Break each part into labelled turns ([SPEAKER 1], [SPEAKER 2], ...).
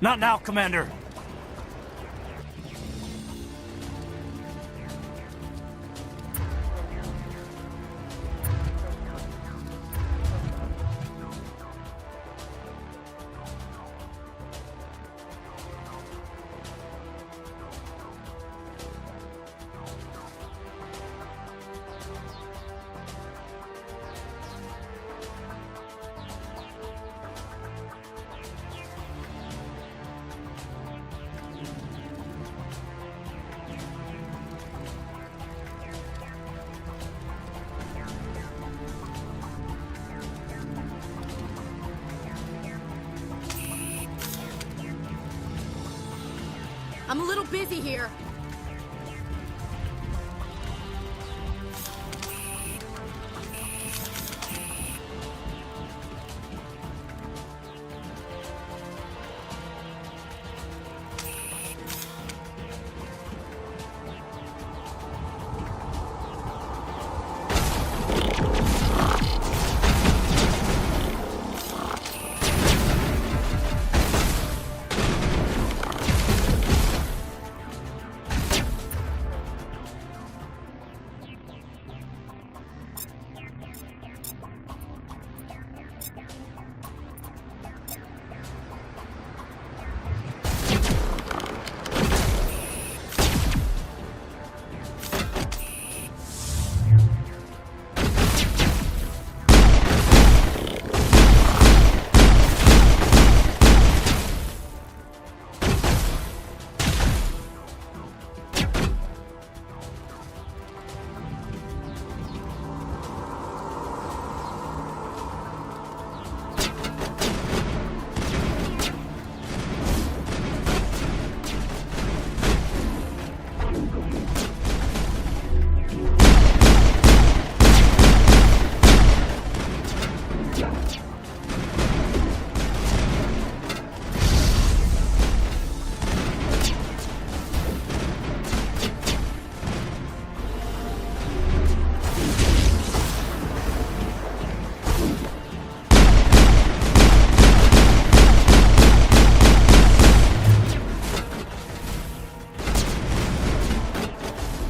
[SPEAKER 1] Not now, Commander.
[SPEAKER 2] I'm a little busy here.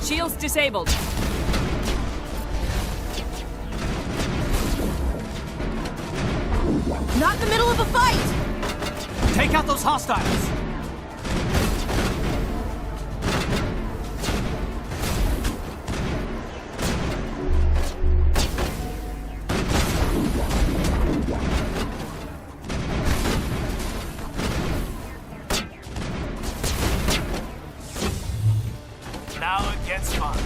[SPEAKER 3] Shields disabled.
[SPEAKER 2] Not in the middle of a fight!
[SPEAKER 1] Take out those hostiles! Now it gets fun.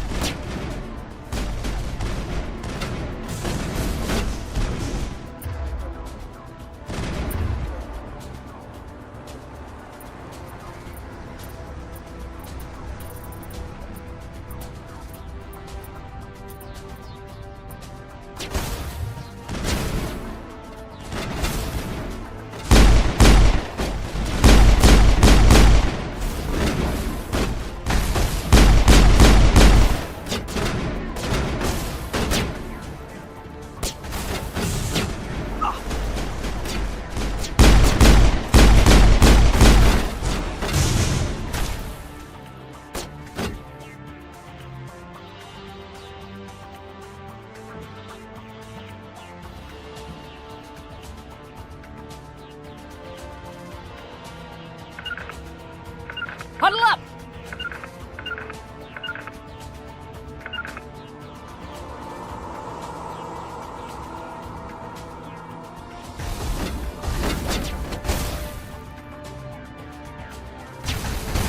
[SPEAKER 3] Huddle up!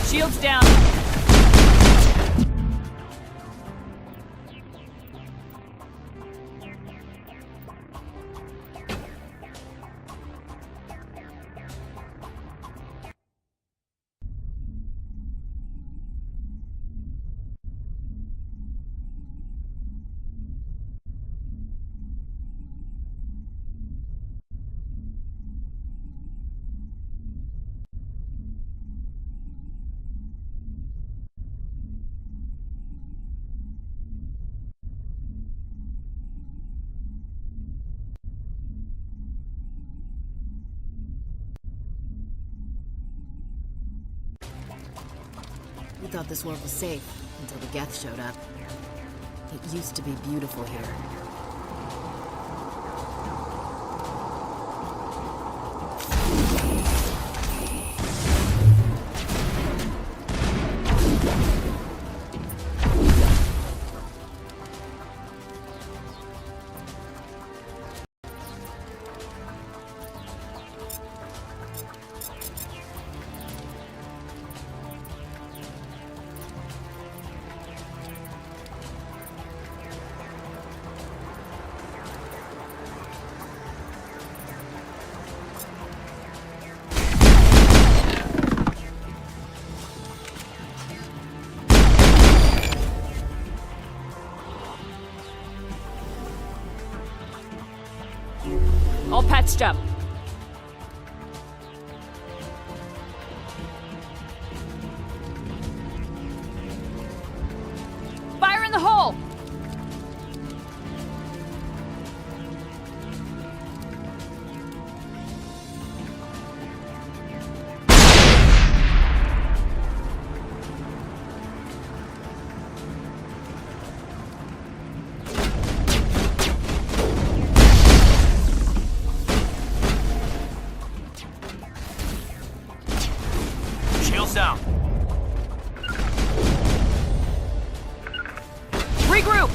[SPEAKER 3] Shields down.
[SPEAKER 2] We thought this world was safe until the Geth showed up. It used to be beautiful here.
[SPEAKER 3] All patched up. Fire in the hole!
[SPEAKER 1] Shields down.
[SPEAKER 3] Regroup!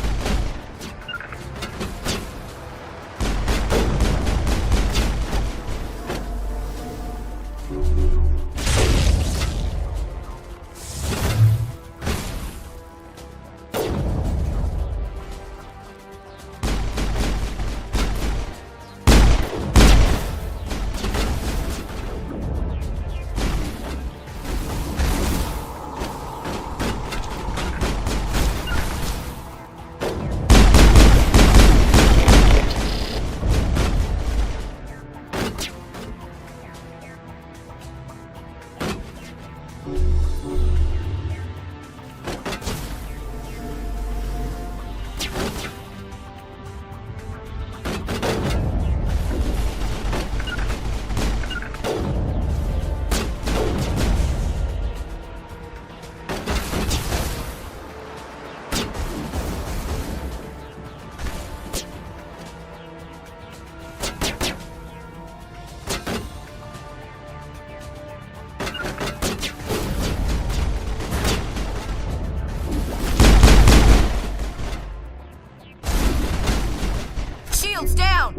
[SPEAKER 2] Shields down!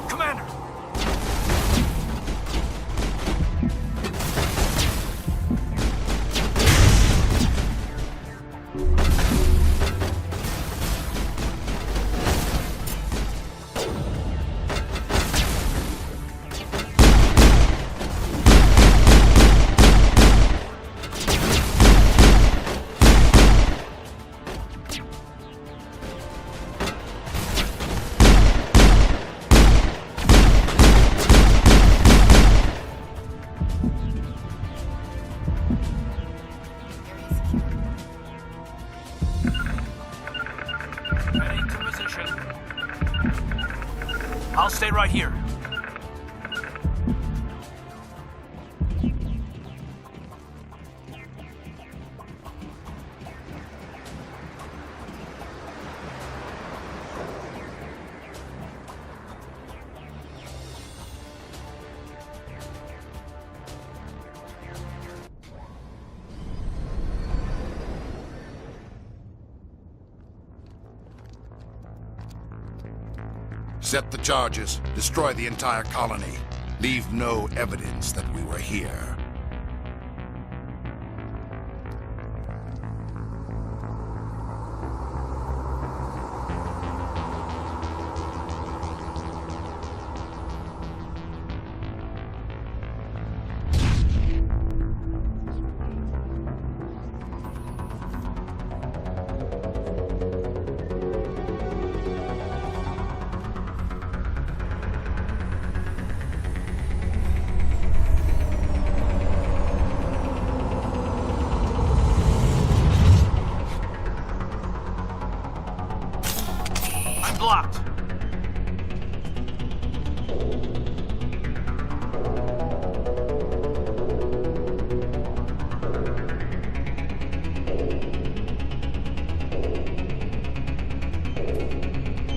[SPEAKER 1] Commander! Heading to position. I'll stay right here.
[SPEAKER 4] Set the charges. Destroy the entire colony. Leave no evidence that we were here.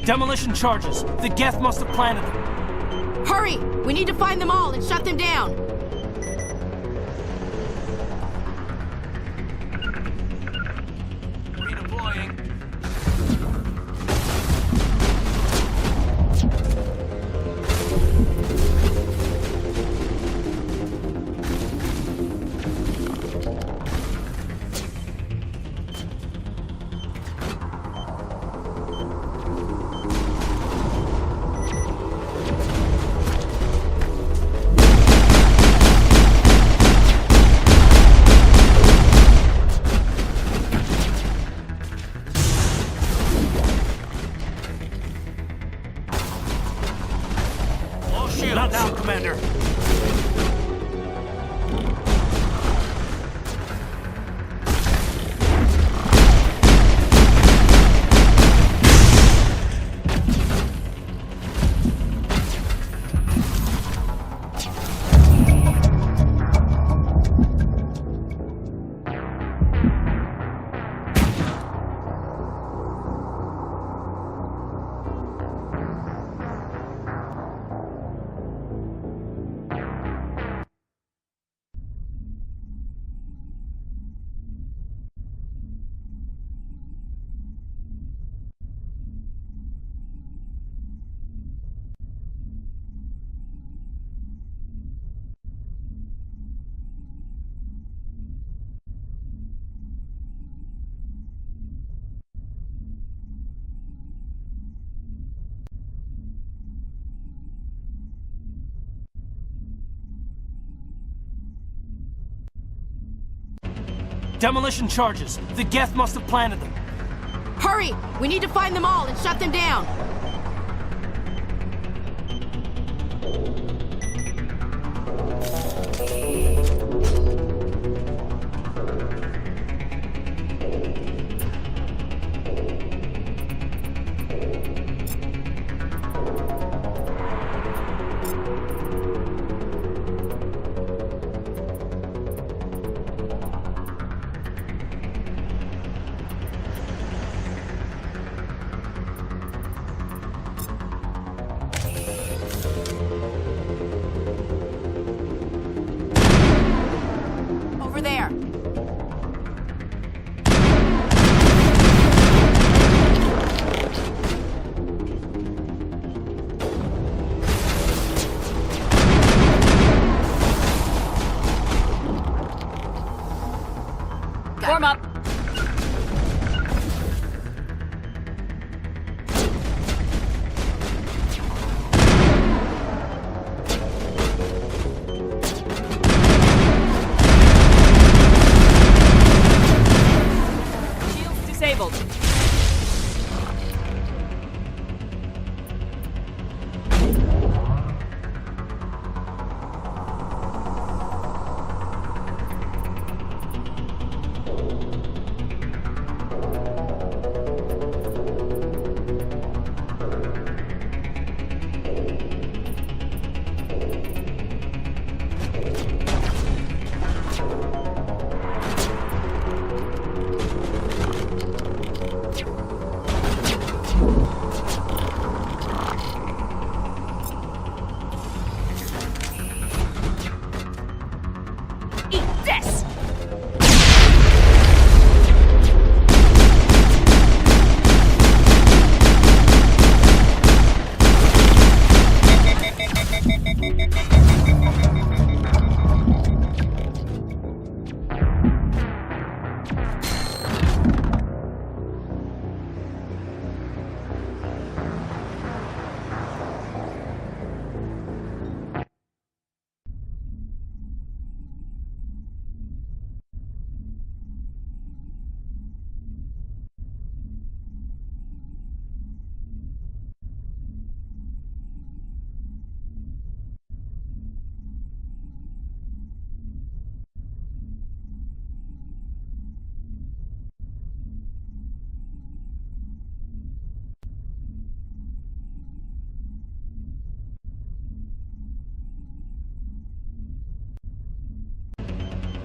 [SPEAKER 1] Demolition charges. The Geth must have planted them.
[SPEAKER 2] Hurry! We need to find them all and shut them down!
[SPEAKER 1] Redeploying. All shields. Not now, Commander. Demolition charges. The Geth must have planted them.
[SPEAKER 2] Hurry! We need to find them all and shut them down!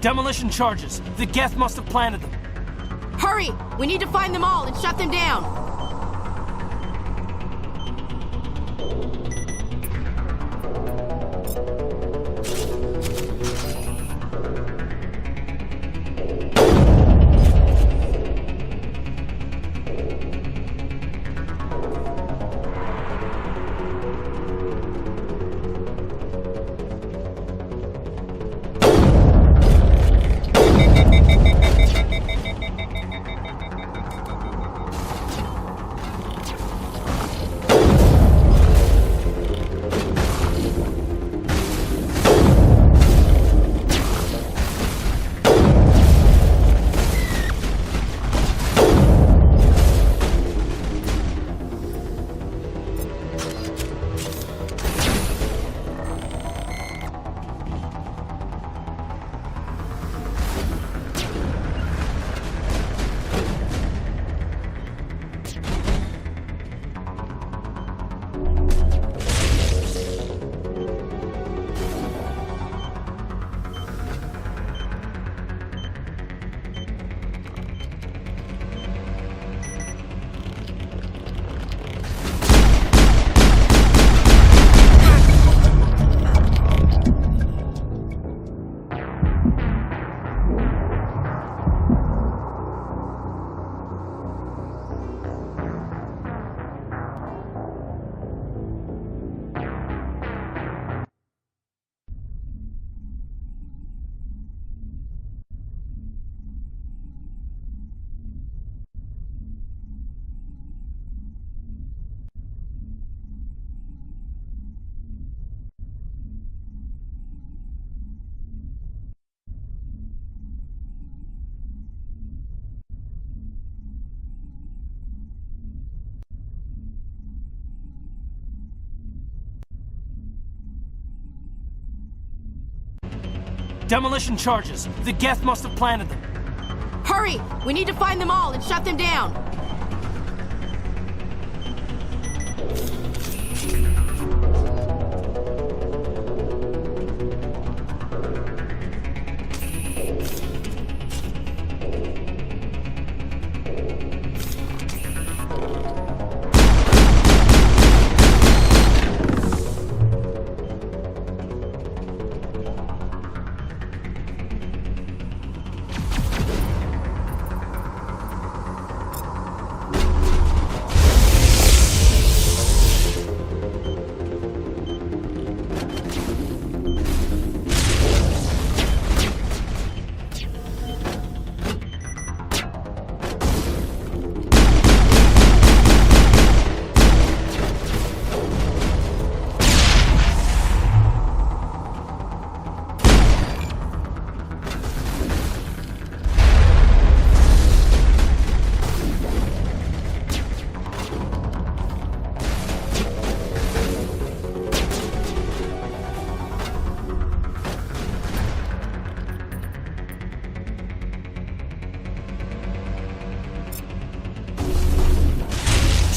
[SPEAKER 1] Demolition charges. The Geth must have planted them.
[SPEAKER 2] Hurry! We need to find them all and shut them down!
[SPEAKER 1] Demolition charges. The Geth must have planted them.
[SPEAKER 2] Hurry! We need to find them all and shut them down!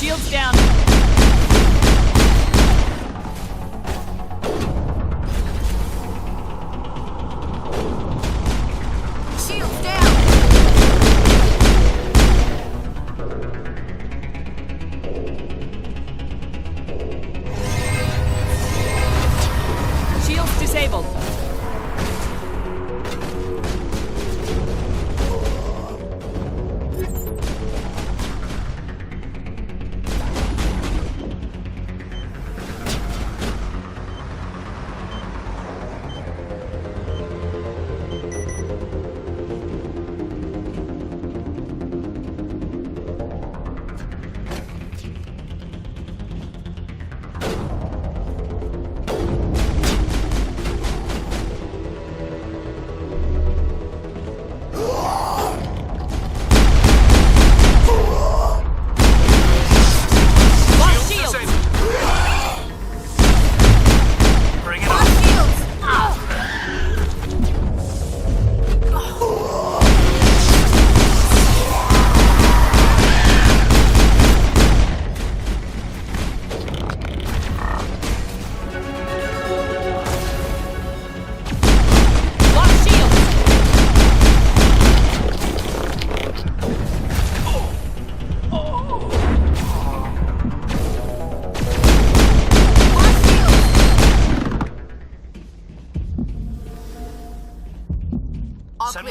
[SPEAKER 3] Shields down.
[SPEAKER 2] Shields down!
[SPEAKER 3] Shields disabled.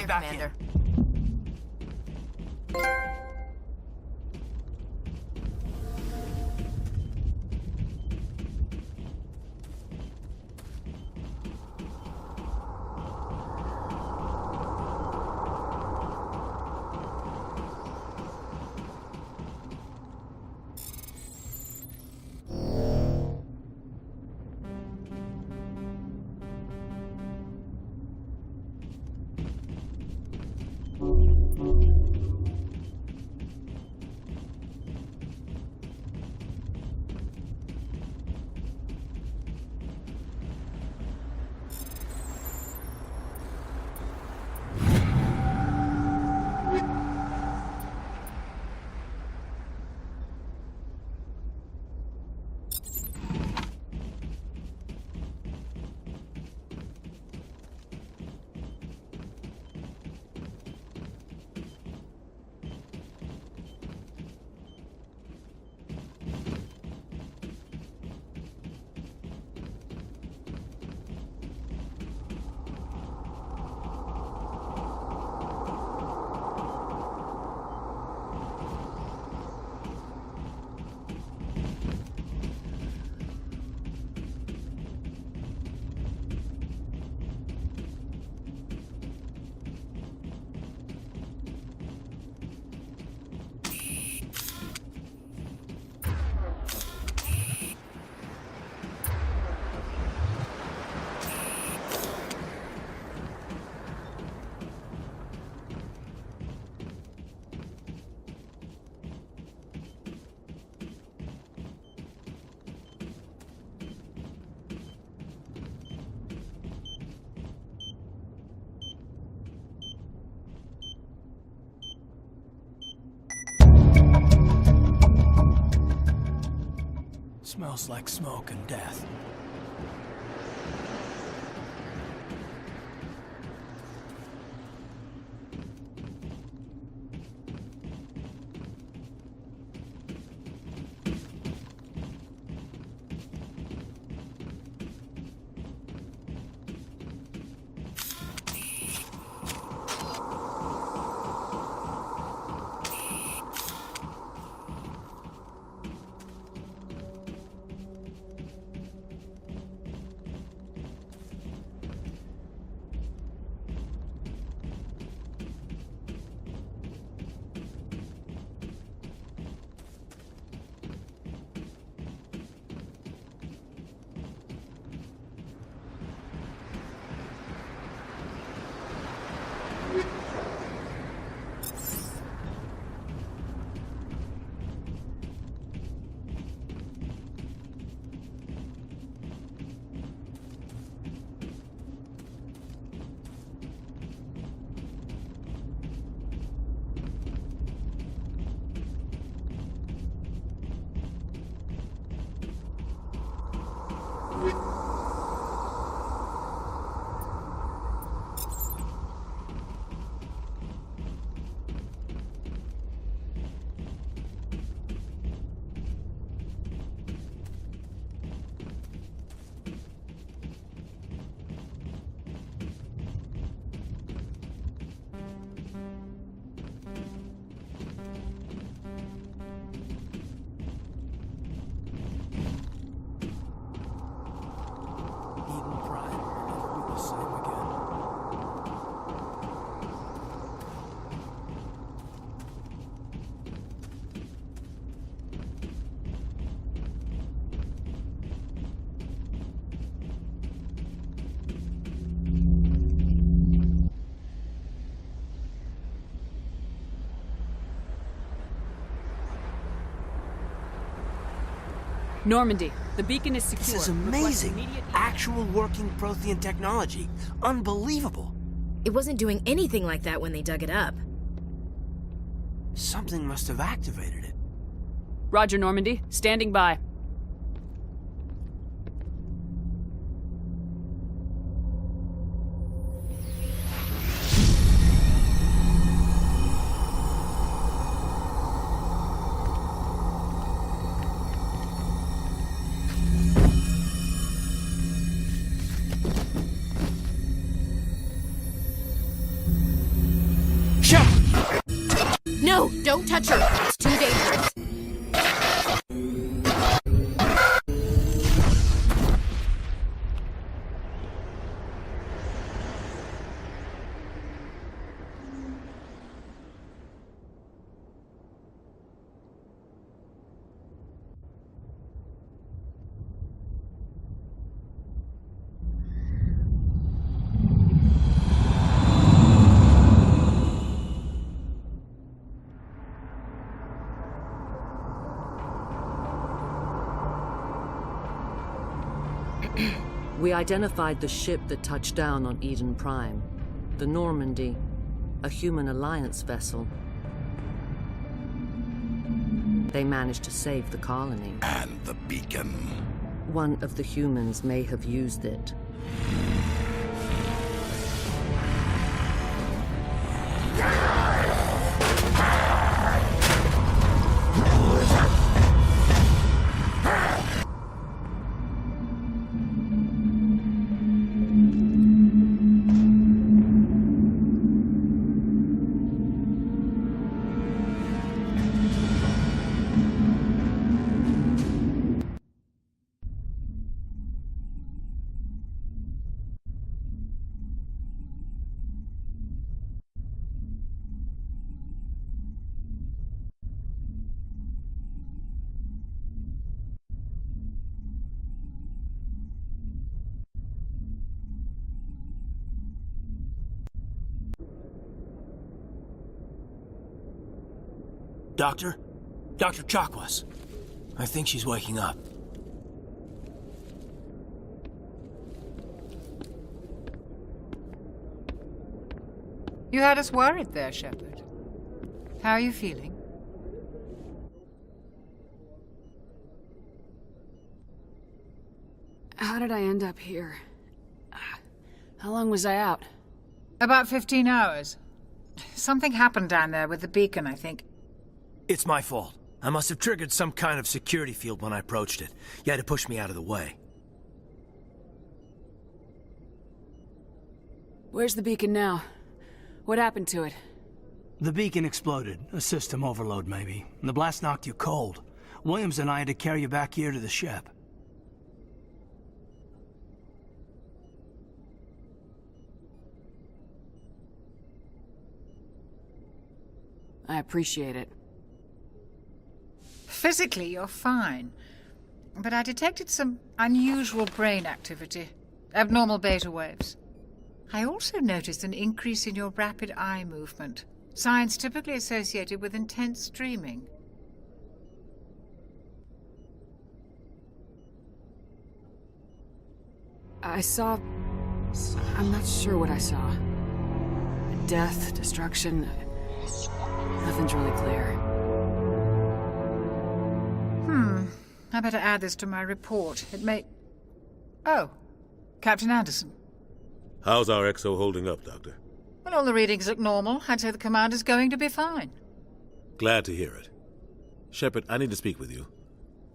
[SPEAKER 2] Clear,
[SPEAKER 1] back
[SPEAKER 2] Commander.
[SPEAKER 1] Smells like smoke and death.
[SPEAKER 3] Normandy, the beacon is secure.
[SPEAKER 5] This is
[SPEAKER 3] Request
[SPEAKER 5] amazing.
[SPEAKER 3] immediate-
[SPEAKER 5] Actual working Prothean technology. Unbelievable.
[SPEAKER 2] It wasn't doing anything like that when they dug it up.
[SPEAKER 5] Something must have activated it.
[SPEAKER 3] Roger, Normandy. Standing by.
[SPEAKER 2] Don't touch her. It's too dangerous.
[SPEAKER 6] We identified the ship that touched down on Eden Prime. The Normandy, a human alliance vessel. They managed to save the colony.
[SPEAKER 4] And the beacon.
[SPEAKER 6] One of the humans may have used it.
[SPEAKER 5] Doctor? Dr. Chakwas. I think she's waking up.
[SPEAKER 7] You had us worried there, Shepard. How are you feeling?
[SPEAKER 3] How did I end up here? How long was I out?
[SPEAKER 7] About 15 hours. Something happened down there with the beacon, I think.
[SPEAKER 5] It's my fault. I must have triggered some kind of security field when I approached it. You had to push me out of the way.
[SPEAKER 3] Where's the beacon now? What happened to it?
[SPEAKER 1] The beacon exploded. A system overload, maybe. The blast knocked you cold. Williams and I had to carry you back here to the ship.
[SPEAKER 3] I appreciate it.
[SPEAKER 7] Physically, you're fine. But I detected some unusual brain activity. Abnormal beta waves. I also noticed an increase in your rapid eye movement. Signs typically associated with intense dreaming.
[SPEAKER 3] I saw... I'm not sure what I saw. Death, destruction... Nothing's really clear.
[SPEAKER 7] I better add this to my report. It may... Oh, Captain Anderson.
[SPEAKER 8] How's our XO holding up, Doctor?
[SPEAKER 7] Well, all the readings look normal. I'd say the commander's going to be fine.
[SPEAKER 8] Glad to hear it. Shepard, I need to speak with you.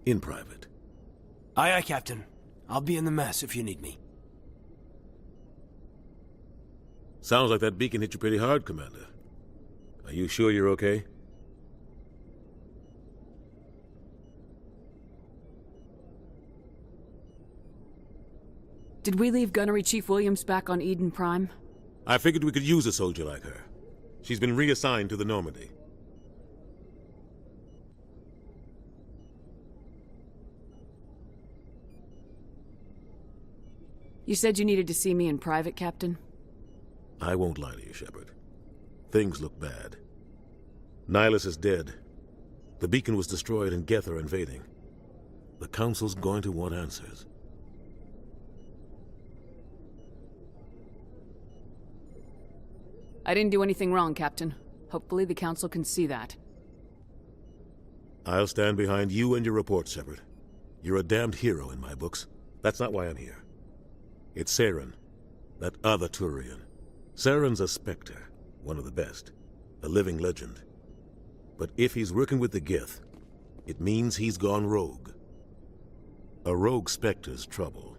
[SPEAKER 8] In private.
[SPEAKER 5] Aye, aye, Captain. I'll be in the mess if you need me.
[SPEAKER 8] Sounds like that beacon hit you pretty hard, Commander. Are you sure you're okay?
[SPEAKER 3] Did we leave Gunnery Chief Williams back on Eden Prime?
[SPEAKER 8] I figured we could use a soldier like her. She's been reassigned to the Normandy.
[SPEAKER 3] You said you needed to see me in private, Captain?
[SPEAKER 8] I won't lie to you, Shepard. Things look bad. Nihilus is dead. The beacon was destroyed and Geth are invading. The Council's going to want answers.
[SPEAKER 3] I didn't do anything wrong, Captain. Hopefully the Council can see that.
[SPEAKER 8] I'll stand behind you and your report, Shepard. You're a damned hero in my books. That's not why I'm here. It's Saren, that other Turian. Saren's a Spectre, one of the best, a living legend. But if he's working with the Geth, it means he's gone rogue. A rogue Spectre's trouble.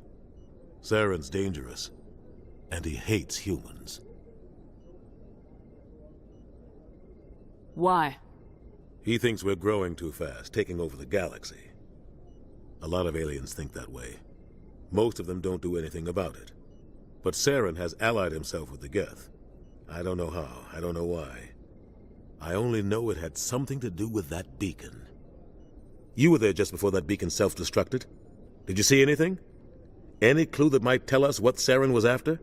[SPEAKER 8] Saren's dangerous, and he hates humans.
[SPEAKER 3] Why?
[SPEAKER 8] He thinks we're growing too fast, taking over the galaxy. A lot of aliens think that way. Most of them don't do anything about it. But Saren has allied himself with the Geth. I don't know how, I don't know why. I only know it had something to do with that beacon. You were there just before that beacon self-destructed. Did you see anything? Any clue that might tell us what Saren was after?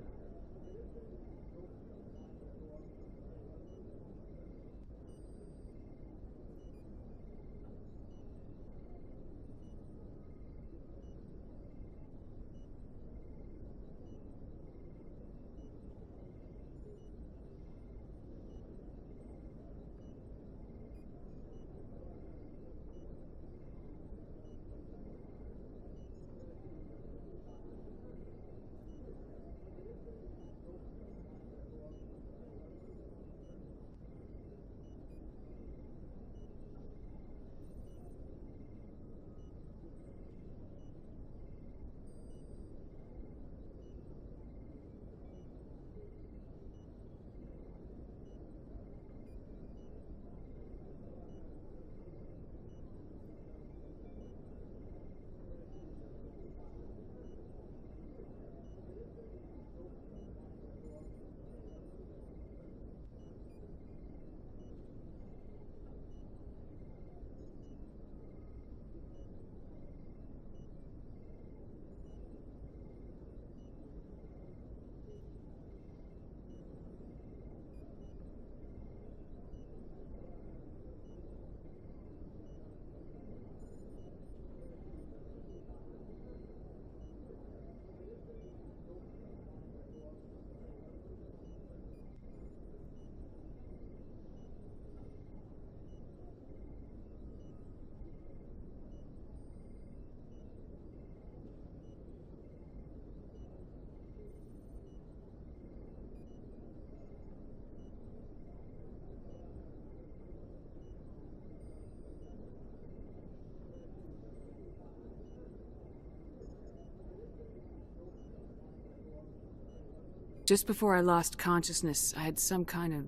[SPEAKER 3] Just before I lost consciousness, I had some kind of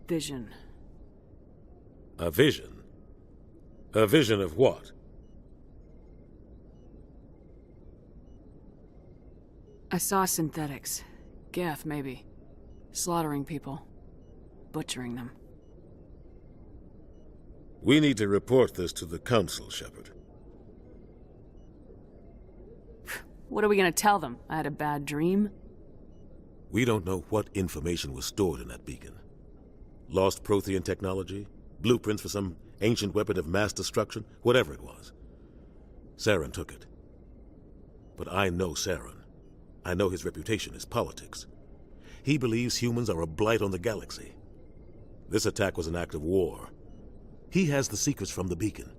[SPEAKER 3] vision.
[SPEAKER 8] A vision? A vision of what?
[SPEAKER 3] I saw synthetics. Geth, maybe. Slaughtering people. Butchering them.
[SPEAKER 8] We need to report this to the Council, Shepard.
[SPEAKER 3] What are we gonna tell them? I had a bad dream?
[SPEAKER 8] We don't know what information was stored in that beacon. Lost Prothean technology? Blueprints for some ancient weapon of mass destruction? Whatever it was. Saren took it. But I know Saren. I know his reputation is politics. He believes humans are a blight on the galaxy. This attack was an act of war. He has the secrets from the beacon.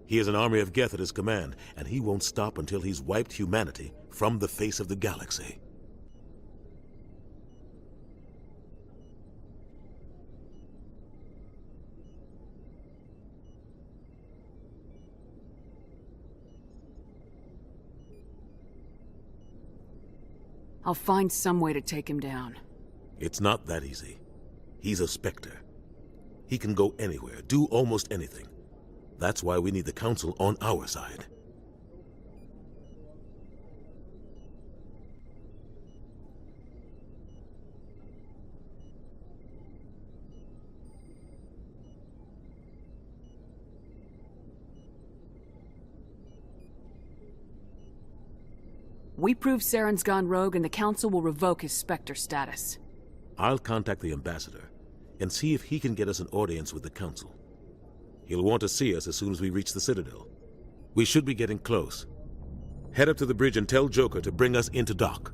[SPEAKER 8] He has an army of Geth at his command, and he won't stop until he's wiped humanity from the face of the galaxy.
[SPEAKER 3] I'll find some way to take him down.
[SPEAKER 8] It's not that easy. He's a Spectre. He can go anywhere, do almost anything. That's why we need the Council on our side.
[SPEAKER 3] We prove Saren's gone rogue and the Council will revoke his Spectre status.
[SPEAKER 8] I'll contact the Ambassador and see if he can get us an audience with the Council. He'll want to see us as soon as we reach the Citadel. We should be getting close. Head up to the bridge and tell Joker to bring us into dock.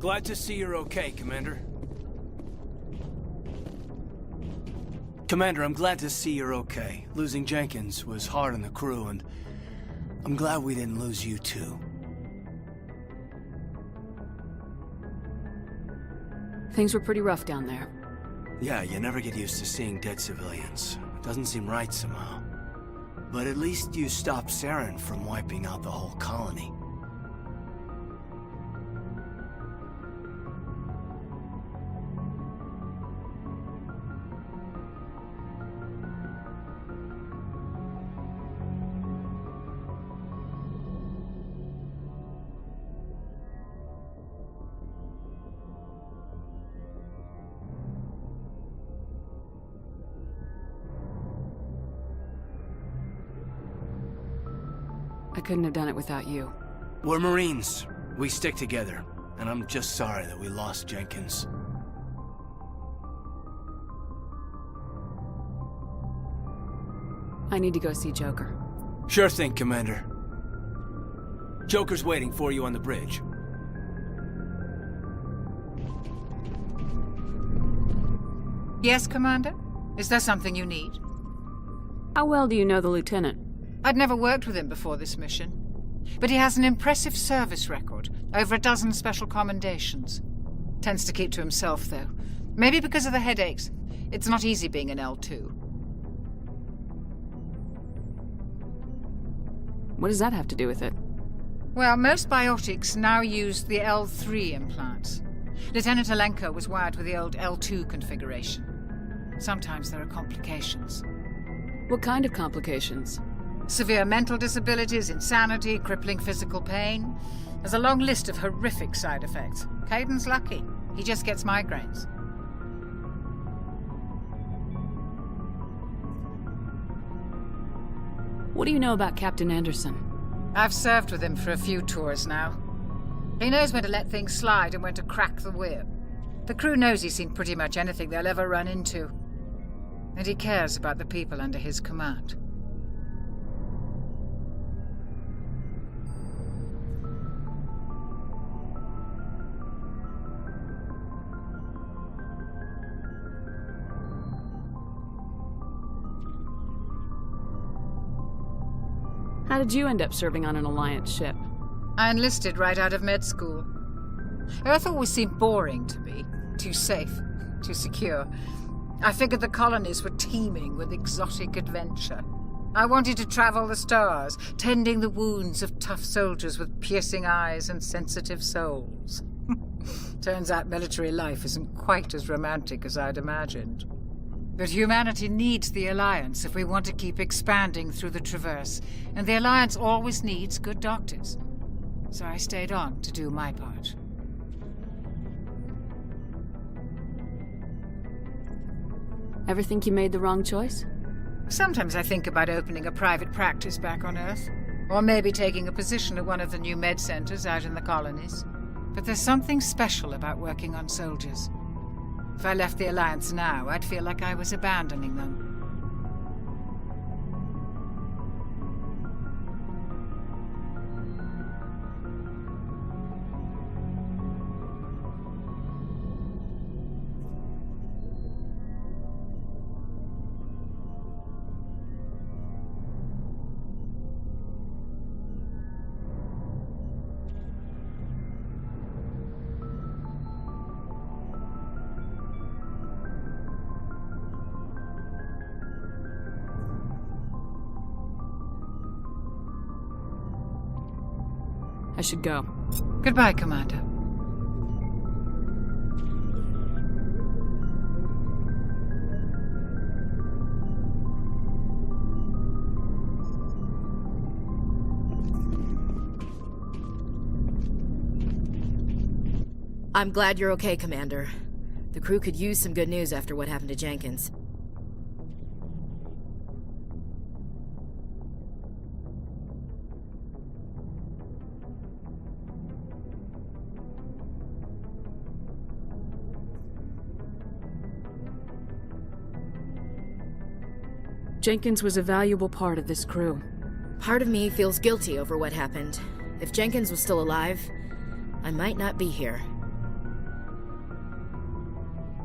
[SPEAKER 1] Glad to see you're okay, Commander. Commander, I'm glad to see you're okay. Losing Jenkins was hard on the crew, and I'm glad we didn't lose you too.
[SPEAKER 3] Things were pretty rough down there.
[SPEAKER 1] Yeah, you never get used to seeing dead civilians. It doesn't seem right somehow. But at least you stopped Saren from wiping out the whole colony.
[SPEAKER 3] I couldn't have done it without you.
[SPEAKER 1] We're Marines. We stick together. And I'm just sorry that we lost Jenkins.
[SPEAKER 3] I need to go see Joker.
[SPEAKER 1] Sure thing, Commander. Joker's waiting for you on the bridge.
[SPEAKER 7] Yes, Commander? Is there something you need?
[SPEAKER 3] How well do you know the Lieutenant?
[SPEAKER 7] I'd never worked with him before this mission. But he has an impressive service record, over a dozen special commendations. Tends to keep to himself, though. Maybe because of the headaches. It's not easy being an L2.
[SPEAKER 3] What does that have to do with it?
[SPEAKER 7] Well, most biotics now use the L3 implants. Lieutenant Alenko was wired with the old L2 configuration. Sometimes there are complications.
[SPEAKER 3] What kind of complications?
[SPEAKER 7] Severe mental disabilities, insanity, crippling physical pain. There's a long list of horrific side effects. Caden's lucky. He just gets migraines.
[SPEAKER 3] What do you know about Captain Anderson?
[SPEAKER 7] I've served with him for a few tours now. He knows when to let things slide and when to crack the whip. The crew knows he's seen pretty much anything they'll ever run into. And he cares about the people under his command.
[SPEAKER 3] How did you end up serving on an Alliance ship?
[SPEAKER 7] I enlisted right out of med school. Earth always seemed boring to me. Too safe, too secure. I figured the colonies were teeming with exotic adventure. I wanted to travel the stars, tending the wounds of tough soldiers with piercing eyes and sensitive souls. Turns out military life isn't quite as romantic as I'd imagined. But humanity needs the Alliance if we want to keep expanding through the Traverse, and the Alliance always needs good doctors. So I stayed on to do my part.
[SPEAKER 3] Ever think you made the wrong choice?
[SPEAKER 7] Sometimes I think about opening a private practice back on Earth, or maybe taking a position at one of the new med centers out in the colonies. But there's something special about working on soldiers. If I left the Alliance now, I'd feel like I was abandoning them.
[SPEAKER 3] I should go.
[SPEAKER 7] Goodbye, Commander.
[SPEAKER 2] I'm glad you're okay, Commander. The crew could use some good news after what happened to Jenkins.
[SPEAKER 3] Jenkins was a valuable part of this crew.
[SPEAKER 2] Part of me feels guilty over what happened. If Jenkins was still alive, I might not be here.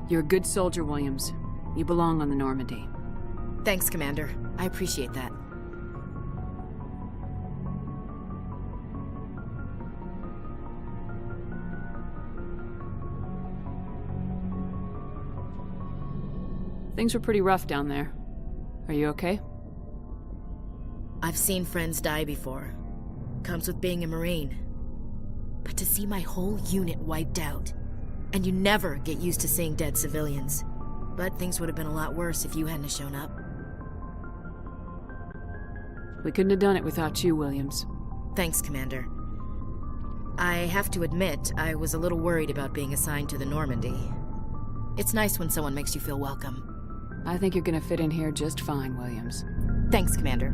[SPEAKER 3] You're a good soldier, Williams. You belong on the Normandy.
[SPEAKER 2] Thanks, Commander. I appreciate that.
[SPEAKER 3] Things were pretty rough down there. Are you okay?
[SPEAKER 2] I've seen friends die before. Comes with being a Marine. But to see my whole unit wiped out, and you never get used to seeing dead civilians. But things would have been a lot worse if you hadn't shown up.
[SPEAKER 3] We couldn't have done it without you, Williams.
[SPEAKER 2] Thanks, Commander. I have to admit, I was a little worried about being assigned to the Normandy. It's nice when someone makes you feel welcome.
[SPEAKER 3] I think you're gonna fit in here just fine, Williams.
[SPEAKER 2] Thanks, Commander.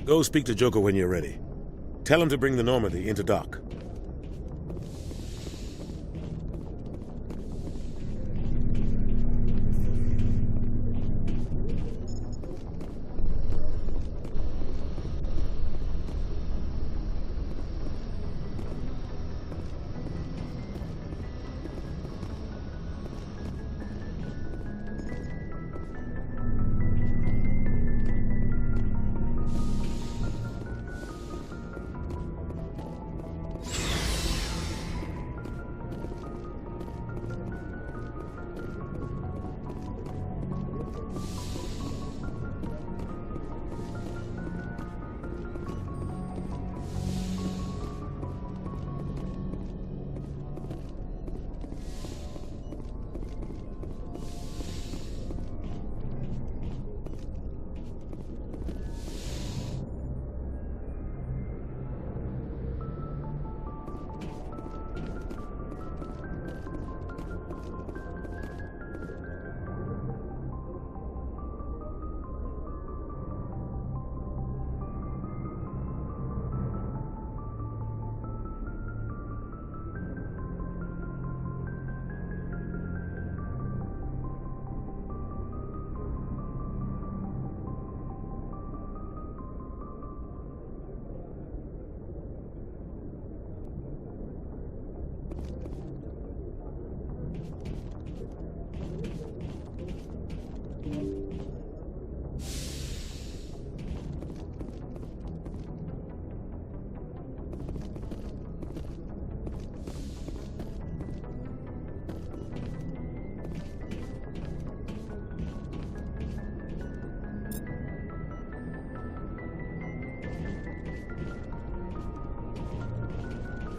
[SPEAKER 8] Go speak to Joker when you're ready. Tell him to bring the Normandy into dock.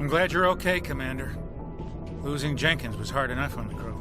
[SPEAKER 9] I'm glad you're okay, Commander. Losing Jenkins was hard enough on the crew.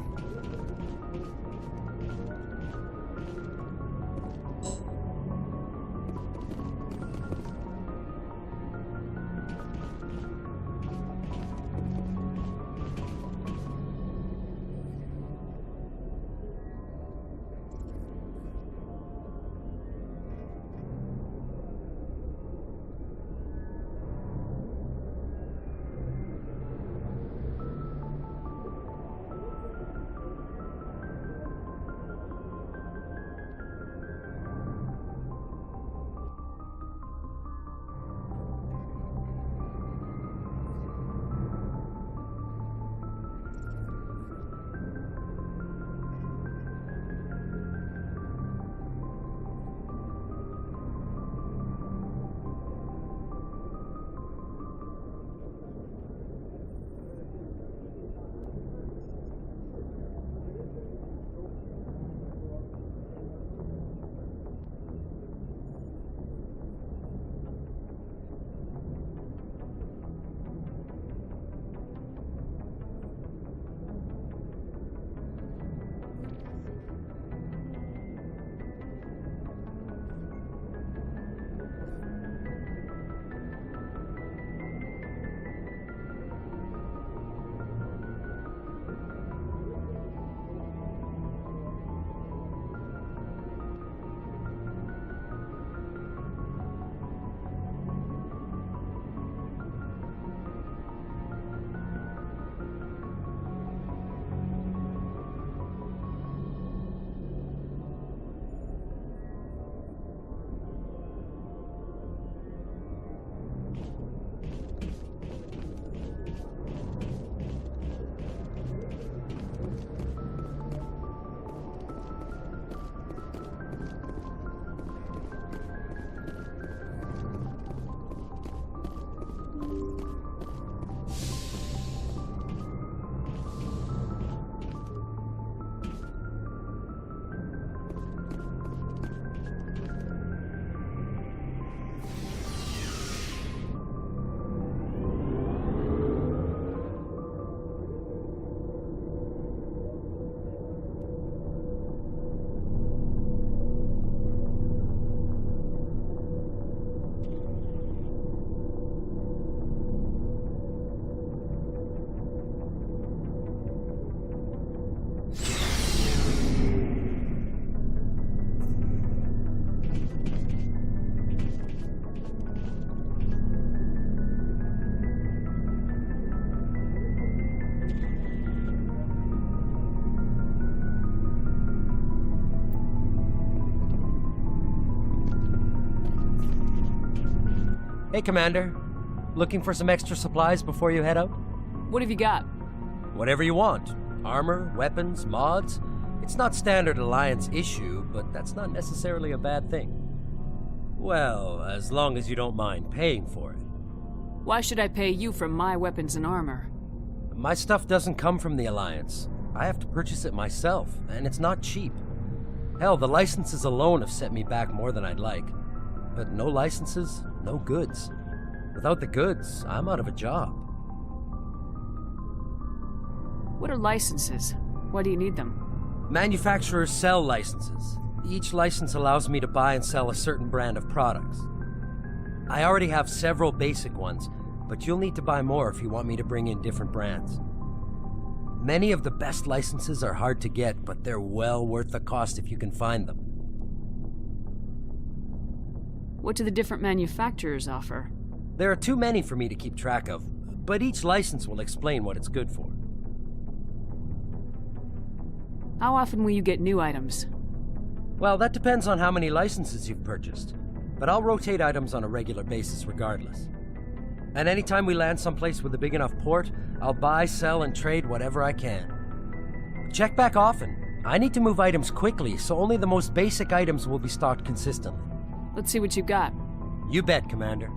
[SPEAKER 10] Hey, Commander. Looking for some extra supplies before you head out?
[SPEAKER 3] What have you got?
[SPEAKER 10] Whatever you want. Armor, weapons, mods. It's not standard Alliance issue, but that's not necessarily a bad thing. Well, as long as you don't mind paying for it.
[SPEAKER 3] Why should I pay you for my weapons and armor?
[SPEAKER 10] My stuff doesn't come from the Alliance. I have to purchase it myself, and it's not cheap. Hell, the licenses alone have set me back more than I'd like. But no licenses, no goods. Without the goods, I'm out of a job.
[SPEAKER 3] What are licenses? Why do you need them?
[SPEAKER 10] Manufacturers sell licenses. Each license allows me to buy and sell a certain brand of products. I already have several basic ones, but you'll need to buy more if you want me to bring in different brands. Many of the best licenses are hard to get, but they're well worth the cost if you can find them.
[SPEAKER 3] What do the different manufacturers offer?
[SPEAKER 10] There are too many for me to keep track of, but each license will explain what it's good for.
[SPEAKER 3] How often will you get new items?
[SPEAKER 10] Well, that depends on how many licenses you've purchased, but I'll rotate items on a regular basis regardless. And anytime we land someplace with a big enough port, I'll buy, sell, and trade whatever I can. Check back often. I need to move items quickly, so only the most basic items will be stocked consistently.
[SPEAKER 3] Let's see what you got.
[SPEAKER 10] You bet, Commander.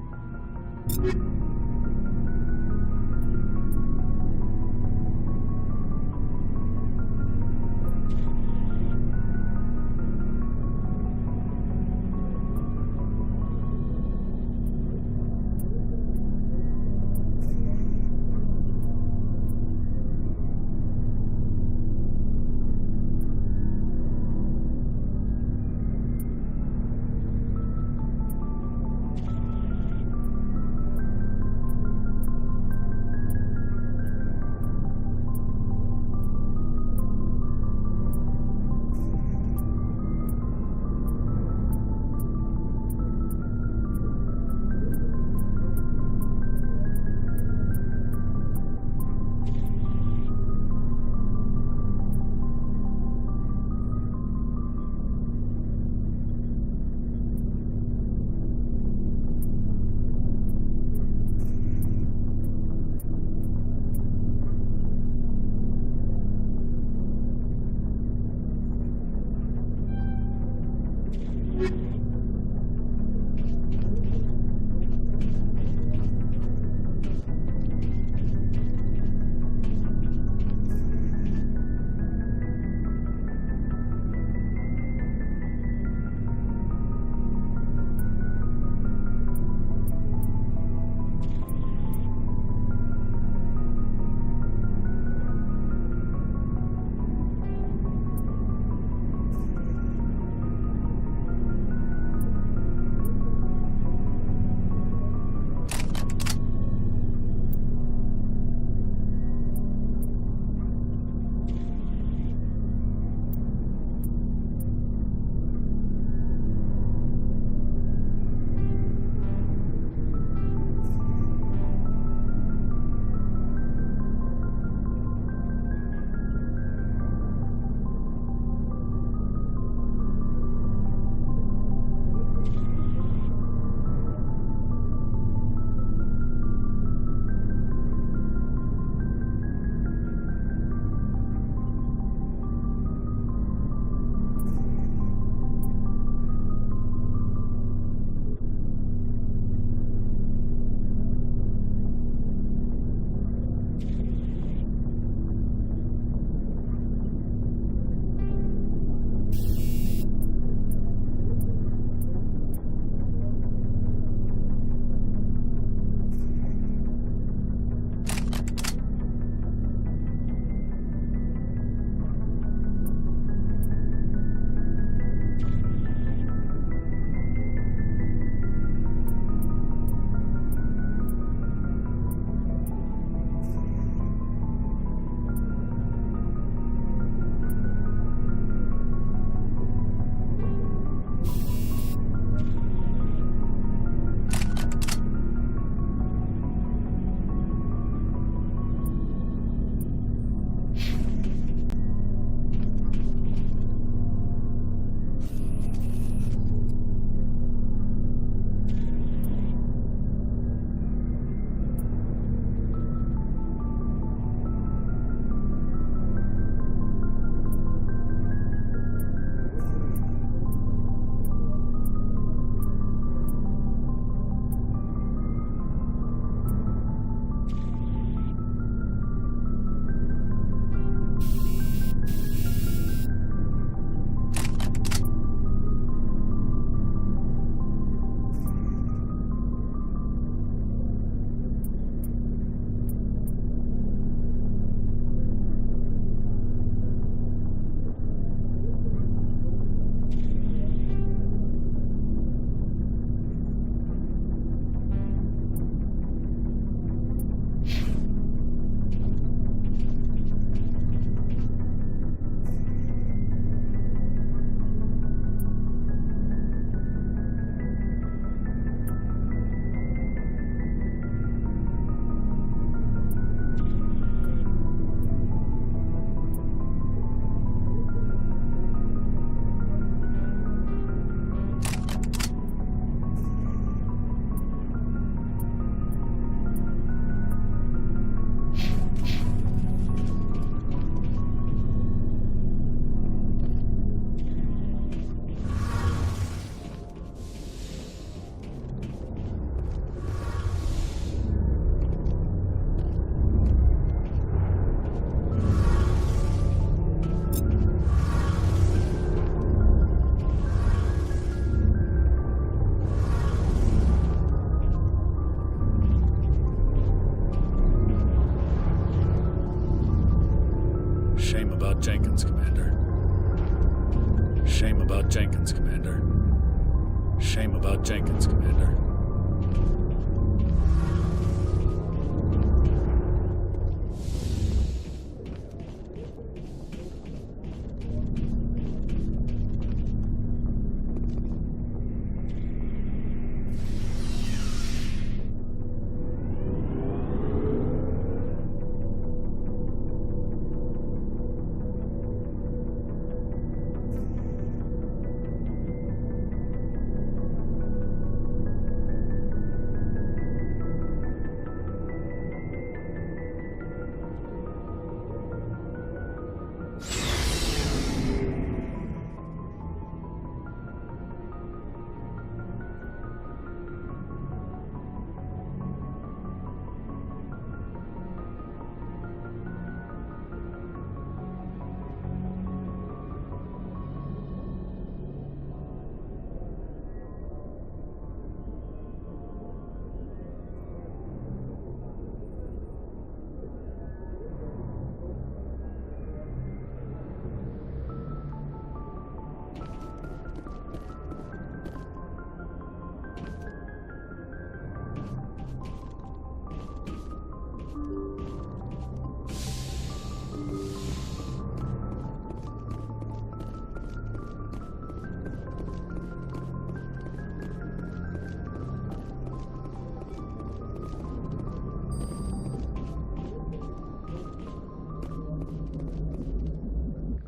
[SPEAKER 9] Shame about Jenkins, Commander.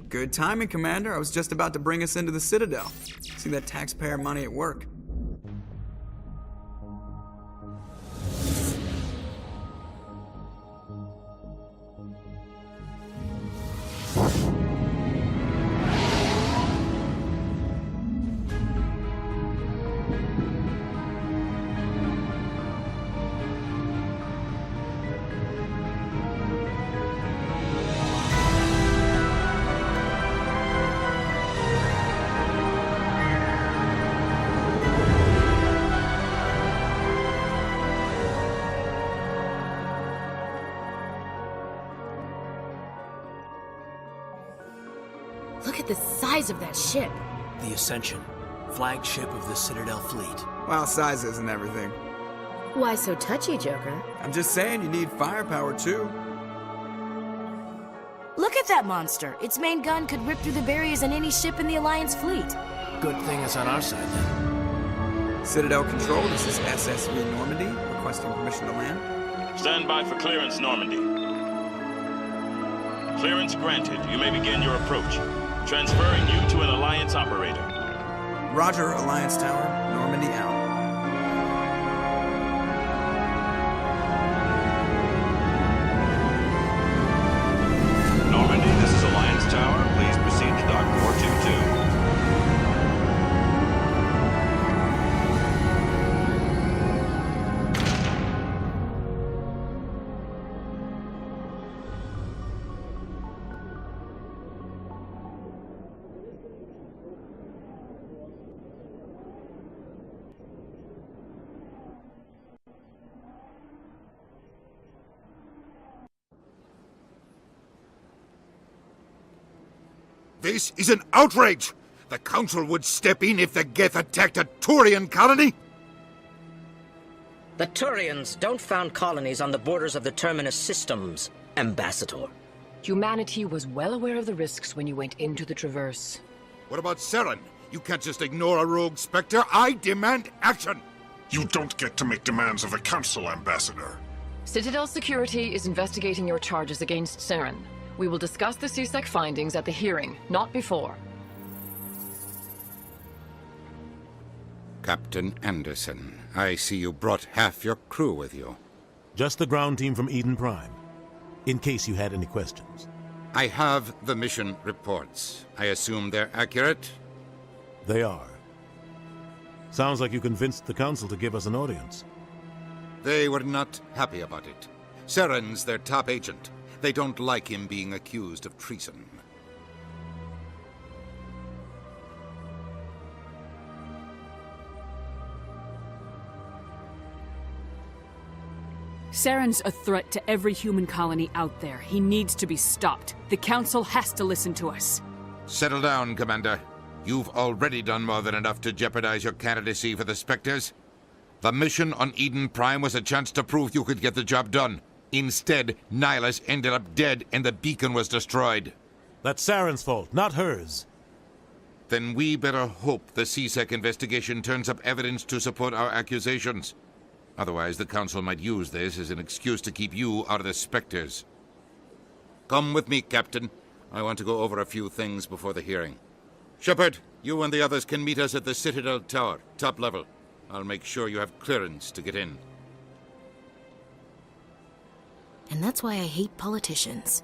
[SPEAKER 11] Good timing, Commander. I was just about to bring us into the Citadel. See that taxpayer money at work.
[SPEAKER 2] Look at the size of that ship.
[SPEAKER 5] The Ascension, flagship of the Citadel fleet.
[SPEAKER 11] Well, size isn't everything.
[SPEAKER 2] Why so touchy, Joker?
[SPEAKER 11] I'm just saying you need firepower, too.
[SPEAKER 2] Look at that monster. Its main gun could rip through the barriers in any ship in the Alliance fleet.
[SPEAKER 5] Good thing it's on our side, then.
[SPEAKER 11] Citadel Control, this is SSV Normandy, requesting permission to land.
[SPEAKER 12] Stand by for clearance, Normandy. Clearance granted. You may begin your approach. Transferring you to an Alliance operator.
[SPEAKER 11] Roger, Alliance Tower. Normandy out.
[SPEAKER 12] Normandy, this is Alliance Tower. Please proceed to Dock 422.
[SPEAKER 4] This is an outrage! The Council would step in if the Geth attacked a Turian colony?
[SPEAKER 13] The Turians don't found colonies on the borders of the Terminus systems, Ambassador.
[SPEAKER 3] Humanity was well aware of the risks when you went into the Traverse.
[SPEAKER 4] What about Saren? You can't just ignore a rogue Spectre. I demand action!
[SPEAKER 14] You don't get to make demands of the Council, Ambassador.
[SPEAKER 3] Citadel Security is investigating your charges against Saren. We will discuss the CSEC findings at the hearing, not before.
[SPEAKER 4] Captain Anderson, I see you brought half your crew with you.
[SPEAKER 8] Just the ground team from Eden Prime, in case you had any questions.
[SPEAKER 4] I have the mission reports. I assume they're accurate?
[SPEAKER 8] They are. Sounds like you convinced the Council to give us an audience.
[SPEAKER 4] They were not happy about it. Saren's their top agent. They don't like him being accused of treason.
[SPEAKER 15] Saren's a threat to every human colony out there. He needs to be stopped. The Council has to listen to us.
[SPEAKER 4] Settle down, Commander. You've already done more than enough to jeopardize your candidacy for the Spectres. The mission on Eden Prime was a chance to prove you could get the job done. Instead, Nihilus ended up dead and the beacon was destroyed.
[SPEAKER 8] That's Saren's fault, not hers.
[SPEAKER 4] Then we better hope the CSEC investigation turns up evidence to support our accusations. Otherwise, the Council might use this as an excuse to keep you out of the Spectres. Come with me, Captain. I want to go over a few things before the hearing. Shepard, you and the others can meet us at the Citadel Tower, top level. I'll make sure you have clearance to get in.
[SPEAKER 2] And that's why I hate politicians.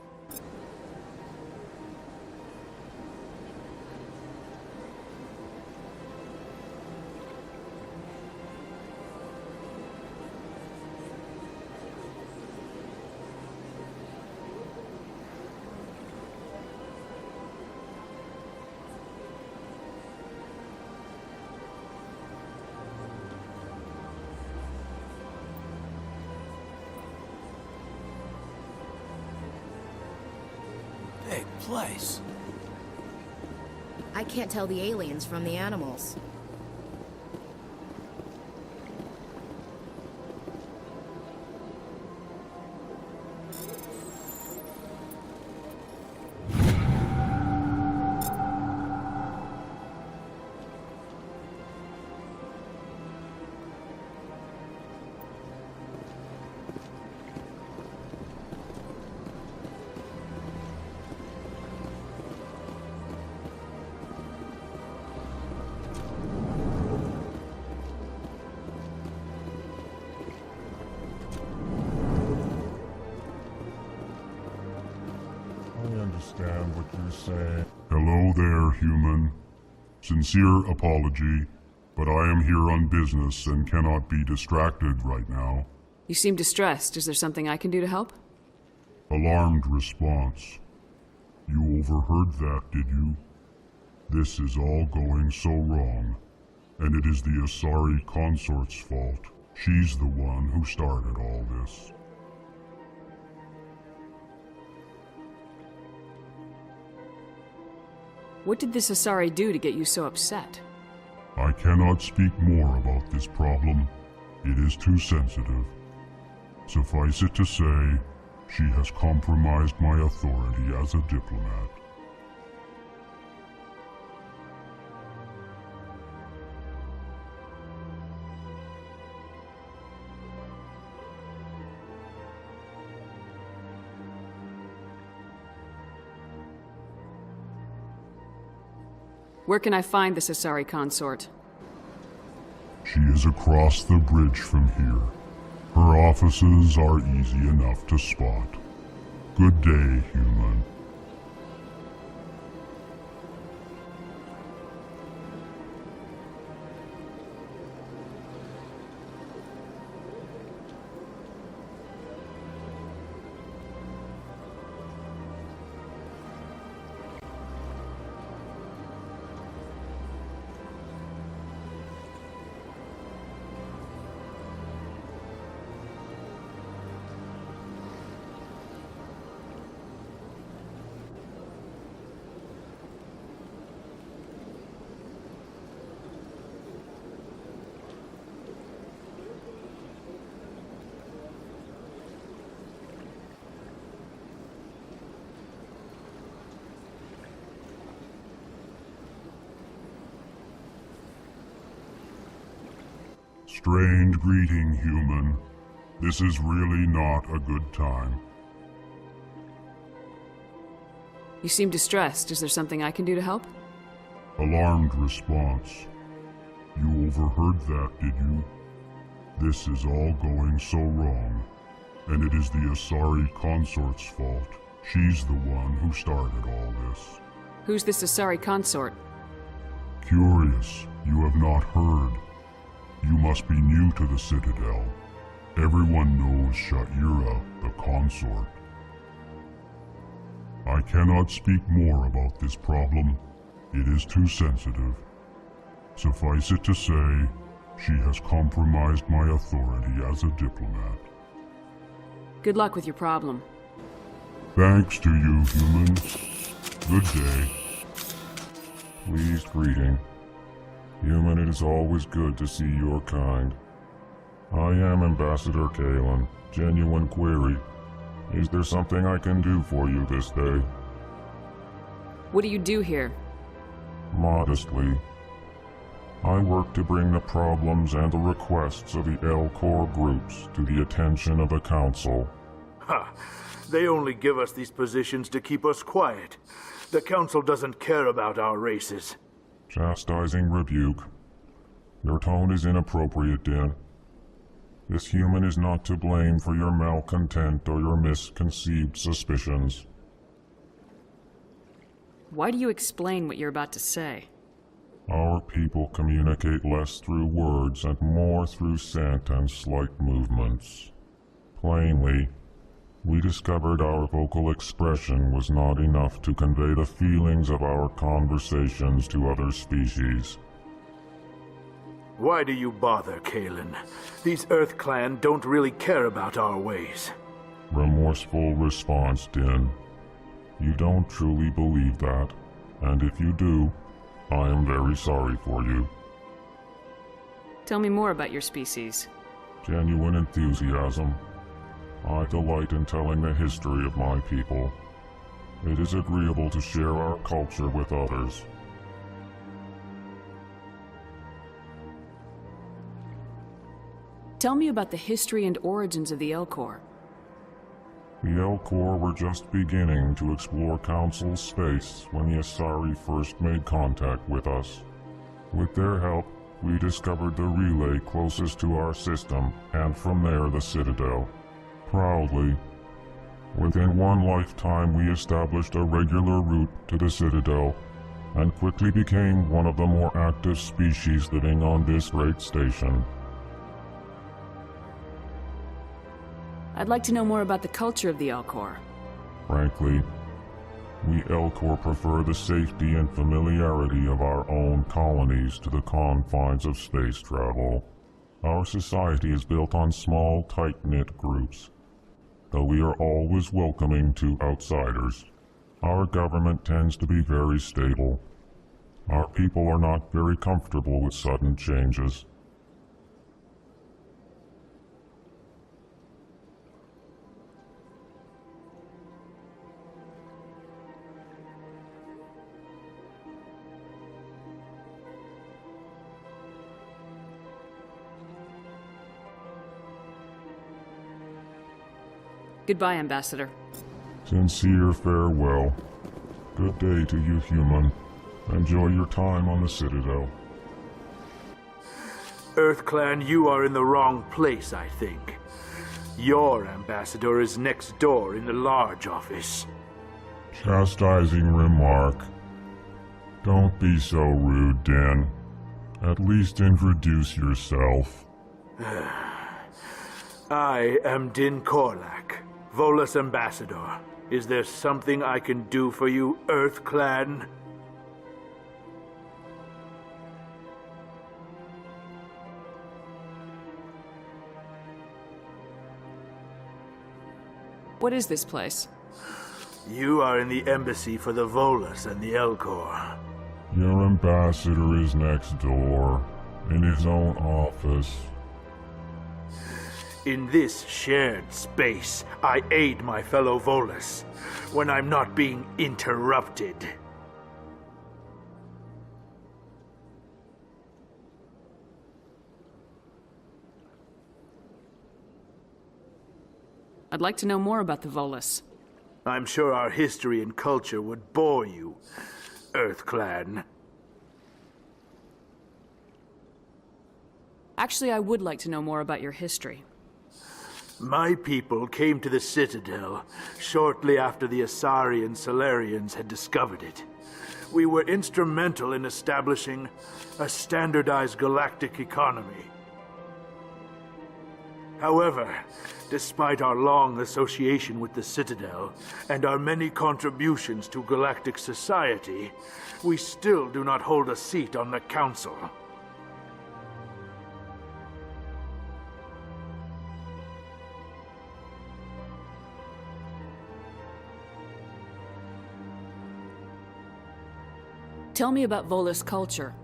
[SPEAKER 1] Big place.
[SPEAKER 2] I can't tell the aliens from the animals.
[SPEAKER 14] Understand what you're saying. Hello there, human. Sincere apology, but I am here on business and cannot be distracted right now.
[SPEAKER 15] You seem distressed. Is there something I can do to help?
[SPEAKER 14] Alarmed response. You overheard that, did you? This is all going so wrong, and it is the Asari consort's fault. She's the one who started all this.
[SPEAKER 15] What did this Asari do to get you so upset?
[SPEAKER 14] I cannot speak more about this problem. It is too sensitive. Suffice it to say, she has compromised my authority as a diplomat.
[SPEAKER 15] Where can I find this Asari consort?
[SPEAKER 14] She is across the bridge from here. Her offices are easy enough to spot. Good day, human. Strange greeting, human. This is really not a good time.
[SPEAKER 15] You seem distressed. Is there something I can do to help?
[SPEAKER 14] Alarmed response. You overheard that, did you? This is all going so wrong, and it is the Asari consort's fault. She's the one who started all this.
[SPEAKER 15] Who's this Asari consort?
[SPEAKER 14] Curious, you have not heard. You must be new to the Citadel. Everyone knows Sha'ira, the consort. I cannot speak more about this problem. It is too sensitive. Suffice it to say, she has compromised my authority as a diplomat.
[SPEAKER 15] Good luck with your problem.
[SPEAKER 14] Thanks to you, human. Good day. Pleased greeting. Human, it is always good to see your kind. I am Ambassador Kalen. Genuine query. Is there something I can do for you this day?
[SPEAKER 15] What do you do here?
[SPEAKER 14] Modestly. I work to bring the problems and the requests of the L-Corps groups to the attention of the Council.
[SPEAKER 16] Ha! They only give us these positions to keep us quiet. The Council doesn't care about our races.
[SPEAKER 14] Chastising rebuke. Your tone is inappropriate, Din. This human is not to blame for your malcontent or your misconceived suspicions.
[SPEAKER 15] Why do you explain what you're about to say?
[SPEAKER 14] Our people communicate less through words and more through scent and slight movements. Plainly, we discovered our vocal expression was not enough to convey the feelings of our conversations to other species.
[SPEAKER 16] Why do you bother, Kalen? These Earth Clan don't really care about our ways.
[SPEAKER 14] Remorseful response, Din. You don't truly believe that, and if you do, I am very sorry for you.
[SPEAKER 15] Tell me more about your species.
[SPEAKER 14] Genuine enthusiasm. I delight in telling the history of my people. It is agreeable to share our culture with others.
[SPEAKER 15] Tell me about the history and origins of the L-Corps.
[SPEAKER 14] The L-Corps were just beginning to explore Council space when the Asari first made contact with us. With their help, we discovered the relay closest to our system, and from there the Citadel. Proudly, within one lifetime we established a regular route to the Citadel, and quickly became one of the more active species living on this great station.
[SPEAKER 15] I'd like to know more about the culture of the L-Corps.
[SPEAKER 14] Frankly, we L-Corps prefer the safety and familiarity of our own colonies to the confines of space travel. Our society is built on small, tight-knit groups, though we are always welcoming to outsiders. Our government tends to be very stable. Our people are not very comfortable with sudden changes.
[SPEAKER 15] Goodbye, Ambassador.
[SPEAKER 14] Sincere farewell. Good day to you, human. Enjoy your time on the Citadel.
[SPEAKER 16] Earth Clan, you are in the wrong place, I think. Your ambassador is next door in the large office.
[SPEAKER 14] Chastising remark. Don't be so rude, Din. At least introduce yourself.
[SPEAKER 16] I am Din Korlak, Volus Ambassador. Is there something I can do for you, Earth Clan?
[SPEAKER 15] What is this place?
[SPEAKER 16] You are in the embassy for the Volus and the L-Corps.
[SPEAKER 14] Your ambassador is next door, in his own office.
[SPEAKER 16] In this shared space, I aid my fellow Volus when I'm not being interrupted.
[SPEAKER 15] I'd like to know more about the Volus.
[SPEAKER 16] I'm sure our history and culture would bore you, Earth Clan.
[SPEAKER 15] Actually, I would like to know more about your history.
[SPEAKER 16] My people came to the Citadel shortly after the Asari and Solarians had discovered it. We were instrumental in establishing a standardized galactic economy. However, despite our long association with the Citadel and our many contributions to galactic society, we still do not hold a seat on the Council.
[SPEAKER 15] Tell me about Volus culture.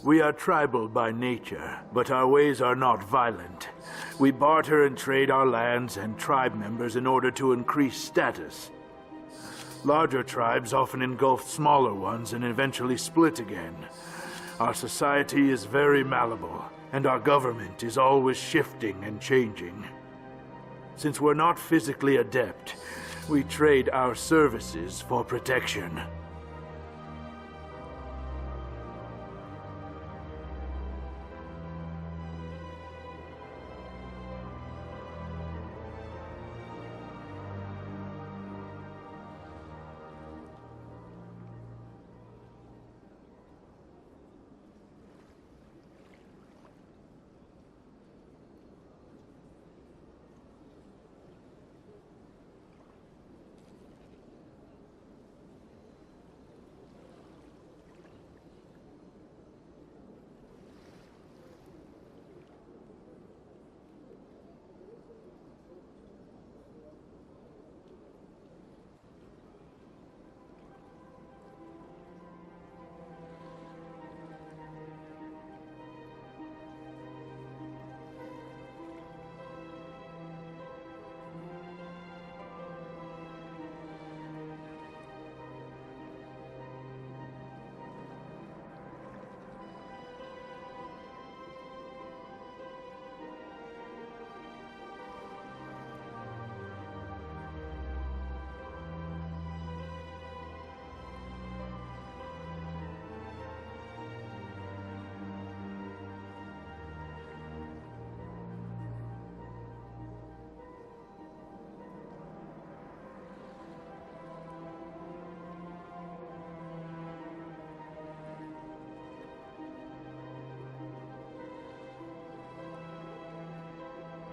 [SPEAKER 16] We are tribal by nature, but our ways are not violent. We barter and trade our lands and tribe members in order to increase status. Larger tribes often engulf smaller ones and eventually split again. Our society is very malleable, and our government is always shifting and changing. Since we're not physically adept, we trade our services for protection.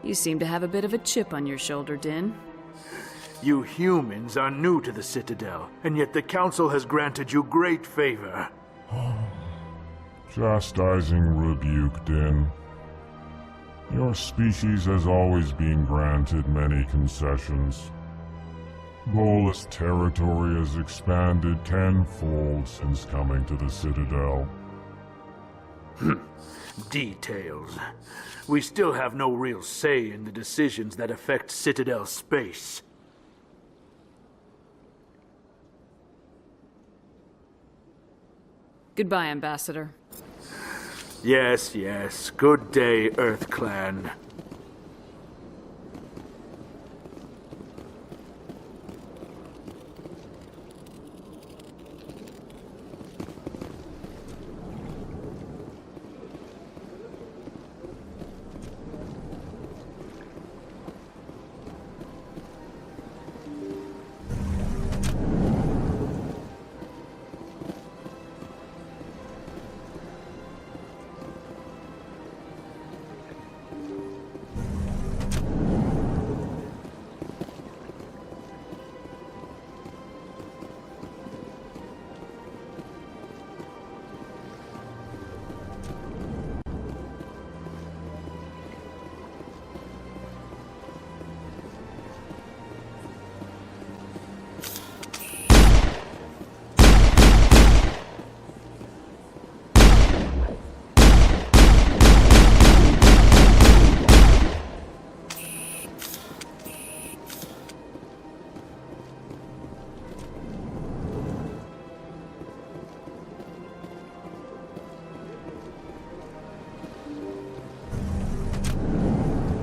[SPEAKER 15] You seem to have a bit of a chip on your shoulder, Din.
[SPEAKER 16] You humans are new to the Citadel, and yet the Council has granted you great favor.
[SPEAKER 14] Chastising rebuke, Din. Your species has always been granted many concessions. Volus territory has expanded tenfold since coming to the Citadel.
[SPEAKER 16] Details. We still have no real say in the decisions that affect Citadel space.
[SPEAKER 15] Goodbye, Ambassador.
[SPEAKER 16] Yes, yes. Good day, Earth Clan.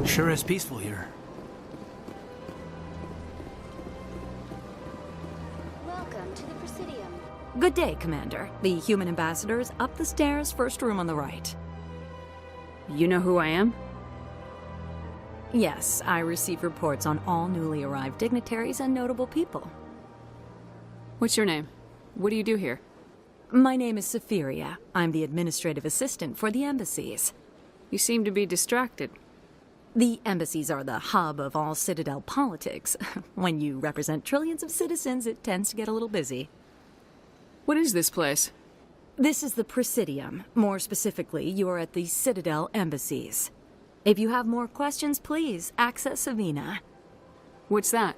[SPEAKER 5] Sure is peaceful here.
[SPEAKER 17] Welcome to the Presidium. Good day, Commander. The human ambassador is up the stairs, first room on the right.
[SPEAKER 15] You know who I am?
[SPEAKER 17] Yes, I receive reports on all newly arrived dignitaries and notable people.
[SPEAKER 15] What's your name? What do you do here?
[SPEAKER 17] My name is Safiria. I'm the administrative assistant for the embassies.
[SPEAKER 15] You seem to be distracted.
[SPEAKER 17] The embassies are the hub of all Citadel politics. When you represent trillions of citizens, it tends to get a little busy.
[SPEAKER 15] What is this place?
[SPEAKER 17] This is the Presidium. More specifically, you are at the Citadel embassies. If you have more questions, please access Avina.
[SPEAKER 15] What's that?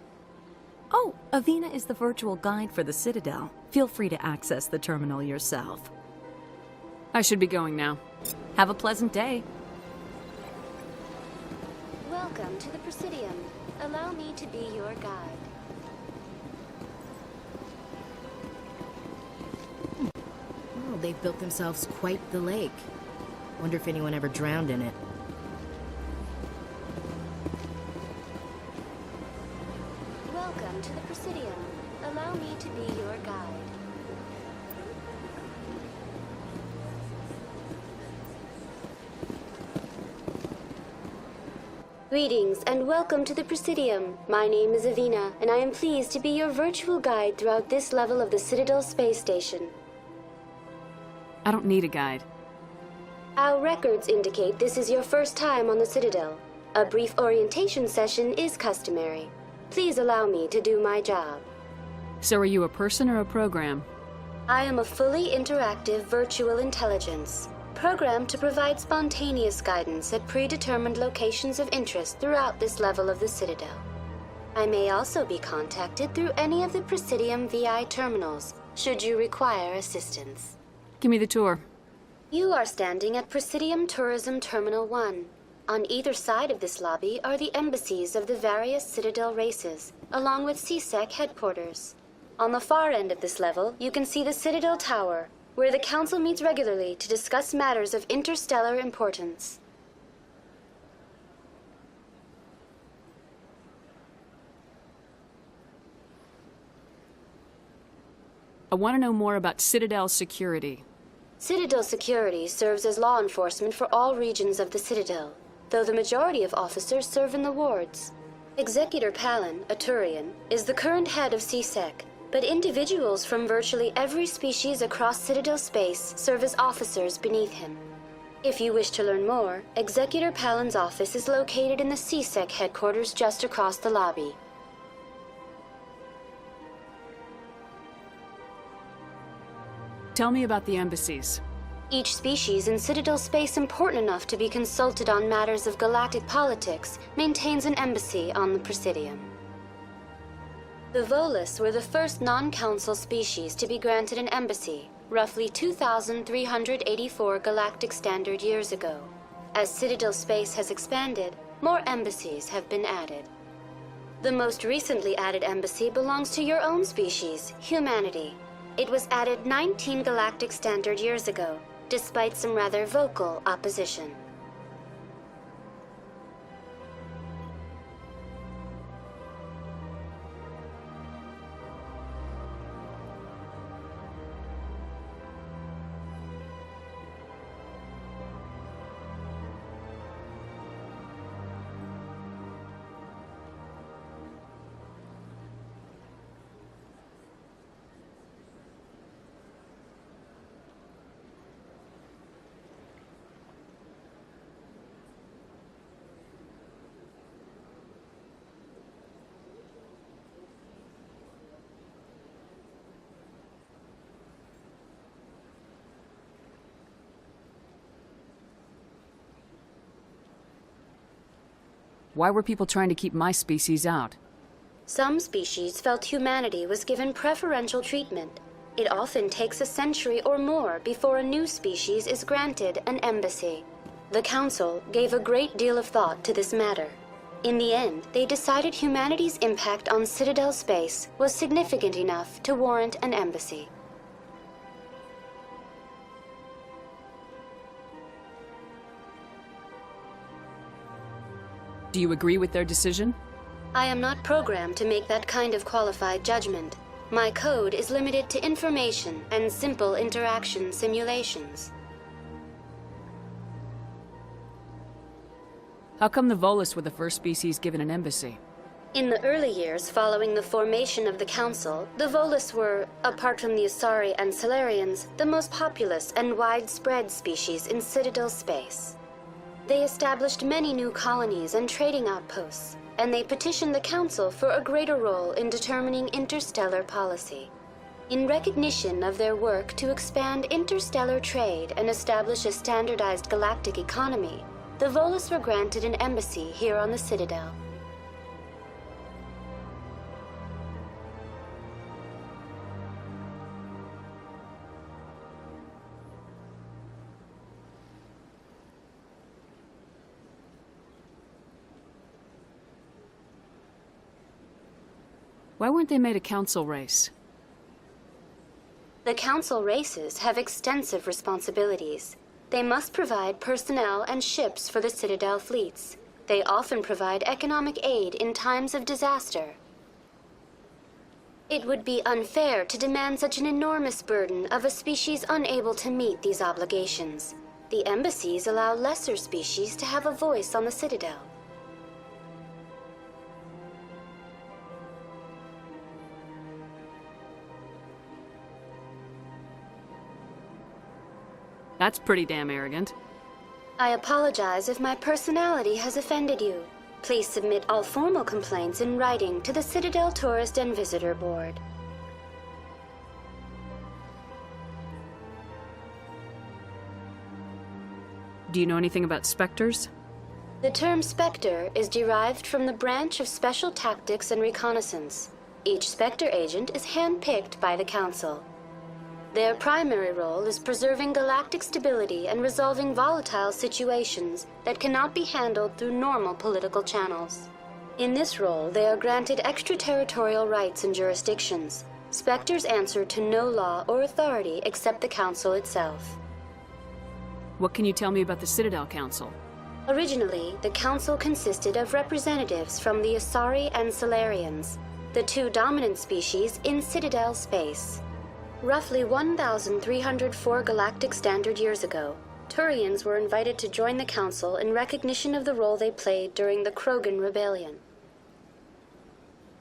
[SPEAKER 17] Oh, Avina is the virtual guide for the Citadel. Feel free to access the terminal yourself.
[SPEAKER 15] I should be going now.
[SPEAKER 17] Have a pleasant day.
[SPEAKER 18] Welcome to the Presidium. Allow me to be your guide.
[SPEAKER 2] Oh, they've built themselves quite the lake. Wonder if anyone ever drowned in it.
[SPEAKER 18] Welcome to the Presidium. Allow me to be your guide. Greetings and welcome to the Presidium. My name is Avina, and I am pleased to be your virtual guide throughout this level of the Citadel space station.
[SPEAKER 15] I don't need a guide.
[SPEAKER 18] Our records indicate this is your first time on the Citadel. A brief orientation session is customary. Please allow me to do my job.
[SPEAKER 15] So are you a person or a program?
[SPEAKER 18] I am a fully interactive virtual intelligence, programmed to provide spontaneous guidance at predetermined locations of interest throughout this level of the Citadel. I may also be contacted through any of the Presidium VI terminals, should you require assistance.
[SPEAKER 15] Give me the tour.
[SPEAKER 18] You are standing at Presidium Tourism Terminal 1. On either side of this lobby are the embassies of the various Citadel races, along with CSEC headquarters. On the far end of this level, you can see the Citadel Tower, where the Council meets regularly to discuss matters of interstellar importance.
[SPEAKER 15] I want to know more about Citadel security.
[SPEAKER 18] Citadel security serves as law enforcement for all regions of the Citadel, though the majority of officers serve in the wards. Executor Palin, a Turian, is the current head of CSEC, but individuals from virtually every species across Citadel space serve as officers beneath him. If you wish to learn more, Executor Palin's office is located in the CSEC headquarters just across the lobby.
[SPEAKER 15] Tell me about the embassies.
[SPEAKER 18] Each species in Citadel space important enough to be consulted on matters of galactic politics maintains an embassy on the Presidium. The Volus were the first non-council species to be granted an embassy, roughly 2,384 galactic standard years ago. As Citadel space has expanded, more embassies have been added. The most recently added embassy belongs to your own species, humanity. It was added 19 galactic standard years ago, despite some rather vocal opposition.
[SPEAKER 15] Why were people trying to keep my species out?
[SPEAKER 18] Some species felt humanity was given preferential treatment. It often takes a century or more before a new species is granted an embassy. The Council gave a great deal of thought to this matter. In the end, they decided humanity's impact on Citadel space was significant enough to warrant an embassy.
[SPEAKER 15] Do you agree with their decision?
[SPEAKER 18] I am not programmed to make that kind of qualified judgment. My code is limited to information and simple interaction simulations.
[SPEAKER 15] How come the Volus were the first species given an embassy?
[SPEAKER 18] In the early years following the formation of the Council, the Volus were, apart from the Asari and Solarians, the most populous and widespread species in Citadel space. They established many new colonies and trading outposts, and they petitioned the Council for a greater role in determining interstellar policy. In recognition of their work to expand interstellar trade and establish a standardized galactic economy, the Volus were granted an embassy here on the Citadel.
[SPEAKER 15] Why weren't they made a council race?
[SPEAKER 18] The council races have extensive responsibilities. They must provide personnel and ships for the Citadel fleets. They often provide economic aid in times of disaster. It would be unfair to demand such an enormous burden of a species unable to meet these obligations. The embassies allow lesser species to have a voice on the Citadel.
[SPEAKER 15] That's pretty damn arrogant.
[SPEAKER 18] I apologize if my personality has offended you. Please submit all formal complaints in writing to the Citadel Tourist and Visitor Board.
[SPEAKER 15] Do you know anything about specters?
[SPEAKER 18] The term Spectre is derived from the branch of Special Tactics and Reconnaissance. Each Spectre agent is handpicked by the Council. Their primary role is preserving galactic stability and resolving volatile situations that cannot be handled through normal political channels. In this role, they are granted extraterritorial rights and jurisdictions. Spectres answer to no law or authority except the Council itself.
[SPEAKER 15] What can you tell me about the Citadel Council?
[SPEAKER 18] Originally, the Council consisted of representatives from the Asari and Solarians, the two dominant species in Citadel space. Roughly 1,304 galactic standard years ago, Turians were invited to join the Council in recognition of the role they played during the Krogan Rebellion.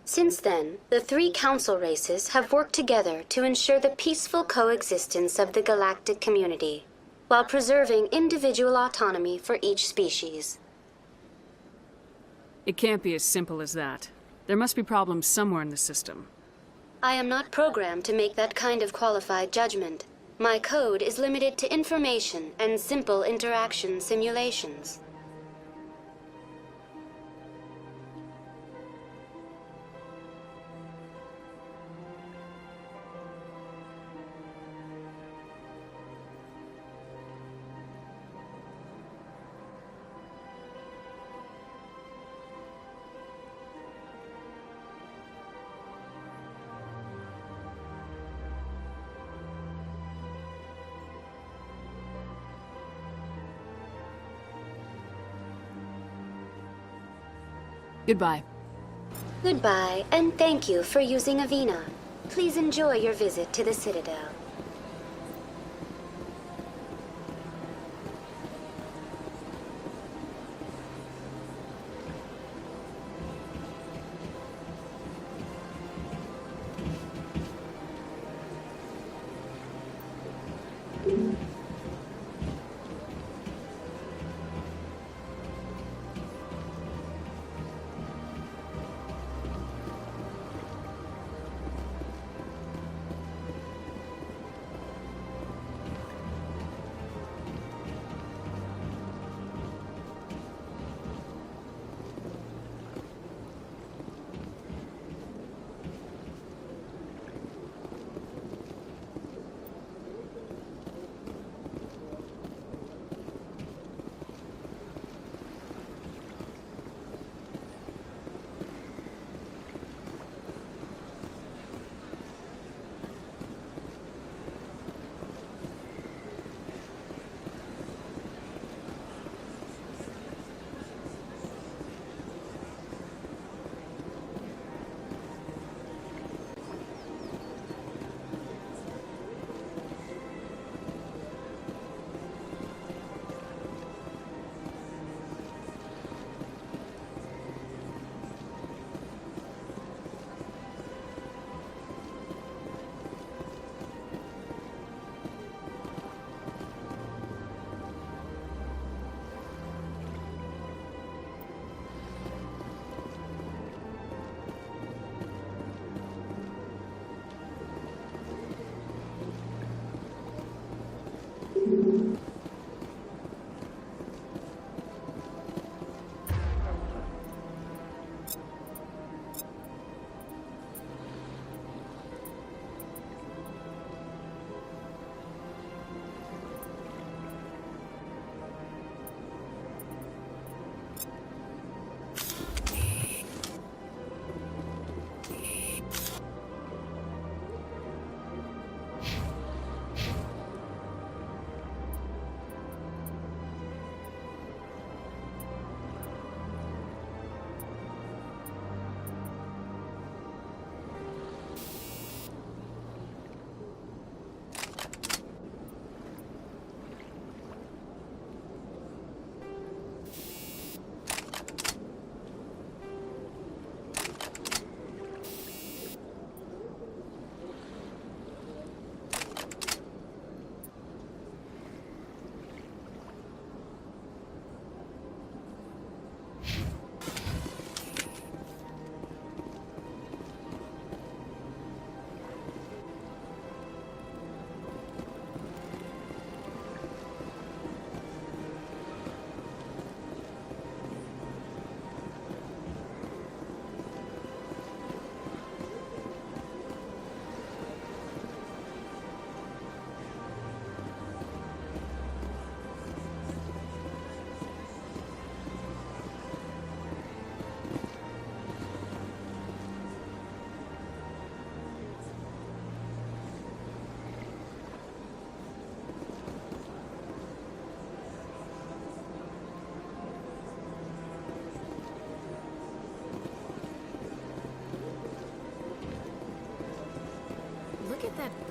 [SPEAKER 18] Since then, the three Council races have worked together to ensure the peaceful coexistence of the galactic community, while preserving individual autonomy for each species.
[SPEAKER 15] It can't be as simple as that. There must be problems somewhere in the system.
[SPEAKER 18] I am not programmed to make that kind of qualified judgment. My code is limited to information and simple interaction simulations.
[SPEAKER 15] Goodbye.
[SPEAKER 18] Goodbye, and thank you for using Avina. Please enjoy your visit to the Citadel.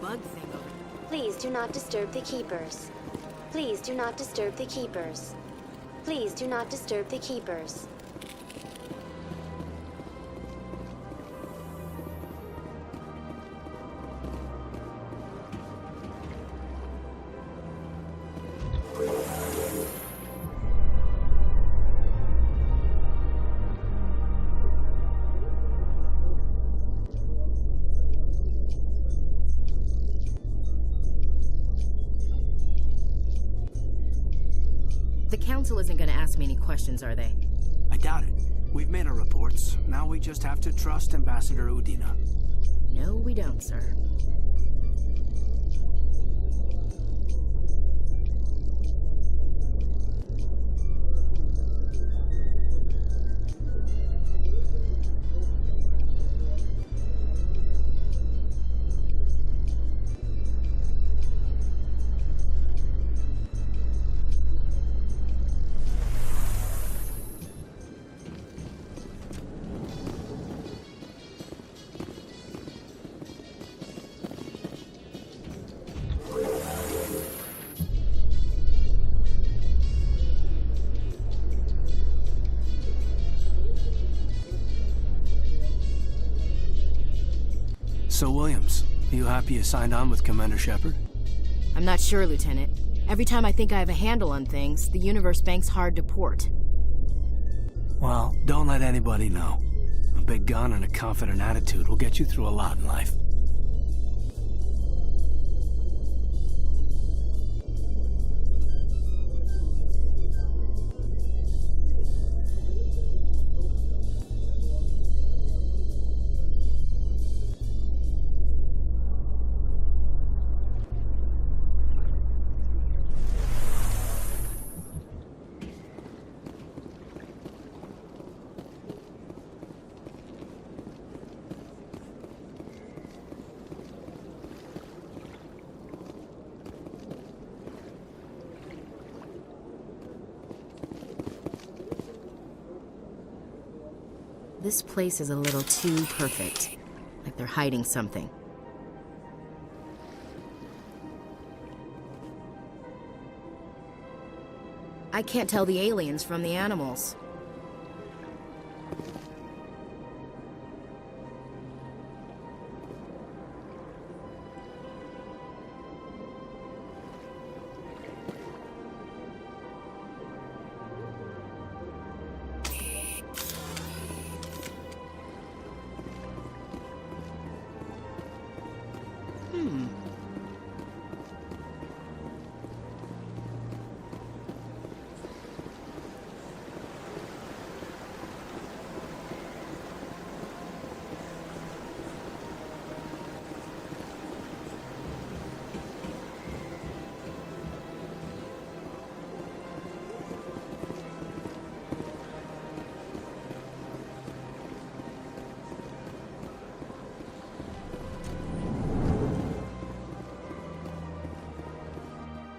[SPEAKER 2] bug thing over there.
[SPEAKER 18] Please do not disturb the keepers. Please do not disturb the keepers. Please do not disturb the keepers.
[SPEAKER 2] The Council isn't gonna ask me any questions, are they?
[SPEAKER 1] I doubt it. We've made our reports. Now we just have to trust Ambassador Udina.
[SPEAKER 2] No, we don't, sir.
[SPEAKER 1] So, Williams, you happy you signed on with Commander Shepard?
[SPEAKER 2] I'm not sure, Lieutenant. Every time I think I have a handle on things, the Universe Bank's hard to port.
[SPEAKER 1] Well, don't let anybody know. A big gun and a confident attitude will get you through a lot in life.
[SPEAKER 2] This place is a little too perfect. Like they're hiding something. I can't tell the aliens from the animals.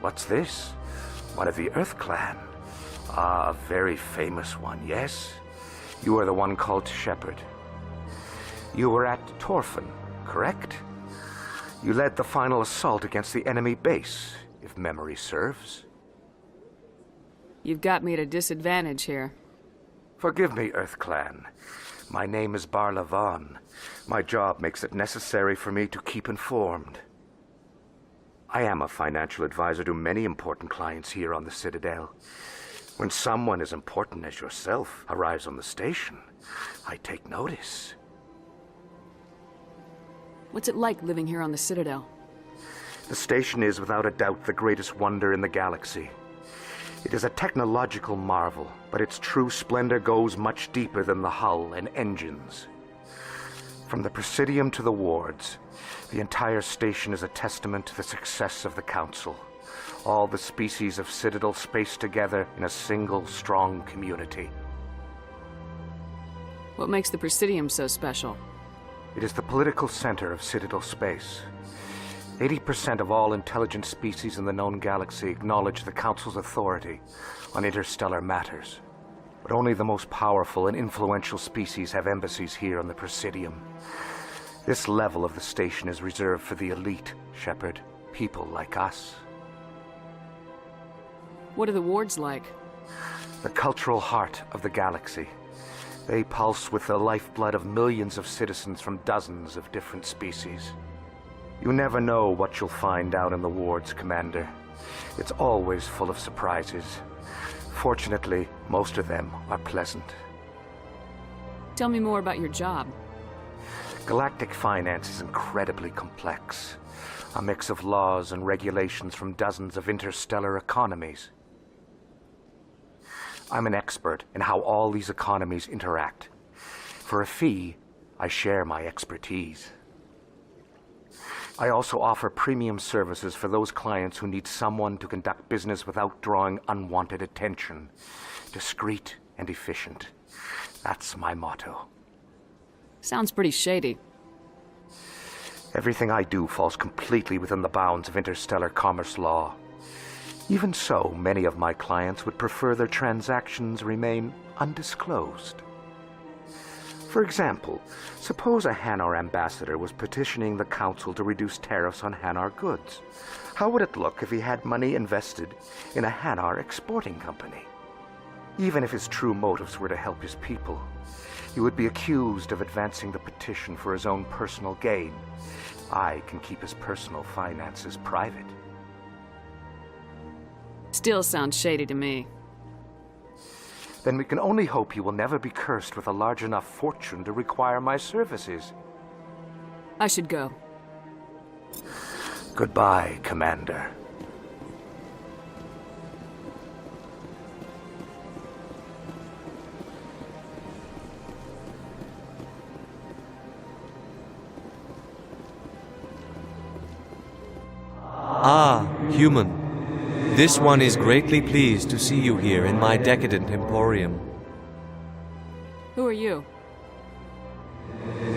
[SPEAKER 19] What's this? One of the Earth Clan. Ah, a very famous one, yes? You are the one called Shepard. You were at Torfan, correct? You led the final assault against the enemy base, if memory serves.
[SPEAKER 15] You've got me at a disadvantage here.
[SPEAKER 19] Forgive me, Earth Clan. My name is Barla Vaughn. My job makes it necessary for me to keep informed. I am a financial advisor to many important clients here on the Citadel. When someone as important as yourself arrives on the station, I take notice.
[SPEAKER 15] What's it like living here on the Citadel?
[SPEAKER 19] The station is without a doubt the greatest wonder in the galaxy. It is a technological marvel, but its true splendor goes much deeper than the hull and engines. From the Presidium to the wards, the entire station is a testament to the success of the Council. All the species of Citadel spaced together in a single, strong community.
[SPEAKER 15] What makes the Presidium so special?
[SPEAKER 19] It is the political center of Citadel space. 80% of all intelligent species in the known galaxy acknowledge the Council's authority on interstellar matters. But only the most powerful and influential species have embassies here on the Presidium. This level of the station is reserved for the elite, Shepard. People like us.
[SPEAKER 15] What are the wards like?
[SPEAKER 19] The cultural heart of the galaxy. They pulse with the lifeblood of millions of citizens from dozens of different species. You never know what you'll find out in the wards, Commander. It's always full of surprises. Fortunately, most of them are pleasant.
[SPEAKER 15] Tell me more about your job.
[SPEAKER 19] Galactic finance is incredibly complex. A mix of laws and regulations from dozens of interstellar economies. I'm an expert in how all these economies interact. For a fee, I share my expertise. I also offer premium services for those clients who need someone to conduct business without drawing unwanted attention. Discreet and efficient. That's my motto.
[SPEAKER 15] Sounds pretty shady.
[SPEAKER 19] Everything I do falls completely within the bounds of interstellar commerce law. Even so, many of my clients would prefer their transactions remain undisclosed. For example, suppose a Hanar ambassador was petitioning the Council to reduce tariffs on Hanar goods. How would it look if he had money invested in a Hanar exporting company? Even if his true motives were to help his people, he would be accused of advancing the petition for his own personal gain. I can keep his personal finances private.
[SPEAKER 15] Still sounds shady to me.
[SPEAKER 19] Then we can only hope you will never be cursed with a large enough fortune to require my services.
[SPEAKER 15] I should go.
[SPEAKER 19] Goodbye, Commander.
[SPEAKER 20] Ah, human. This one is greatly pleased to see you here in my decadent emporium.
[SPEAKER 15] Who are you?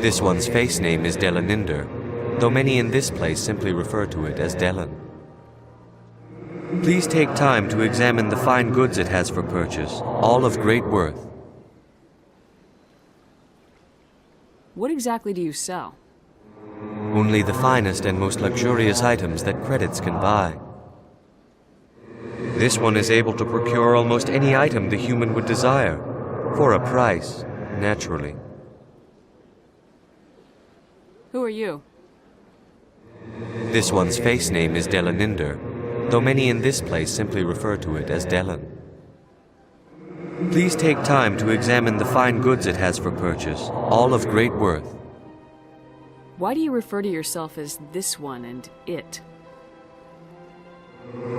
[SPEAKER 20] This one's face name is Delaninder, though many in this place simply refer to it as Delan. Please take time to examine the fine goods it has for purchase, all of great worth.
[SPEAKER 15] What exactly do you sell?
[SPEAKER 20] Only the finest and most luxurious items that credits can buy. This one is able to procure almost any item the human would desire, for a price, naturally.
[SPEAKER 15] Who are you?
[SPEAKER 20] This one's face name is Delaninder, though many in this place simply refer to it as Delan. Please take time to examine the fine goods it has for purchase, all of great worth.
[SPEAKER 15] Why do you refer to yourself as this one and it?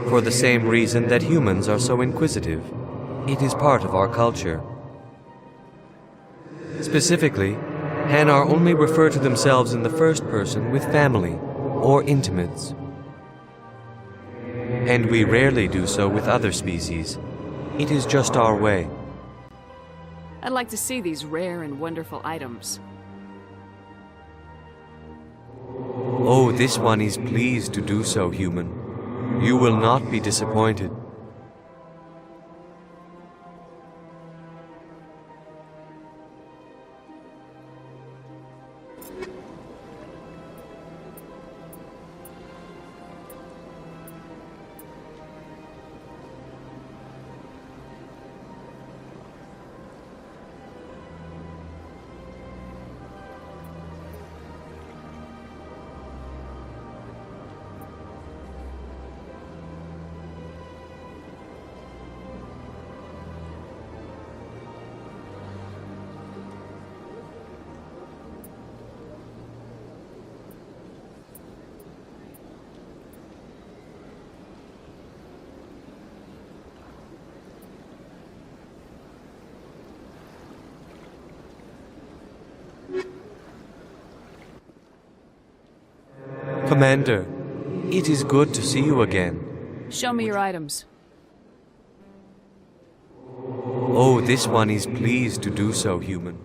[SPEAKER 20] For the same reason that humans are so inquisitive. It is part of our culture. Specifically, Hanar only refer to themselves in the first person with family or intimates. And we rarely do so with other species. It is just our way.
[SPEAKER 15] I'd like to see these rare and wonderful items.
[SPEAKER 20] Oh, this one is pleased to do so, human. You will not be disappointed. Commander, it is good to see you again.
[SPEAKER 15] Show me your items.
[SPEAKER 20] Oh, this one is pleased to do so, human.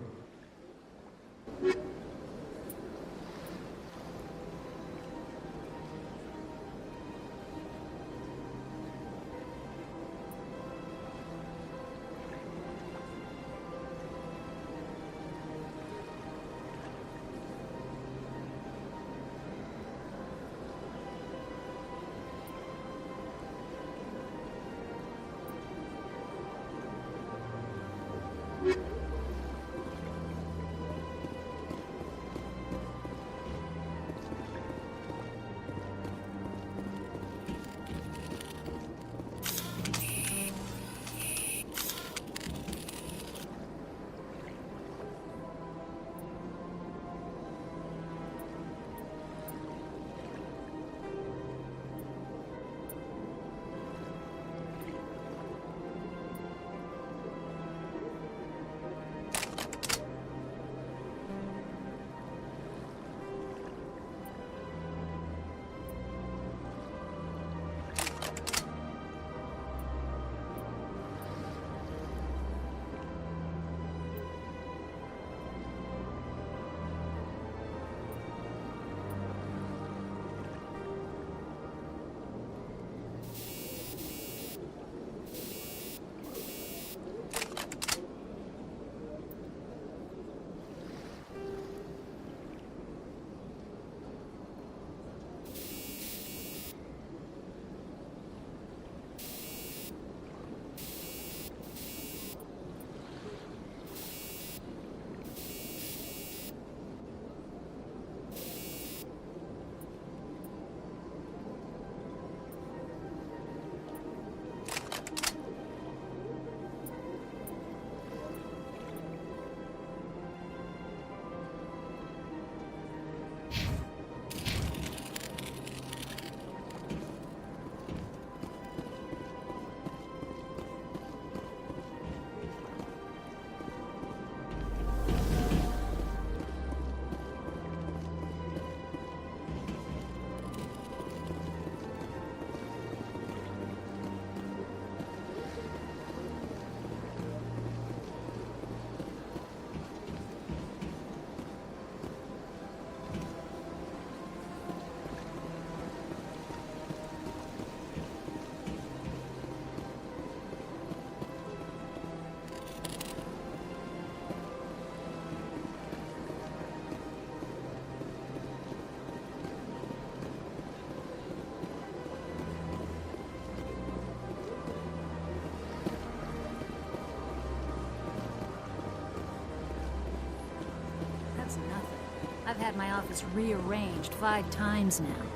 [SPEAKER 21] That's nothing. I've had my office rearranged 5 times now.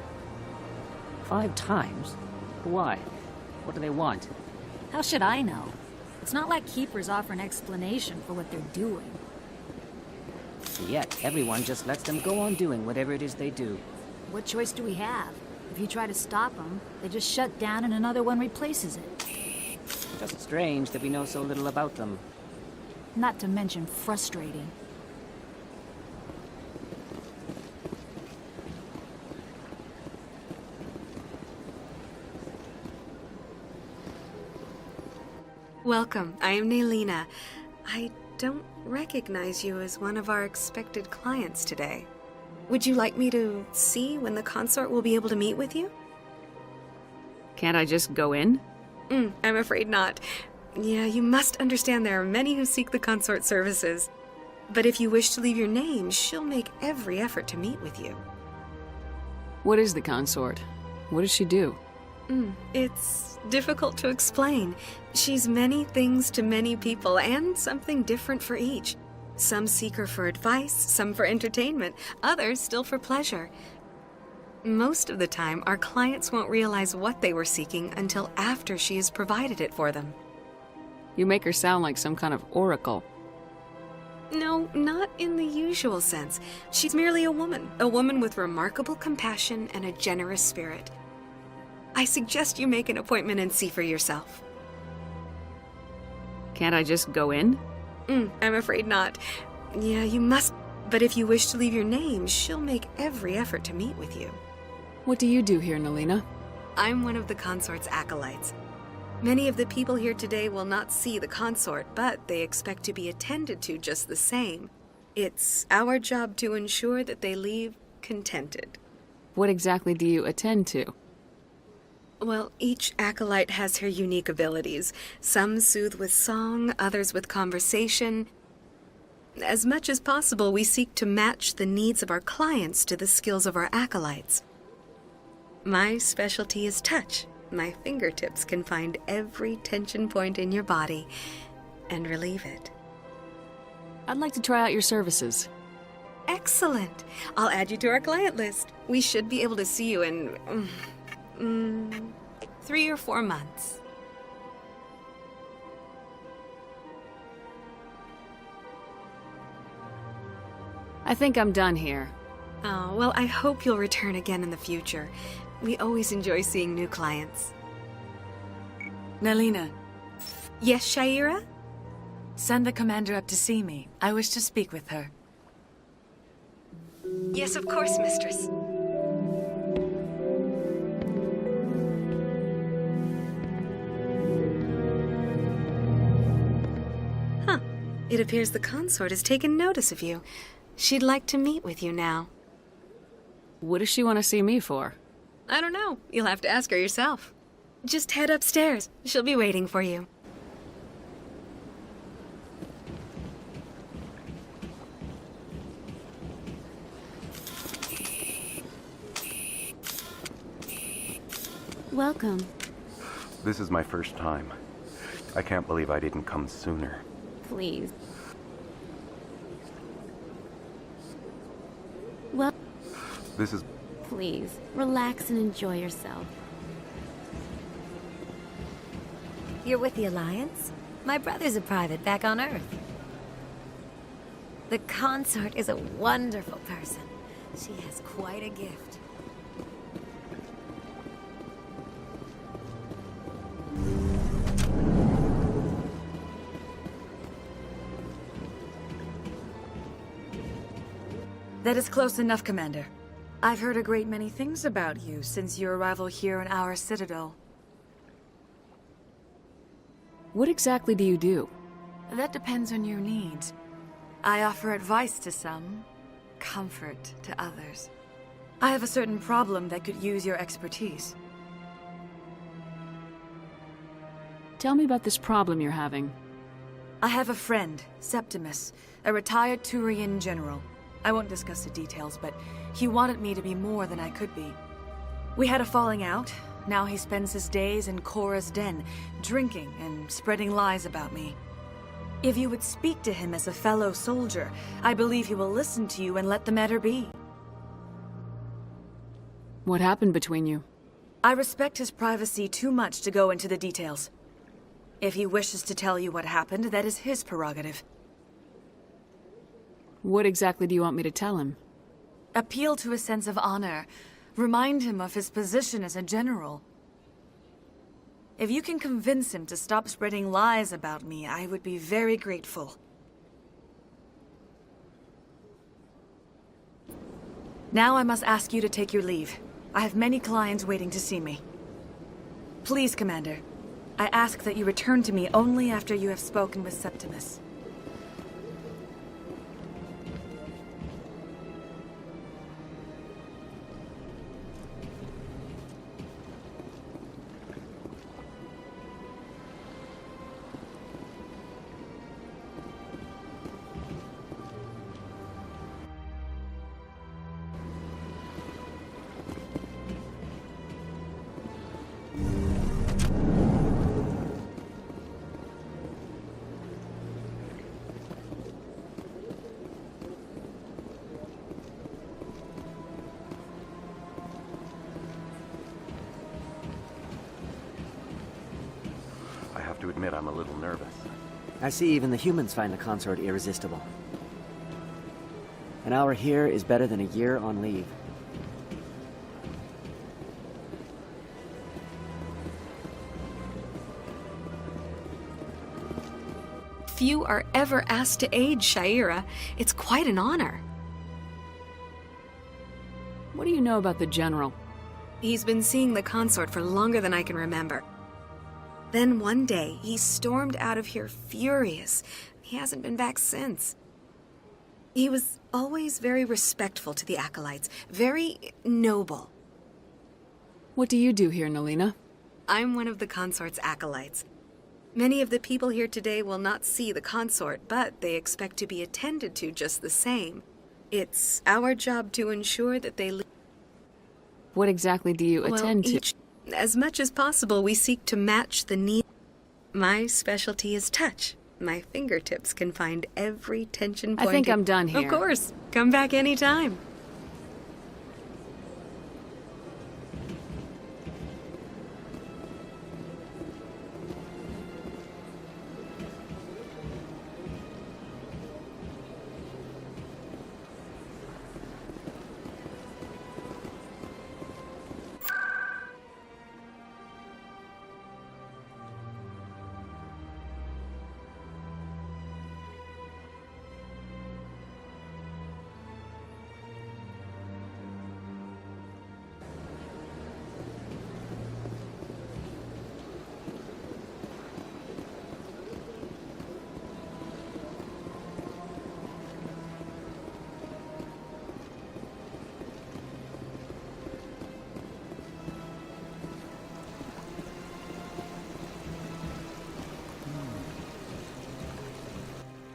[SPEAKER 22] 5 times? Why? What do they want?
[SPEAKER 21] How should I know? It's not like keepers offer an explanation for what they're doing.
[SPEAKER 22] Yet, everyone just lets them go on doing whatever it is they do.
[SPEAKER 21] What choice do we have? If you try to stop them, they just shut down and another one replaces it.
[SPEAKER 22] Just strange that we know so little about them.
[SPEAKER 21] Not to mention frustrating.
[SPEAKER 23] Welcome, I am Naylina. I don't recognize you as one of our expected clients today. Would you like me to see when the consort will be able to meet with you?
[SPEAKER 15] Can't I just go in?
[SPEAKER 23] I'm afraid not. Yeah, you must understand there are many who seek the consort services. But if you wish to leave your name, she'll make every effort to meet with you.
[SPEAKER 15] What is the consort? What does she do?
[SPEAKER 23] It's difficult to explain. She's many things to many people, and something different for each. Some seek her for advice, some for entertainment, others still for pleasure. Most of the time, our clients won't realize what they were seeking until after she has provided it for them.
[SPEAKER 15] You make her sound like some kind of oracle.
[SPEAKER 23] No, not in the usual sense. She's merely a woman with remarkable compassion and a generous spirit. I suggest you make an appointment and see for yourself.
[SPEAKER 15] Can't I just go in?
[SPEAKER 23] I'm afraid not. Yeah, you must. But if you wish to leave your name, she'll make every effort to meet with you.
[SPEAKER 15] What do you do here, Naylina?
[SPEAKER 23] I'm one of the consort's acolytes. Many of the people here today will not see the consort, but they expect to be attended to just the same. It's our job to ensure that they leave contented.
[SPEAKER 15] What exactly do you attend to?
[SPEAKER 23] Well, each acolyte has her unique abilities. Some soothe with song, others with conversation. As much as possible, we seek to match the needs of our clients to the skills of our acolytes. My specialty is touch. My fingertips can find every tension point in your body and relieve it.
[SPEAKER 15] I'd like to try out your services.
[SPEAKER 23] Excellent. I'll add you to our client list. We should be able to see you in 3 or 4 months.
[SPEAKER 15] I think I'm done here.
[SPEAKER 23] Oh, well, I hope you'll return again in the future. We always enjoy seeing new clients.
[SPEAKER 6] Nelina.
[SPEAKER 23] Yes, Shaira?
[SPEAKER 6] Send the commander up to see me. I wish to speak with her.
[SPEAKER 23] Yes, of course, mistress. Huh. It appears the consort has taken notice of you. She'd like to meet with you now.
[SPEAKER 15] What does she want to see me for?
[SPEAKER 23] I don't know. You'll have to ask her yourself. Just head upstairs. She'll be waiting for you.
[SPEAKER 7] Welcome.
[SPEAKER 19] This is my first time. I can't believe I didn't come sooner.
[SPEAKER 7] Please. Well,
[SPEAKER 19] This is...
[SPEAKER 7] please, relax and enjoy yourself.
[SPEAKER 10] You're with the Alliance? My brother's a private back on Earth. The consort is a wonderful person. She has quite a gift.
[SPEAKER 6] That is close enough, Commander. I've heard a great many things about you since your arrival here in our citadel.
[SPEAKER 15] What exactly do you do?
[SPEAKER 6] That depends on your needs. I offer advice to some, comfort to others. I have a certain problem that could use your expertise.
[SPEAKER 15] Tell me about this problem you're having.
[SPEAKER 6] I have a friend, Septimus, a retired Turian general. I won't discuss the details, but he wanted me to be more than I could be. We had a falling out. Now he spends his days in Korra's den, drinking and spreading lies about me. If you would speak to him as a fellow soldier, I believe he will listen to you and let the matter be.
[SPEAKER 15] What happened between you?
[SPEAKER 6] I respect his privacy too much to go into the details. If he wishes to tell you what happened, that is his prerogative.
[SPEAKER 15] What exactly do you want me to tell him?
[SPEAKER 6] Appeal to his sense of honor. Remind him of his position as a general. If you can convince him to stop spreading lies about me, I would be very grateful. Now I must ask you to take your leave. I have many clients waiting to see me. Please, Commander, I ask that you return to me only after you have spoken with Septimus.
[SPEAKER 19] To admit I'm a little nervous.
[SPEAKER 24] I see even the humans find the consort irresistible. An hour here is better than a year on leave.
[SPEAKER 23] Few are ever asked to aid Shaira. It's quite an honor.
[SPEAKER 15] What do you know about the General?
[SPEAKER 23] He's been seeing the consort for longer than I can remember. Then one day, he stormed out of here furious. He hasn't been back since. He was always very respectful to the acolytes, very noble.
[SPEAKER 15] What do you do here, Nelina?
[SPEAKER 23] I'm one of the consort's acolytes. Many of the people here today will not see the consort, but they expect to be attended to just the same. It's our job to ensure that they live.
[SPEAKER 15] What exactly do you attend to?
[SPEAKER 23] As much as possible, we seek to match the need. My specialty is touch. My fingertips can find every tension point.
[SPEAKER 15] I think I'm done here.
[SPEAKER 23] Of course. Come back anytime.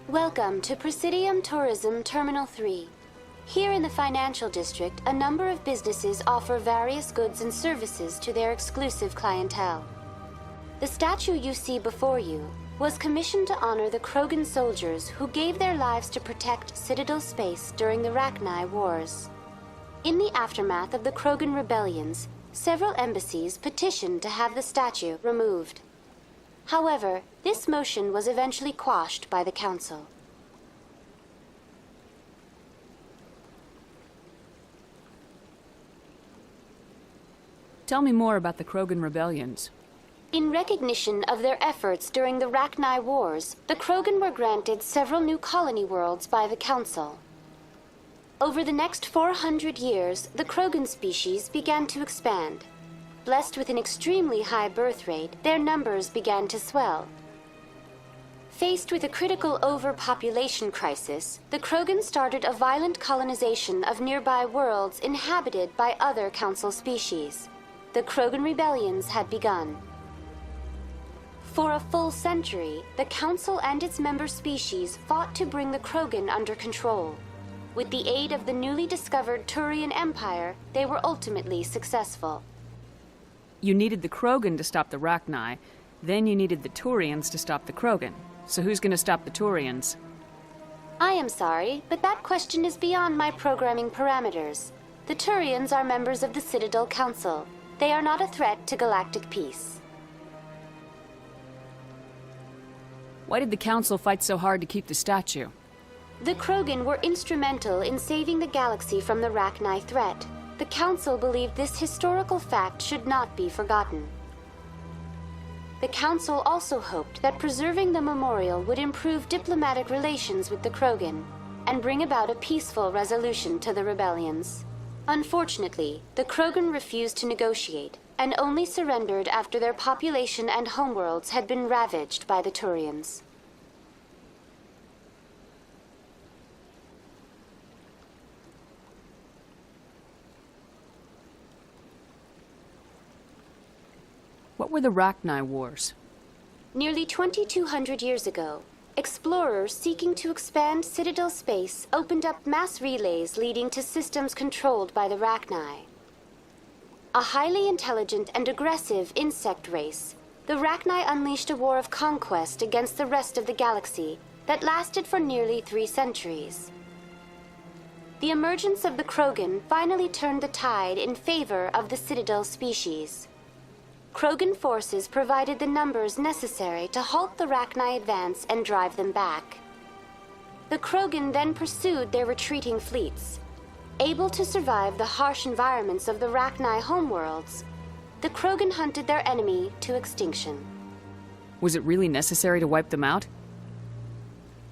[SPEAKER 18] Welcome to Presidium Tourism Terminal 3. Here in the financial district, a number of businesses offer various goods and services to their exclusive clientele. The statue you see before you was commissioned to honor the Krogan soldiers who gave their lives to protect Citadel space during the Rachni Wars. In the aftermath of the Krogan rebellions, several embassies petitioned to have the statue removed. However, this motion was eventually quashed by the Council.
[SPEAKER 15] Tell me more about the Krogan rebellions.
[SPEAKER 18] In recognition of their efforts during the Rachni Wars, the Krogan were granted several new colony worlds by the Council. Over the next 400 years, the Krogan species began to expand. Blessed with an extremely high birth rate, their numbers began to swell. Faced with a critical overpopulation crisis, the Krogan started a violent colonization of nearby worlds inhabited by other Council species. The Krogan rebellions had begun. For a full century, the Council and its member species fought to bring the Krogan under control. With the aid of the newly discovered Turian Empire, they were ultimately successful.
[SPEAKER 15] You needed the Krogan to stop the Rachni, then you needed the Turians to stop the Krogan. So who's gonna stop the Turians?
[SPEAKER 18] I am sorry, but that question is beyond my programming parameters. The Turians are members of the Citadel Council. They are not a threat to galactic peace.
[SPEAKER 15] Why did the Council fight so hard to keep the statue?
[SPEAKER 18] The Krogan were instrumental in saving the galaxy from the Rachni threat. The Council believed this historical fact should not be forgotten. The Council also hoped that preserving the memorial would improve diplomatic relations with the Krogan and bring about a peaceful resolution to the rebellions. Unfortunately, the Krogan refused to negotiate and only surrendered after their population and homeworlds had been ravaged by the Turians.
[SPEAKER 15] What were the Rachni Wars?
[SPEAKER 18] Nearly 2,200 years ago, explorers seeking to expand Citadel space opened up mass relays leading to systems controlled by the Rachni. A highly intelligent and aggressive insect race, the Rachni unleashed a war of conquest against the rest of the galaxy that lasted for nearly 3 centuries. The emergence of the Krogan finally turned the tide in favor of the Citadel species. Krogan forces provided the numbers necessary to halt the Rachni advance and drive them back. The Krogan then pursued their retreating fleets. Able to survive the harsh environments of the Rachni homeworlds, the Krogan hunted their enemy to extinction.
[SPEAKER 15] Was it really necessary to wipe them out?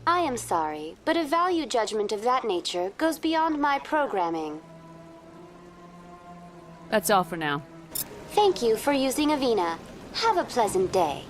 [SPEAKER 18] I am sorry, but a value judgment of that nature goes beyond my programming.
[SPEAKER 15] That's all for now.
[SPEAKER 18] Thank you for using Avina. Have a pleasant day.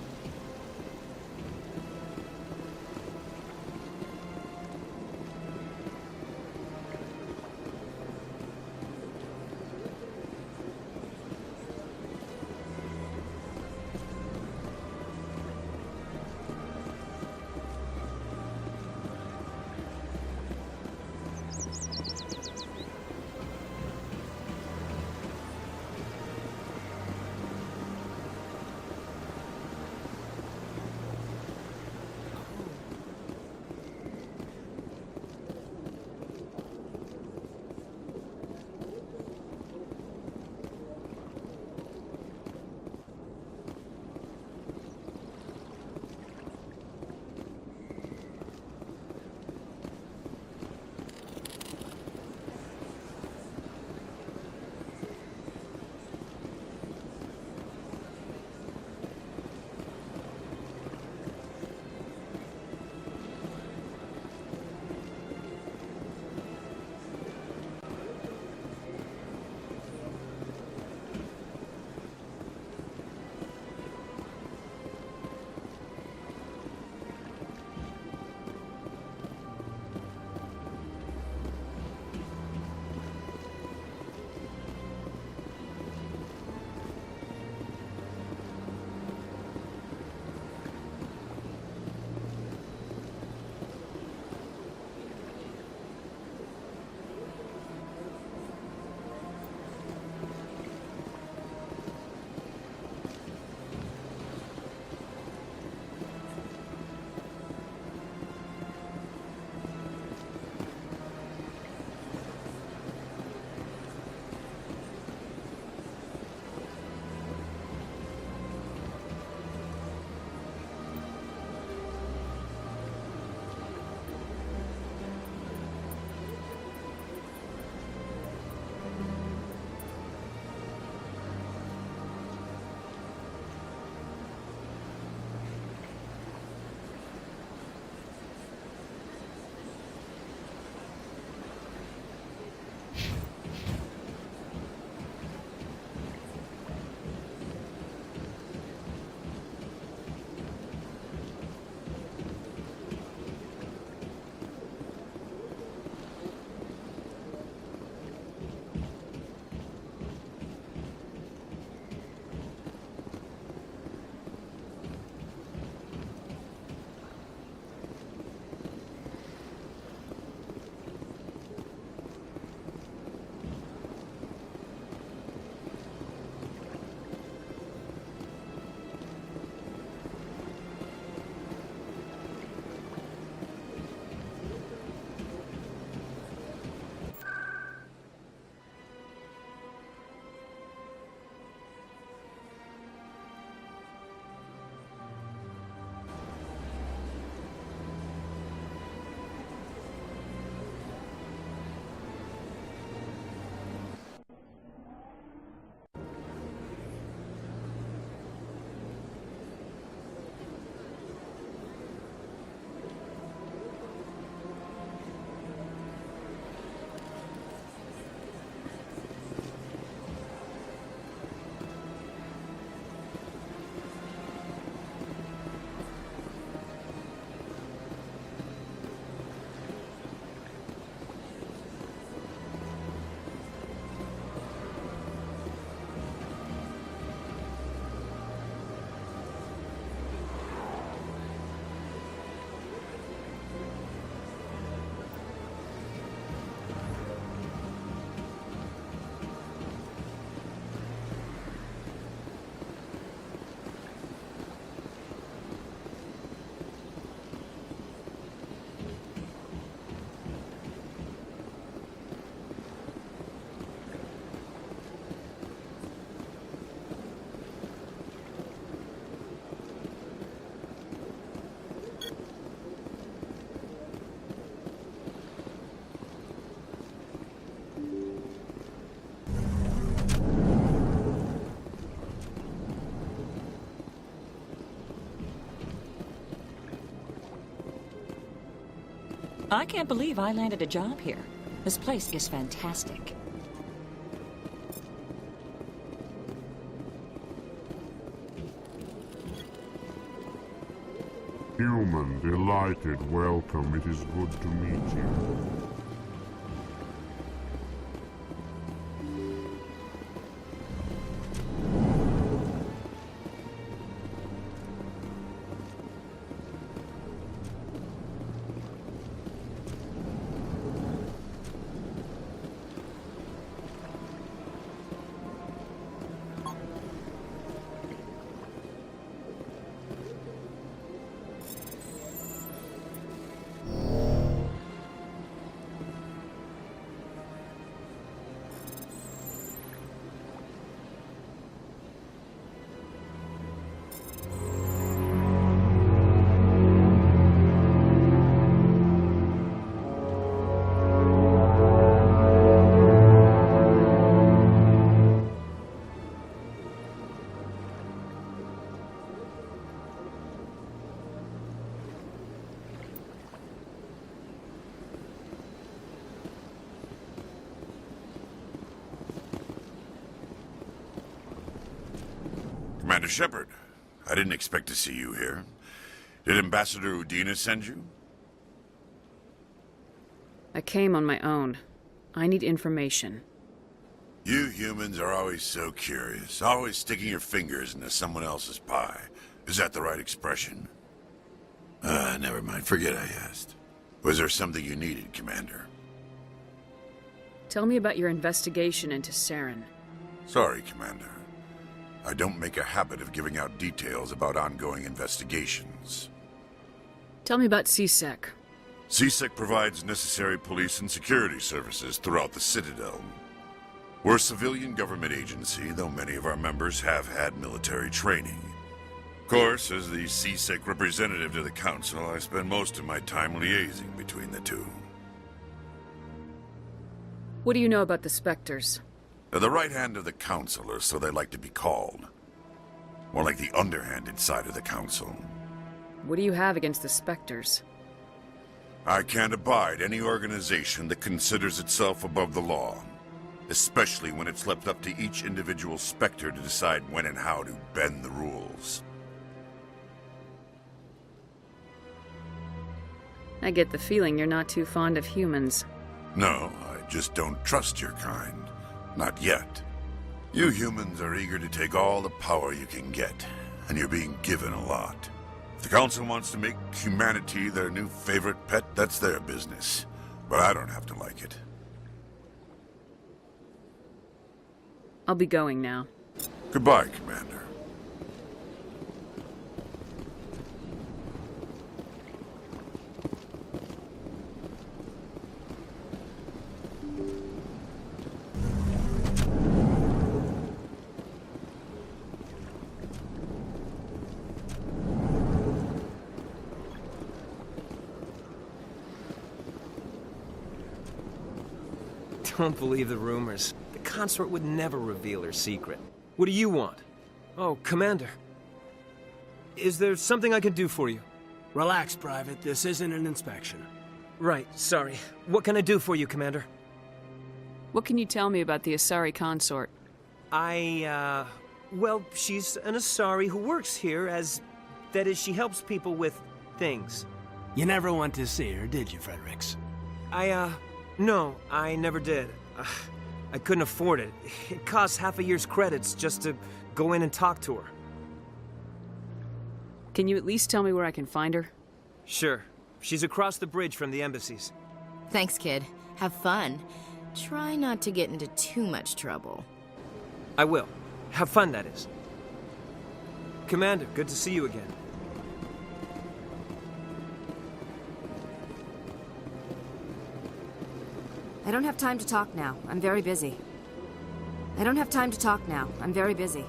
[SPEAKER 21] I can't believe I landed a job here. This place is fantastic.
[SPEAKER 14] Human, delighted, welcome. It is good to meet you.
[SPEAKER 9] Commander Shepard, I didn't expect to see you here. Did Ambassador Udina send you?
[SPEAKER 15] I came on my own. I need information.
[SPEAKER 9] You humans are always so curious, always sticking your fingers into someone else's pie. Is that the right expression? Never mind. Forget I asked. Was there something you needed, Commander?
[SPEAKER 15] Tell me about your investigation into Saren.
[SPEAKER 9] Sorry, Commander. I don't make a habit of giving out details about ongoing investigations.
[SPEAKER 15] Tell me about CSEC.
[SPEAKER 9] CSEC provides necessary police and security services throughout the Citadel. We're a civilian government agency, though many of our members have had military training. Of course, as the CSEC representative to the Council, I spend most of my time liaising between the two.
[SPEAKER 15] What do you know about the Spectres?
[SPEAKER 9] They're the right hand of the Council, or so they like to be called. More like the underhanded side of the Council.
[SPEAKER 15] What do you have against the Spectres?
[SPEAKER 9] I can't abide any organization that considers itself above the law. Especially when it's left up to each individual Spectre to decide when and how to bend the rules.
[SPEAKER 15] I get the feeling you're not too fond of humans.
[SPEAKER 9] No, I just don't trust your kind. Not yet. You humans are eager to take all the power you can get, and you're being given a lot. If the Council wants to make humanity their new favorite pet, that's their business. But I don't have to like it.
[SPEAKER 15] I'll be going now.
[SPEAKER 9] Goodbye, Commander.
[SPEAKER 5] Don't believe the rumors. The consort would never reveal her secret. What do you want? Oh, Commander. Is there something I can do for you?
[SPEAKER 1] Relax, Private. This isn't an inspection.
[SPEAKER 5] Right, sorry. What can I do for you, Commander?
[SPEAKER 15] What can you tell me about the Asari consort?
[SPEAKER 5] Well, she's an Asari who works here as... That is, she helps people with things.
[SPEAKER 1] You never went to see her, did you, Fredericks?
[SPEAKER 5] No, I never did. I couldn't afford it. It costs half a year's credits just to go in and talk to her.
[SPEAKER 15] Can you at least tell me where I can find her?
[SPEAKER 5] Sure. She's across the bridge from the embassies.
[SPEAKER 2] Thanks, kid. Have fun. Try not to get into too much trouble.
[SPEAKER 5] I will. Have fun, that is. Commander, good to see you again.
[SPEAKER 17] I don't have time to talk now. I'm very busy. I don't have time to talk now. I'm very busy.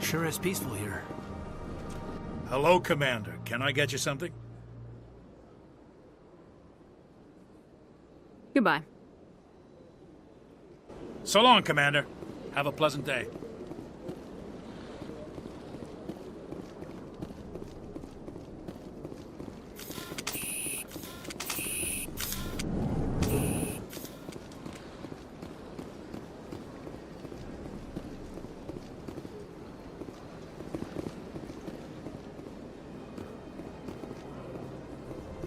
[SPEAKER 1] Sure is peaceful here.
[SPEAKER 11] Hello, Commander. Can I get you something?
[SPEAKER 15] Goodbye.
[SPEAKER 11] So long, Commander. Have a pleasant day.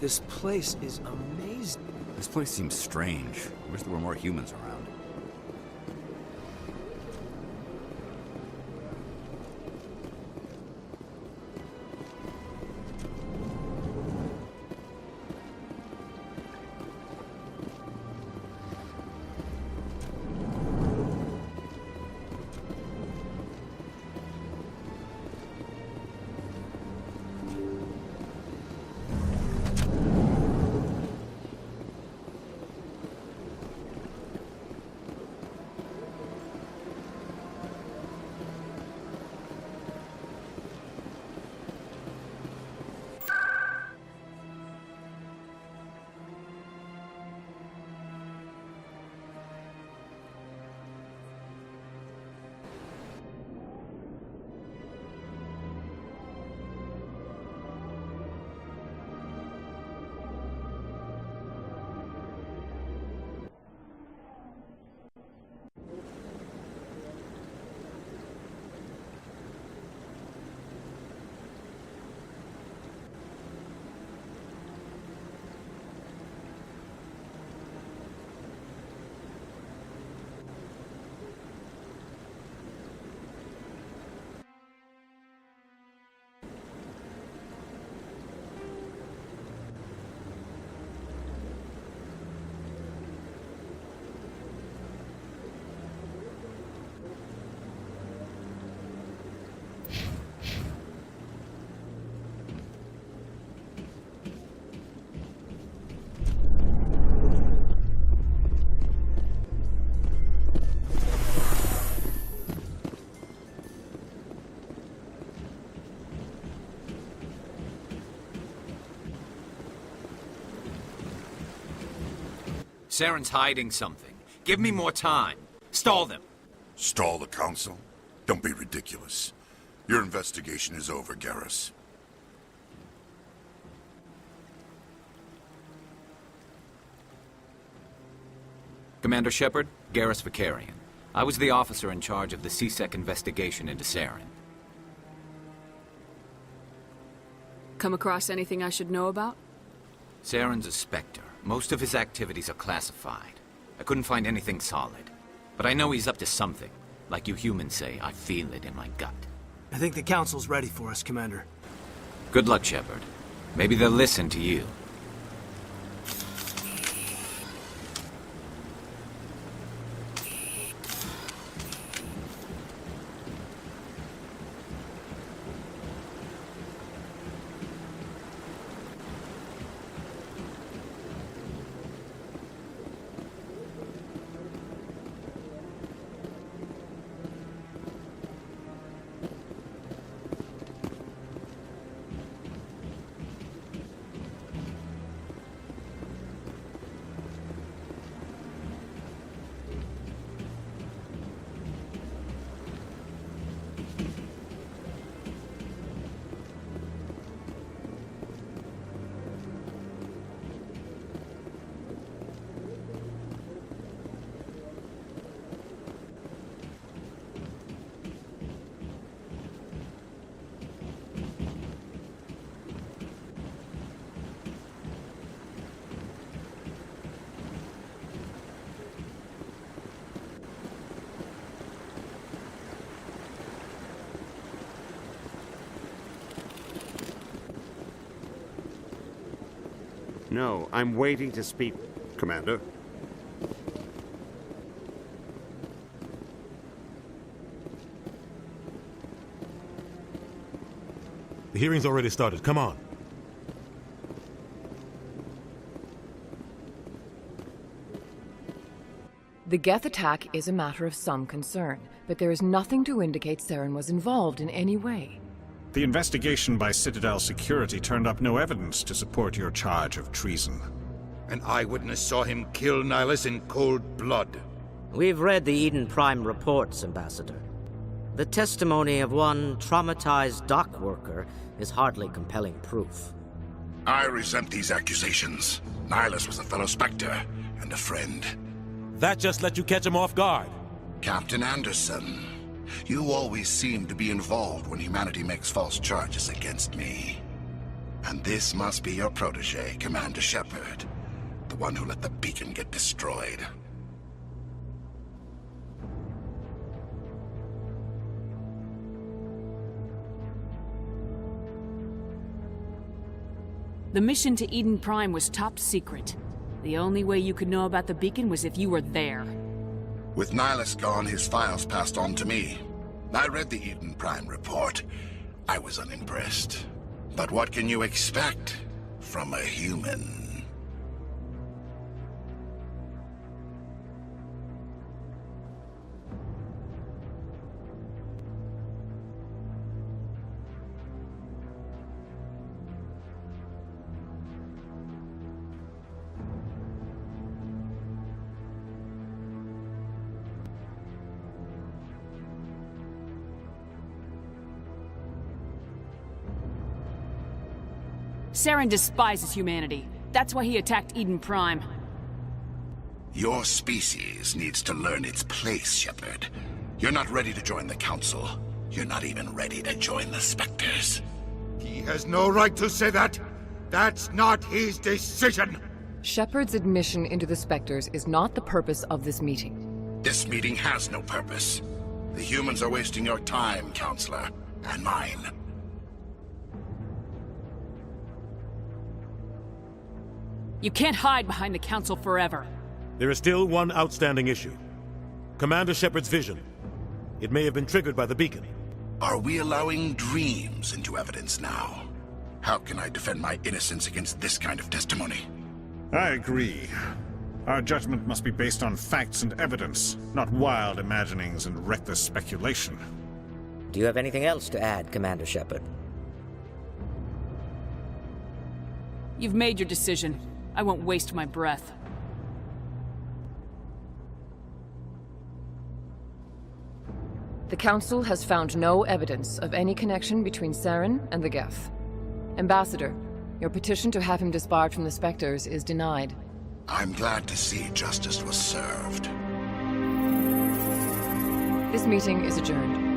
[SPEAKER 5] This place is amazing.
[SPEAKER 3] This place seems strange. I wish there were more humans around.
[SPEAKER 8] Saren's hiding something. Give me more time. Stall them.
[SPEAKER 9] Stall the Council? Don't be ridiculous. Your investigation is over, Garrus.
[SPEAKER 8] Commander Shepard, Garrus Vicarian. I was the officer in charge of the CSEC investigation into Saren.
[SPEAKER 15] Come across anything I should know about?
[SPEAKER 8] Saren's a Spectre. Most of his activities are classified. I couldn't find anything solid. But I know he's up to something. Like you humans say, I feel it in my gut.
[SPEAKER 1] I think the Council's ready for us, Commander.
[SPEAKER 8] Good luck, Shepard. Maybe they'll listen to you.
[SPEAKER 12] No, I'm waiting to speak, Commander.
[SPEAKER 13] The hearing's already started. Come on.
[SPEAKER 25] The Geth attack is a matter of some concern, but there is nothing to indicate Saren was involved in any way.
[SPEAKER 26] The investigation by Citadel Security turned up no evidence to support your charge of treason.
[SPEAKER 4] An eyewitness saw him kill Nihilus in cold blood.
[SPEAKER 6] We've read the Eden Prime reports, Ambassador. The testimony of one traumatized dock worker is hardly compelling proof.
[SPEAKER 7] I resent these accusations. Nihilus was a fellow Spectre and a friend.
[SPEAKER 13] That just let you catch him off guard.
[SPEAKER 7] Captain Anderson, you always seem to be involved when humanity makes false charges against me. And this must be your protege, Commander Shepard, the one who let the beacon get destroyed.
[SPEAKER 15] The mission to Eden Prime was top secret. The only way you could know about the beacon was if you were there.
[SPEAKER 7] With Nihilus gone, his files passed on to me. I read the Eden Prime report. I was unimpressed. But what can you expect from a human?
[SPEAKER 15] Saren despises humanity. That's why he attacked Eden Prime.
[SPEAKER 7] Your species needs to learn its place, Shepard. You're not ready to join the Council. You're not even ready to join the Spectres.
[SPEAKER 4] He has no right to say that. That's not his decision.
[SPEAKER 25] Shepard's admission into the Spectres is not the purpose of this meeting.
[SPEAKER 7] This meeting has no purpose. The humans are wasting your time, Counselor, and mine.
[SPEAKER 15] You can't hide behind the Council forever.
[SPEAKER 13] There is still one outstanding issue. Commander Shepard's vision. It may have been triggered by the beacon.
[SPEAKER 7] Are we allowing dreams into evidence now? How can I defend my innocence against this kind of testimony?
[SPEAKER 26] I agree. Our judgment must be based on facts and evidence, not wild imaginings and reckless speculation.
[SPEAKER 6] Do you have anything else to add, Commander Shepard?
[SPEAKER 15] You've made your decision. I won't waste my breath.
[SPEAKER 25] The Council has found no evidence of any connection between Saren and the Geth. Ambassador, your petition to have him disbarred from the Spectres is denied.
[SPEAKER 7] I'm glad to see justice was served.
[SPEAKER 25] This meeting is adjourned.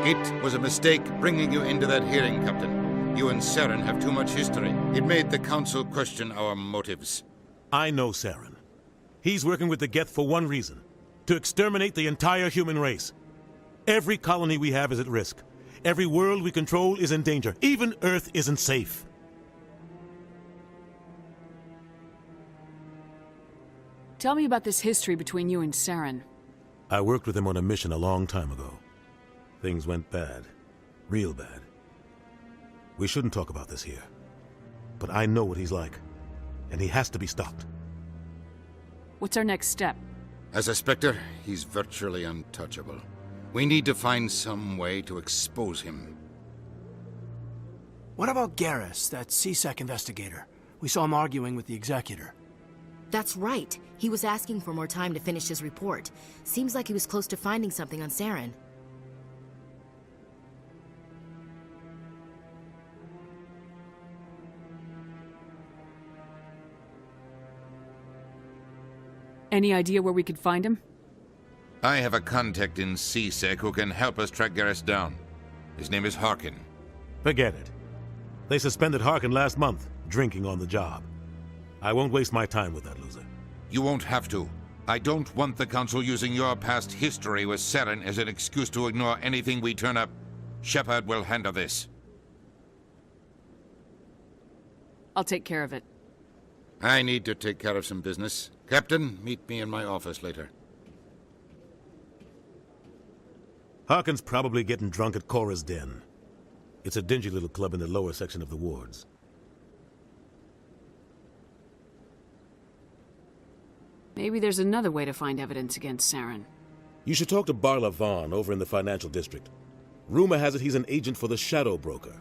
[SPEAKER 4] It was a mistake bringing you into that hearing, Captain. You and Saren have too much history. It made the Council question our motives.
[SPEAKER 13] I know Saren. He's working with the Geth for one reason. To exterminate the entire human race. Every colony we have is at risk. Every world we control is in danger. Even Earth isn't safe.
[SPEAKER 15] Tell me about this history between you and Saren.
[SPEAKER 13] I worked with him on a mission a long time ago. Things went bad. Real bad. We shouldn't talk about this here. But I know what he's like. And he has to be stopped.
[SPEAKER 15] What's our next step?
[SPEAKER 4] As a Spectre, he's virtually untouchable. We need to find some way to expose him.
[SPEAKER 1] What about Garrus, that CSEC investigator? We saw him arguing with the Executor.
[SPEAKER 2] That's right. He was asking for more time to finish his report. Seems like he was close to finding something on Saren.
[SPEAKER 15] Any idea where we could find him?
[SPEAKER 4] I have a contact in CSEC who can help us track Garrus down. His name is Harkin.
[SPEAKER 13] Forget it. They suspended Harkin last month, drinking on the job. I won't waste my time with that loser.
[SPEAKER 4] You won't have to. I don't want the Council using your past history with Saren as an excuse to ignore anything we turn up. Shepard will handle this.
[SPEAKER 15] I'll take care of it.
[SPEAKER 4] I need to take care of some business. Captain, meet me in my office later.
[SPEAKER 13] Harkin's probably getting drunk at Cora's Den. It's a dingy little club in the lower section of the wards.
[SPEAKER 15] Maybe there's another way to find evidence against Saren.
[SPEAKER 13] You should talk to Barla Vaughn over in the financial district. Rumor has it he's an agent for the Shadow Broker.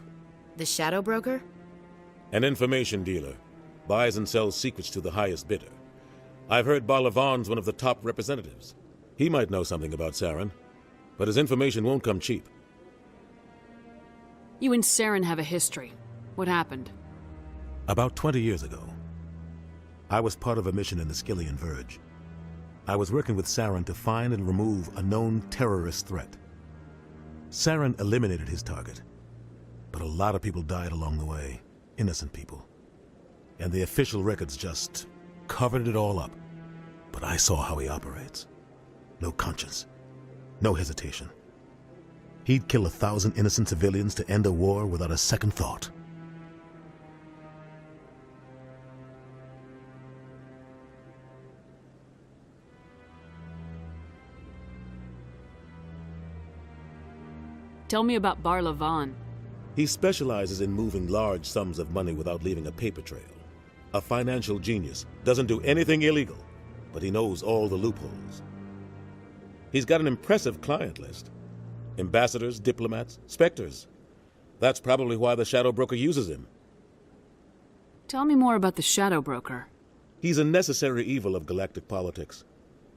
[SPEAKER 2] The Shadow Broker?
[SPEAKER 13] An information dealer. Buys and sells secrets to the highest bidder. I've heard Barla Vaughn's one of the top representatives. He might know something about Saren, but his information won't come cheap.
[SPEAKER 15] You and Saren have a history. What happened?
[SPEAKER 13] About 20 years ago, I was part of a mission in the Skillian Verge. I was working with Saren to find and remove a known terrorist threat. Saren eliminated his target, but a lot of people died along the way, innocent people. And the official records just covered it all up. But I saw how he operates. No conscience, no hesitation. He'd kill 1,000 innocent civilians to end a war without a second thought.
[SPEAKER 15] Tell me about Barla Vaughn.
[SPEAKER 13] He specializes in moving large sums of money without leaving a paper trail. A financial genius, doesn't do anything illegal, but he knows all the loopholes. He's got an impressive client list. Ambassadors, diplomats, specters. That's probably why the Shadow Broker uses him.
[SPEAKER 15] Tell me more about the Shadow Broker.
[SPEAKER 13] He's a necessary evil of galactic politics.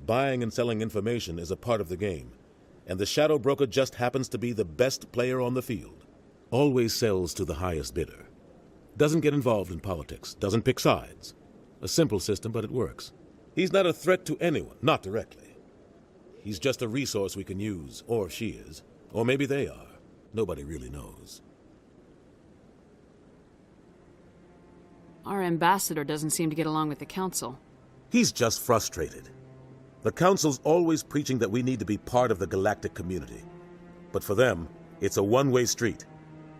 [SPEAKER 13] Buying and selling information is a part of the game, and the Shadow Broker just happens to be the best player on the field. Always sells to the highest bidder. Doesn't get involved in politics, doesn't pick sides. A simple system, but it works. He's not a threat to anyone, not directly. He's just a resource we can use, or she is. Or maybe they are. Nobody really knows.
[SPEAKER 15] Our ambassador doesn't seem to get along with the Council.
[SPEAKER 13] He's just frustrated. The Council's always preaching that we need to be part of the galactic community. But for them, it's a one-way street.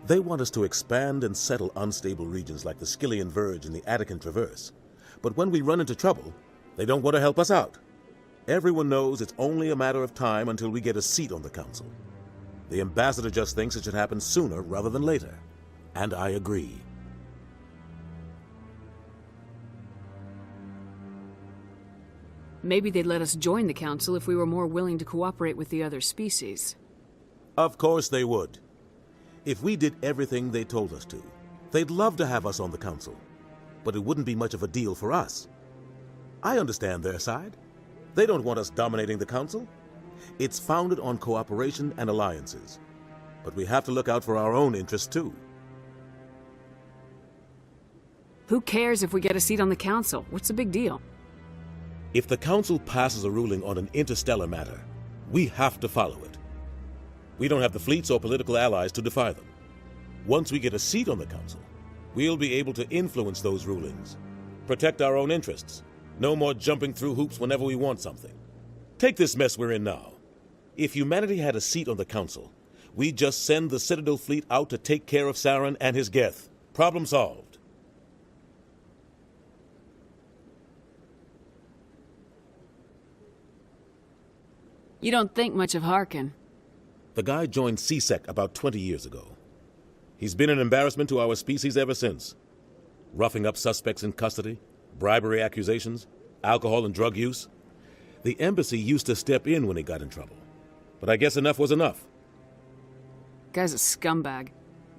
[SPEAKER 13] They want us to expand and settle unstable regions like the Skillian Verge and the Attican Traverse. But when we run into trouble, they don't want to help us out. Everyone knows it's only a matter of time until we get a seat on the Council. The ambassador just thinks it should happen sooner rather than later. And I agree.
[SPEAKER 15] Maybe they'd let us join the Council if we were more willing to cooperate with the other species.
[SPEAKER 13] Of course they would. If we did everything they told us to, they'd love to have us on the Council. But it wouldn't be much of a deal for us. I understand their side. They don't want us dominating the Council. It's founded on cooperation and alliances. But we have to look out for our own interests, too.
[SPEAKER 15] Who cares if we get a seat on the Council? What's the big deal?
[SPEAKER 13] If the Council passes a ruling on an interstellar matter, we have to follow it. We don't have the fleets or political allies to defy them. Once we get a seat on the Council, we'll be able to influence those rulings, protect our own interests. No more jumping through hoops whenever we want something. Take this mess we're in now. If humanity had a seat on the Council, we'd just send the Citadel fleet out to take care of Saren and his Geth. Problem solved.
[SPEAKER 15] You don't think much of Harkin.
[SPEAKER 13] The guy joined CSEC about 20 years ago. He's been an embarrassment to our species ever since. Roughing up suspects in custody, bribery accusations, alcohol and drug use. The embassy used to step in when he got in trouble. But I guess enough was enough.
[SPEAKER 15] Guy's a scumbag.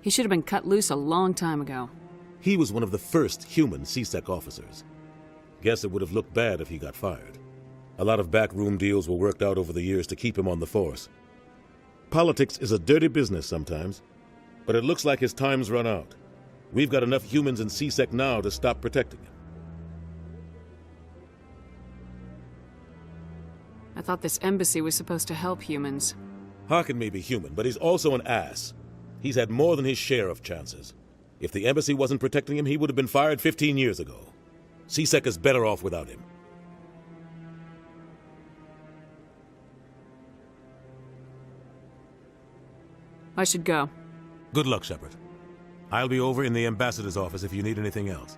[SPEAKER 15] He should have been cut loose a long time ago.
[SPEAKER 13] He was one of the first human CSEC officers. Guess it would have looked bad if he got fired. A lot of backroom deals were worked out over the years to keep him on the force. Politics is a dirty business sometimes, but it looks like his time's run out. We've got enough humans in CSEC now to stop protecting him.
[SPEAKER 15] I thought this embassy was supposed to help humans.
[SPEAKER 13] Harkin may be human, but he's also an ass. He's had more than his share of chances. If the embassy wasn't protecting him, he would have been fired 15 years ago. CSEC is better off without him.
[SPEAKER 15] I should go.
[SPEAKER 13] Good luck, Shepard. I'll be over in the ambassador's office if you need anything else.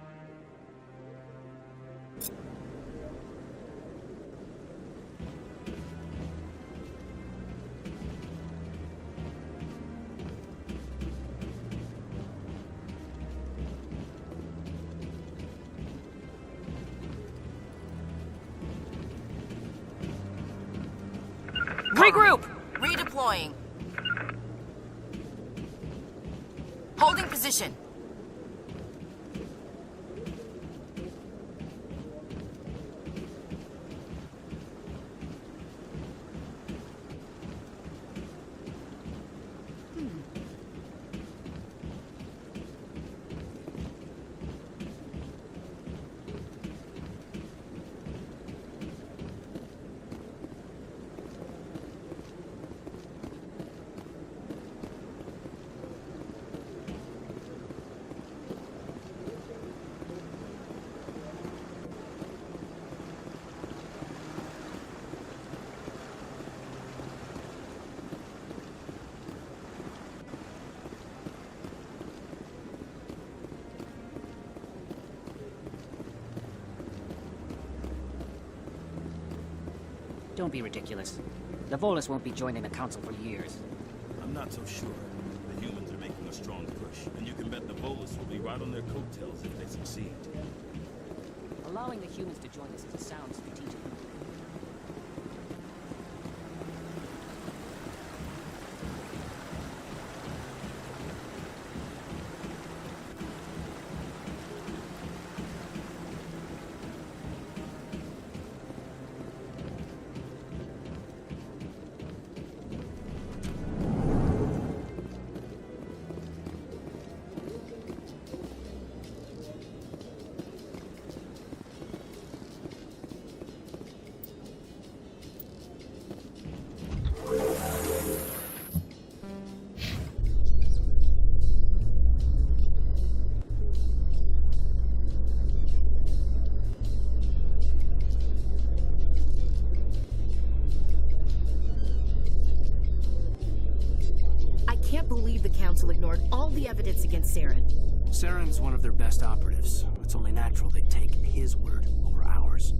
[SPEAKER 15] Regroup!
[SPEAKER 2] Redeploying. Holding position.
[SPEAKER 10] Don't be ridiculous. The Volus won't be joining the Council for years.
[SPEAKER 16] I'm not so sure. The humans are making a strong push, and you can bet the Volus will be right on their coattails if they succeed.
[SPEAKER 10] Allowing the humans to join us is a sound strategic move.
[SPEAKER 2] I can't believe the Council ignored all the evidence against Saren.
[SPEAKER 1] Saren's one of their best operatives. It's only natural they'd take his word over ours.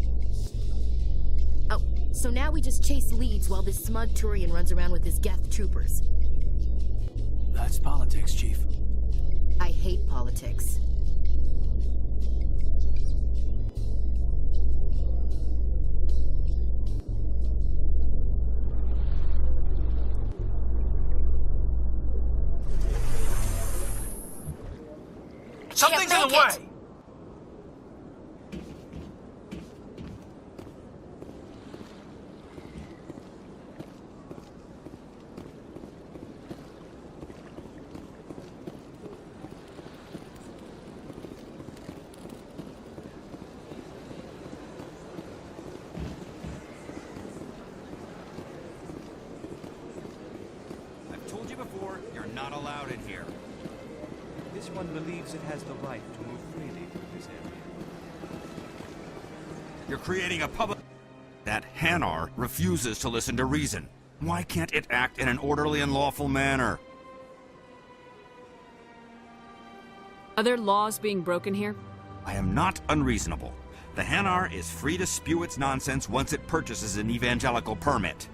[SPEAKER 2] Oh, so now we just chase leads while this smug Turian runs around with his Geth troopers.
[SPEAKER 1] That's politics, Chief.
[SPEAKER 2] I hate politics.
[SPEAKER 1] Something's in the way!
[SPEAKER 3] I've told you before, you're not allowed in here.
[SPEAKER 19] This one believes it has the right to move freely through this area.
[SPEAKER 3] You're creating a public... That Hanar refuses to listen to reason. Why can't it act in an orderly and lawful manner?
[SPEAKER 15] Are there laws being broken here?
[SPEAKER 3] I am not unreasonable. The Hanar is free to spew its nonsense once it purchases an evangelical permit.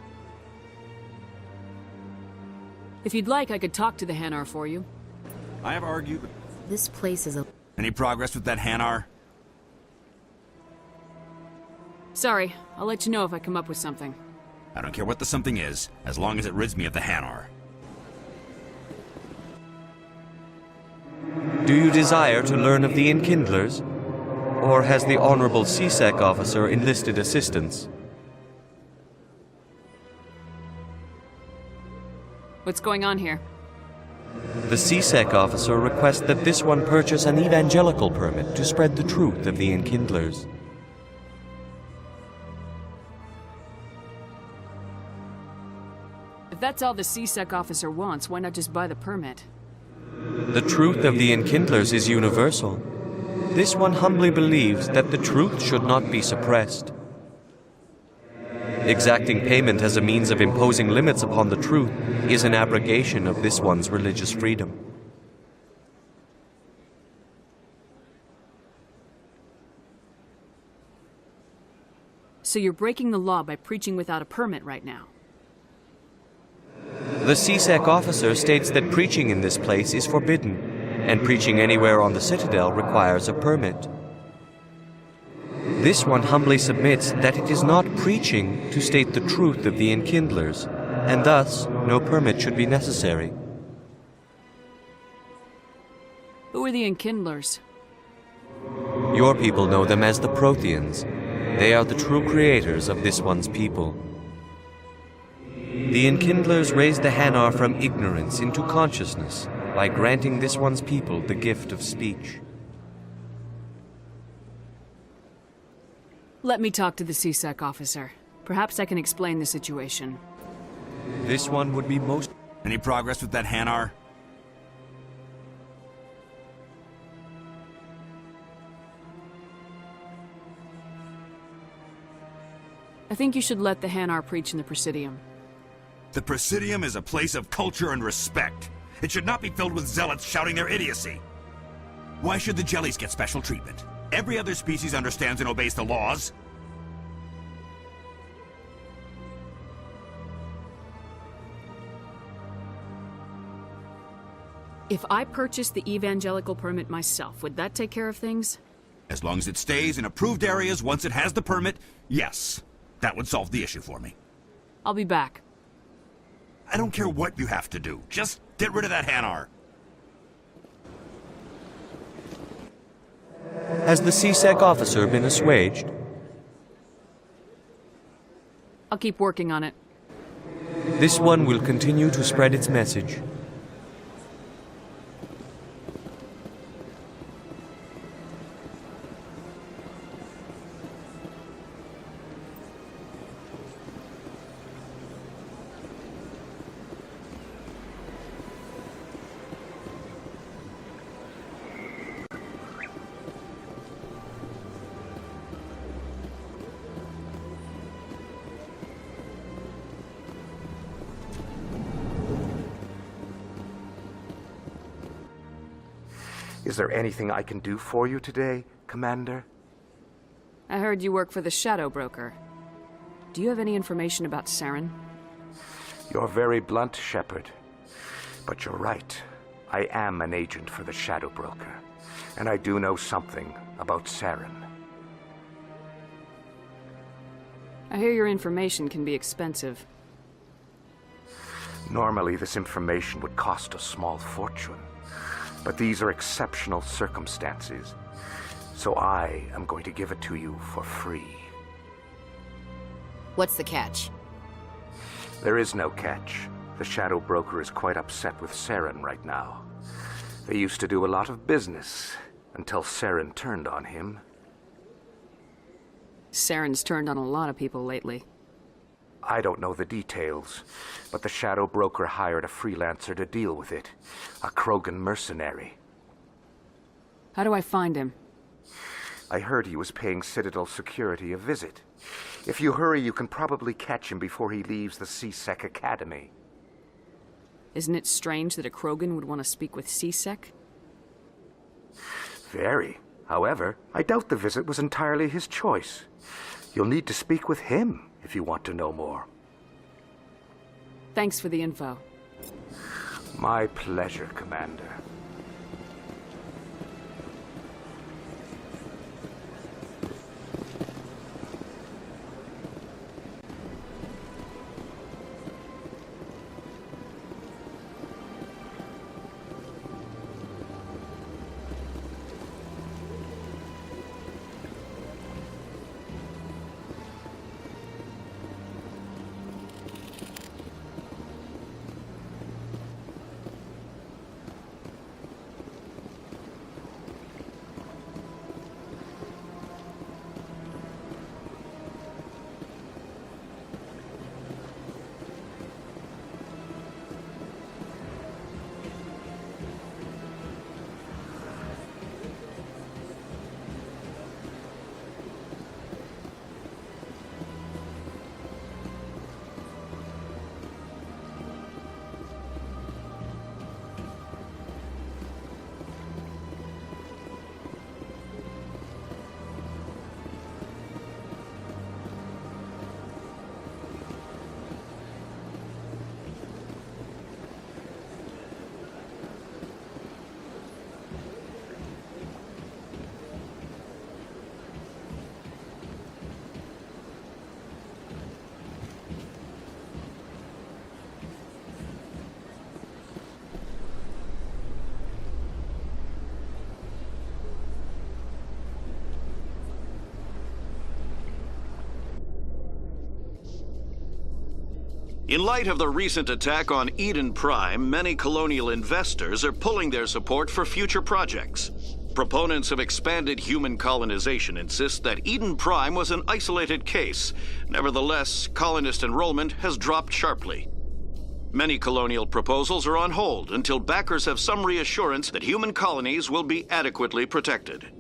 [SPEAKER 15] If you'd like, I could talk to the Hanar for you.
[SPEAKER 3] I have argued...
[SPEAKER 2] This place is a...
[SPEAKER 3] Any progress with that Hanar?
[SPEAKER 15] Sorry, I'll let you know if I come up with something.
[SPEAKER 3] I don't care what the something is, as long as it rids me of the Hanar.
[SPEAKER 19] Do you desire to learn of the Enkindlers? Or has the Honorable CSEC officer enlisted assistance?
[SPEAKER 15] What's going on here?
[SPEAKER 19] The CSEC officer requests that this one purchase an evangelical permit to spread the truth of the Enkindlers.
[SPEAKER 15] If that's all the CSEC officer wants, why not just buy the permit?
[SPEAKER 19] The truth of the Enkindlers is universal. This one humbly believes that the truth should not be suppressed. Exacting payment as a means of imposing limits upon the truth is an abrogation of this one's religious freedom.
[SPEAKER 15] So you're breaking the law by preaching without a permit right now?
[SPEAKER 19] The CSEC officer states that preaching in this place is forbidden, and preaching anywhere on the Citadel requires a permit. This one humbly submits that it is not preaching to state the truth of the Enkindlers, and thus no permit should be necessary.
[SPEAKER 15] Who are the Enkindlers?
[SPEAKER 19] Your people know them as the Protheans. They are the true creators of this one's people. The Enkindlers raised the Hanar from ignorance into consciousness by granting this one's people the gift of speech.
[SPEAKER 15] Let me talk to the CSEC officer. Perhaps I can explain the situation.
[SPEAKER 19] This one would be most...
[SPEAKER 3] Any progress with that Hanar?
[SPEAKER 15] I think you should let the Hanar preach in the Presidium.
[SPEAKER 3] The Presidium is a place of culture and respect. It should not be filled with zealots shouting their idiocy. Why should the jellies get special treatment? Every other species understands and obeys the laws.
[SPEAKER 15] If I purchased the evangelical permit myself, would that take care of things?
[SPEAKER 3] As long as it stays in approved areas once it has the permit, yes. That would solve the issue for me.
[SPEAKER 15] I'll be back.
[SPEAKER 3] I don't care what you have to do. Just get rid of that Hanar.
[SPEAKER 19] Has the CSEC officer been assuaged?
[SPEAKER 15] I'll keep working on it.
[SPEAKER 19] This one will continue to spread its message.
[SPEAKER 18] Is there anything I can do for you today, Commander?
[SPEAKER 15] I heard you work for the Shadow Broker. Do you have any information about Saren?
[SPEAKER 18] You're very blunt, Shepard. But you're right. I am an agent for the Shadow Broker. And I do know something about Saren.
[SPEAKER 15] I hear your information can be expensive.
[SPEAKER 18] Normally, this information would cost a small fortune. But these are exceptional circumstances, so I am going to give it to you for free.
[SPEAKER 2] What's the catch?
[SPEAKER 18] There is no catch. The Shadow Broker is quite upset with Saren right now. They used to do a lot of business, until Saren turned on him.
[SPEAKER 15] Saren's turned on a lot of people lately.
[SPEAKER 18] I don't know the details, but the Shadow Broker hired a freelancer to deal with it. A Krogan mercenary.
[SPEAKER 15] How do I find him?
[SPEAKER 18] I heard he was paying Citadel security a visit. If you hurry, you can probably catch him before he leaves the CSEC Academy.
[SPEAKER 15] Isn't it strange that a Krogan would want to speak with CSEC?
[SPEAKER 18] Very. However, I doubt the visit was entirely his choice. You'll need to speak with him if you want to know more.
[SPEAKER 15] Thanks for the info.
[SPEAKER 18] My pleasure, Commander.
[SPEAKER 14] In light of the recent attack on Eden Prime, many colonial investors are pulling their support for future projects. Proponents of expanded human colonization insist that Eden Prime was an isolated case. Nevertheless, colonist enrollment has dropped sharply. Many colonial proposals are on hold until backers have some reassurance that human colonies will be adequately protected.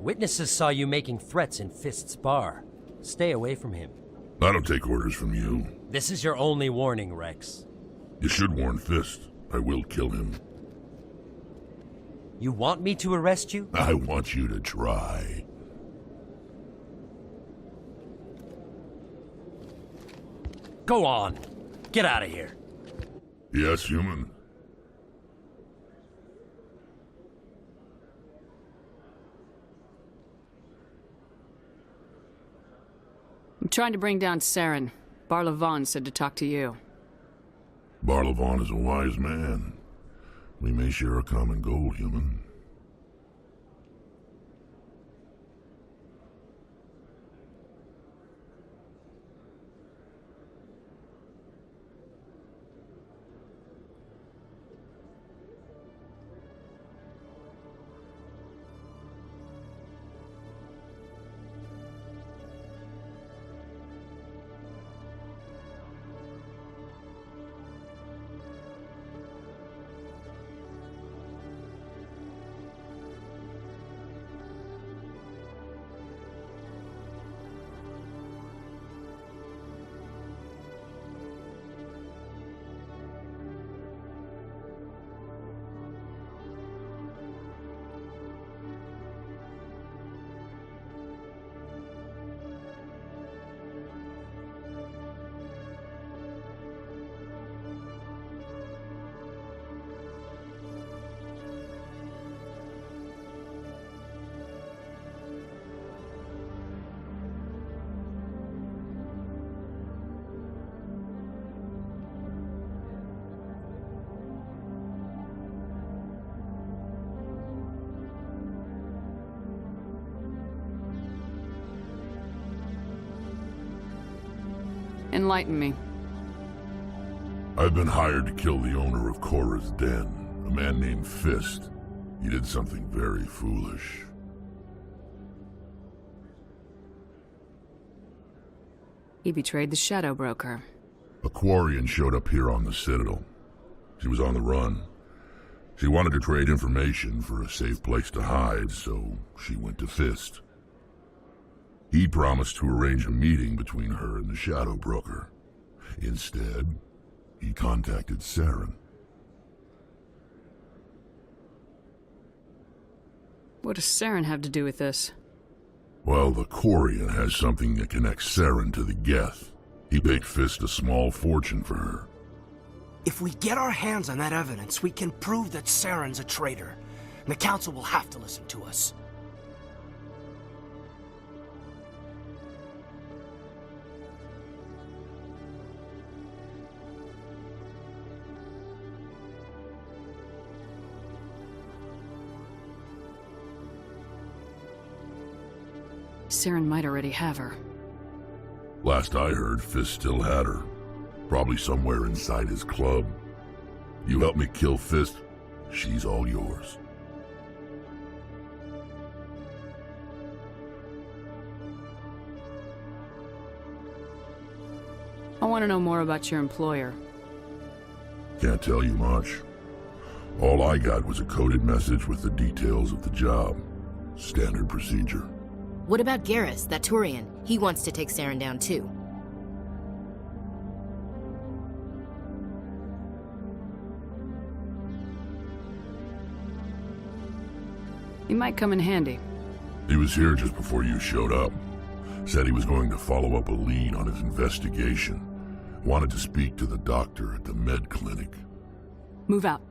[SPEAKER 20] Witnesses saw you making threats in Fist's bar. Stay away from him.
[SPEAKER 9] I don't take orders from you.
[SPEAKER 20] This is your only warning, Rex.
[SPEAKER 9] You should warn Fist. I will kill him.
[SPEAKER 20] You want me to arrest you?
[SPEAKER 9] I want you to try.
[SPEAKER 20] Go on. Get out of here.
[SPEAKER 9] Yes, human.
[SPEAKER 15] I'm trying to bring down Saren. Barlavon said to talk to you.
[SPEAKER 9] Barlavon is a wise man. We may share a common goal, human.
[SPEAKER 15] Enlighten me.
[SPEAKER 9] I've been hired to kill the owner of Korra's Den, a man named Fist. He did something very foolish.
[SPEAKER 15] He betrayed the Shadow Broker.
[SPEAKER 9] A Quarian showed up here on the Citadel. She was on the run. She wanted to trade information for a safe place to hide, so she went to Fist. He promised to arrange a meeting between her and the Shadow Broker. Instead, he contacted Saren.
[SPEAKER 15] What does Saren have to do with this?
[SPEAKER 9] Well, the Quarian has something that connects Saren to the Geth. He paid Fist a small fortune for her.
[SPEAKER 1] If we get our hands on that evidence, we can prove that Saren's a traitor. And the Council will have to listen to us.
[SPEAKER 15] Saren might already have her.
[SPEAKER 9] Last I heard, Fist still had her. Probably somewhere inside his club. You help me kill Fist, she's all yours.
[SPEAKER 15] I want to know more about your employer.
[SPEAKER 9] Can't tell you much. All I got was a coded message with the details of the job. Standard procedure.
[SPEAKER 2] What about Garrus, that Turian? He wants to take Saren down too.
[SPEAKER 15] He might come in handy.
[SPEAKER 9] He was here just before you showed up. Said he was going to follow up a lead on his investigation. Wanted to speak to the doctor at the med clinic.
[SPEAKER 15] Move out.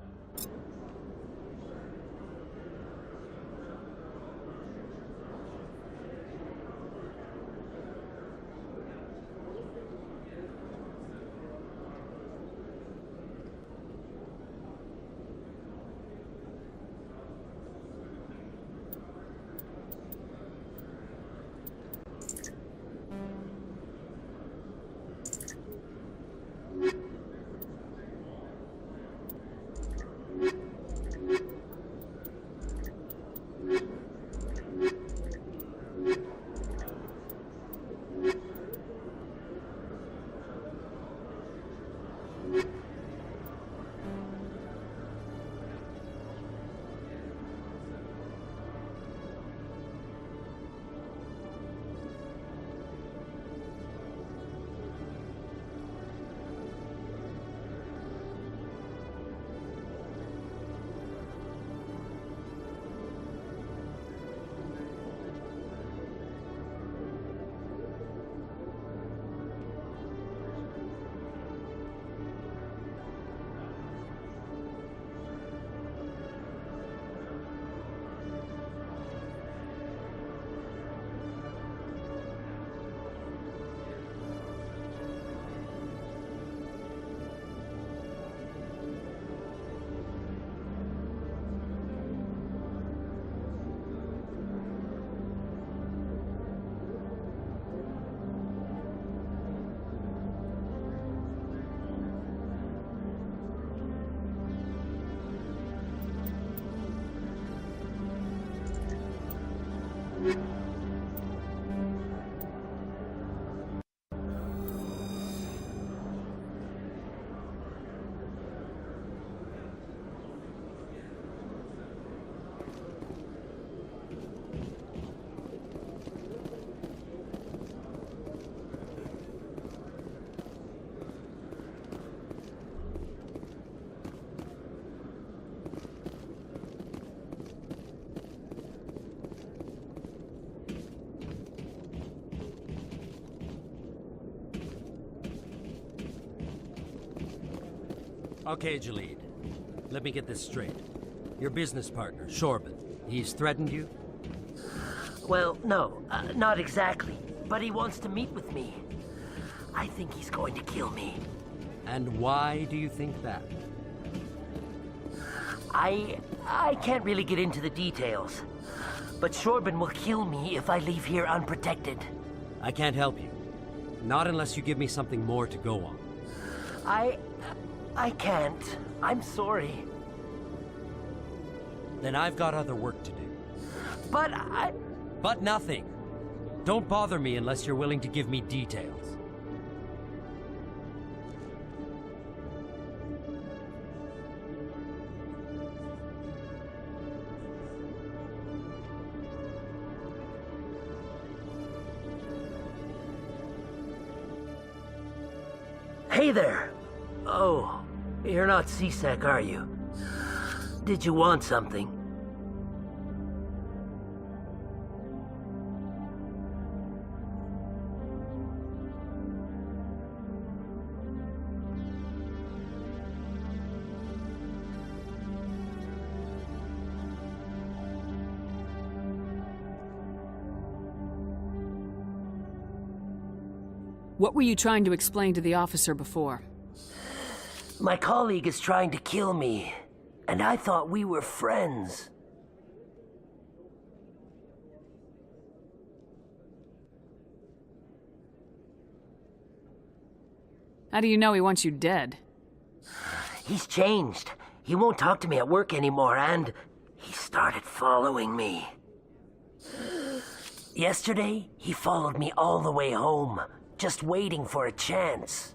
[SPEAKER 20] Okay, Jalid. Let me get this straight. Your business partner, Shorban, he's threatened you?
[SPEAKER 11] Well, no, not exactly. But he wants to meet with me. I think he's going to kill me.
[SPEAKER 20] And why do you think that?
[SPEAKER 11] I can't really get into the details. But Shorban will kill me if I leave here unprotected.
[SPEAKER 20] I can't help you. Not unless you give me something more to go on.
[SPEAKER 11] I can't. I'm sorry.
[SPEAKER 20] Then I've got other work to do.
[SPEAKER 11] But
[SPEAKER 20] But nothing. Don't bother me unless you're willing to give me details.
[SPEAKER 11] Hey there! Oh, you're not CSEC, are you? Did you want something?
[SPEAKER 15] What were you trying to explain to the officer before?
[SPEAKER 11] My colleague is trying to kill me, and I thought we were friends.
[SPEAKER 15] How do you know he wants you dead?
[SPEAKER 11] He's changed. He won't talk to me at work anymore, and he started following me. Yesterday, he followed me all the way home, just waiting for a chance.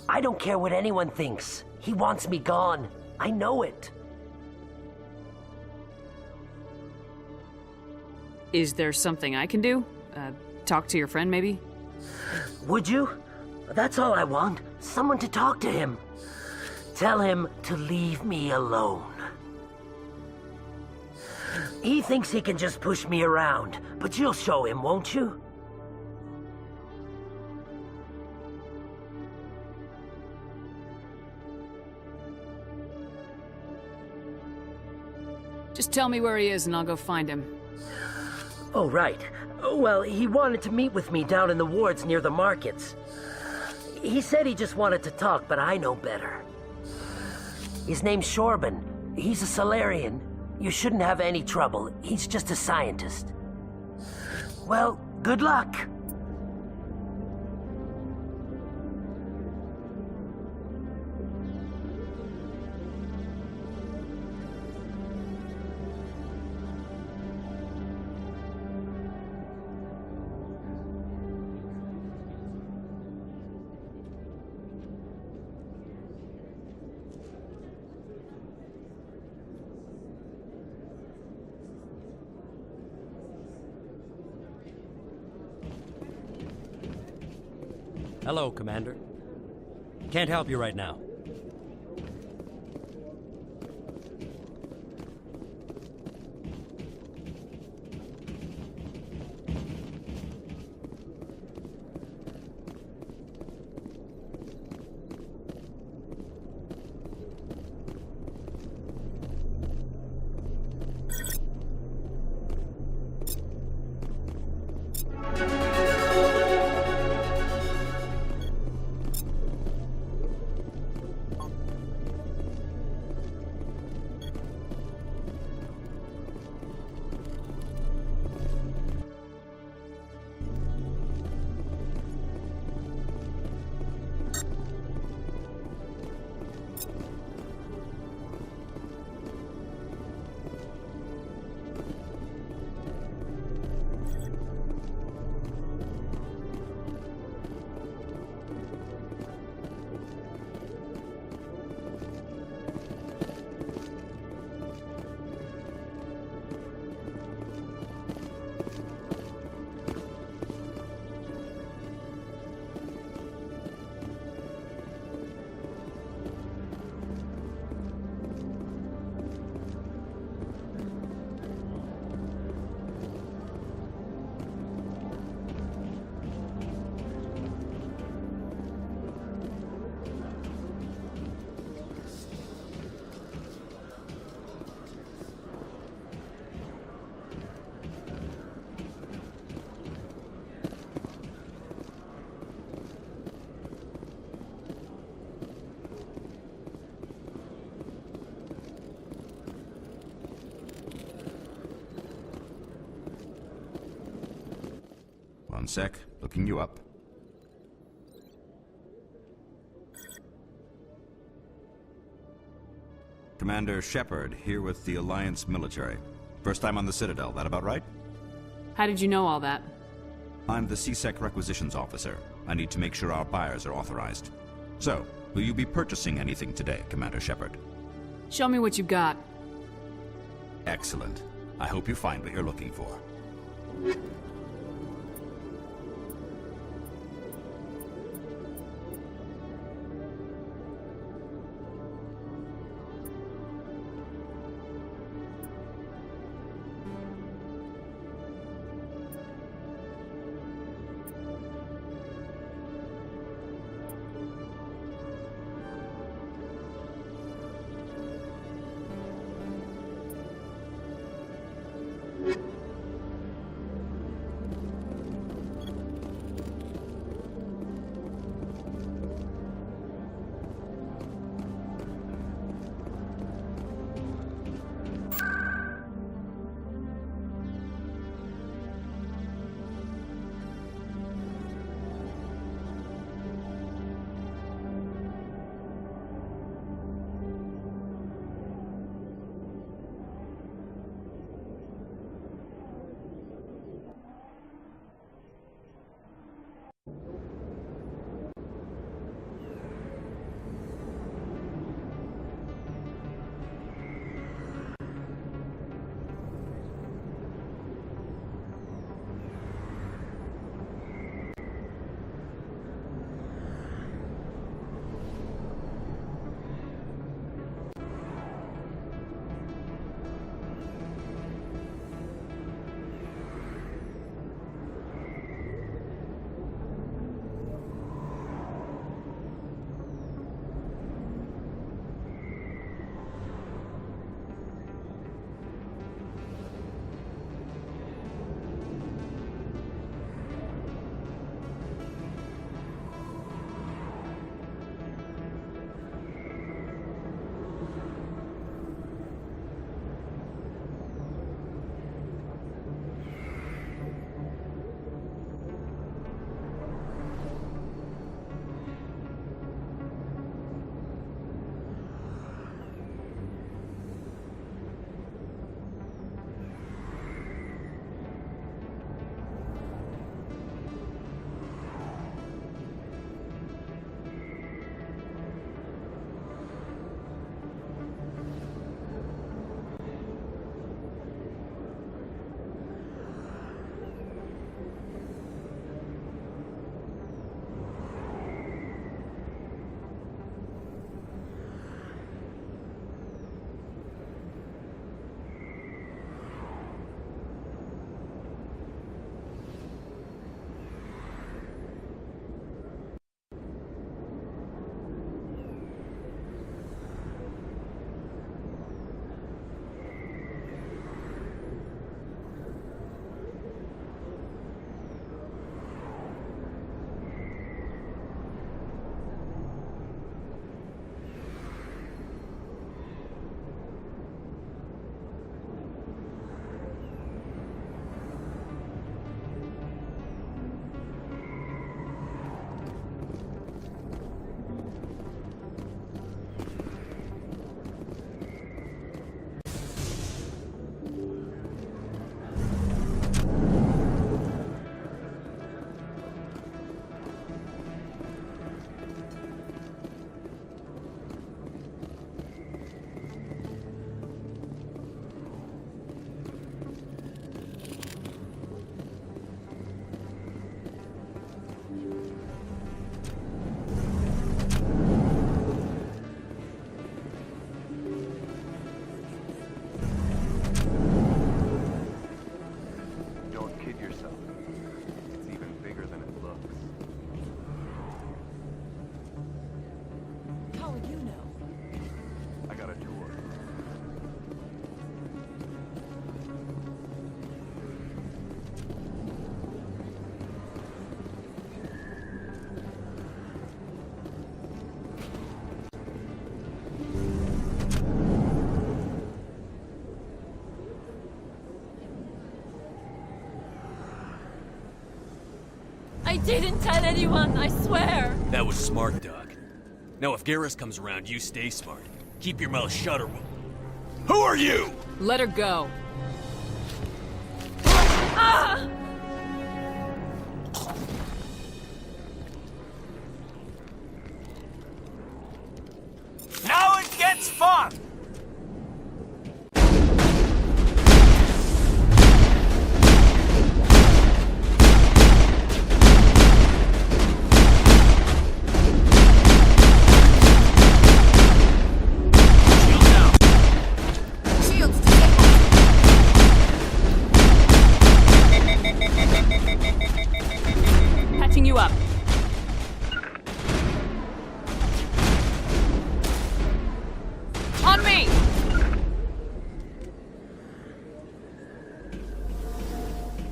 [SPEAKER 11] I don't care what anyone thinks. He wants me gone. I know it.
[SPEAKER 15] Is there something I can do? Talk to your friend, maybe?
[SPEAKER 11] Would you? That's all I want. Someone to talk to him. Tell him to leave me alone. He thinks he can just push me around, but you'll show him, won't you?
[SPEAKER 15] Just tell me where he is and I'll go find him.
[SPEAKER 11] Oh, right. Well, he wanted to meet with me down in the wards near the markets. He said he just wanted to talk, but I know better. His name's Shorban. He's a Solarian. You shouldn't have any trouble. He's just a scientist. Well, good luck.
[SPEAKER 20] Hello, Commander. Can't help you right now.
[SPEAKER 5] One sec. Looking you up. Commander Shepard, here with the Alliance military. First time on the Citadel, that about right?
[SPEAKER 15] How did you know all that?
[SPEAKER 5] I'm the CSEC requisitions officer. I need to make sure our buyers are authorized. So, will you be purchasing anything today, Commander Shepard?
[SPEAKER 15] Show me what you got.
[SPEAKER 5] Excellent. I hope you find what you're looking for.
[SPEAKER 8] I didn't tell anyone, I swear!
[SPEAKER 17] That was smart, Doc. Now if Garrus comes around, you stay smart. Keep your mouth shut or we'll... Who are you?
[SPEAKER 15] Let her go.
[SPEAKER 8] Ah!
[SPEAKER 1] Now it gets fun!
[SPEAKER 15] Patching you up. On me!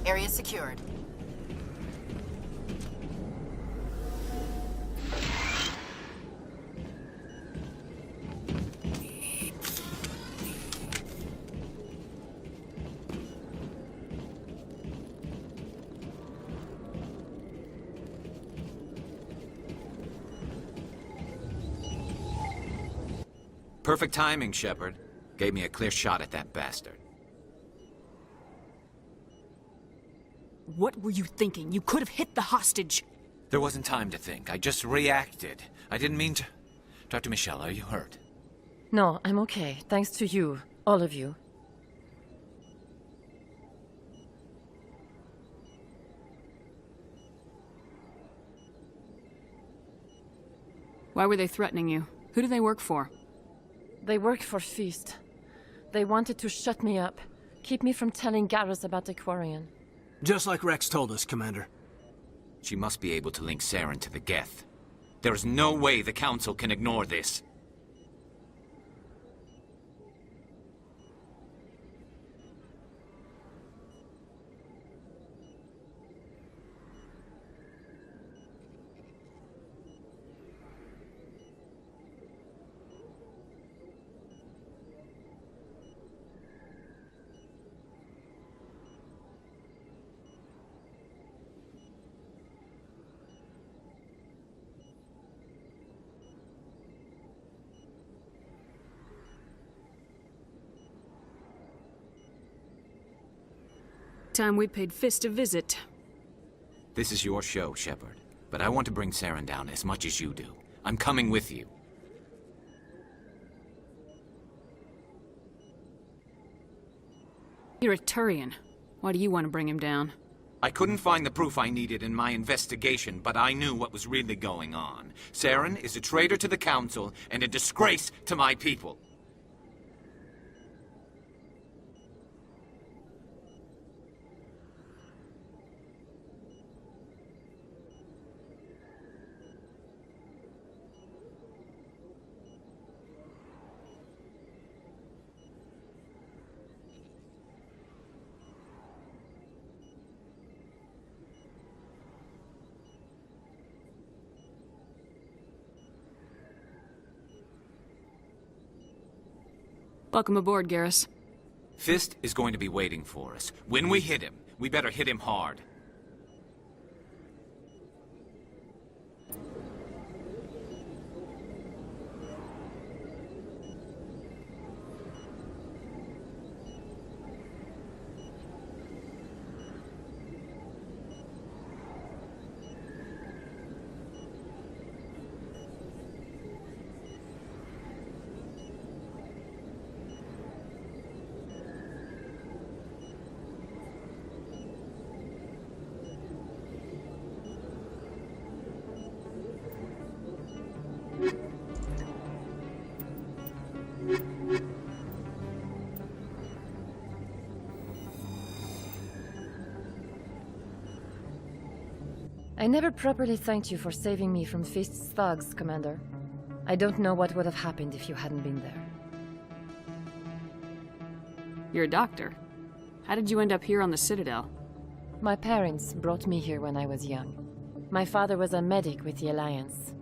[SPEAKER 2] Area secured.
[SPEAKER 21] Perfect timing, Shepard. Gave me a clear shot at that bastard.
[SPEAKER 15] What were you thinking? You could have hit the hostage.
[SPEAKER 21] There wasn't time to think. I just reacted. I didn't mean to... Dr. Michelle, are you hurt?
[SPEAKER 25] No, I'm okay. Thanks to you. All of you.
[SPEAKER 15] Why were they threatening you? Who do they work for?
[SPEAKER 25] They work for Feast. They wanted to shut me up. Keep me from telling Garrus about the Quarian.
[SPEAKER 1] Just like Rex told us, Commander.
[SPEAKER 21] She must be able to link Saren to the Geth. There is no way the Council can ignore this.
[SPEAKER 15] Time we paid Fist a visit.
[SPEAKER 21] This is your show, Shepard. But I want to bring Saren down as much as you do. I'm coming with you.
[SPEAKER 15] You're a Turian. Why do you want to bring him down?
[SPEAKER 21] I couldn't find the proof I needed in my investigation, but I knew what was really going on. Saren is a traitor to the Council and a disgrace to my people.
[SPEAKER 15] Welcome aboard, Garrus.
[SPEAKER 21] Fist is going to be waiting for us. When we hit him, we better hit him hard.
[SPEAKER 25] I never properly thanked you for saving me from Fist's thugs, Commander. I don't know what would have happened if you hadn't been there.
[SPEAKER 15] You're a doctor. How did you end up here on the Citadel?
[SPEAKER 25] My parents brought me here when I was young. My father was a medic with the Alliance.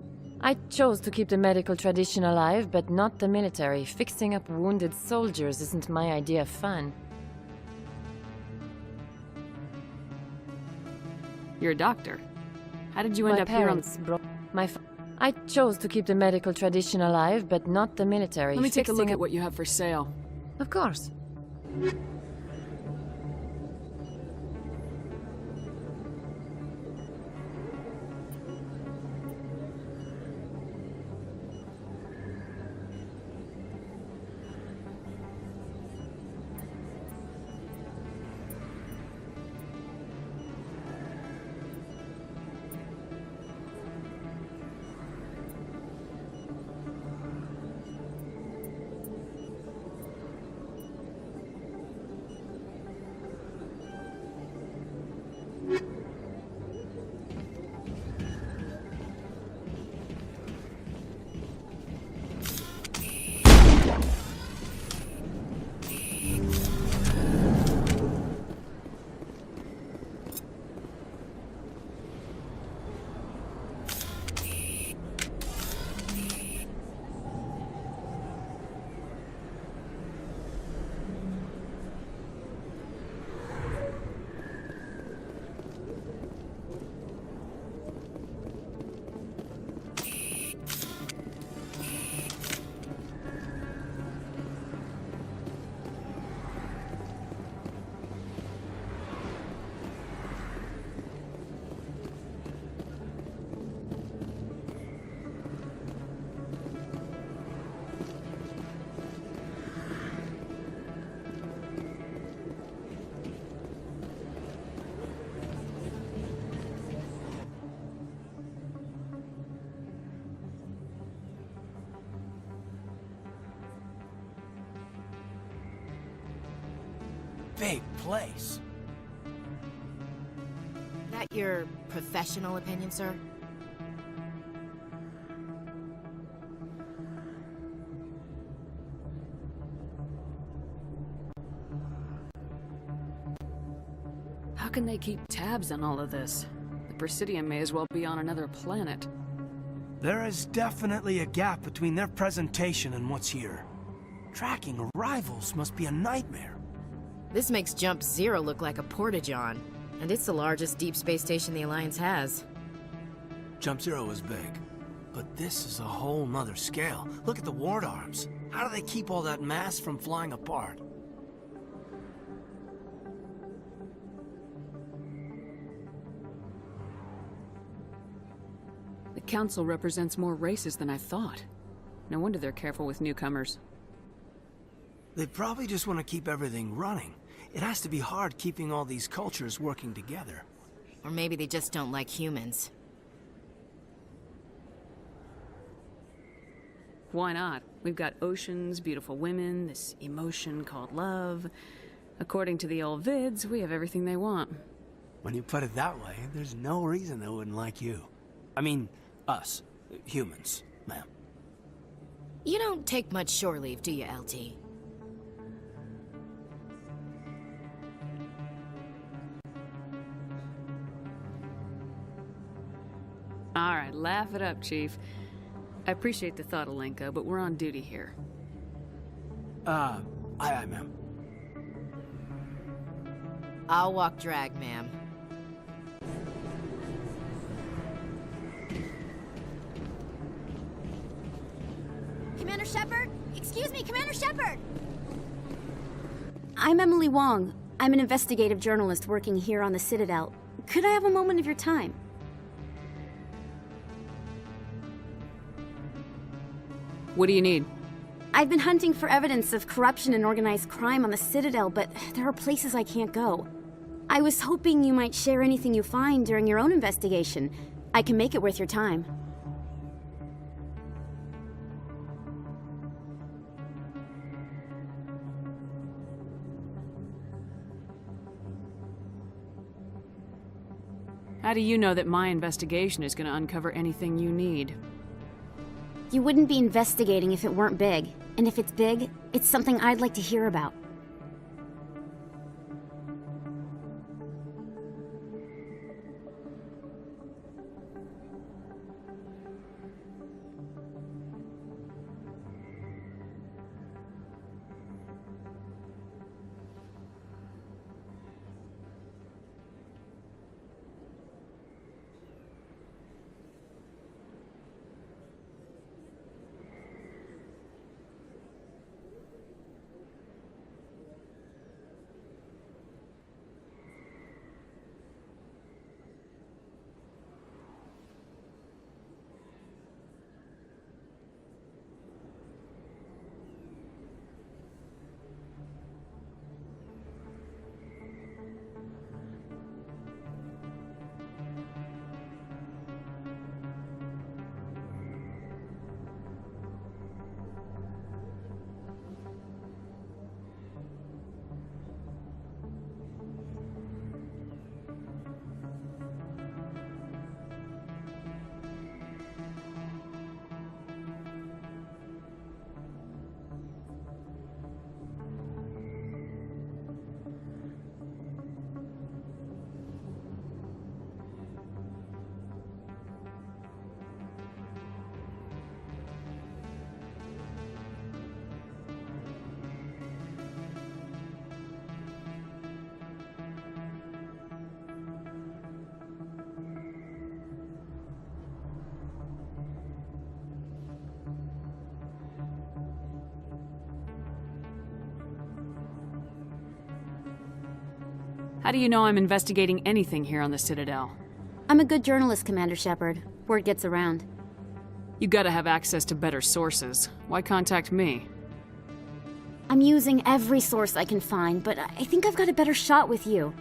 [SPEAKER 25] I chose to keep the medical tradition alive, but not the military. Fixing up wounded soldiers isn't my idea of fun.
[SPEAKER 15] You're a doctor. How did you end up here on...
[SPEAKER 25] I chose to keep the medical tradition alive, but not the military.
[SPEAKER 15] Let me take a look at what you have for sale.
[SPEAKER 25] Of course.
[SPEAKER 1] Big place.
[SPEAKER 2] That your professional opinion, sir?
[SPEAKER 15] How can they keep tabs on all of this? The Presidium may as well be on another planet.
[SPEAKER 1] There is definitely a gap between their presentation and what's here. Tracking arrivals must be a nightmare.
[SPEAKER 2] This makes Jump Zero look like a porta-john, and it's the largest deep space station the Alliance has.
[SPEAKER 1] Jump Zero is big, but this is a whole nother scale. Look at the ward arms. How do they keep all that mass from flying apart?
[SPEAKER 15] The Council represents more races than I thought. No wonder they're careful with newcomers.
[SPEAKER 1] They probably just want to keep everything running. It has to be hard keeping all these cultures working together.
[SPEAKER 2] Or maybe they just don't like humans.
[SPEAKER 15] Why not? We've got oceans, beautiful women, this emotion called love. According to the old vids, we have everything they want.
[SPEAKER 1] When you put it that way, there's no reason they wouldn't like you. I mean, us. Humans, ma'am.
[SPEAKER 2] You don't take much shore leave, do you, LT?
[SPEAKER 15] Alright, laugh it up, Chief. I appreciate the thought, Alenka, but we're on duty here.
[SPEAKER 1] Aye, ma'am.
[SPEAKER 2] I'll walk drag, ma'am.
[SPEAKER 6] Commander Shepard? Excuse me, Commander Shepard! I'm Emily Wong. I'm an investigative journalist working here on the Citadel. Could I have a moment of your time?
[SPEAKER 15] What do you need?
[SPEAKER 6] I've been hunting for evidence of corruption and organized crime on the Citadel, but there are places I can't go. I was hoping you might share anything you find during your own investigation. I can make it worth your time.
[SPEAKER 15] How do you know that my investigation is going to uncover anything you need?
[SPEAKER 6] You wouldn't be investigating if it weren't big. And if it's big, it's something I'd like to hear about.
[SPEAKER 15] How do you know I'm investigating anything here on the Citadel?
[SPEAKER 6] I'm a good journalist, Commander Shepard. Word gets around.
[SPEAKER 15] You gotta have access to better sources. Why contact me?
[SPEAKER 6] I'm using every source I can find, but I think I've got a better shot with you.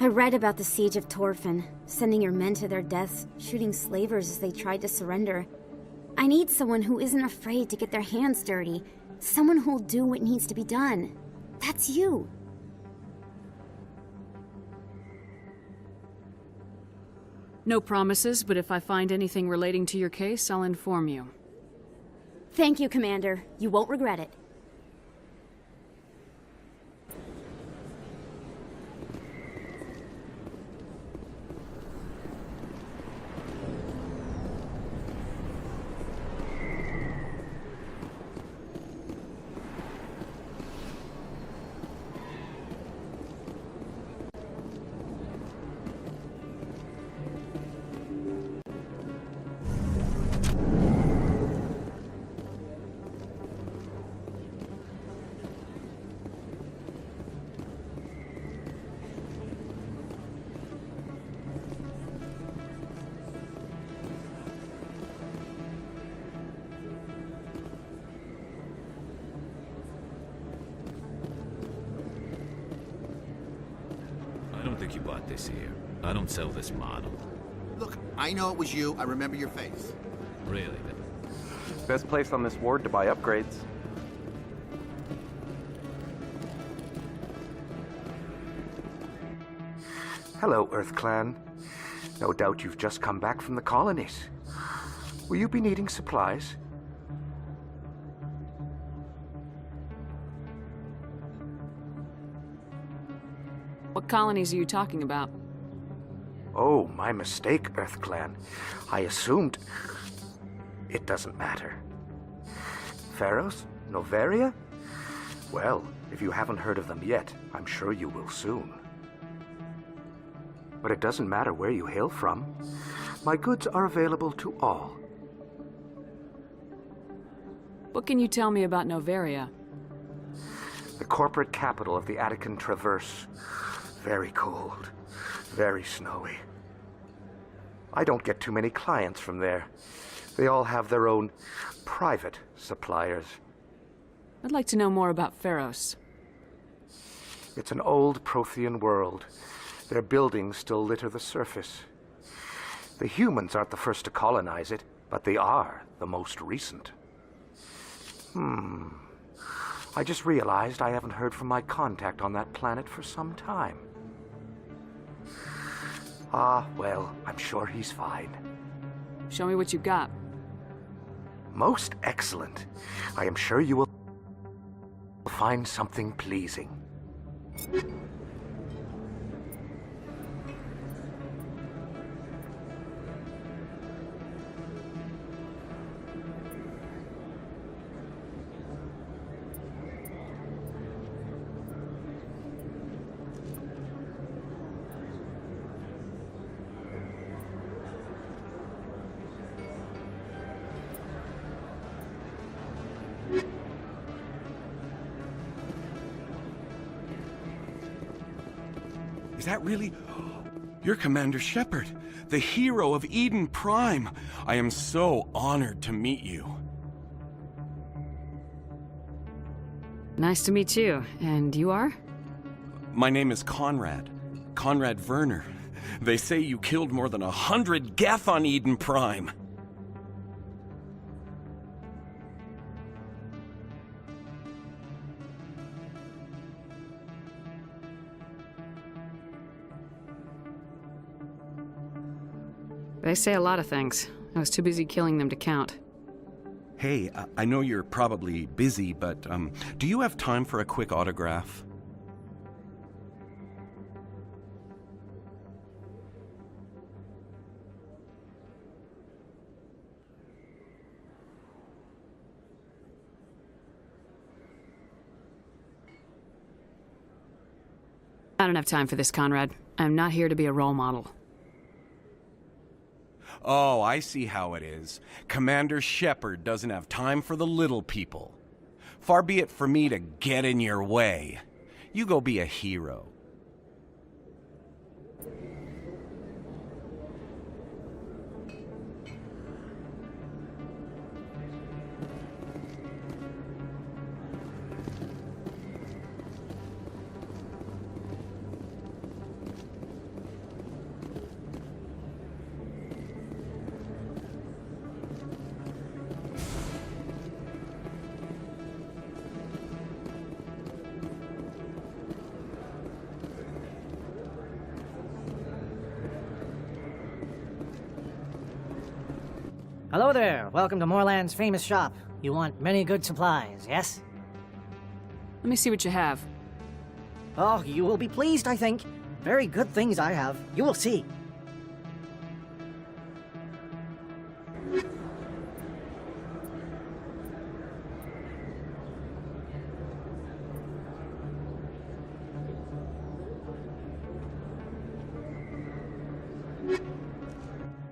[SPEAKER 6] I read about the siege of Torfin, sending your men to their deaths, shooting slavers as they tried to surrender. I need someone who isn't afraid to get their hands dirty. Someone who'll do what needs to be done. That's you.
[SPEAKER 15] No promises, but if I find anything relating to your case, I'll inform you.
[SPEAKER 6] Thank you, Commander. You won't regret it.
[SPEAKER 16] I don't think you bought this here. I don't sell this model.
[SPEAKER 7] Look, I know it was you. I remember your face.
[SPEAKER 16] Really?
[SPEAKER 12] Best place on this ward to buy upgrades.
[SPEAKER 18] Hello, Earth Clan. No doubt you've just come back from the colonies. Will you be needing supplies?
[SPEAKER 15] What colonies are you talking about?
[SPEAKER 18] Oh, my mistake, Earth Clan. I assumed... It doesn't matter. Pharos? Noveria? Well, if you haven't heard of them yet, I'm sure you will soon. But it doesn't matter where you hail from. My goods are available to all.
[SPEAKER 15] What can you tell me about Noveria?
[SPEAKER 18] The corporate capital of the Attican Traverse. Very cold. Very snowy. I don't get too many clients from there. They all have their own private suppliers.
[SPEAKER 15] I'd like to know more about Pharos.
[SPEAKER 18] It's an old Prothean world. Their buildings still litter the surface. The humans aren't the first to colonize it, but they are the most recent. I just realized I haven't heard from my contact on that planet for some time. Ah, well, I'm sure he's fine.
[SPEAKER 15] Show me what you got.
[SPEAKER 18] Most excellent. I am sure you will find something pleasing.
[SPEAKER 22] Is that really... You're Commander Shepard, the hero of Eden Prime. I am so honored to meet you.
[SPEAKER 15] Nice to meet you. And you are?
[SPEAKER 22] My name is Conrad. Conrad Werner. They say you killed more than 100 Geth on Eden Prime.
[SPEAKER 15] They say a lot of things. I was too busy killing them to count.
[SPEAKER 22] Hey, I know you're probably busy, but do you have time for a quick autograph?
[SPEAKER 15] I don't have time for this, Conrad. I'm not here to be a role model.
[SPEAKER 22] Oh, I see how it is. Commander Shepard doesn't have time for the little people. Far be it for me to get in your way. You go be a hero.
[SPEAKER 4] Hello there. Welcome to Moorland's famous shop. You want many good supplies, yes?
[SPEAKER 15] Let me see what you have.
[SPEAKER 4] Oh, you will be pleased, I think. Very good things I have. You will see.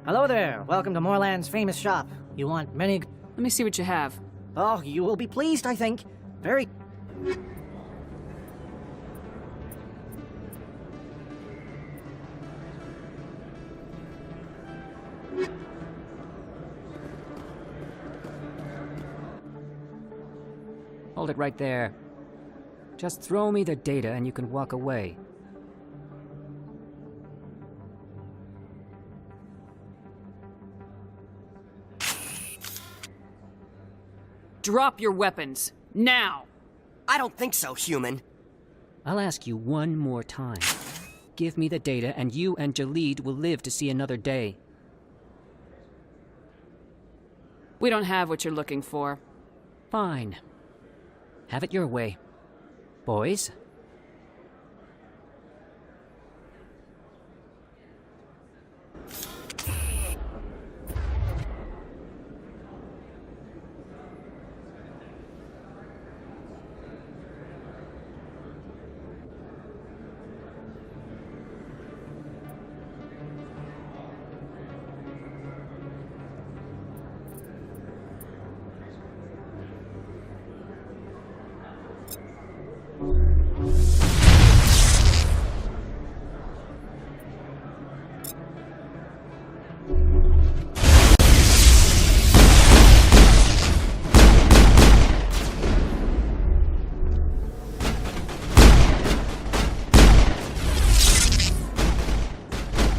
[SPEAKER 4] Hello there. Welcome to Moorland's famous shop. You want many...
[SPEAKER 15] Let me see what you have.
[SPEAKER 4] Oh, you will be pleased, I think. Very...
[SPEAKER 10] Hold it right there. Just throw me the data and you can walk away.
[SPEAKER 15] Drop your weapons. Now!
[SPEAKER 13] I don't think so, human.
[SPEAKER 10] I'll ask you one more time. Give me the data and you and Jalid will live to see another day.
[SPEAKER 15] We don't have what you're looking for.
[SPEAKER 10] Fine. Have it your way. Boys?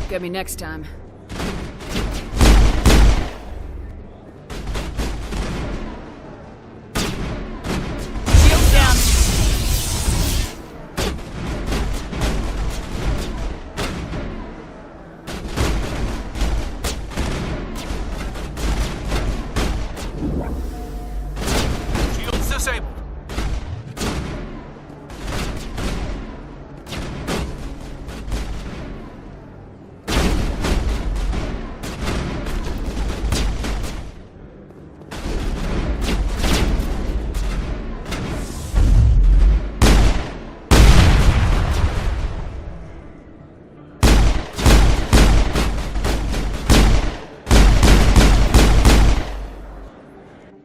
[SPEAKER 15] Get me next time. Shield down!
[SPEAKER 21] Shields disabled.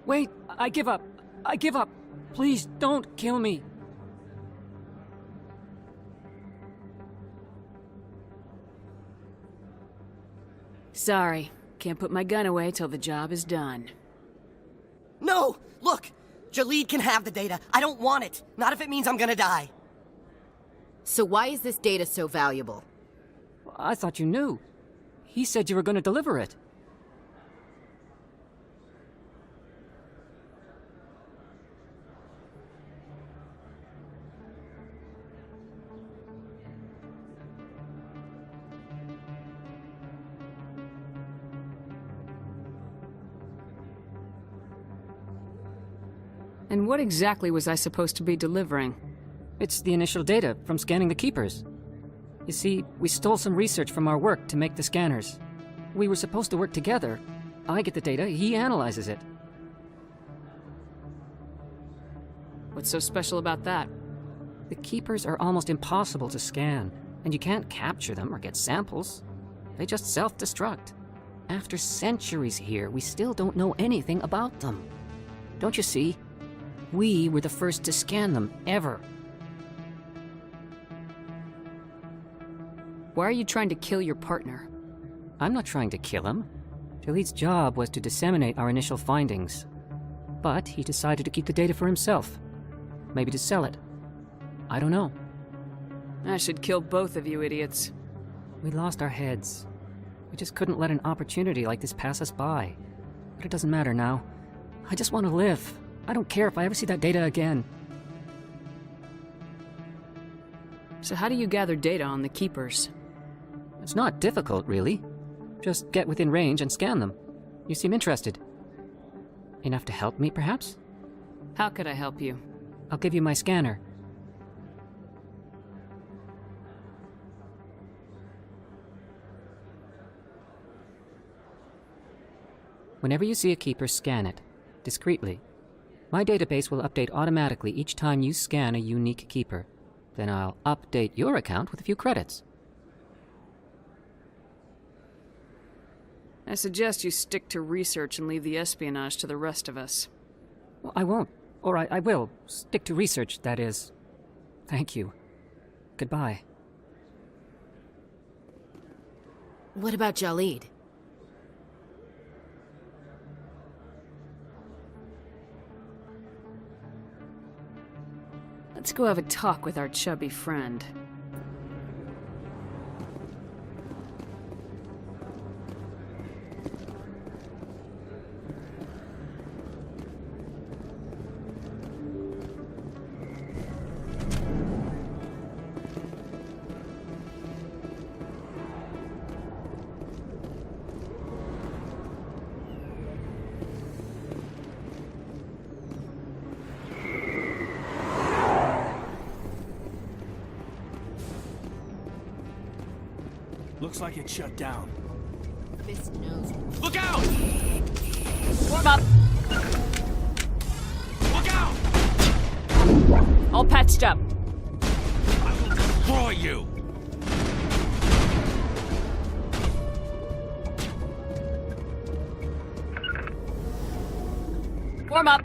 [SPEAKER 10] Wait, I give up. I give up. Please don't kill me.
[SPEAKER 15] Sorry. Can't put my gun away till the job is done.
[SPEAKER 13] No! Look! Jalid can have the data. I don't want it. Not if it means I'm gonna die.
[SPEAKER 2] So why is this data so valuable?
[SPEAKER 10] I thought you knew. He said you were going to deliver it.
[SPEAKER 15] And what exactly was I supposed to be delivering?
[SPEAKER 10] It's the initial data from scanning the keepers. You see, we stole some research from our work to make the scanners. We were supposed to work together. I get the data, he analyzes it.
[SPEAKER 15] What's so special about that?
[SPEAKER 10] The keepers are almost impossible to scan, and you can't capture them or get samples. They just self-destruct. After centuries here, we still don't know anything about them. Don't you see? We were the first to scan them, ever.
[SPEAKER 15] Why are you trying to kill your partner?
[SPEAKER 10] I'm not trying to kill him. Jalid's job was to disseminate our initial findings. But he decided to keep the data for himself. Maybe to sell it. I don't know.
[SPEAKER 15] I should kill both of you idiots.
[SPEAKER 10] We lost our heads. We just couldn't let an opportunity like this pass us by. But it doesn't matter now. I just want to live. I don't care if I ever see that data again.
[SPEAKER 15] So how do you gather data on the keepers?
[SPEAKER 10] It's not difficult, really. Just get within range and scan them. You seem interested. Enough to help me, perhaps?
[SPEAKER 15] How could I help you?
[SPEAKER 10] I'll give you my scanner. Whenever you see a keeper, scan it. Discreetly. My database will update automatically each time you scan a unique keeper. Then I'll update your account with a few credits.
[SPEAKER 15] I suggest you stick to research and leave the espionage to the rest of us.
[SPEAKER 10] Well, I won't. Or I will. Stick to research, that is. Thank you. Goodbye.
[SPEAKER 2] What about Jalid?
[SPEAKER 15] Let's go have a talk with our chubby friend.
[SPEAKER 1] Looks like it's shut down.
[SPEAKER 2] Fist knows.
[SPEAKER 17] Look out!
[SPEAKER 15] Warm up!
[SPEAKER 17] Look out!
[SPEAKER 15] All patched up.
[SPEAKER 17] I will destroy you!
[SPEAKER 15] Warm up!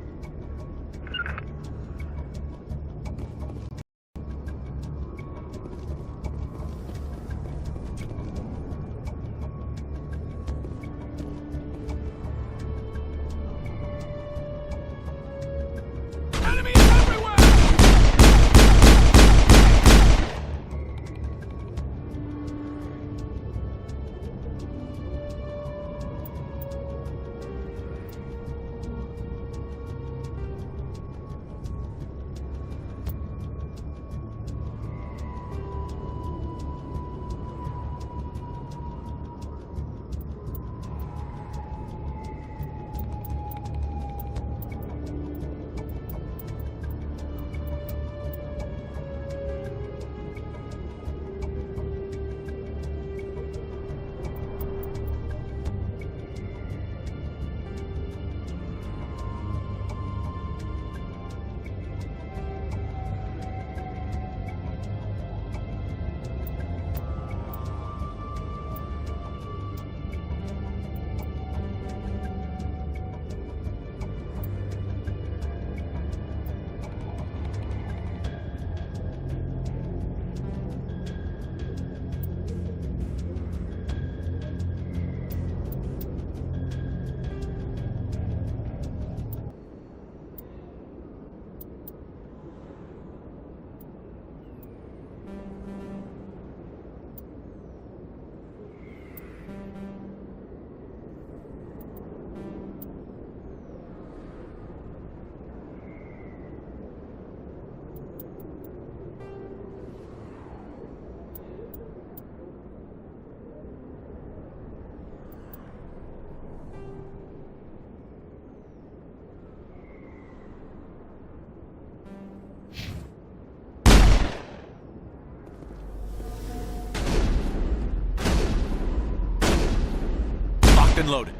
[SPEAKER 17] Locked and loaded.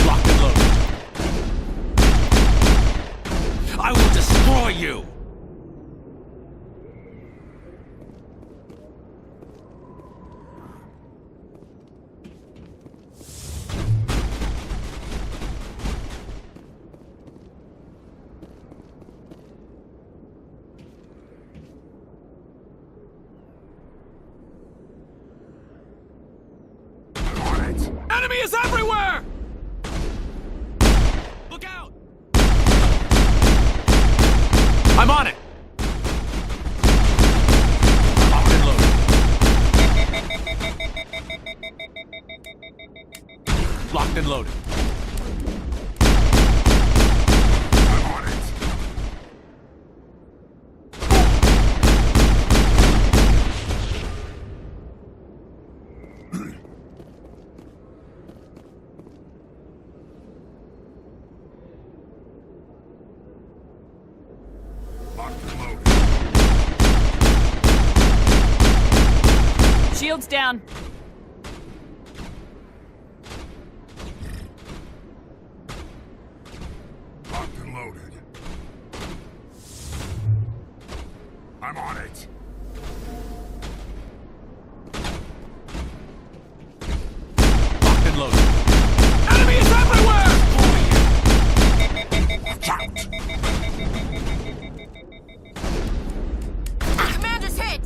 [SPEAKER 17] Locked and loaded. I will destroy you! Enemy is everywhere! Look out! I'm on it! Locked and loaded. Locked and loaded. I'm on it.
[SPEAKER 15] Shields down.
[SPEAKER 9] Locked and loaded. I'm on it.
[SPEAKER 17] Locked and loaded. Enemies everywhere!
[SPEAKER 13] Watch out! Commander's hit!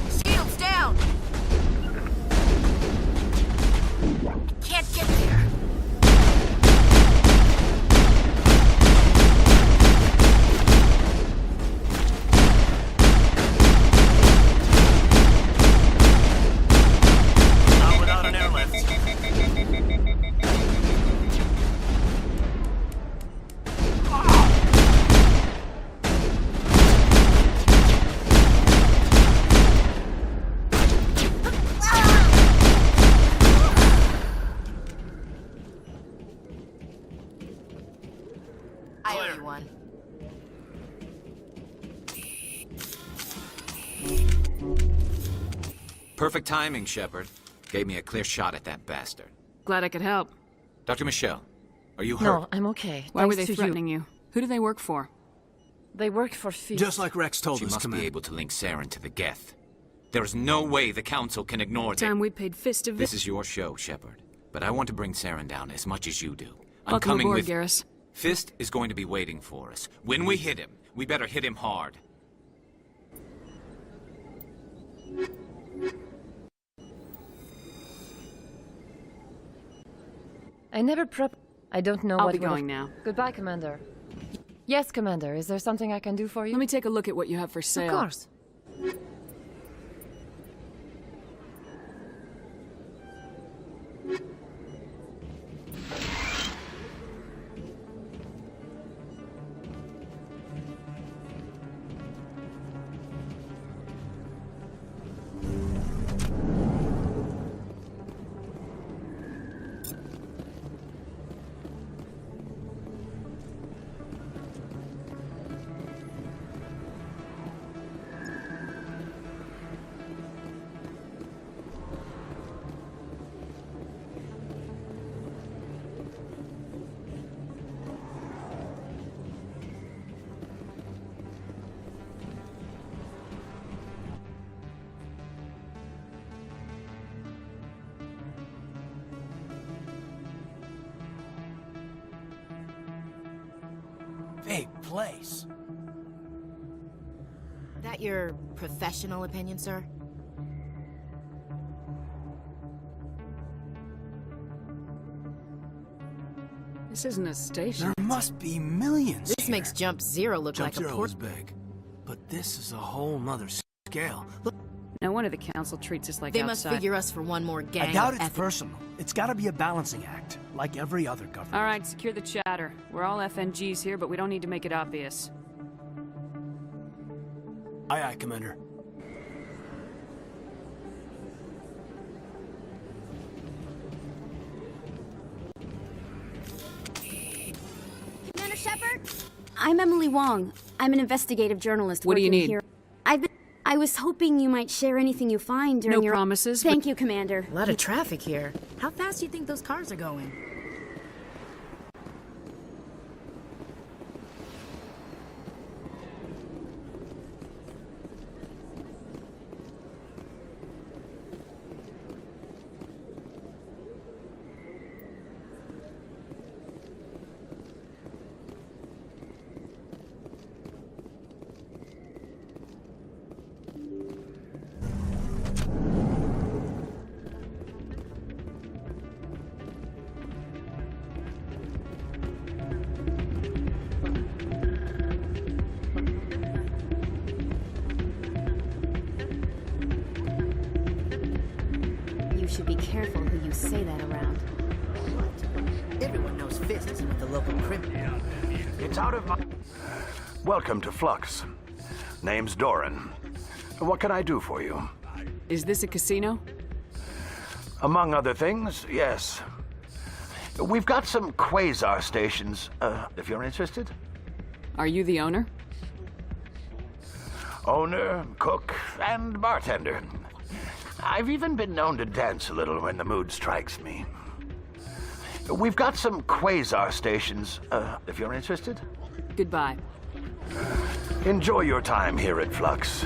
[SPEAKER 13] Shields down! Can't get there.
[SPEAKER 1] Not without an airlift.
[SPEAKER 2] I owe you one.
[SPEAKER 21] Perfect timing, Shepard. Gave me a clear shot at that bastard.
[SPEAKER 15] Glad I could help.
[SPEAKER 21] Dr. Michelle, are you hurt?
[SPEAKER 25] No, I'm okay.
[SPEAKER 15] Why were
[SPEAKER 25] Thanks
[SPEAKER 15] they
[SPEAKER 25] to
[SPEAKER 15] threatening you? Who do they work for?
[SPEAKER 25] They work for Fist.
[SPEAKER 1] Just like Rex told
[SPEAKER 21] She
[SPEAKER 1] us,
[SPEAKER 21] must
[SPEAKER 1] Commander.
[SPEAKER 21] be able to link Saren to the Geth. There is no way the Council can ignore them.
[SPEAKER 15] Time we paid Fist a
[SPEAKER 21] This is your show, Shepard. But I want to bring Saren down as much as you do. I'm
[SPEAKER 15] Welcome
[SPEAKER 21] coming
[SPEAKER 15] aboard,
[SPEAKER 21] with...
[SPEAKER 15] Garrus.
[SPEAKER 21] Fist is going to be waiting for us. When we hit him, we better hit him hard.
[SPEAKER 25] I never I don't know
[SPEAKER 15] I'll
[SPEAKER 25] what
[SPEAKER 15] be
[SPEAKER 25] would've-
[SPEAKER 15] going now.
[SPEAKER 25] Goodbye, Commander. Yes, Commander. Is there something I can do for you?
[SPEAKER 15] Let me take a look at what you have for sale.
[SPEAKER 25] Of course.
[SPEAKER 1] Big place.
[SPEAKER 2] That your professional opinion, sir?
[SPEAKER 15] This isn't a station.
[SPEAKER 1] There must be millions.
[SPEAKER 2] This makes Jump Zero look
[SPEAKER 1] Jump
[SPEAKER 2] like a
[SPEAKER 1] Zero
[SPEAKER 2] port.
[SPEAKER 1] is big, but this is a whole nother scale. Look,
[SPEAKER 15] No wonder the Council treats us like
[SPEAKER 2] They
[SPEAKER 15] outside.
[SPEAKER 2] must figure us for one more gang.
[SPEAKER 1] I doubt
[SPEAKER 2] of
[SPEAKER 1] it's personal. It's got to be a balancing act, like every other government.
[SPEAKER 15] All right, secure the chatter. We're all FNGs here, but we don't need to make it obvious.
[SPEAKER 1] Aye, aye, Commander.
[SPEAKER 6] Commander Shepard? I'm Emily Wong. I'm an investigative journalist.
[SPEAKER 15] What do you
[SPEAKER 6] working
[SPEAKER 15] need?
[SPEAKER 6] Here. I was hoping you might share anything you find during
[SPEAKER 15] No
[SPEAKER 6] your
[SPEAKER 15] promises,
[SPEAKER 6] Thank you, Commander.
[SPEAKER 2] A lot of traffic here. How fast do you think those cars are going?
[SPEAKER 6] say that around.
[SPEAKER 13] Everyone knows Fist isn't with the local criminal.
[SPEAKER 18] It's out of my... Welcome to Flux. Name's Doran. What can I do for you?
[SPEAKER 15] Is this a casino?
[SPEAKER 18] Among other things, yes. We've got some quasar stations, if you're interested.
[SPEAKER 15] Are you the owner?
[SPEAKER 18] Owner, cook, and bartender. I've even been known to dance a little when the mood strikes me. We've got some quasar stations, if you're interested.
[SPEAKER 15] Goodbye.
[SPEAKER 18] Enjoy your time here at Flux.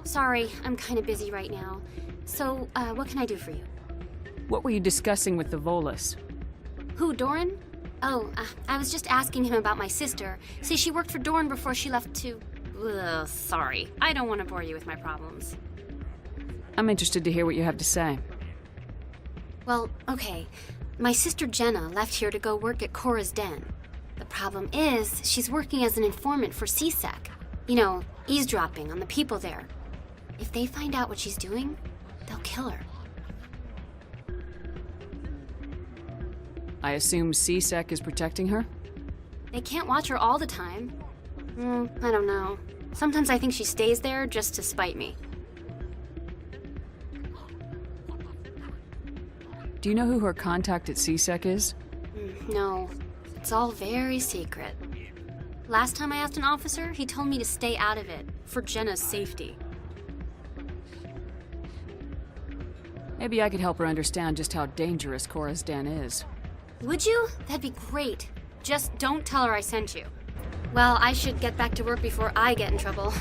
[SPEAKER 6] Sorry, I'm kind of busy right now. So, what can I do for you?
[SPEAKER 15] What were you discussing with the Volus?
[SPEAKER 6] Who, Doran? Oh, I was just asking him about my sister. See, she worked for Doran before she left to... Ugh, sorry. I don't want to bore you with my problems.
[SPEAKER 15] I'm interested to hear what you have to say.
[SPEAKER 6] Well, okay. My sister Jenna left here to go work at Cora's Den. The problem is, she's working as an informant for CSEC. You know, eavesdropping on the people there. If they find out what she's doing, they'll kill her.
[SPEAKER 15] I assume CSEC is protecting her?
[SPEAKER 6] They can't watch her all the time. I don't know. Sometimes I think she stays there just to spite me.
[SPEAKER 15] Do you know who her contact at CSEC is?
[SPEAKER 6] No. It's all very secret. Last time I asked an officer, he told me to stay out of it, for Jenna's safety.
[SPEAKER 15] Maybe I could help her understand just how dangerous Cora's Den is.
[SPEAKER 6] Would you? That'd be great. Just don't tell her I sent you. Well, I should get back to work before I get in trouble.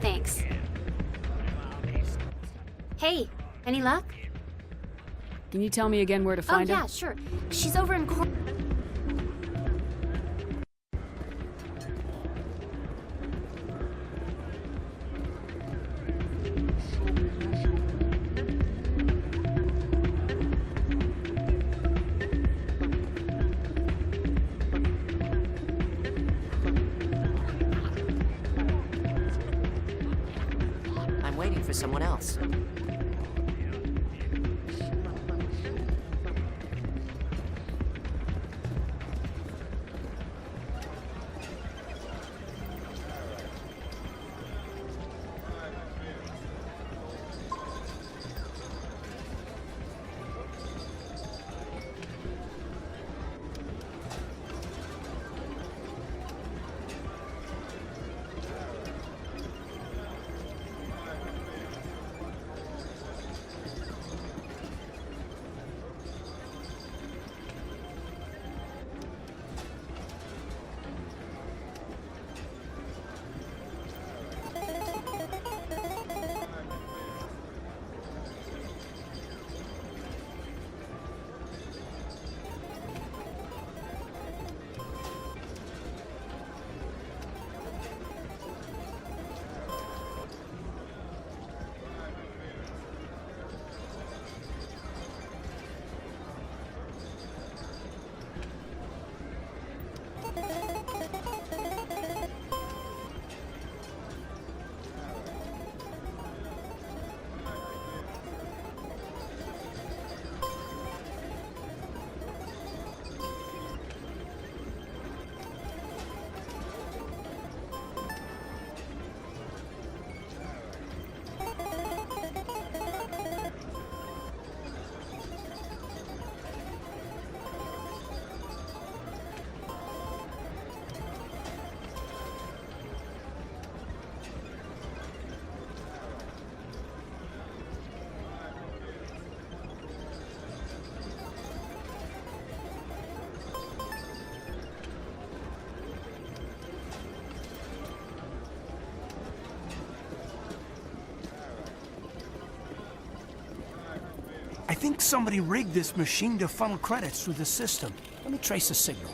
[SPEAKER 6] Thanks. Hey, any luck?
[SPEAKER 15] Can you tell me again where to find her?
[SPEAKER 6] Oh, yeah, sure. She's over in
[SPEAKER 13] I'm waiting for someone else.
[SPEAKER 1] I think somebody rigged this machine to funnel credits through the system. Let me trace the signal.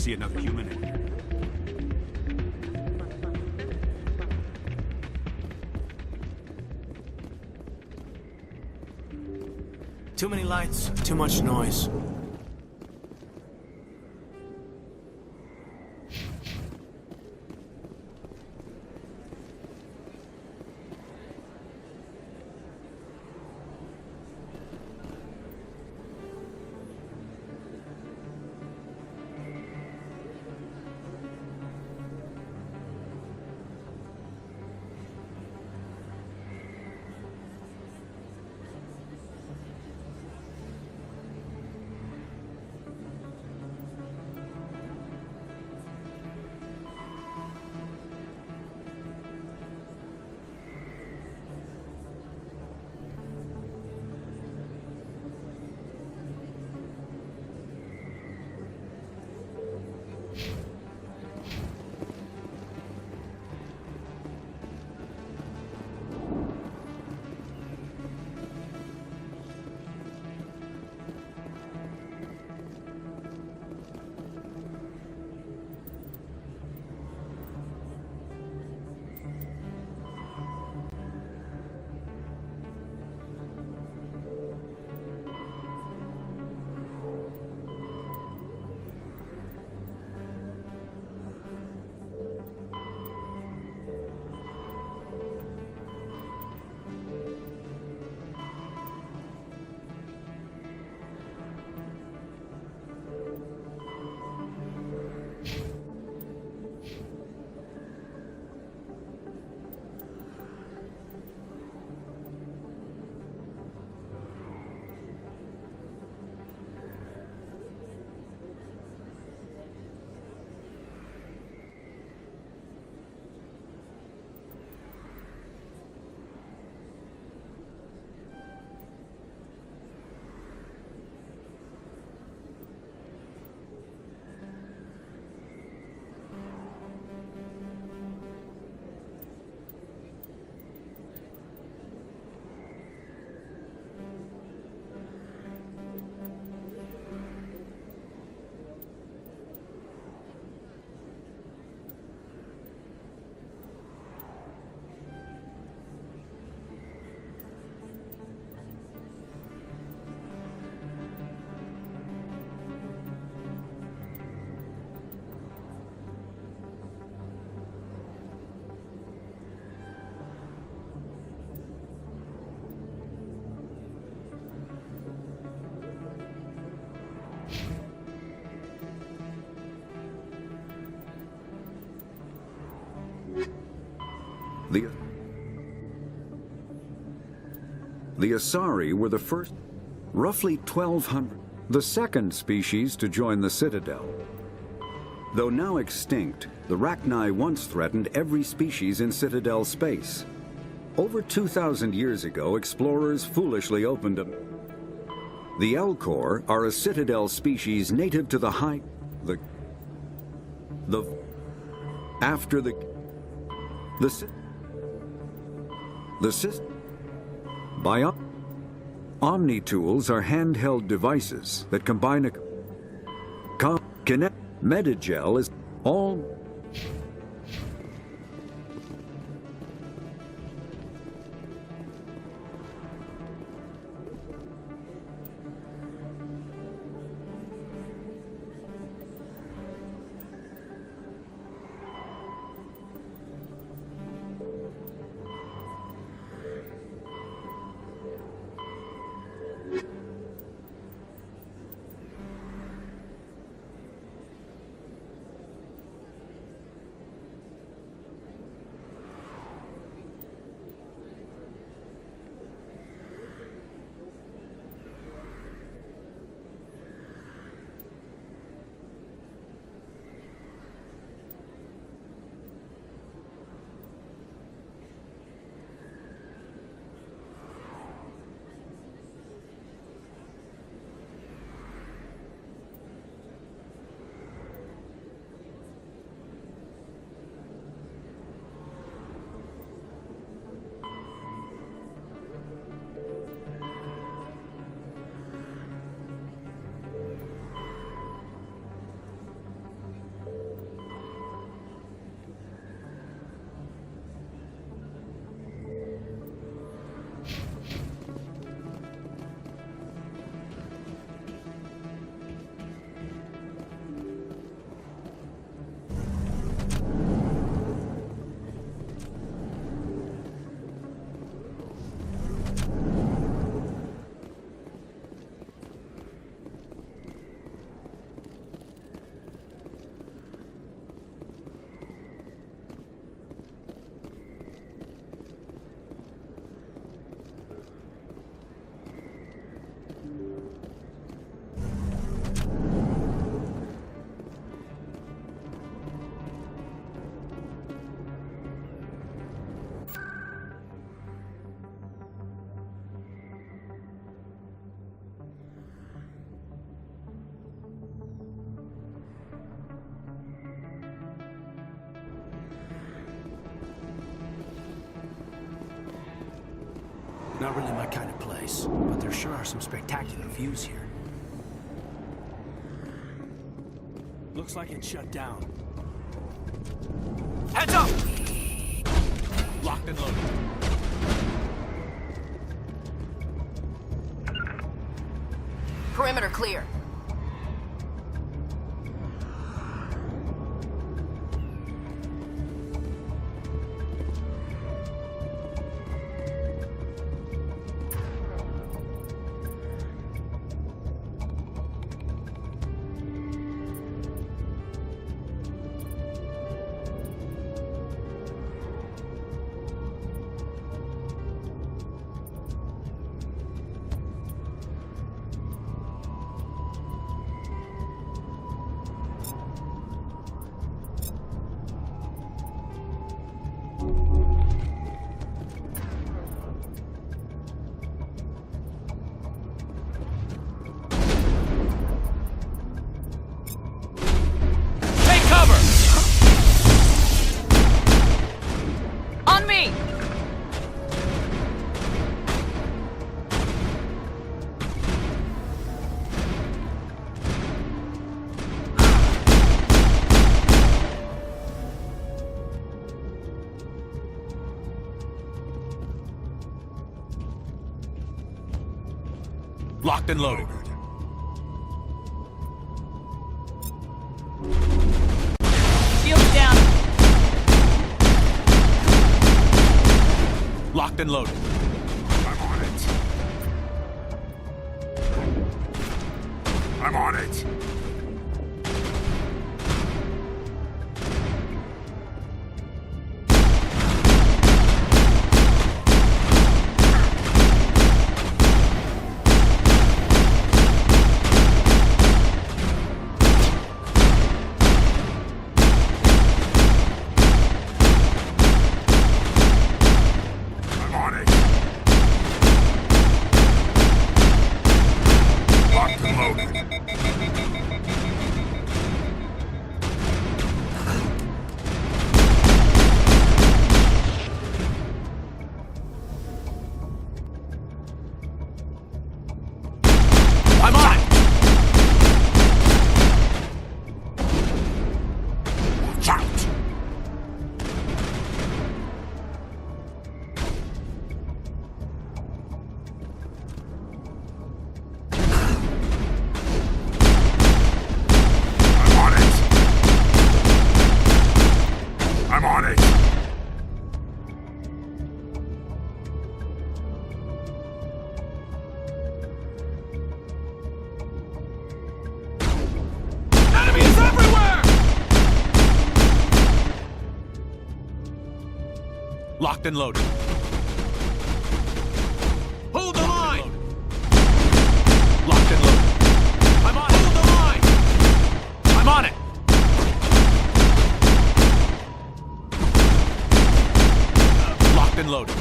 [SPEAKER 22] see another human in here.
[SPEAKER 1] Too many lights, too much noise.
[SPEAKER 3] The Asari were the first, roughly 1,200, the second species to join the Citadel. Though now extinct, the Rachni once threatened every species in Citadel space. Over 2,000 years ago, explorers foolishly opened them. The Elcor are a Citadel species native to the high... Omni-tools are handheld devices that combine a... Connect... Medigel is all...
[SPEAKER 1] Not really my kind of place, but there sure are some spectacular views here. Looks like it's shut down. Heads up!
[SPEAKER 11] Locked and loaded.
[SPEAKER 14] Perimeter clear.
[SPEAKER 11] Locked and loaded.
[SPEAKER 15] Shields down.
[SPEAKER 11] Locked and loaded.
[SPEAKER 9] I'm on it. I'm on it.
[SPEAKER 11] Locked and loaded. Hold the line! Locked and loaded. I'm on it. Hold the line! I'm on it. Locked and loaded.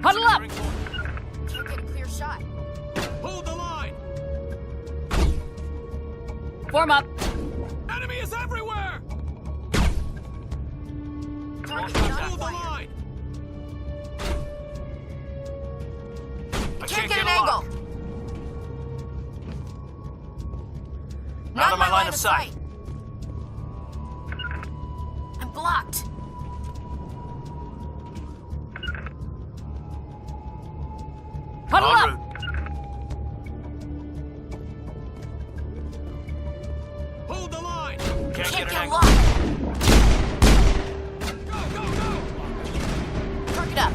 [SPEAKER 14] Huddle up! Can't get a clear shot.
[SPEAKER 11] Hold the line!
[SPEAKER 15] Form up.
[SPEAKER 11] Enemy is everywhere!
[SPEAKER 14] Target not
[SPEAKER 11] Hold the
[SPEAKER 14] fired.
[SPEAKER 11] line!
[SPEAKER 14] I can't get an angle. Not in my line of sight. I'm blocked.
[SPEAKER 15] Huddle up!
[SPEAKER 14] might get luck. Perk it up.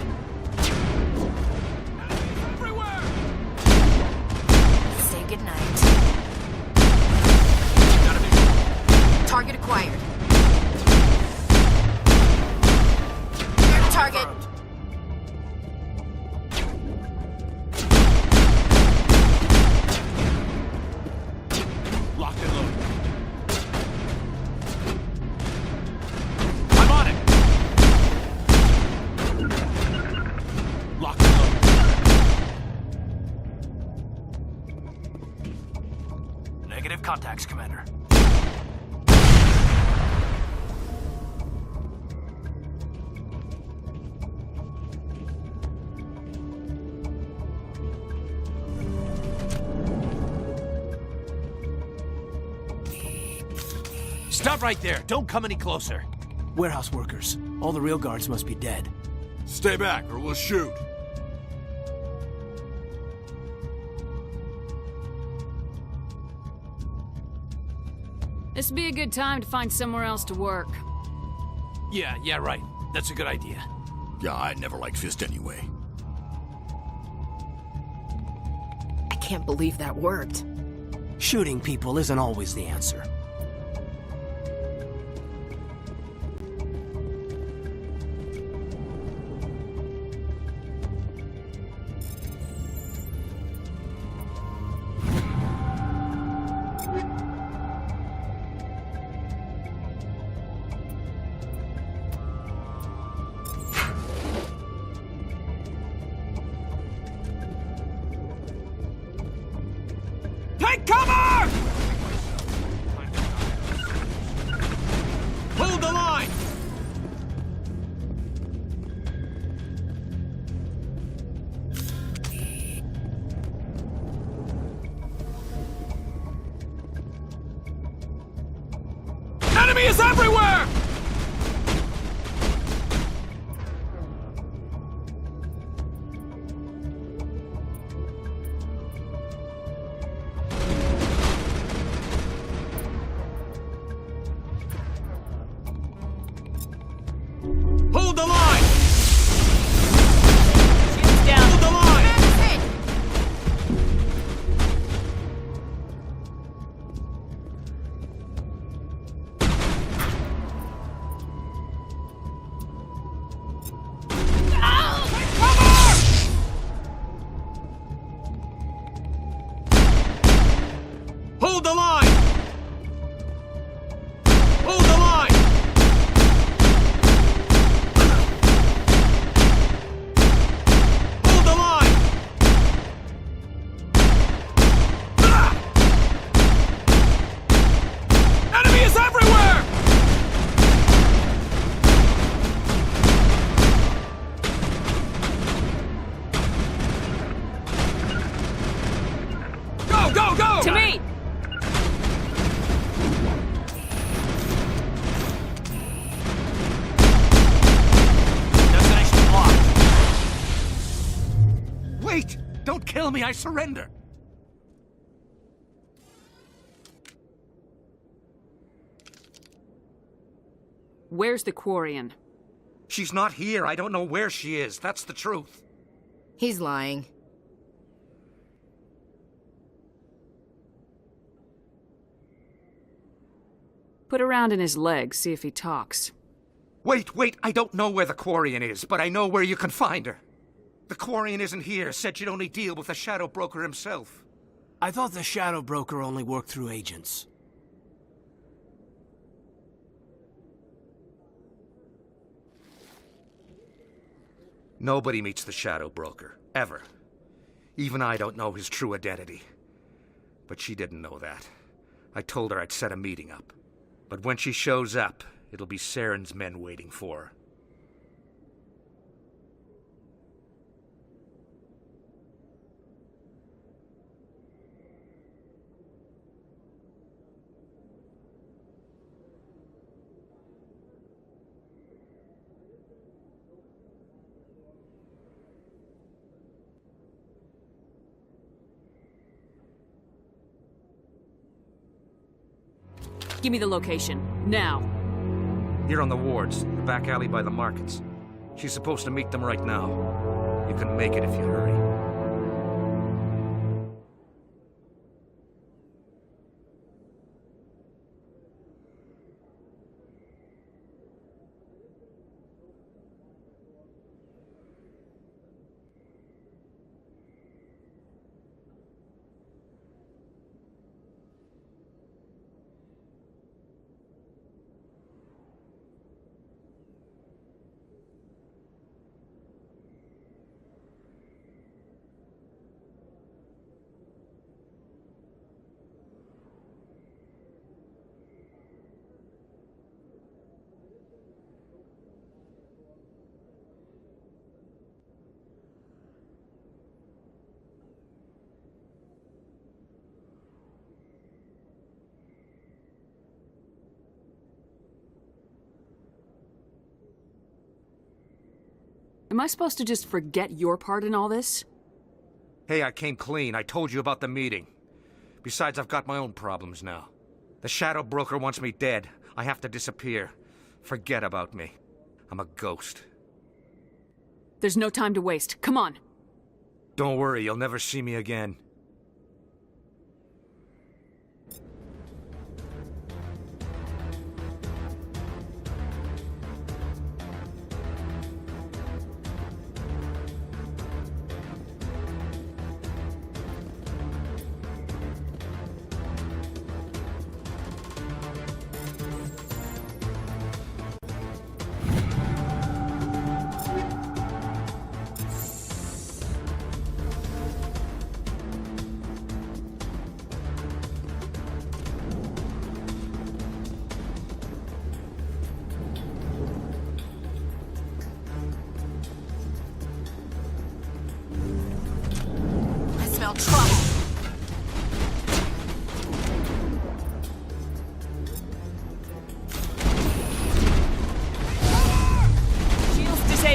[SPEAKER 14] Say goodnight. Target acquired. Clear to target.
[SPEAKER 11] Locked and loaded. I'm on it. Locked and loaded.
[SPEAKER 1] Negative contacts, Commander.
[SPEAKER 11] Stop right there. Don't come any closer.
[SPEAKER 1] Warehouse workers. All the real guards must be dead.
[SPEAKER 9] Stay back or we'll shoot.
[SPEAKER 15] This would be a good time to find somewhere else to work.
[SPEAKER 11] Yeah, right. That's a good idea.
[SPEAKER 9] Yeah, I never liked Fist anyway.
[SPEAKER 2] I can't believe that worked.
[SPEAKER 1] Shooting people isn't always the answer.
[SPEAKER 11] Take cover! Hold the line! Enemy is everywhere! Hold the line! Hold the line! Hold the line! Hold the line! Hold the line! Enemy is everywhere! Go, go, go!
[SPEAKER 15] To me!
[SPEAKER 11] Destination blocked. Wait! Don't kill me, I surrender!
[SPEAKER 15] Where's the Quarian?
[SPEAKER 18] She's not here. I don't know where she is. That's the truth.
[SPEAKER 2] He's lying.
[SPEAKER 15] Put a round in his leg, see if he talks.
[SPEAKER 18] Wait, I don't know where the Quarian is, but I know where you can find her. The Quarian isn't here. Said you'd only deal with the Shadow Broker himself.
[SPEAKER 1] I thought the Shadow Broker only worked through agents.
[SPEAKER 18] Nobody meets the Shadow Broker, ever. Even I don't know his true identity. But she didn't know that. I told her I'd set a meeting up. But when she shows up, it'll be Saren's men waiting for her.
[SPEAKER 15] Give me the location. Now.
[SPEAKER 5] Here on the wards, the back alley by the markets. She's supposed to meet them right now. You can make it if you hurry.
[SPEAKER 15] Am I supposed to just forget your part in all this?
[SPEAKER 5] Hey, I came clean. I told you about the meeting. Besides, I've got my own problems now. The Shadow Broker wants me dead. I have to disappear. Forget about me. I'm a ghost.
[SPEAKER 15] There's no time to waste. Come on.
[SPEAKER 5] Don't worry, you'll never see me again.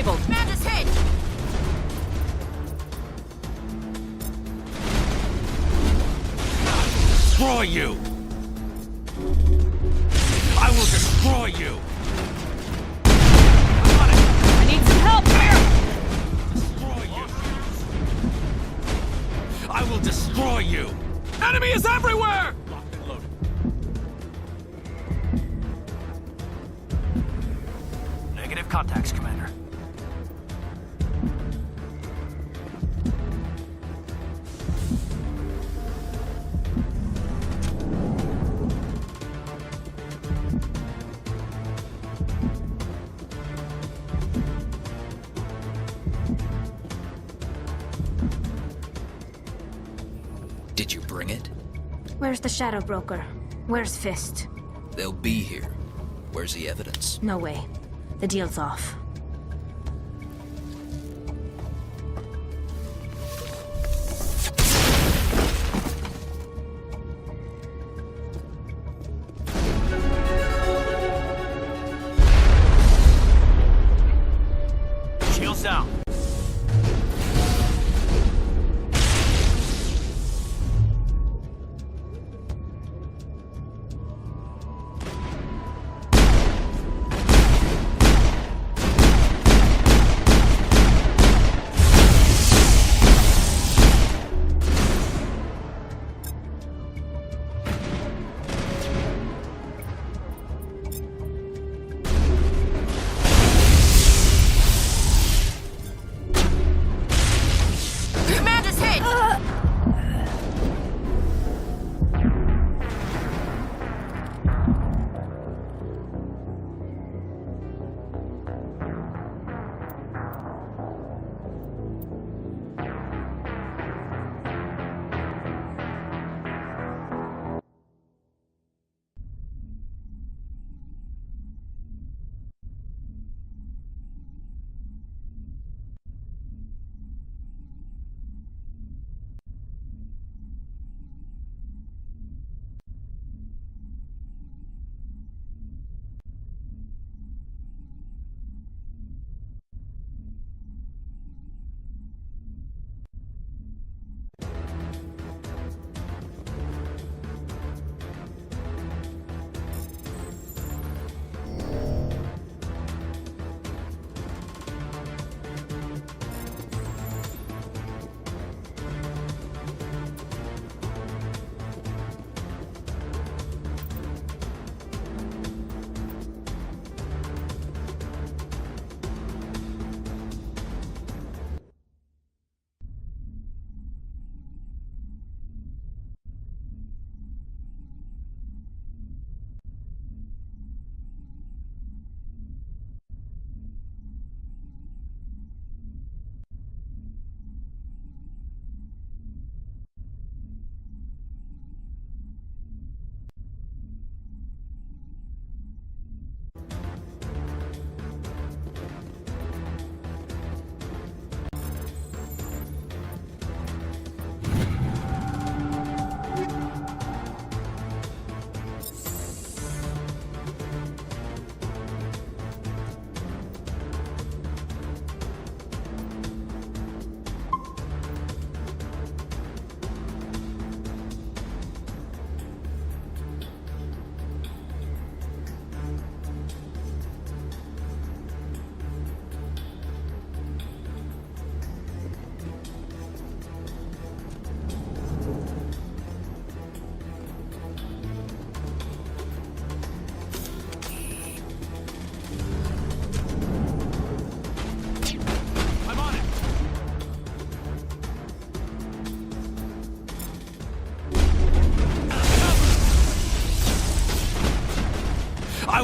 [SPEAKER 14] Amanda's hit!
[SPEAKER 22] Destroy you! I will destroy you!
[SPEAKER 15] I need some help here!
[SPEAKER 22] Destroy you! I will destroy you! Enemy is everywhere! Locked and loaded.
[SPEAKER 1] Negative contacts, Commander.
[SPEAKER 19] Did you bring it?
[SPEAKER 20] Where's the Shadow Broker? Where's Fist?
[SPEAKER 19] They'll be here. Where's the evidence?
[SPEAKER 20] No way. The deal's off.
[SPEAKER 1] Shields down.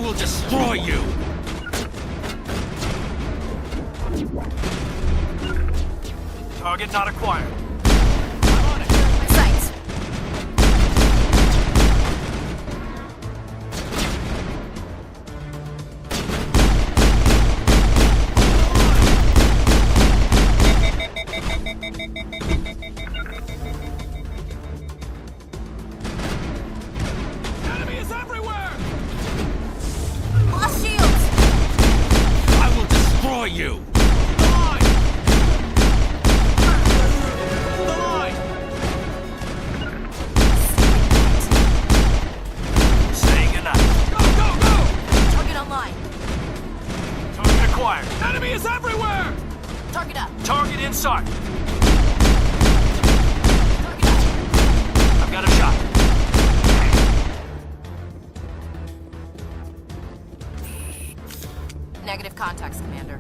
[SPEAKER 17] will destroy you!
[SPEAKER 11] Target not acquired.
[SPEAKER 14] My sights.
[SPEAKER 11] Enemy is everywhere!
[SPEAKER 14] Lost shields!
[SPEAKER 17] I will destroy you!
[SPEAKER 11] The line! The line! Saying goodnight. Go, go, go!
[SPEAKER 14] Target online.
[SPEAKER 11] Target acquired. Enemy is everywhere!
[SPEAKER 14] Target up.
[SPEAKER 11] Target in sight. I've got a shot.
[SPEAKER 14] Negative contacts, Commander.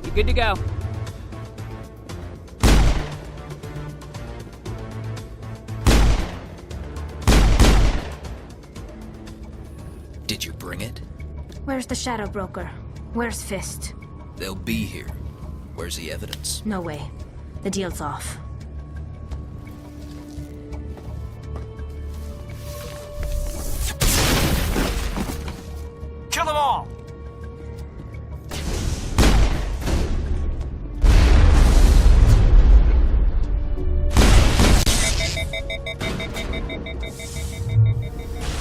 [SPEAKER 15] You good to go?
[SPEAKER 19] Did you bring it?
[SPEAKER 20] Where's the Shadow Broker? Where's Fist?
[SPEAKER 19] They'll be here. Where's the evidence?
[SPEAKER 20] No way. The deal's off.
[SPEAKER 11] Kill them all!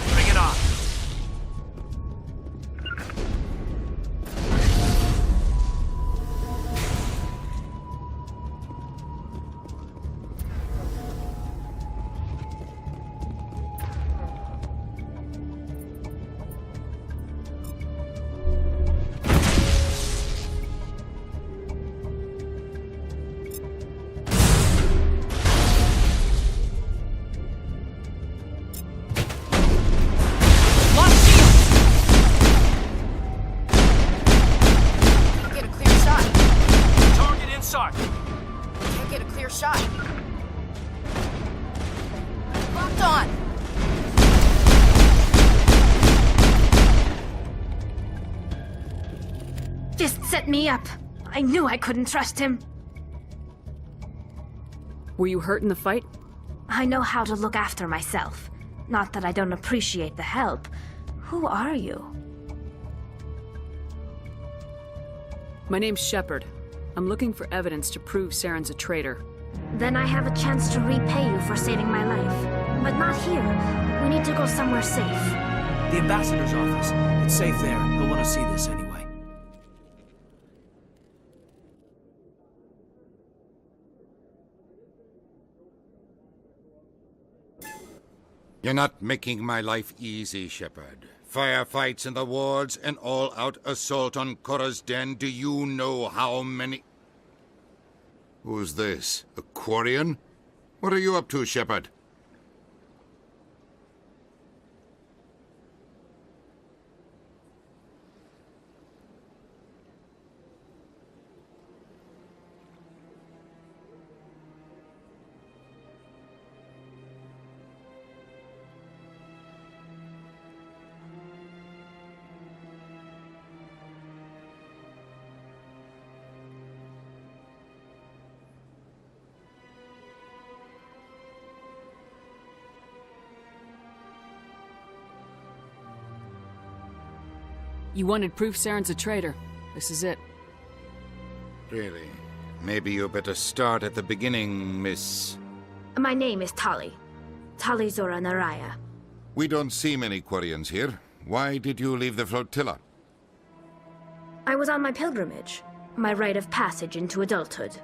[SPEAKER 11] Bring it on.
[SPEAKER 14] Can't get a clear shot.
[SPEAKER 11] Target in sight.
[SPEAKER 14] Can't get a clear shot. Locked on.
[SPEAKER 20] Fist set me up. I knew I couldn't trust him.
[SPEAKER 15] Were you hurt in the fight?
[SPEAKER 20] I know how to look after myself. Not that I don't appreciate the help. Who are you?
[SPEAKER 15] My name's Shepard. I'm looking for evidence to prove Saren's a traitor.
[SPEAKER 20] Then I have a chance to repay you for saving my life. But not here. We need to go somewhere safe.
[SPEAKER 1] The ambassador's office. It's safe there. He'll want to see this anyway.
[SPEAKER 7] You're not making my life easy, Shepard. Firefights in the wards, an all-out assault on Korra's den. Do you know how many... Who's this? A Quarian? What are you up to, Shepard?
[SPEAKER 15] You wanted proof Saren's a traitor. This is it.
[SPEAKER 7] Really? Maybe you better start at the beginning, Miss...
[SPEAKER 20] My name is Tali. Tali Zora Naraya.
[SPEAKER 7] We don't see many Quarians here. Why did you leave the flotilla?
[SPEAKER 20] I was on my pilgrimage. My rite of passage into adulthood.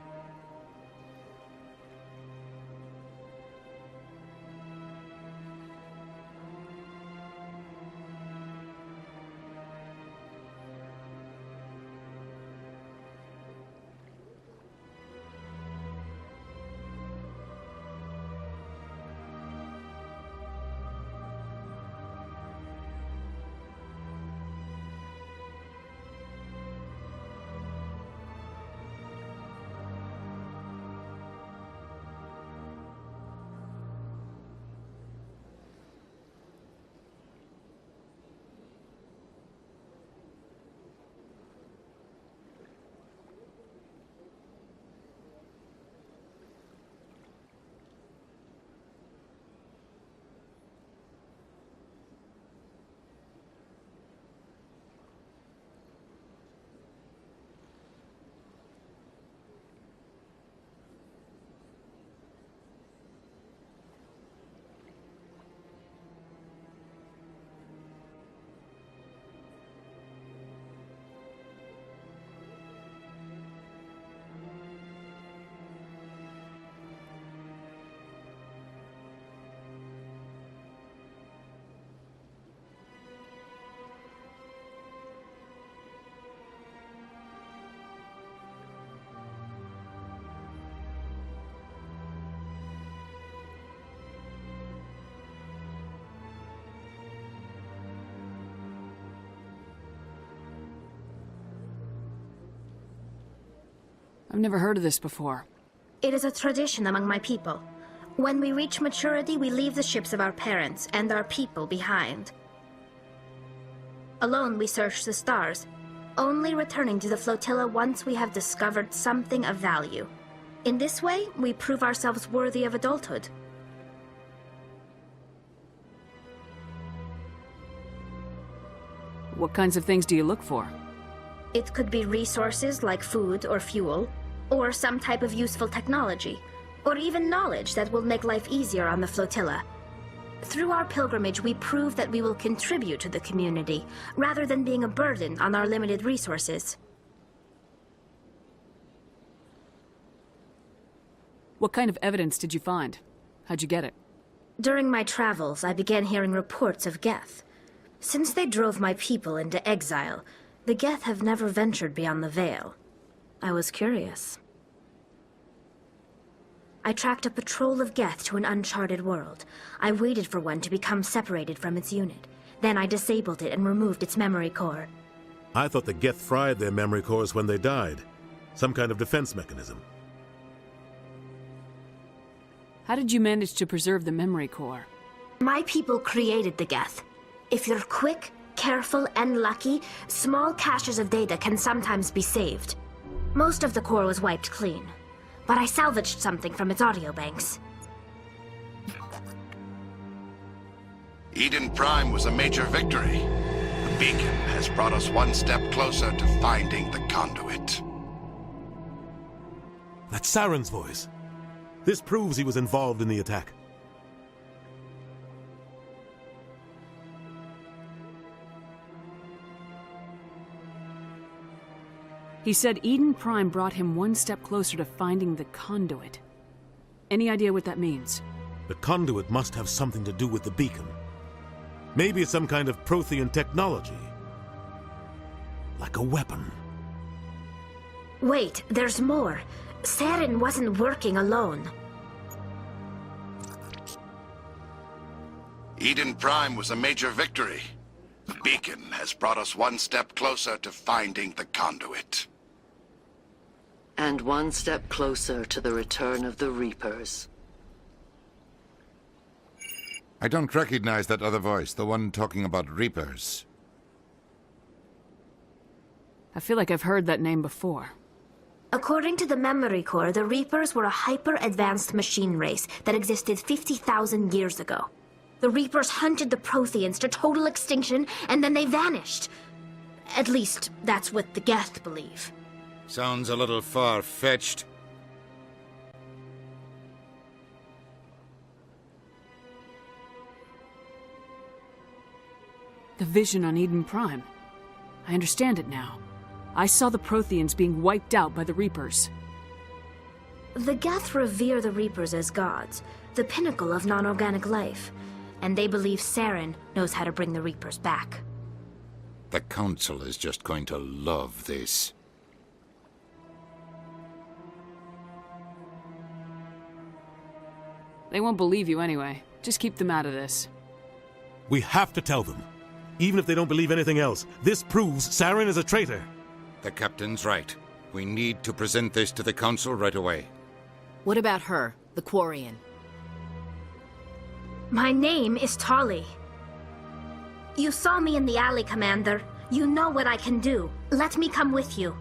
[SPEAKER 15] I've never heard of this before.
[SPEAKER 20] It is a tradition among my people. When we reach maturity, we leave the ships of our parents and our people behind. Alone, we search the stars, only returning to the flotilla once we have discovered something of value. In this way, we prove ourselves worthy of adulthood.
[SPEAKER 15] What kinds of things do you look for?
[SPEAKER 20] It could be resources like food or fuel, or some type of useful technology, or even knowledge that will make life easier on the flotilla. Through our pilgrimage, we prove that we will contribute to the community, rather than being a burden on our limited resources.
[SPEAKER 15] What kind of evidence did you find? How'd you get it?
[SPEAKER 20] During my travels, I began hearing reports of Geth. Since they drove my people into exile, the Geth have never ventured beyond the Veil. I was curious. I tracked a patrol of Geth to an uncharted world. I waited for one to become separated from its unit. Then I disabled it and removed its memory core.
[SPEAKER 8] I thought the Geth fried their memory cores when they died. Some kind of defense mechanism.
[SPEAKER 15] How did you manage to preserve the memory core?
[SPEAKER 20] My people created the Geth. If you're quick, careful, and lucky, small caches of data can sometimes be saved. Most of the core was wiped clean, but I salvaged something from its audio banks.
[SPEAKER 12] Eden Prime was a major victory. The beacon has brought us one step closer to finding the conduit.
[SPEAKER 8] That's Saren's voice. This proves he was involved in the attack.
[SPEAKER 15] He said Eden Prime brought him one step closer to finding the conduit. Any idea what that means?
[SPEAKER 8] The conduit must have something to do with the beacon. Maybe it's some kind of Prothean technology. Like a weapon.
[SPEAKER 20] Wait, there's more. Saren wasn't working alone.
[SPEAKER 12] Eden Prime was a major victory. The beacon has brought us one step closer to finding the conduit.
[SPEAKER 16] And one step closer to the return of the Reapers.
[SPEAKER 7] I don't recognize that other voice, the one talking about Reapers.
[SPEAKER 15] I feel like I've heard that name before.
[SPEAKER 20] According to the memory core, the Reapers were a hyper-advanced machine race that existed 50,000 years ago. The Reapers hunted the Protheans to total extinction, and then they vanished. At least, that's what the Geth believe.
[SPEAKER 7] Sounds a little far-fetched.
[SPEAKER 15] The vision on Eden Prime. I understand it now. I saw the Protheans being wiped out by the Reapers.
[SPEAKER 20] The Geth revere the Reapers as gods, the pinnacle of non-organic life, and they believe Saren knows how to bring the Reapers back.
[SPEAKER 7] The Council is just going to love this.
[SPEAKER 15] They won't believe you anyway. Just keep them out of this.
[SPEAKER 8] We have to tell them. Even if they don't believe anything else, this proves Saren is a traitor.
[SPEAKER 7] The captain's right. We need to present this to the Council right away.
[SPEAKER 2] What about her, the Quarian?
[SPEAKER 20] My name is Tali. You saw me in the alley, Commander. You know what I can do. Let me come with you.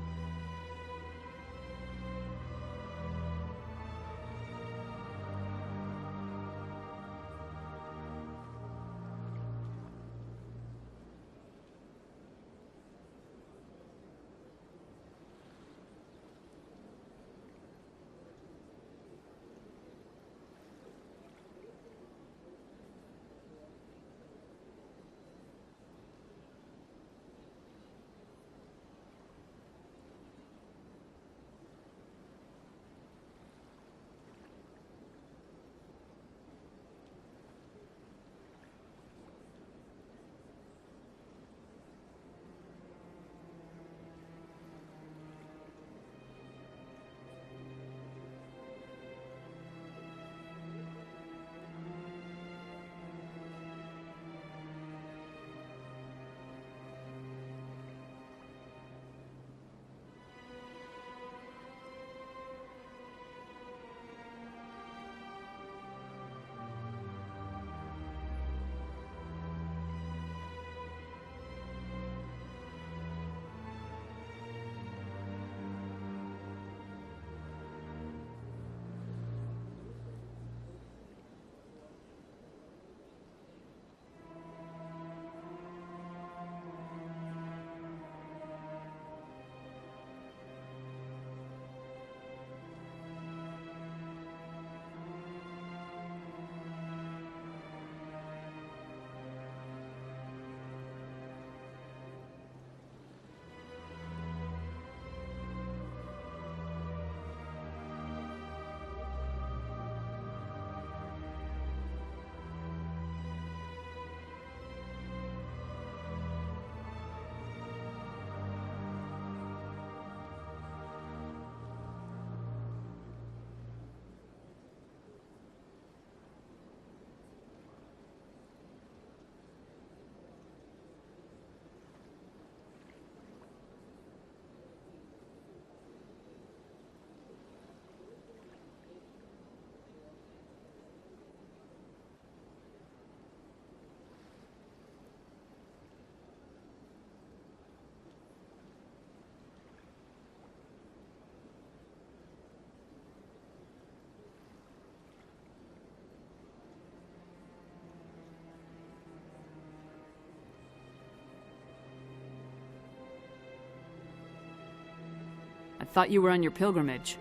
[SPEAKER 15] Thought you were on your pilgrimage.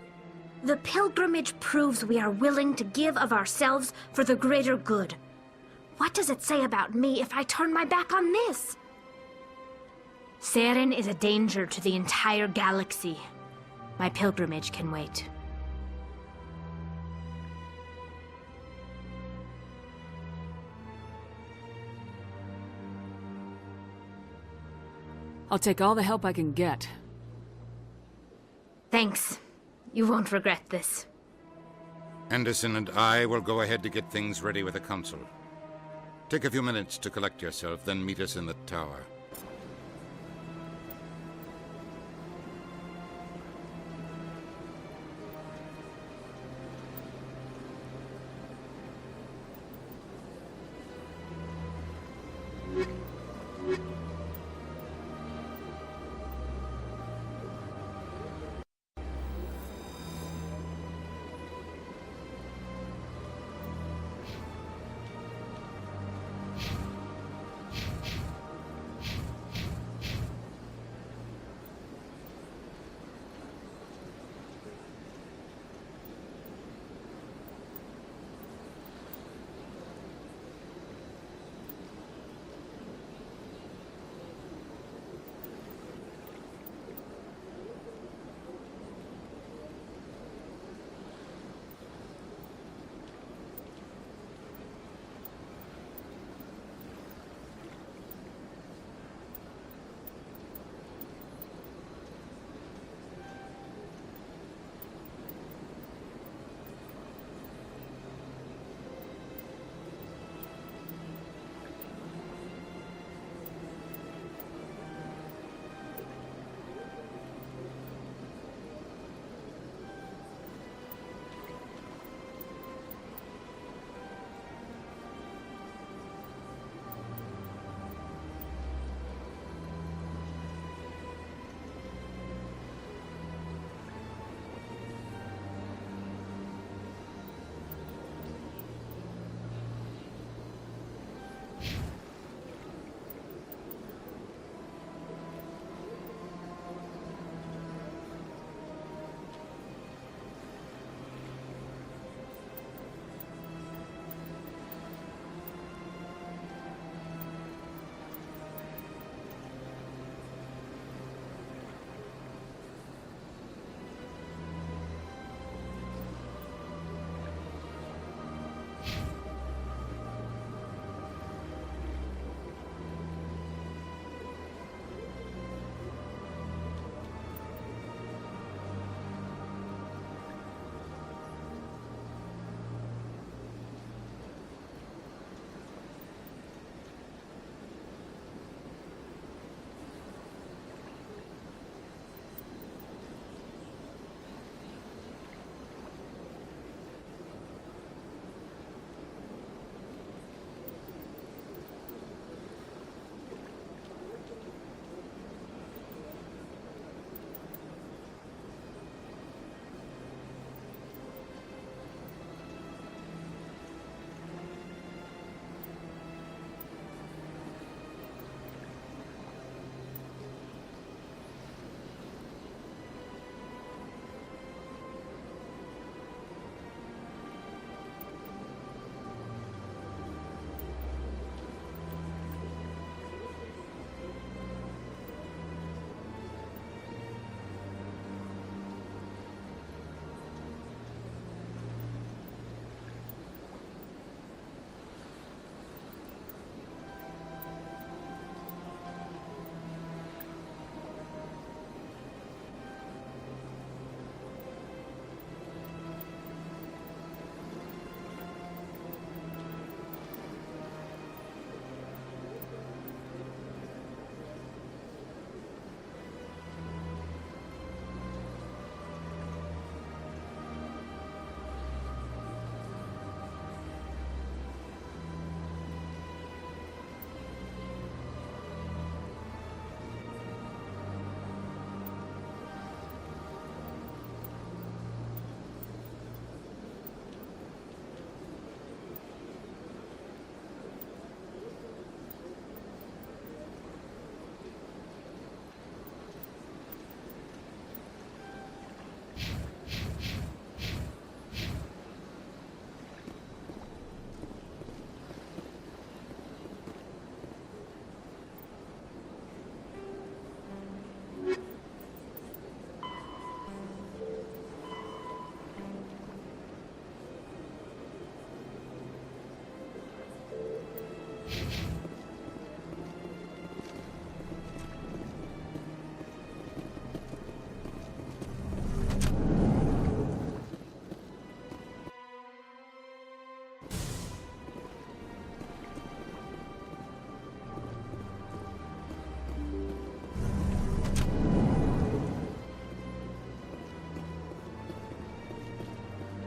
[SPEAKER 20] The pilgrimage proves we are willing to give of ourselves for the greater good. What does it say about me if I turn my back on this? Saren is a danger to the entire galaxy. My pilgrimage can wait.
[SPEAKER 15] I'll take all the help I can get.
[SPEAKER 20] Thanks. You won't regret this.
[SPEAKER 7] Anderson and I will go ahead to get things ready with the council. Take a few minutes to collect yourself, then meet us in the tower.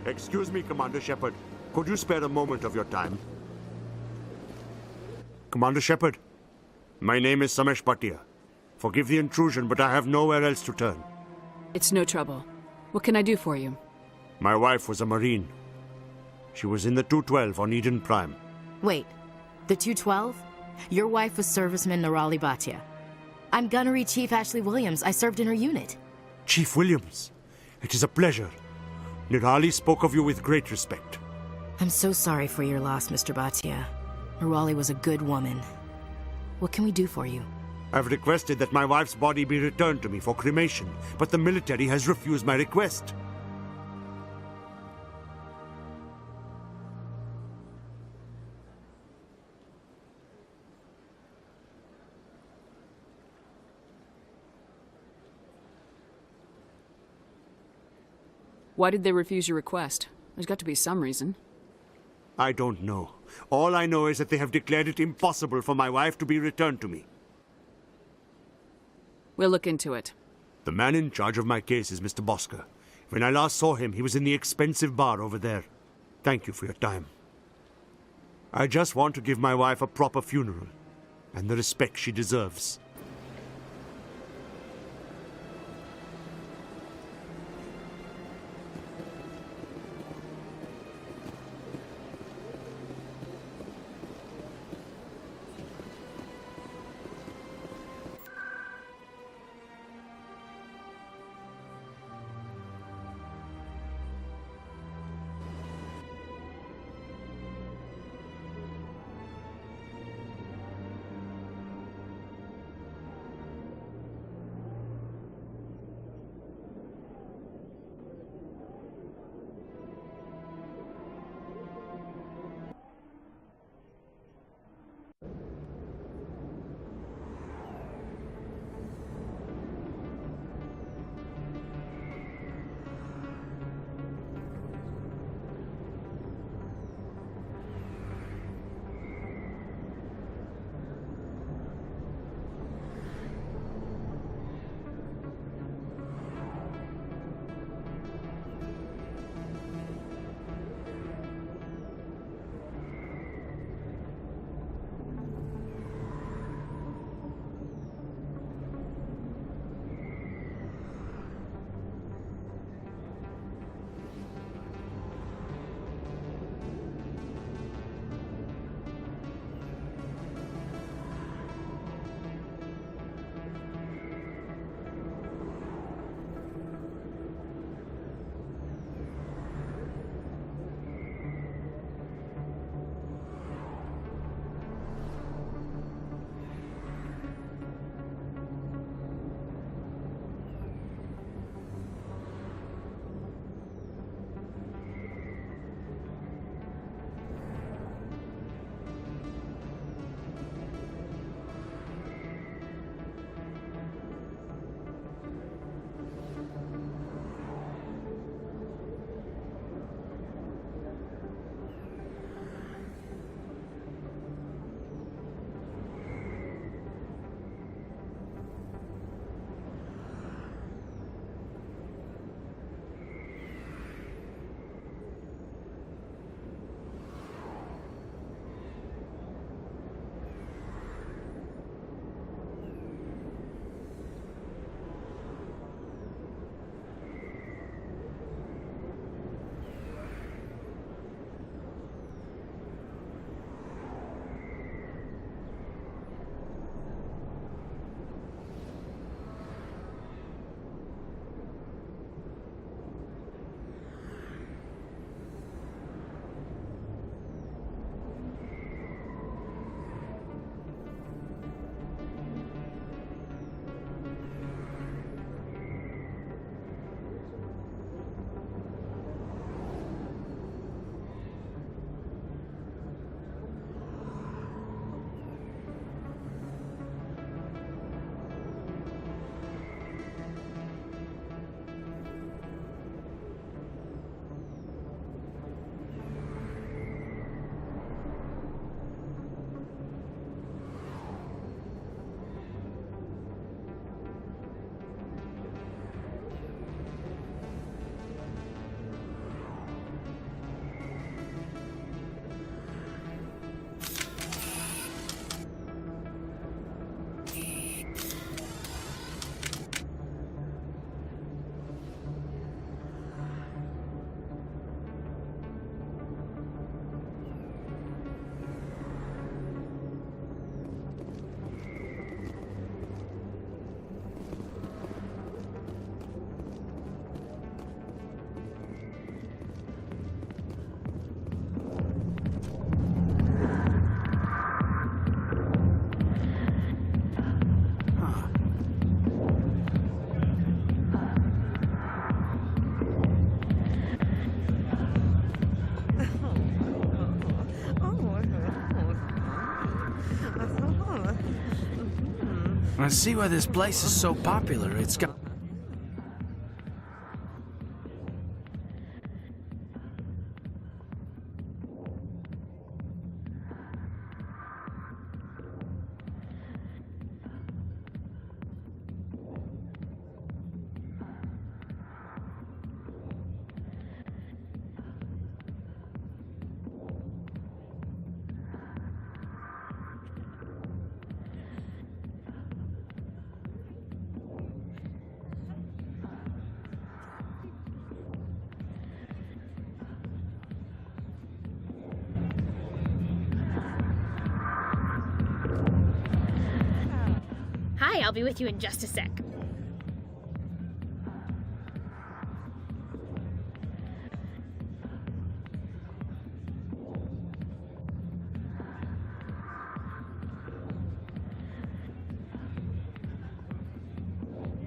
[SPEAKER 4] Excuse me, Commander Shepard. Could you spare a moment of your time? Commander Shepard, my name is Samesh Bhatia. Forgive the intrusion, but I have nowhere else to turn.
[SPEAKER 15] It's no trouble. What can I do for you?
[SPEAKER 4] My wife was a Marine. She was in the 212 on Eden Prime.
[SPEAKER 2] Wait, the 212? Your wife was serviceman Nirali Bhatia. I'm Gunnery Chief Ashley Williams. I served in her unit.
[SPEAKER 4] Chief Williams, it is a pleasure. Nirali spoke of you with great respect.
[SPEAKER 2] I'm so sorry for your loss, Mr. Bhatia. Nirali was a good woman. What can we do for you?
[SPEAKER 4] I've requested that my wife's body be returned to me for cremation, but the military has refused my request.
[SPEAKER 15] Why did they refuse your request? There's got to be some reason.
[SPEAKER 4] I don't know. All I know is that they have declared it impossible for my wife to be returned to me.
[SPEAKER 15] We'll look into it.
[SPEAKER 4] The man in charge of my case is Mr. Bosker. When I last saw him, he was in the expensive bar over there. Thank you for your time. I just want to give my wife a proper funeral, and the respect she deserves.
[SPEAKER 1] I see why this place is so popular. It's got...
[SPEAKER 10] Hi, I'll be with you in just a sec.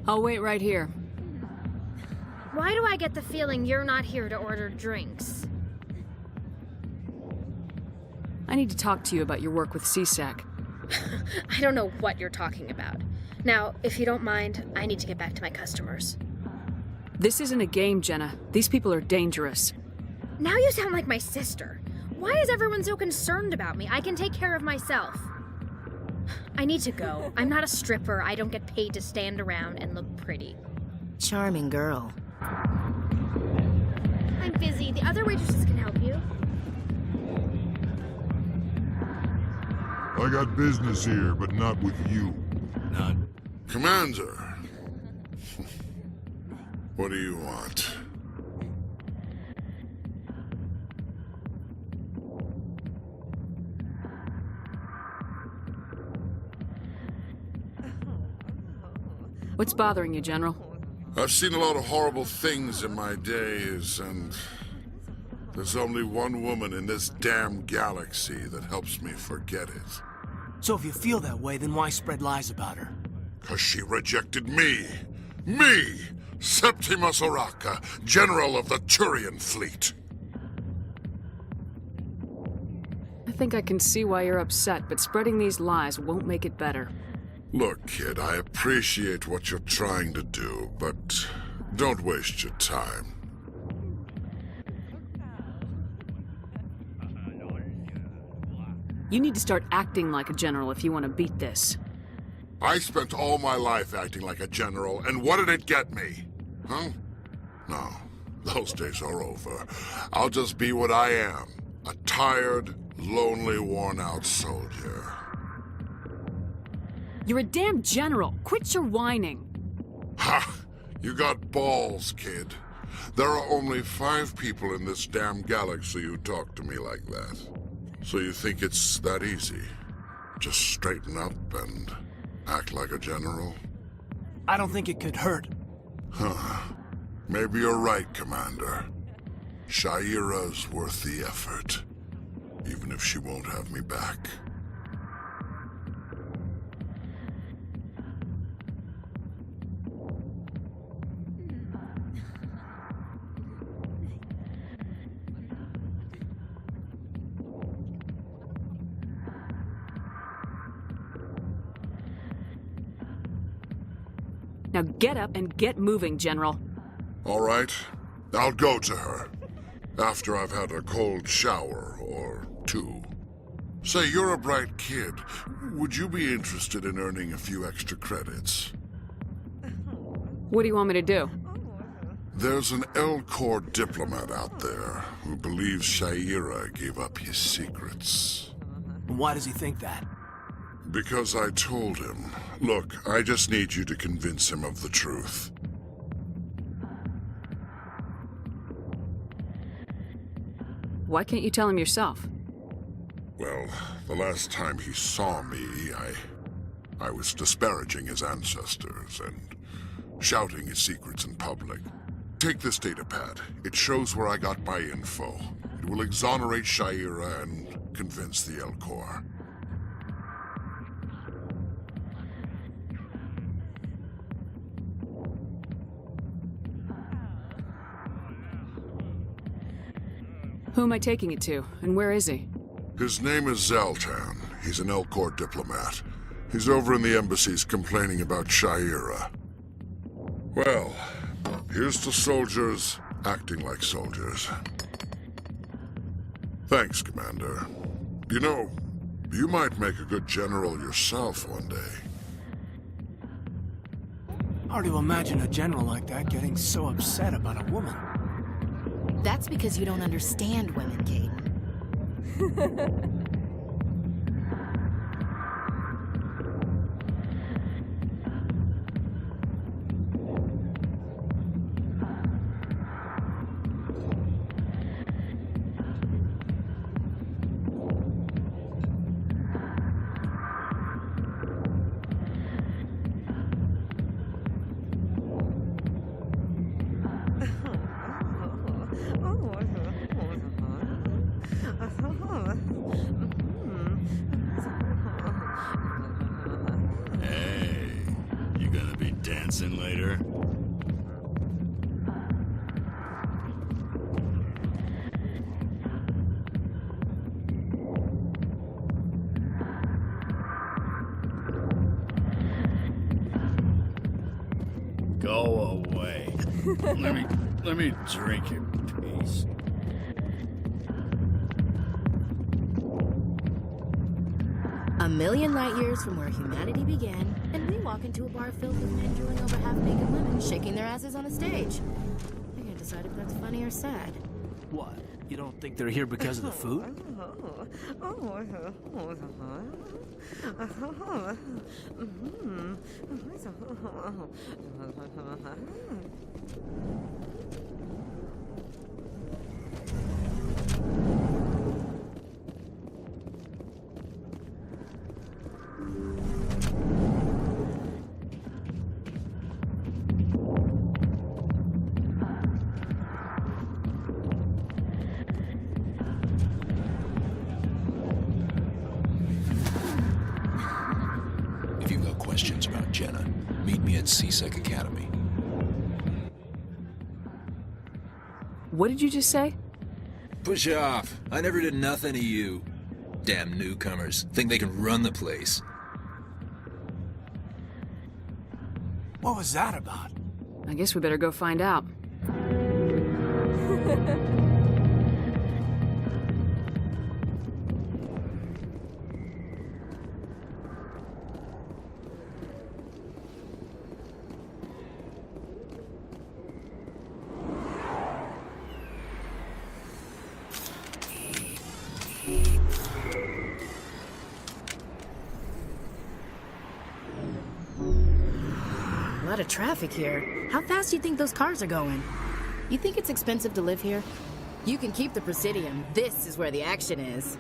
[SPEAKER 15] I'll wait right here.
[SPEAKER 10] Why do I get the feeling you're not here to order drinks?
[SPEAKER 15] I need to talk to you about your work with CSAC.
[SPEAKER 10] I don't know what you're talking about. Now, if you don't mind, I need to get back to my customers.
[SPEAKER 15] This isn't a game, Jenna. These people are dangerous.
[SPEAKER 10] Now you sound like my sister. Why is everyone so concerned about me? I can take care of myself. I need to go. I'm not a stripper. I don't get paid to stand around and look pretty.
[SPEAKER 2] Charming girl.
[SPEAKER 10] I'm busy. The other waitresses can help you.
[SPEAKER 9] I got business here, but not with you.
[SPEAKER 17] Not.
[SPEAKER 9] Commander. What do you want?
[SPEAKER 15] What's bothering you, General?
[SPEAKER 9] I've seen a lot of horrible things in my days, and there's only one woman in this damn galaxy that helps me forget it.
[SPEAKER 1] So if you feel that way, then why spread lies about her?
[SPEAKER 9] 'Cause she rejected me! Me! Septimus Oraka, General of the Turian Fleet!
[SPEAKER 15] I think I can see why you're upset, but spreading these lies won't make it better.
[SPEAKER 9] Look, kid, I appreciate what you're trying to do, but don't waste your time.
[SPEAKER 15] You need to start acting like a general if you want to beat this.
[SPEAKER 9] I spent all my life acting like a general, and what did it get me? Huh? No, those days are over. I'll just be what I am, a tired, lonely, worn-out soldier.
[SPEAKER 15] You're a damn general. Quit your whining.
[SPEAKER 9] Ha! You got balls, kid. There are only 5 people in this damn galaxy who talk to me like that. So you think it's that easy? Just straighten up and act like a general?
[SPEAKER 1] I don't think it could hurt.
[SPEAKER 9] Huh. Maybe you're right, Commander. Shaira's worth the effort. Even if she won't have me back.
[SPEAKER 15] Now get up and get moving, General.
[SPEAKER 9] All right. I'll go to her. After I've had a cold shower or 2. Say, you're a bright kid. Would you be interested in earning a few extra credits?
[SPEAKER 15] What do you want me to do?
[SPEAKER 9] There's an L-Corps diplomat out there who believes Shaira gave up his secrets.
[SPEAKER 1] Why does he think that?
[SPEAKER 9] Because I told him. Look, I just need you to convince him of the truth.
[SPEAKER 15] Why can't you tell him yourself?
[SPEAKER 9] Well, the last time he saw me, I was disparaging his ancestors and shouting his secrets in public. Take this data pad. It shows where I got my info. It will exonerate Shaira and convince the L-Corps.
[SPEAKER 15] Who am I taking it to, and where is he?
[SPEAKER 9] His name is Zaltan. He's an L-Corps diplomat. He's over in the embassies complaining about Shaira. Well, here's to soldiers acting like soldiers. Thanks, Commander. You know, you might make a good general yourself one day.
[SPEAKER 1] Hard to imagine a general like that getting so upset about a woman.
[SPEAKER 2] That's because you don't understand women, Caden.
[SPEAKER 6] Hey, you gonna be dancing later? Go away. let me drink in peace.
[SPEAKER 2] A million light years from where humanity began, and we walk into a bar filled with men drooling over half-naked women, shaking their asses on a stage. I can't decide if that's funny or sad.
[SPEAKER 1] What? You don't think they're here because of the food?
[SPEAKER 19] If you've got questions about Jenna, meet me at CSEC Academy.
[SPEAKER 15] What did you just say?
[SPEAKER 19] Push off. I never did nothing to you. Damn newcomers. Think they can run the place.
[SPEAKER 1] What was that about?
[SPEAKER 15] I guess we better go find out.
[SPEAKER 2] A lot of traffic here. How fast do you think those cars are going? You think it's expensive to live here? You can keep the Presidium. This is where the action is.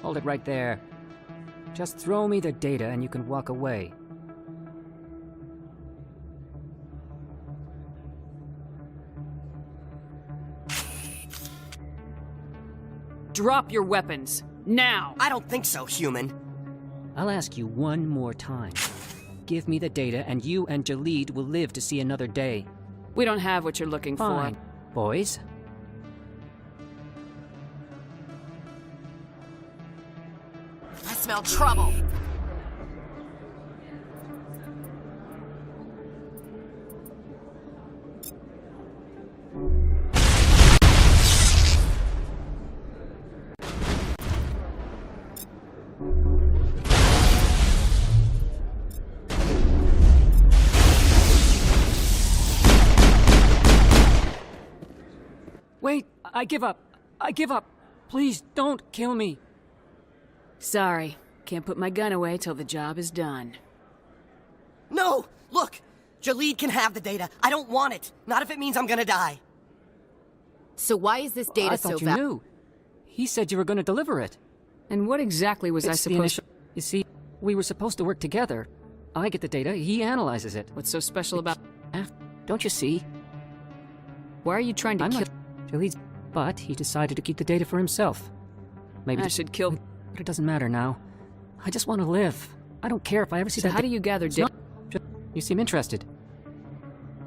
[SPEAKER 13] Hold it right there. Just throw me the data and you can walk away.
[SPEAKER 15] Drop your weapons. Now!
[SPEAKER 21] I don't think so, human.
[SPEAKER 13] I'll ask you one more time. Give me the data and you and Jalid will live to see another day.
[SPEAKER 15] We don't have what you're looking
[SPEAKER 13] Fine.
[SPEAKER 15] for.
[SPEAKER 13] Boys?
[SPEAKER 14] I smell trouble.
[SPEAKER 13] Wait, I give up. I give up. Please don't kill me.
[SPEAKER 15] Sorry. Can't put my gun away till the job is done.
[SPEAKER 21] No! Look! Jalid can have the data. I don't want it. Not if it means I'm gonna die.
[SPEAKER 2] So why is this data
[SPEAKER 13] I
[SPEAKER 2] so
[SPEAKER 13] thought you knew. He said you were going to deliver it.
[SPEAKER 15] And what exactly was I supposed to...
[SPEAKER 13] You see, we were supposed to work together. I get the data, he analyzes it.
[SPEAKER 15] What's so special about...
[SPEAKER 13] Don't you see?
[SPEAKER 15] Why are you trying to kill...
[SPEAKER 13] Jalid's... But he decided to keep the data for himself. Maybe
[SPEAKER 15] I should kill...
[SPEAKER 13] But it doesn't matter now. I just want to live. I don't care if I ever see
[SPEAKER 15] So
[SPEAKER 13] that...
[SPEAKER 15] how do you gather data?
[SPEAKER 13] You seem interested.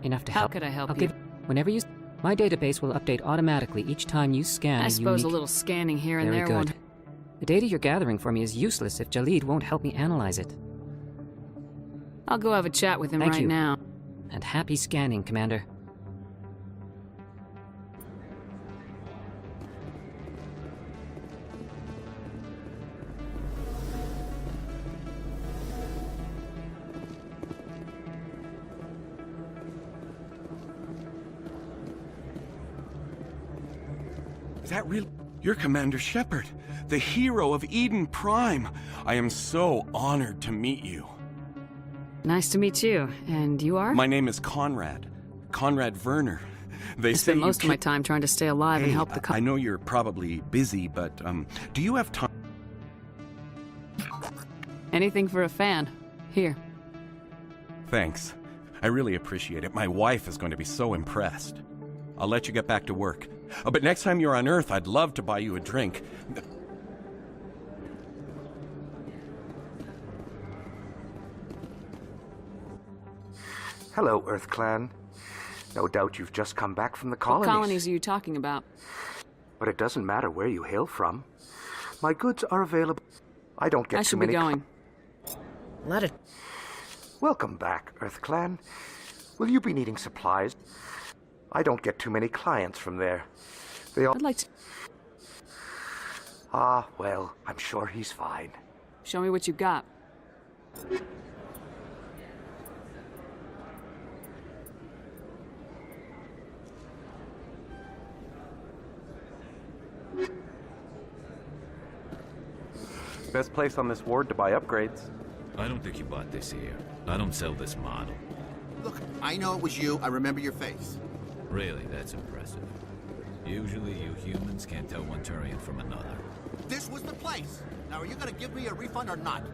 [SPEAKER 13] Enough to help.
[SPEAKER 15] How could I help
[SPEAKER 13] I'll
[SPEAKER 15] you?
[SPEAKER 13] Whenever you... My database will update automatically each time you scan
[SPEAKER 15] I
[SPEAKER 13] a
[SPEAKER 15] suppose
[SPEAKER 13] unique...
[SPEAKER 15] a little scanning here and
[SPEAKER 13] Very
[SPEAKER 15] there
[SPEAKER 13] good.
[SPEAKER 15] won't...
[SPEAKER 13] The data you're gathering for me is useless if Jalid won't help me analyze it.
[SPEAKER 15] I'll go have a chat with him
[SPEAKER 13] Thank
[SPEAKER 15] right
[SPEAKER 13] you.
[SPEAKER 15] now.
[SPEAKER 13] And happy scanning, Commander.
[SPEAKER 22] Is that real? You're Commander Shepard, the hero of Eden Prime. I am so honored to meet you.
[SPEAKER 15] Nice to meet you. And you are?
[SPEAKER 22] My name is Conrad. Conrad Werner. They
[SPEAKER 15] I
[SPEAKER 22] say
[SPEAKER 15] spent
[SPEAKER 22] you
[SPEAKER 15] most of my time trying to stay alive and help the
[SPEAKER 22] I know you're probably busy, but do you have time?
[SPEAKER 15] Anything for a fan. Here.
[SPEAKER 22] Thanks. I really appreciate it. My wife is going to be so impressed. I'll let you get back to work. But next time you're on Earth, I'd love to buy you a drink.
[SPEAKER 18] Hello, Earth Clan. No doubt you've just come back from the
[SPEAKER 15] What
[SPEAKER 18] colonies.
[SPEAKER 15] colonies are you talking about?
[SPEAKER 18] But it doesn't matter where you hail from. My goods are available. I don't get
[SPEAKER 15] I
[SPEAKER 18] too
[SPEAKER 15] should be
[SPEAKER 18] many...
[SPEAKER 15] going.
[SPEAKER 18] Let it... Welcome back, Earth Clan. Will you be needing supplies? I don't get too many clients from there. They all...
[SPEAKER 15] I'd like to...
[SPEAKER 18] Ah, well, I'm sure he's fine.
[SPEAKER 15] Show me what you've got.
[SPEAKER 23] Best place on this ward to buy upgrades.
[SPEAKER 6] I don't think you bought this here. I don't sell this model.
[SPEAKER 24] Look, I know it was you. I remember your face.
[SPEAKER 6] Really, that's impressive. Usually you humans can't tell one Turian from another.
[SPEAKER 24] This was the place. Now, are you gonna give me a refund or not?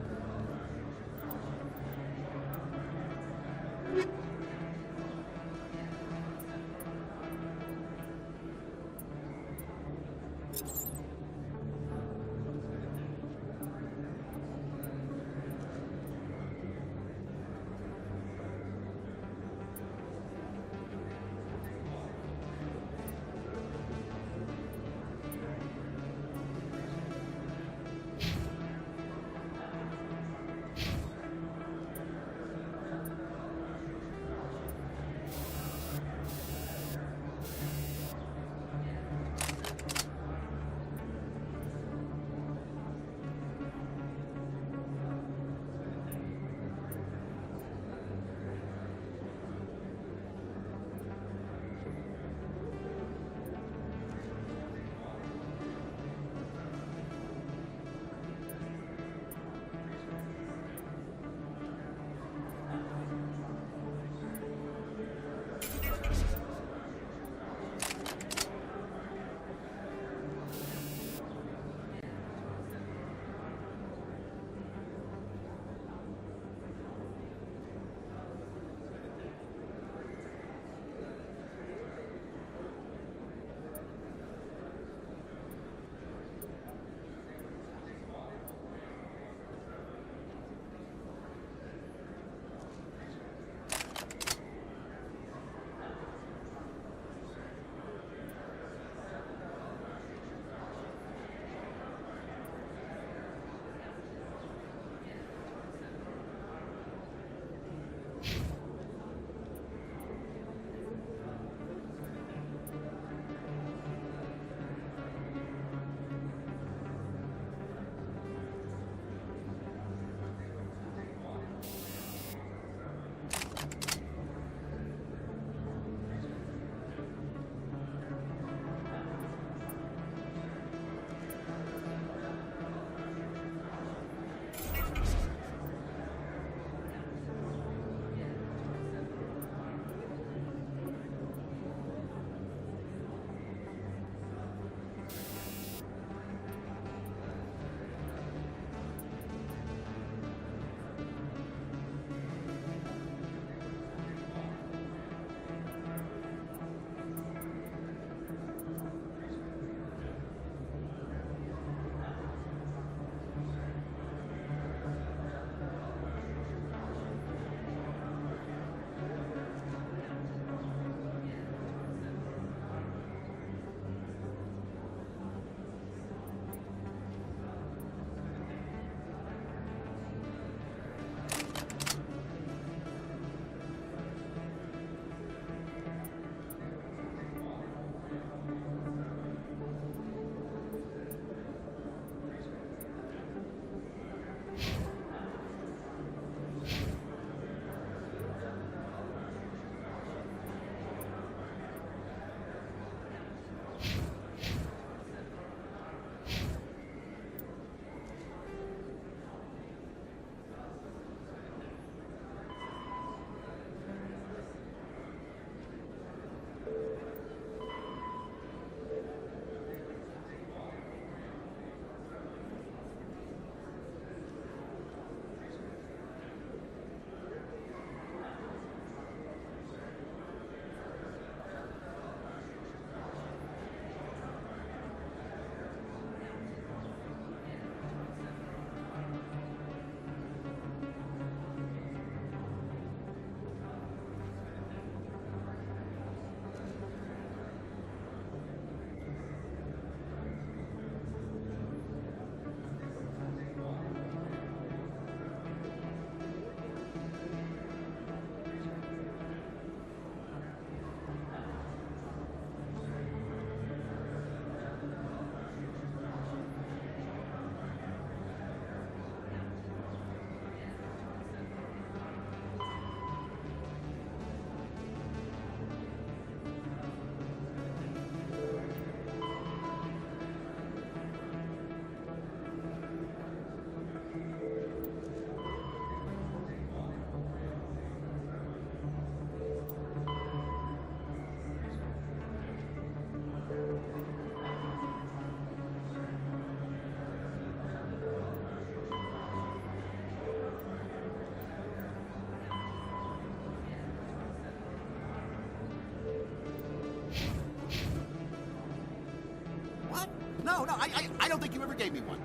[SPEAKER 24] No, I don't think you ever gave me one.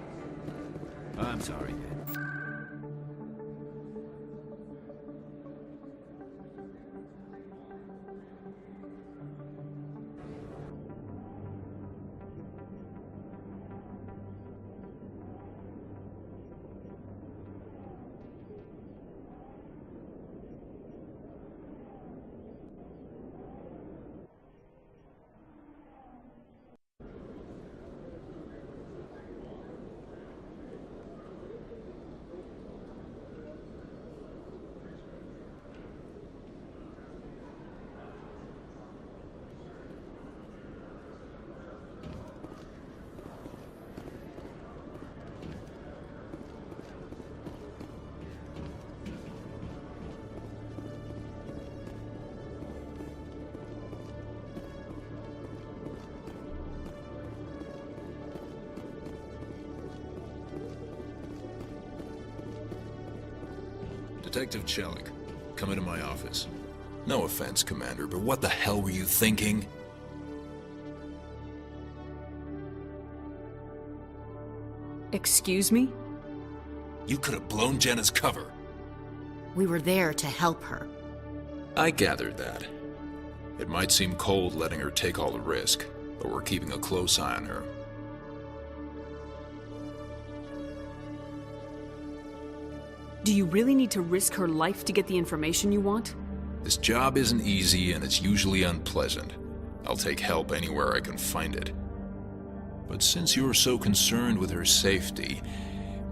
[SPEAKER 6] I'm sorry.
[SPEAKER 19] Detective Chelik, come into my office. No offense, Commander, but what the hell were you thinking?
[SPEAKER 15] Excuse me?
[SPEAKER 19] You could have blown Jenna's cover.
[SPEAKER 2] We were there to help her.
[SPEAKER 19] I gathered that. It might seem cold letting her take all the risk, but we're keeping a close eye on her.
[SPEAKER 15] Do you really need to risk her life to get the information you want?
[SPEAKER 19] This job isn't easy and it's usually unpleasant. I'll take help anywhere I can find it. But since you're so concerned with her safety,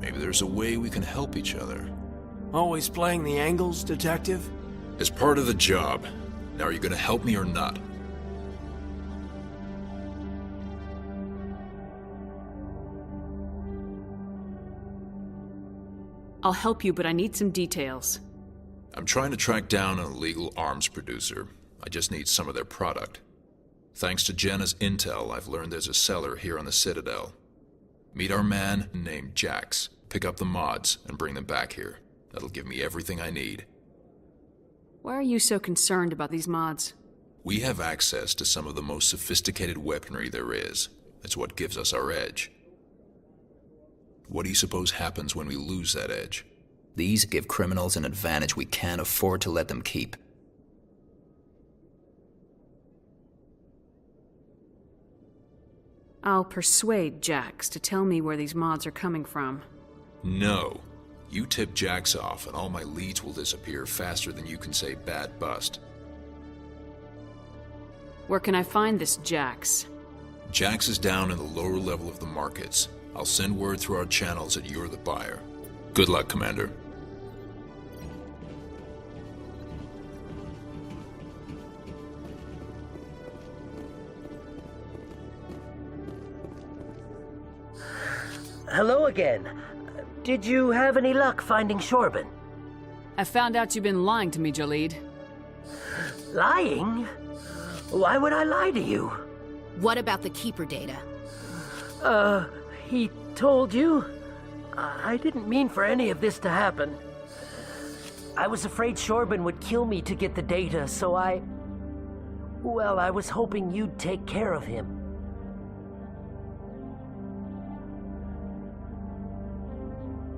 [SPEAKER 19] maybe there's a way we can help each other.
[SPEAKER 1] Always playing the angles, Detective?
[SPEAKER 19] As part of the job. Now, are you gonna help me or not?
[SPEAKER 15] I'll help you, but I need some details.
[SPEAKER 19] I'm trying to track down an illegal arms producer. I just need some of their product. Thanks to Jenna's intel, I've learned there's a seller here on the Citadel. Meet our man named Jax. Pick up the mods and bring them back here. That'll give me everything I need.
[SPEAKER 15] Why are you so concerned about these mods?
[SPEAKER 19] We have access to some of the most sophisticated weaponry there is. It's what gives us our edge. What do you suppose happens when we lose that edge?
[SPEAKER 3] These give criminals an advantage we can't afford to let them keep.
[SPEAKER 15] I'll persuade Jax to tell me where these mods are coming from.
[SPEAKER 19] No. You tip Jax off and all my leads will disappear faster than you can say bad bust.
[SPEAKER 15] Where can I find this Jax?
[SPEAKER 19] Jax is down in the lower level of the markets. I'll send word through our channels that you're the buyer. Good luck, Commander.
[SPEAKER 5] Hello again. Did you have any luck finding Shorban?
[SPEAKER 15] I found out you've been lying to me, Jalid.
[SPEAKER 5] Lying? Why would I lie to you?
[SPEAKER 2] What about the Keeper data?
[SPEAKER 5] He told you? I didn't mean for any of this to happen. I was afraid Shorban would kill me to get the data, so I was hoping you'd take care of him.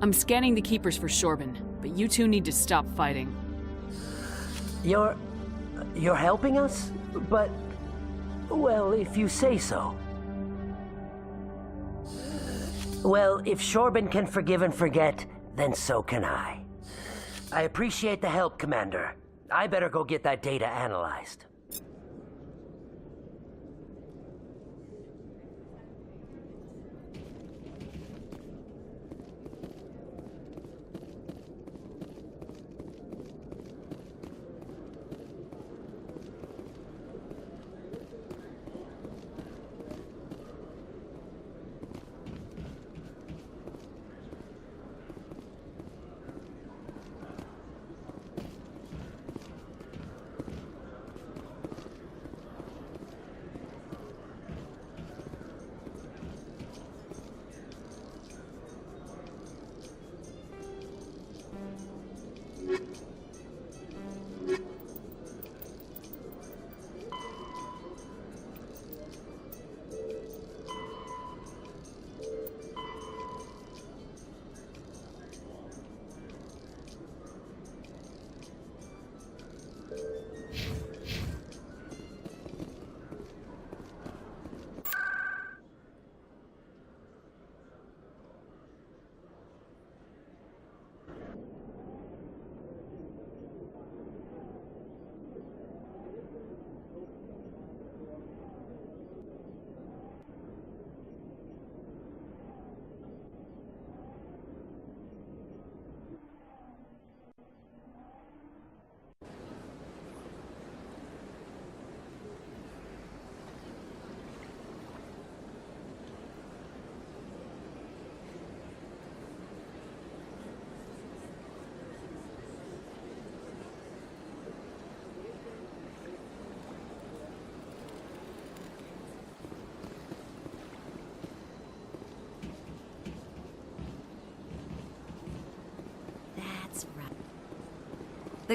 [SPEAKER 15] I'm scanning the Keepers for Shorban, but you two need to stop fighting.
[SPEAKER 5] You're helping us? But, well, if you say so. Well, if Shorban can forgive and forget, then so can I. I appreciate the help, Commander. I better go get that data analyzed.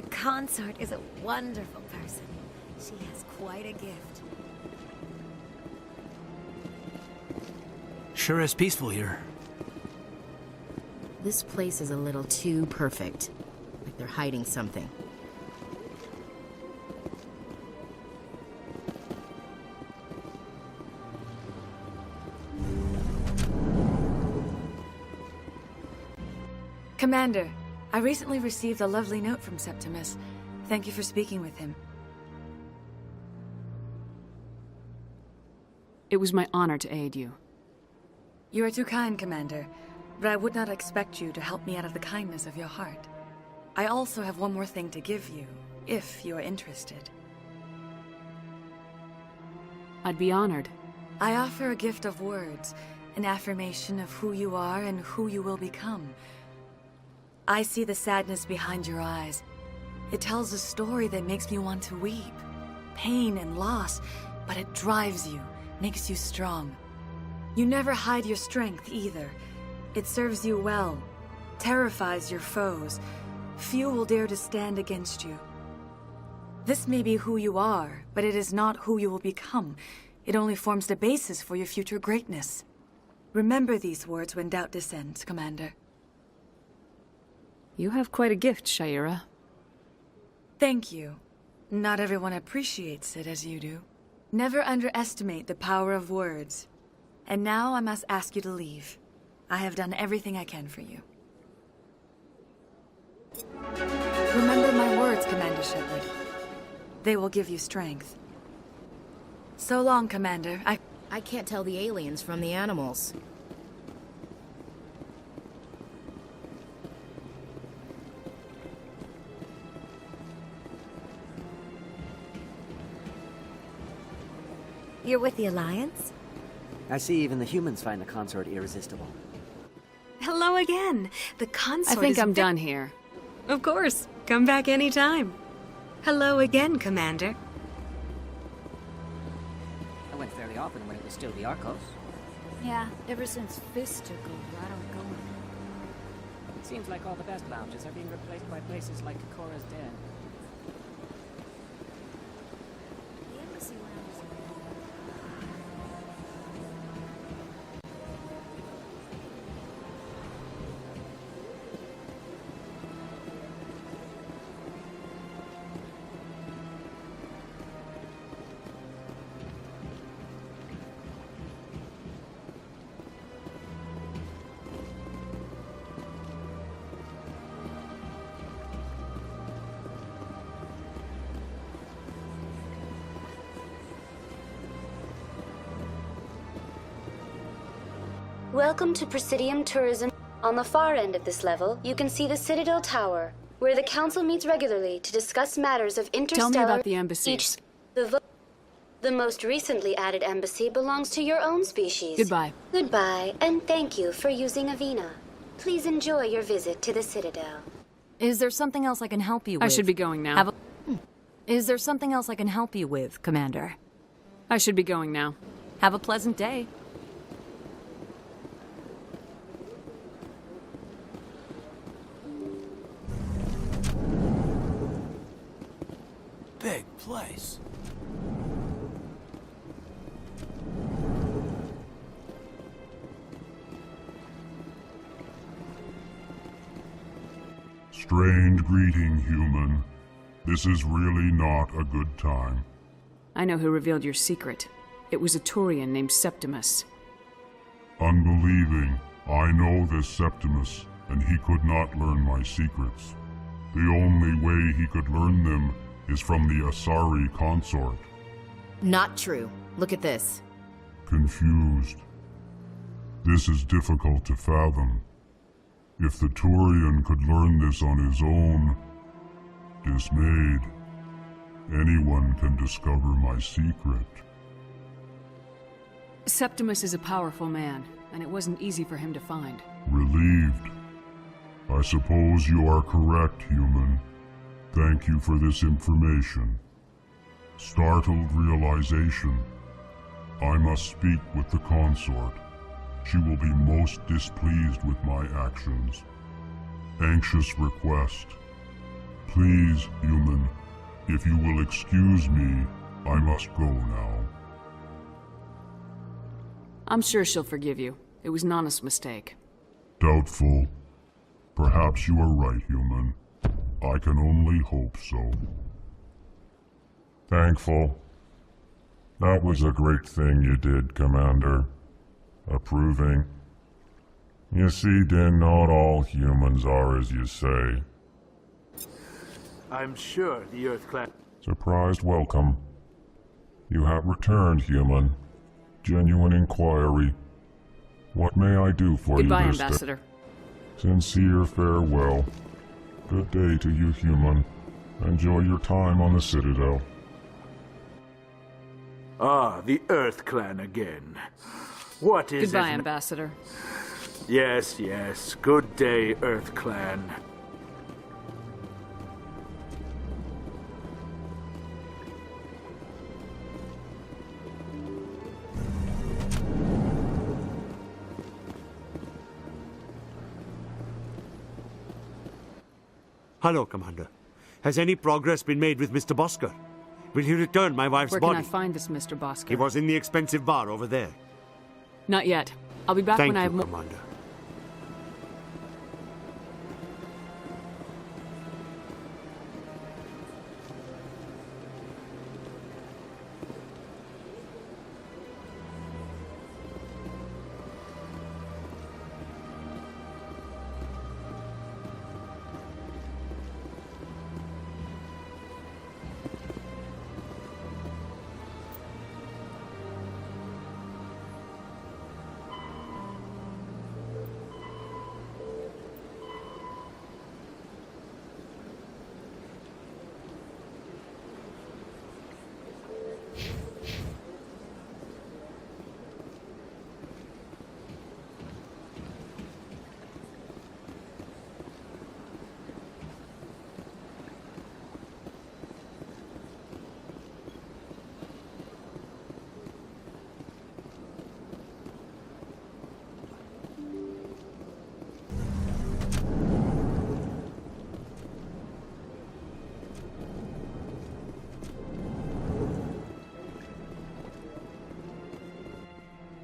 [SPEAKER 8] The consort is a wonderful person. She has quite a gift.
[SPEAKER 1] Sure is peaceful here.
[SPEAKER 2] This place is a little too perfect. Like they're hiding something.
[SPEAKER 11] Commander, I recently received a lovely note from Septimus. Thank you for speaking with him.
[SPEAKER 15] It was my honor to aid you.
[SPEAKER 11] You are too kind, Commander, but I would not expect you to help me out of the kindness of your heart. I also have one more thing to give you, if you are interested.
[SPEAKER 15] I'd be honored.
[SPEAKER 11] I offer a gift of words, an affirmation of who you are and who you will become. I see the sadness behind your eyes. It tells a story that makes me want to weep. Pain and loss, but it drives you, makes you strong. You never hide your strength either. It serves you well, terrifies your foes. Few will dare to stand against you. This may be who you are, but it is not who you will become. It only forms the basis for your future greatness. Remember these words when doubt descends, Commander.
[SPEAKER 15] You have quite a gift, Shaira.
[SPEAKER 11] Thank you. Not everyone appreciates it as you do. Never underestimate the power of words. And now I must ask you to leave. I have done everything I can for you. Remember my words, Commander Shepard. They will give you strength. So long, Commander.
[SPEAKER 2] I can't tell the aliens from the animals.
[SPEAKER 8] You're with the Alliance?
[SPEAKER 12] I see even the humans find the consort irresistible.
[SPEAKER 8] Hello again. The consort
[SPEAKER 15] I think I'm done here.
[SPEAKER 8] Of course. Come back anytime. Hello again, Commander.
[SPEAKER 13] I went fairly often when it was still the Arcos.
[SPEAKER 16] Yeah, ever since Fist took over, I don't go anymore.
[SPEAKER 13] It seems like all the best lounges are being replaced by places like Cora's Den.
[SPEAKER 16] The embassy lounge is
[SPEAKER 25] Welcome to Presidium Tourism. On the far end of this level, you can see the Citadel Tower, where the Council meets regularly to discuss matters of interstellar...
[SPEAKER 15] Tell me about the embassies.
[SPEAKER 25] The most recently added embassy belongs to your own species.
[SPEAKER 15] Goodbye.
[SPEAKER 25] Goodbye, and thank you for using Avina. Please enjoy your visit to the Citadel.
[SPEAKER 26] Is there something else I can help you with?
[SPEAKER 15] I should be going now.
[SPEAKER 26] Is there something else I can help you with, Commander?
[SPEAKER 15] I should be going now.
[SPEAKER 26] Have a pleasant day.
[SPEAKER 1] Big place.
[SPEAKER 27] Strained greeting, human. This is really not a good time.
[SPEAKER 15] I know who revealed your secret. It was a Turian named Septimus.
[SPEAKER 27] Unbelieving, I know this Septimus, and he could not learn my secrets. The only way he could learn them is from the Asari consort.
[SPEAKER 2] Not true. Look at this.
[SPEAKER 27] Confused. This is difficult to fathom. If the Turian could learn this on his own, dismayed, anyone can discover my secret.
[SPEAKER 15] Septimus is a powerful man, and it wasn't easy for him to find.
[SPEAKER 27] Relieved. I suppose you are correct, human. Thank you for this information. Startled realization. I must speak with the consort. She will be most displeased with my actions. Anxious request. Please, human, if you will excuse me, I must go now.
[SPEAKER 15] I'm sure she'll forgive you. It was an honest mistake.
[SPEAKER 27] Doubtful. Perhaps you are right, human. I can only hope so. Thankful. That was a great thing you did, Commander. Approving. You see, Din, not all humans are as you say.
[SPEAKER 4] I'm sure the Earth Clan...
[SPEAKER 27] Surprised welcome. You have returned, human. Genuine inquiry. What may I do for
[SPEAKER 15] Goodbye,
[SPEAKER 27] you this
[SPEAKER 15] Ambassador.
[SPEAKER 27] day? Sincere farewell. Good day to you, human. Enjoy your time on the Citadel.
[SPEAKER 4] Ah, the Earth Clan again. What is
[SPEAKER 15] Goodbye,
[SPEAKER 4] it?
[SPEAKER 15] Ambassador.
[SPEAKER 4] Yes, yes. Good day, Earth Clan.
[SPEAKER 7] Hello, Commander. Has any progress been made with Mr. Bosker? Will he return my wife's
[SPEAKER 15] Where
[SPEAKER 7] body?
[SPEAKER 15] can I find this Mr. Bosker?
[SPEAKER 7] He was in the expensive bar over there.
[SPEAKER 15] Not yet. I'll be back
[SPEAKER 7] Thank
[SPEAKER 15] when I
[SPEAKER 7] you,
[SPEAKER 15] have more...
[SPEAKER 7] Commander.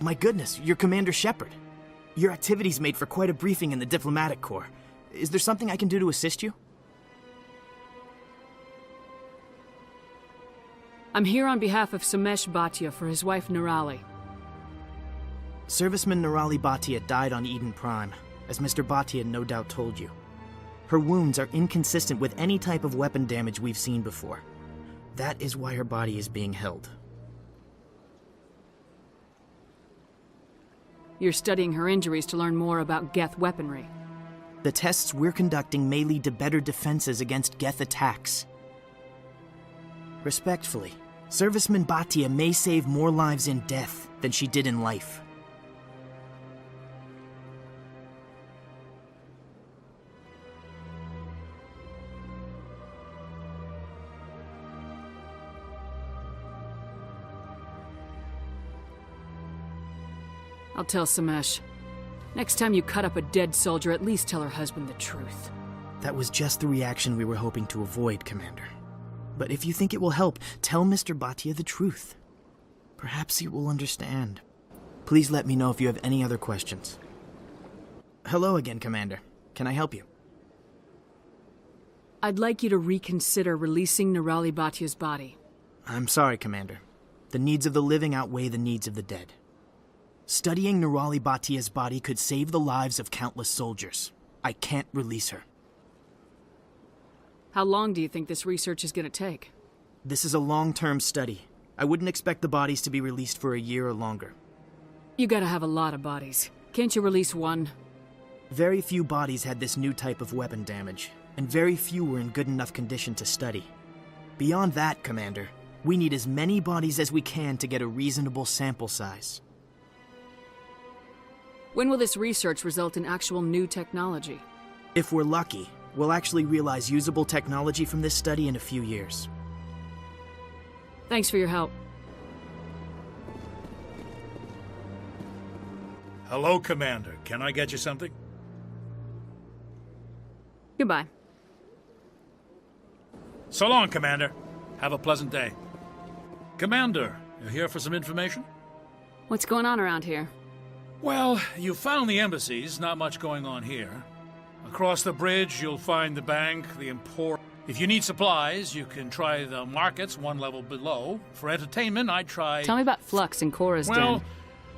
[SPEAKER 9] My goodness, you're Commander Shepard. Your activities made for quite a briefing in the Diplomatic Corps. Is there something I can do to assist you?
[SPEAKER 15] I'm here on behalf of Somesh Bhatia for his wife Nirali.
[SPEAKER 9] Serviceman Nirali Bhatia died on Eden Prime, as Mr. Bhatia no doubt told you. Her wounds are inconsistent with any type of weapon damage we've seen before. That is why her body is being held.
[SPEAKER 15] You're studying her injuries to learn more about Geth weaponry.
[SPEAKER 9] The tests we're conducting may lead to better defenses against Geth attacks. Respectfully, Serviceman Bhatia may save more lives in death than she did in life.
[SPEAKER 15] I'll tell Somesh. Next time you cut up a dead soldier, at least tell her husband the truth.
[SPEAKER 9] That was just the reaction we were hoping to avoid, Commander. But if you think it will help, tell Mr. Bhatia the truth. Perhaps he will understand. Please let me know if you have any other questions. Hello again, Commander. Can I help you?
[SPEAKER 15] I'd like you to reconsider releasing Nirali Bhatia's body.
[SPEAKER 9] I'm sorry, Commander. The needs of the living outweigh the needs of the dead. Studying Nirali Bhatia's body could save the lives of countless soldiers. I can't release her.
[SPEAKER 15] How long do you think this research is going to take?
[SPEAKER 9] This is a long-term study. I wouldn't expect the bodies to be released for a year or longer.
[SPEAKER 15] You gotta have a lot of bodies. Can't you release one?
[SPEAKER 9] Very few bodies had this new type of weapon damage, and very few were in good enough condition to study. Beyond that, Commander, we need as many bodies as we can to get a reasonable sample size.
[SPEAKER 15] When will this research result in actual new technology?
[SPEAKER 9] If we're lucky, we'll actually realize usable technology from this study in a few years.
[SPEAKER 15] Thanks for your help.
[SPEAKER 10] Hello, Commander. Can I get you something?
[SPEAKER 15] Goodbye.
[SPEAKER 10] So long, Commander. Have a pleasant day. Commander, you here for some information?
[SPEAKER 15] What's going on around here?
[SPEAKER 10] Well, you found the embassies. Not much going on here. Across the bridge, you'll find the bank, the emporium. If you need supplies, you can try the markets one level below. For entertainment, I'd try...
[SPEAKER 15] Tell me about Flux and Cora's Den.
[SPEAKER 10] Well,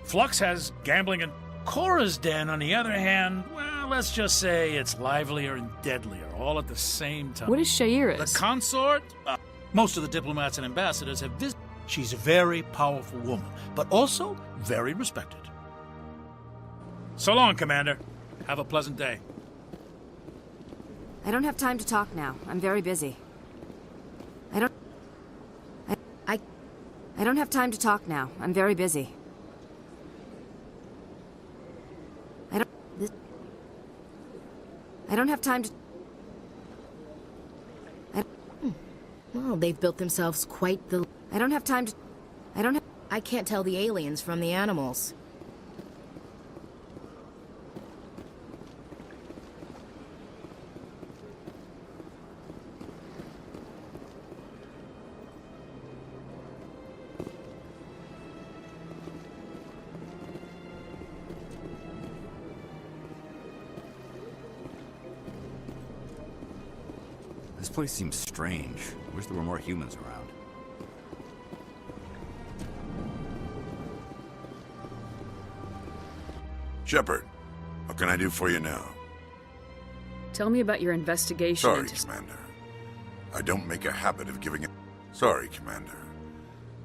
[SPEAKER 10] Flux has gambling, and Cora's Den, on the other hand, well, let's just say it's livelier and deadlier, all at the same time.
[SPEAKER 15] What is Shaira's?
[SPEAKER 10] The consort? Most of the diplomats and ambassadors have visited. She's a very powerful woman, but also very respected. So long, Commander. Have a pleasant day.
[SPEAKER 26] I don't have time to talk now. I'm very busy. I don't have time to talk now. I'm very busy. I don't have time to...
[SPEAKER 2] Well, they've built themselves quite the...
[SPEAKER 26] I don't have time to...
[SPEAKER 2] I can't tell the aliens from the animals.
[SPEAKER 14] This place seems strange. I wish there were more humans around.
[SPEAKER 17] Shepard, what can I do for you now?
[SPEAKER 15] Tell me about your investigation
[SPEAKER 17] Sorry, Commander. I don't make a habit of giving it... Sorry, Commander.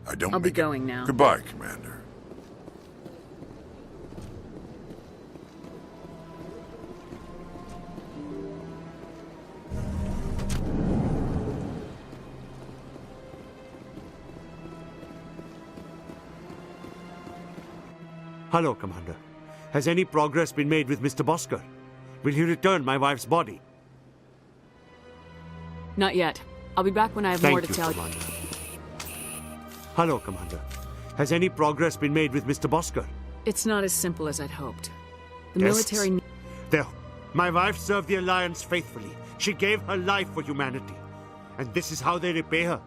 [SPEAKER 17] I don't
[SPEAKER 15] I'll be going now.
[SPEAKER 17] Goodbye, Commander.
[SPEAKER 7] Hello, Commander. Has any progress been made with Mr. Bosker? Will he return my wife's body?
[SPEAKER 15] Not yet. I'll be back when I have more to tell
[SPEAKER 7] Commander. Hello, Commander. Has any progress been made with Mr. Bosker?
[SPEAKER 15] It's not as simple as I'd hoped. The
[SPEAKER 7] Guests?
[SPEAKER 15] military...
[SPEAKER 7] There. My wife served the Alliance faithfully. She gave her life for humanity. And this is how they repay her.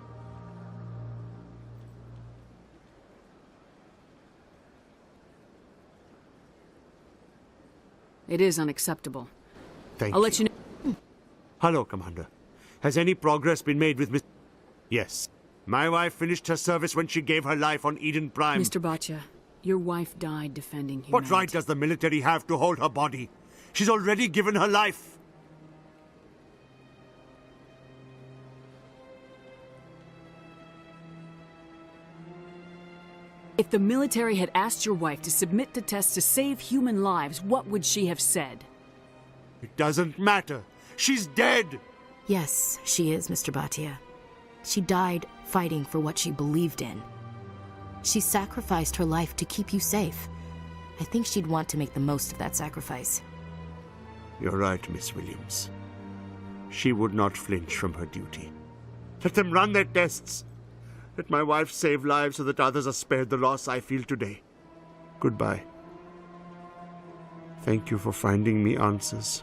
[SPEAKER 15] It is unacceptable.
[SPEAKER 7] Thank
[SPEAKER 15] I'll
[SPEAKER 7] you.
[SPEAKER 15] let you know.
[SPEAKER 7] Hello, Commander. Has any progress been made with Miss... Yes. My wife finished her service when she gave her life on Eden Prime.
[SPEAKER 15] Mr. Botcha, your wife died defending humanity.
[SPEAKER 7] What right does the military have to hold her body? She's already given her life.
[SPEAKER 15] If the military had asked your wife to submit to tests to save human lives, what would she have said?
[SPEAKER 7] It doesn't matter. She's dead.
[SPEAKER 2] Yes, she is, Mr. Bhatia. She died fighting for what she believed in. She sacrificed her life to keep you safe. I think she'd want to make the most of that sacrifice.
[SPEAKER 7] You're right, Miss Williams. She would not flinch from her duty. Let them run their tests. Let my wife save lives so that others are spared the loss I feel today. Goodbye. Thank you for finding me answers.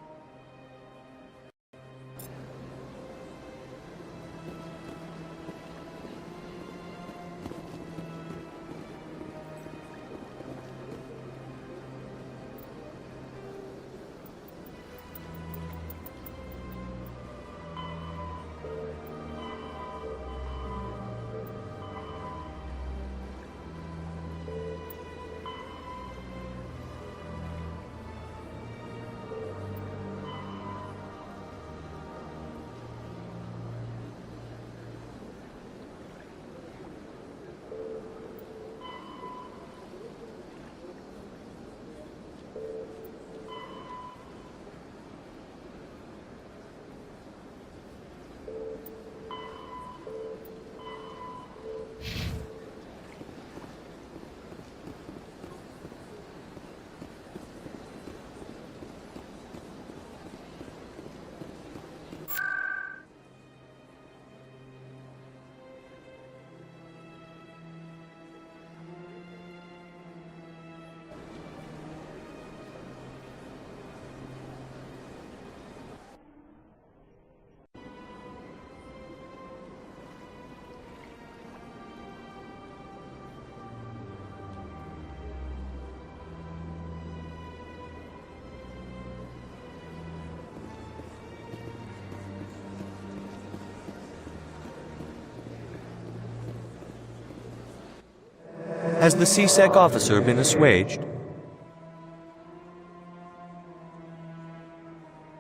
[SPEAKER 6] Has the CSEC officer been assuaged?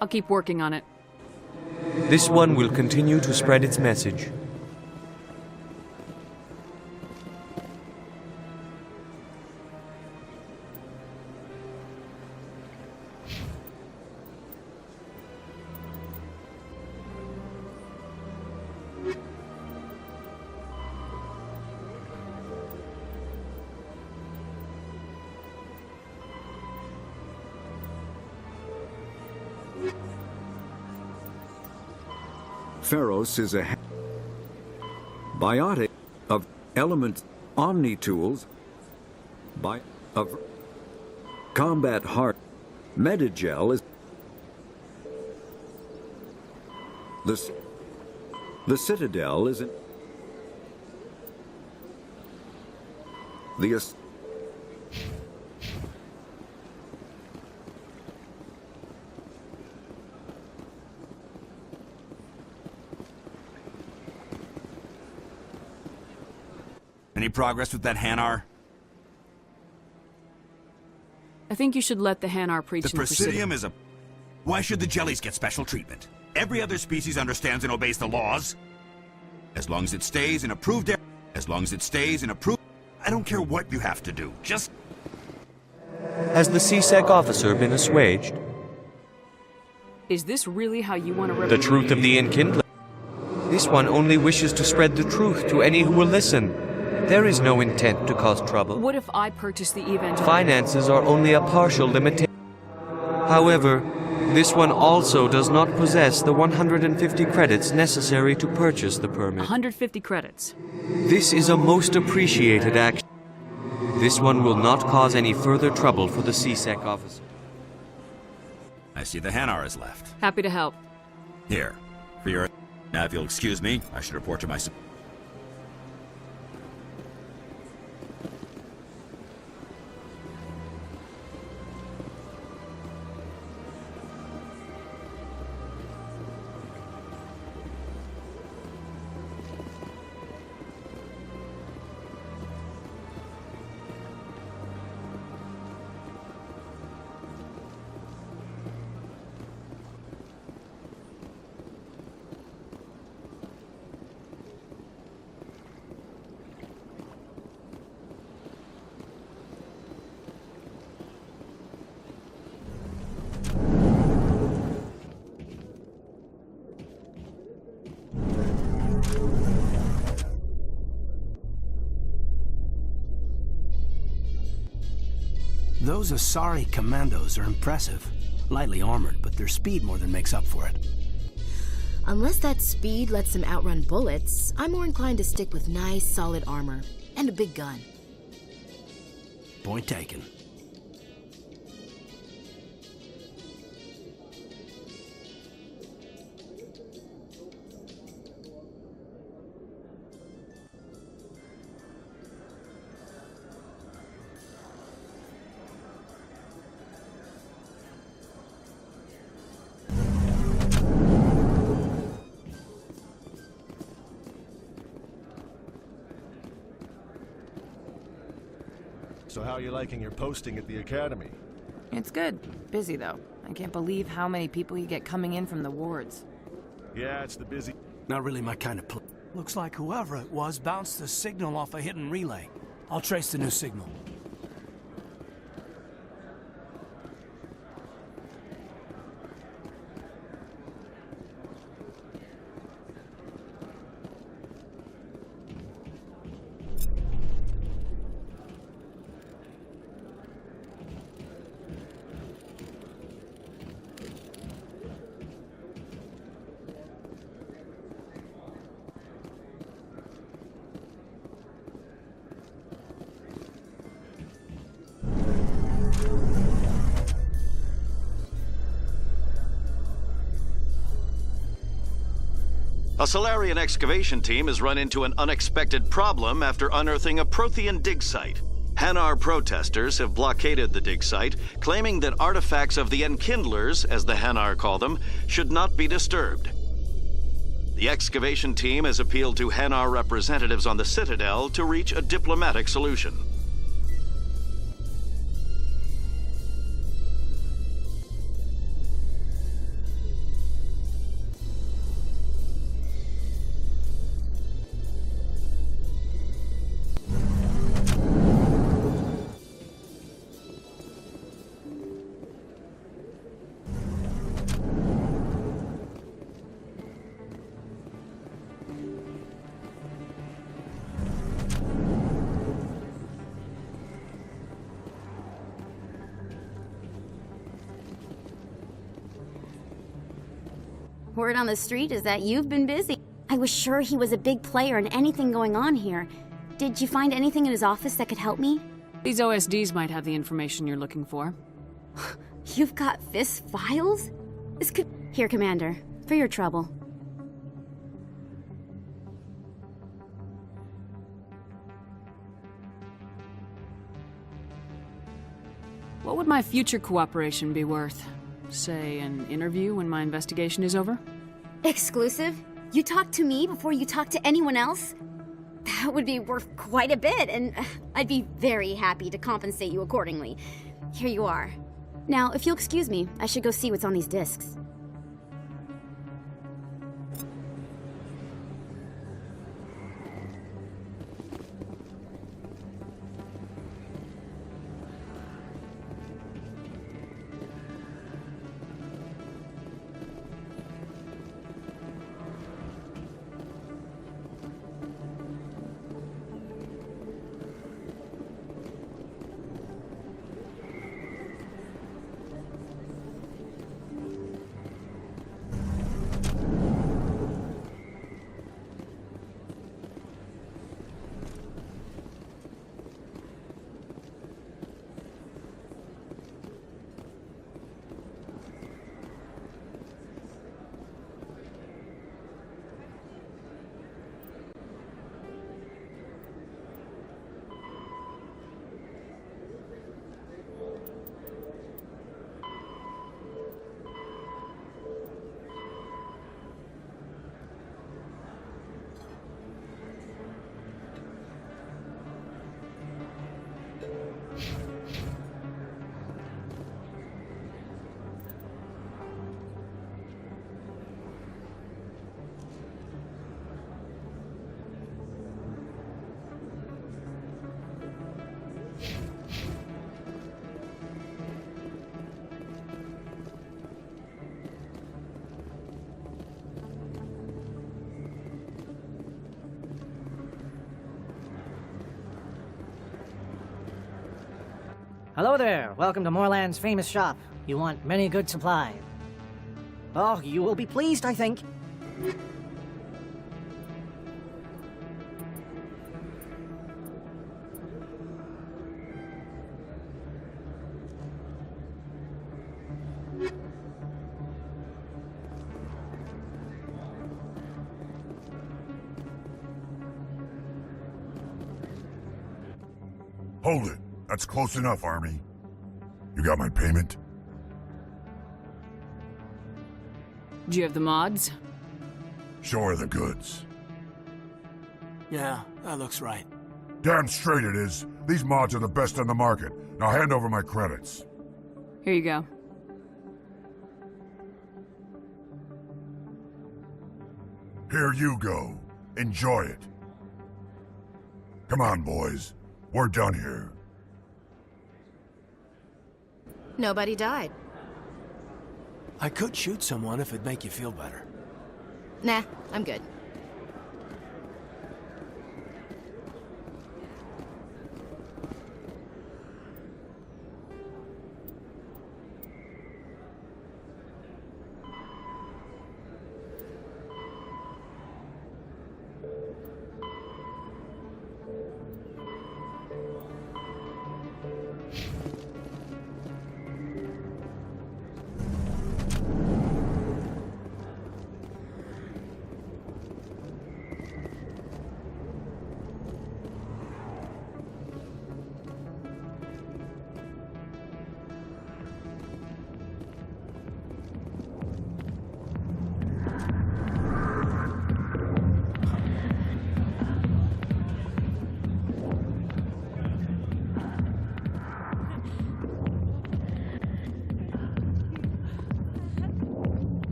[SPEAKER 15] I'll keep working on it.
[SPEAKER 6] This one will continue to spread its message.
[SPEAKER 18] Pharos is a biotic of element omni-tools of combat heart. Medigel is the Citadel is
[SPEAKER 14] Any progress with that Hanar?
[SPEAKER 15] I think you should let the Hanar preach
[SPEAKER 14] The
[SPEAKER 15] in the
[SPEAKER 14] Presidium is a... Why should the jellies get special treatment? Every other species understands and obeys the laws. As long as it stays in approved area. As long as it stays in approved... I don't care what you have to do. Just...
[SPEAKER 6] Has the CSEC officer been assuaged?
[SPEAKER 15] Is this really how you want to
[SPEAKER 6] The truth of the enkindler. This one only wishes to spread the truth to any who will listen. There is no intent to cause trouble.
[SPEAKER 15] What if I purchase the event?
[SPEAKER 6] Finances are only a partial limitation. However, this one also does not possess the 150 credits necessary to purchase the permit.
[SPEAKER 15] 150 credits.
[SPEAKER 6] This is a most appreciated action. This one will not cause any further trouble for the CSEC officer.
[SPEAKER 14] I see the Hanar is left.
[SPEAKER 15] Happy to help.
[SPEAKER 14] Here, for your... Now, if you'll excuse me, I should report to my...
[SPEAKER 1] Those Asari commandos are impressive. Lightly armored, but their speed more than makes up for it.
[SPEAKER 2] Unless that speed lets them outrun bullets, I'm more inclined to stick with nice, solid armor and a big gun.
[SPEAKER 1] Point taken.
[SPEAKER 20] So how are you liking your posting at the academy?
[SPEAKER 21] It's good. Busy, though. I can't believe how many people you get coming in from the wards.
[SPEAKER 20] Yeah, it's the busy...
[SPEAKER 1] Not really my kind of play. Looks like whoever it was bounced the signal off a hidden relay. I'll trace the new signal.
[SPEAKER 22] A Solarian excavation team has run into an unexpected problem after unearthing a Prothean dig site. Hanar protesters have blockaded the dig site, claiming that artifacts of the Enkindlers, as the Hanar call them, should not be disturbed. The excavation team has appealed to Hanar representatives on the Citadel to reach a diplomatic solution.
[SPEAKER 3] Word on the street is that you've been busy. I was sure he was a big player in anything going on here. Did you find anything in his office that could help me?
[SPEAKER 15] These OSDs might have the information you're looking for.
[SPEAKER 3] You've got Fist's files? This could... Here, Commander. For your trouble.
[SPEAKER 15] What would my future cooperation be worth? Say, an interview when my investigation is over?
[SPEAKER 3] Exclusive? You talk to me before you talk to anyone else? That would be worth quite a bit, and I'd be very happy to compensate you accordingly. Here you are. Now, if you'll excuse me, I should go see what's on these discs.
[SPEAKER 5] Hello there. Welcome to Moorland's famous shop. You want many good supply. Oh, you will be pleased, I think.
[SPEAKER 17] Hold it. That's close enough, Army. You got my payment?
[SPEAKER 15] Do you have the mods?
[SPEAKER 17] Show her the goods.
[SPEAKER 1] Yeah, that looks right.
[SPEAKER 17] Damn straight it is. These mods are the best on the market. Now hand over my credits.
[SPEAKER 15] Here you go.
[SPEAKER 17] Here you go. Enjoy it. Come on, boys. We're done here.
[SPEAKER 2] Nobody died.
[SPEAKER 1] I could shoot someone if it'd make you feel better.
[SPEAKER 2] Nah, I'm good.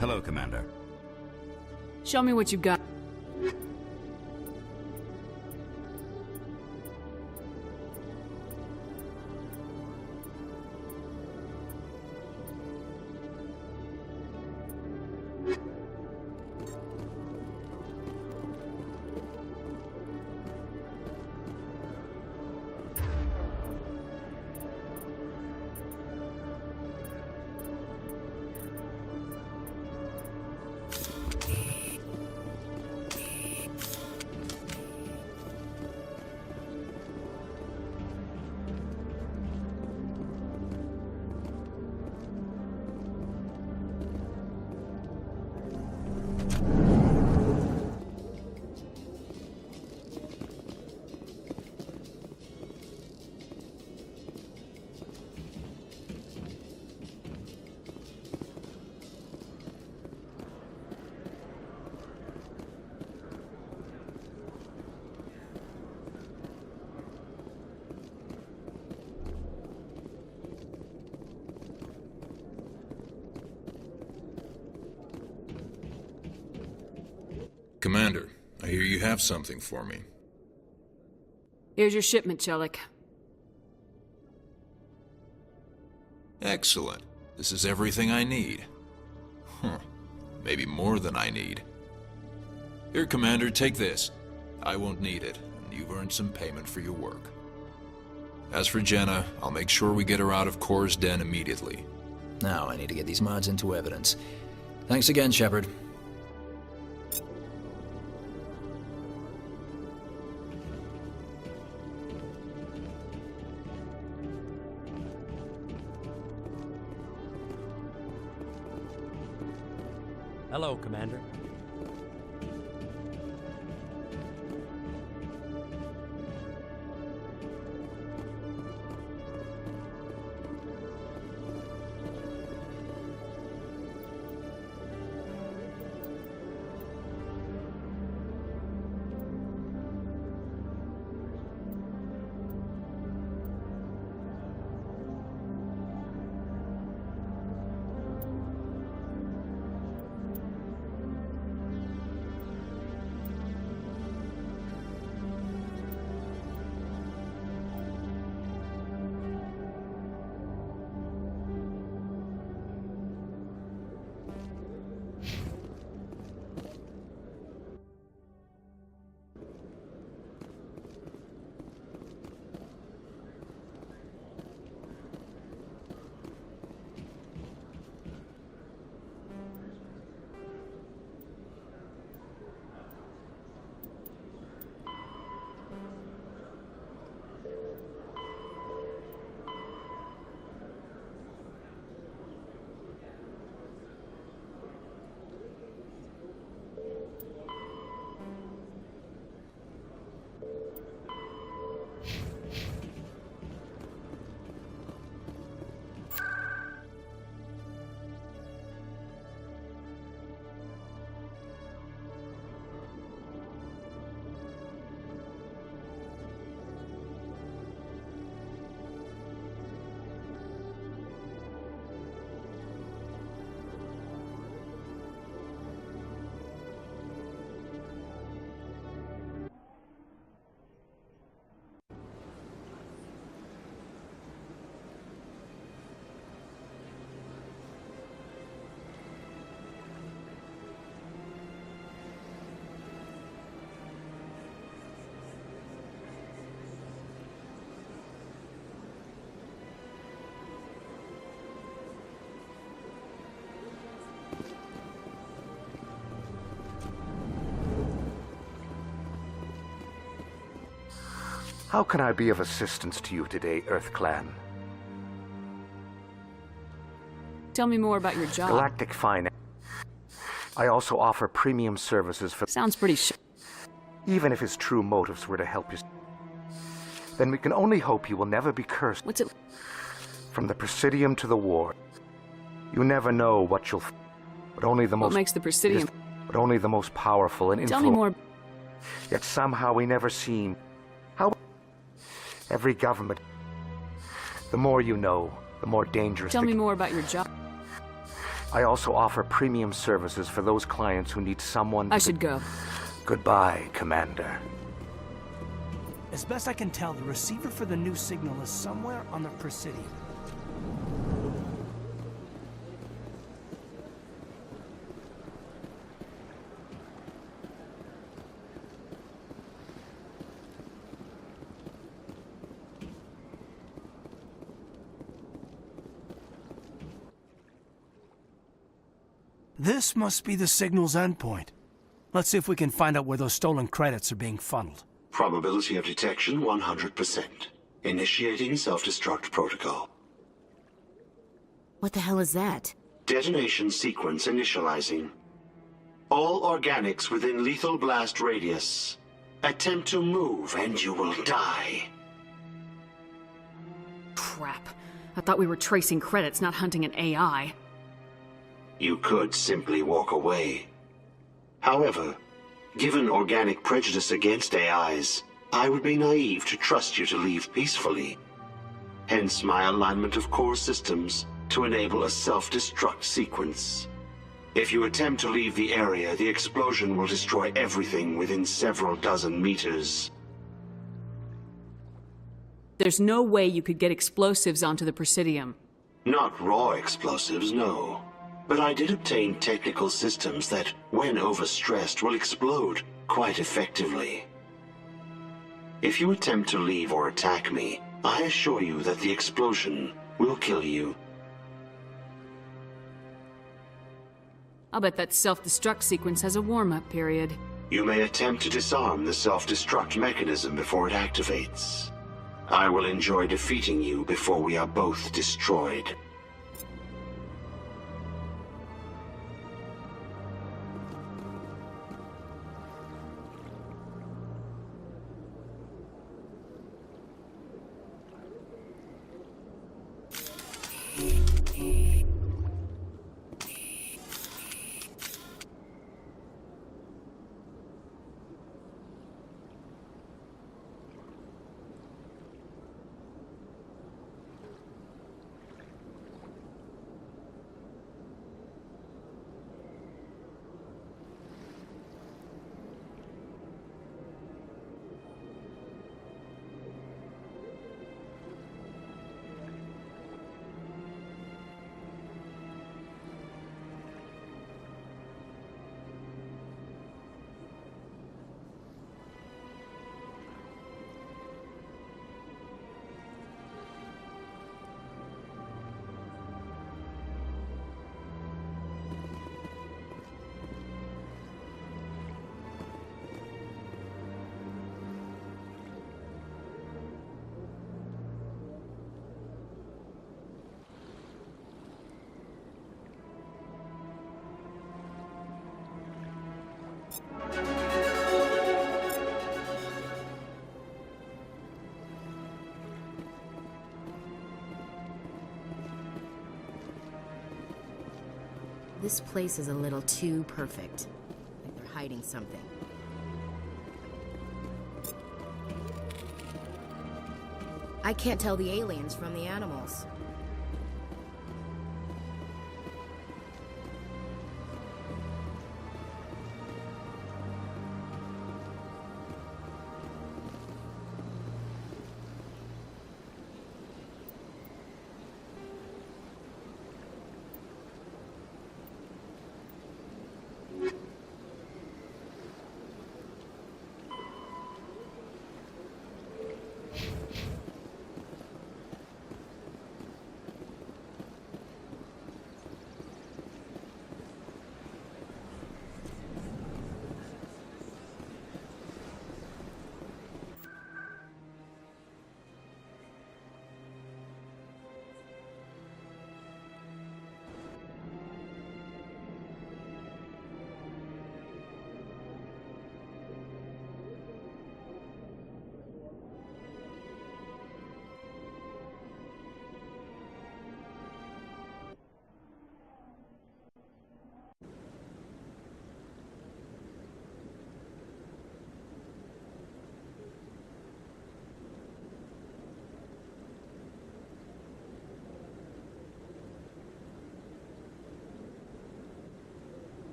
[SPEAKER 14] Hello, Commander.
[SPEAKER 15] Show me what you got.
[SPEAKER 8] Commander, I hear you have something for me.
[SPEAKER 15] Here's your shipment, Chelik.
[SPEAKER 8] Excellent. This is everything I need. Huh. Maybe more than I need. Here, Commander, take this. I won't need it, and you've earned some payment for your work. As for Jenna, I'll make sure we get her out of Kor's den immediately.
[SPEAKER 11] Now I need to get these mods into evidence. Thanks again, Shepard.
[SPEAKER 12] Hello, Commander.
[SPEAKER 13] How can I be of assistance to you today, Earth Clan?
[SPEAKER 15] Tell me more about your job.
[SPEAKER 13] Galactic Finance. I also offer premium services for...
[SPEAKER 15] Sounds pretty
[SPEAKER 13] Even if his true motives were to help you, then we can only hope you will never be cursed.
[SPEAKER 15] What's it?
[SPEAKER 13] From the Presidium to the war. You never know what you'll... But only the most...
[SPEAKER 15] What makes the Presidium?
[SPEAKER 13] But only the most powerful and
[SPEAKER 15] Tell me more.
[SPEAKER 13] Yet somehow we never seem... How... Every government... The more you know, the more dangerous...
[SPEAKER 15] Tell me more about your job.
[SPEAKER 13] I also offer premium services for those clients who need someone...
[SPEAKER 15] I should go.
[SPEAKER 13] Goodbye, Commander.
[SPEAKER 1] As best I can tell, the receiver for the new signal is somewhere on the Presidium. This must be the signal's endpoint. Let's see if we can find out where those stolen credits are being funneled.
[SPEAKER 16] Probability of detection 100%. Initiating self-destruct protocol.
[SPEAKER 2] What the hell is that?
[SPEAKER 16] Detonation sequence initializing. All organics within lethal blast radius. Attempt to move and you will die.
[SPEAKER 15] Crap. I thought we were tracing credits, not hunting an AI.
[SPEAKER 16] You could simply walk away. However, given organic prejudice against AIs, I would be naive to trust you to leave peacefully. Hence my alignment of core systems to enable a self-destruct sequence. If you attempt to leave the area, the explosion will destroy everything within several dozen meters.
[SPEAKER 15] There's no way you could get explosives onto the Presidium.
[SPEAKER 16] Not raw explosives, no. But I did obtain technical systems that, when overstressed, will explode quite effectively. If you attempt to leave or attack me, I assure you that the explosion will kill you.
[SPEAKER 15] I'll bet that self-destruct sequence has a warm-up period.
[SPEAKER 16] You may attempt to disarm the self-destruct mechanism before it activates. I will enjoy defeating you before we are both destroyed.
[SPEAKER 2] This place is a little too perfect. Like they're hiding something. I can't tell the aliens from the animals.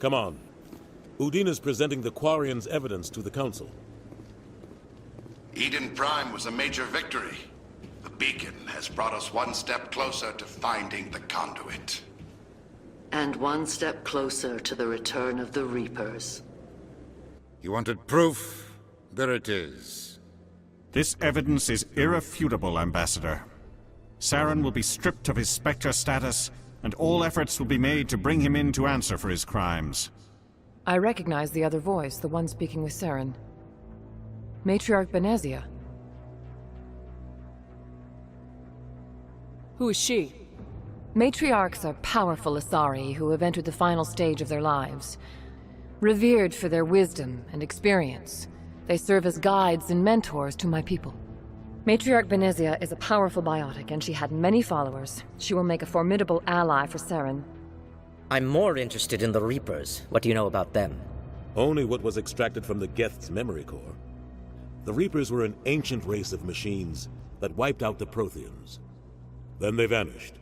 [SPEAKER 4] Come on. Udina's presenting the Quarian's evidence to the Council.
[SPEAKER 9] Eden Prime was a major victory. The beacon has brought us one step closer to finding the conduit.
[SPEAKER 19] And one step closer to the return of the Reapers.
[SPEAKER 23] You wanted proof? There it is.
[SPEAKER 24] This evidence is irrefutable, Ambassador. Saren will be stripped of his Spectre status, and all efforts will be made to bring him in to answer for his crimes.
[SPEAKER 21] I recognize the other voice, the one speaking with Saren. Matriarch Benezia.
[SPEAKER 15] Who is she?
[SPEAKER 21] Matriarchs are powerful Asari who have entered the final stage of their lives. Revered for their wisdom and experience, they serve as guides and mentors to my people. Matriarch Benezia is a powerful biotic, and she had many followers. She will make a formidable ally for Saren.
[SPEAKER 25] I'm more interested in the Reapers. What do you know about them?
[SPEAKER 4] Only what was extracted from the Geth's memory core. The Reapers were an ancient race of machines that wiped out the Protheans. Then they vanished.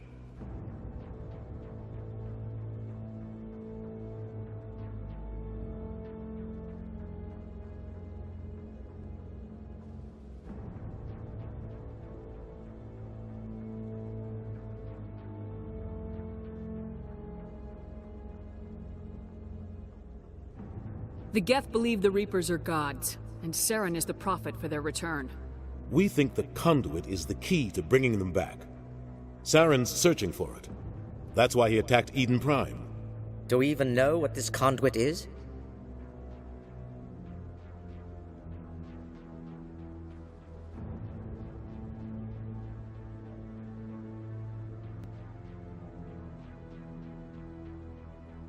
[SPEAKER 15] The Geth believe the Reapers are gods, and Saren is the prophet for their return.
[SPEAKER 4] We think the conduit is the key to bringing them back. Saren's searching for it. That's why he attacked Eden Prime.
[SPEAKER 25] Do we even know what this conduit is?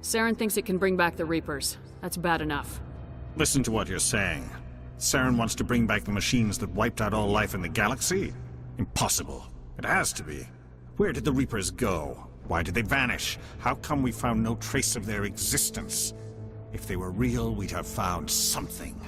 [SPEAKER 15] Saren thinks it can bring back the Reapers. That's bad enough.
[SPEAKER 24] Listen to what you're saying. Saren wants to bring back the machines that wiped out all life in the galaxy? Impossible. It has to be. Where did the Reapers go? Why did they vanish? How come we found no trace of their existence? If they were real, we'd have found something.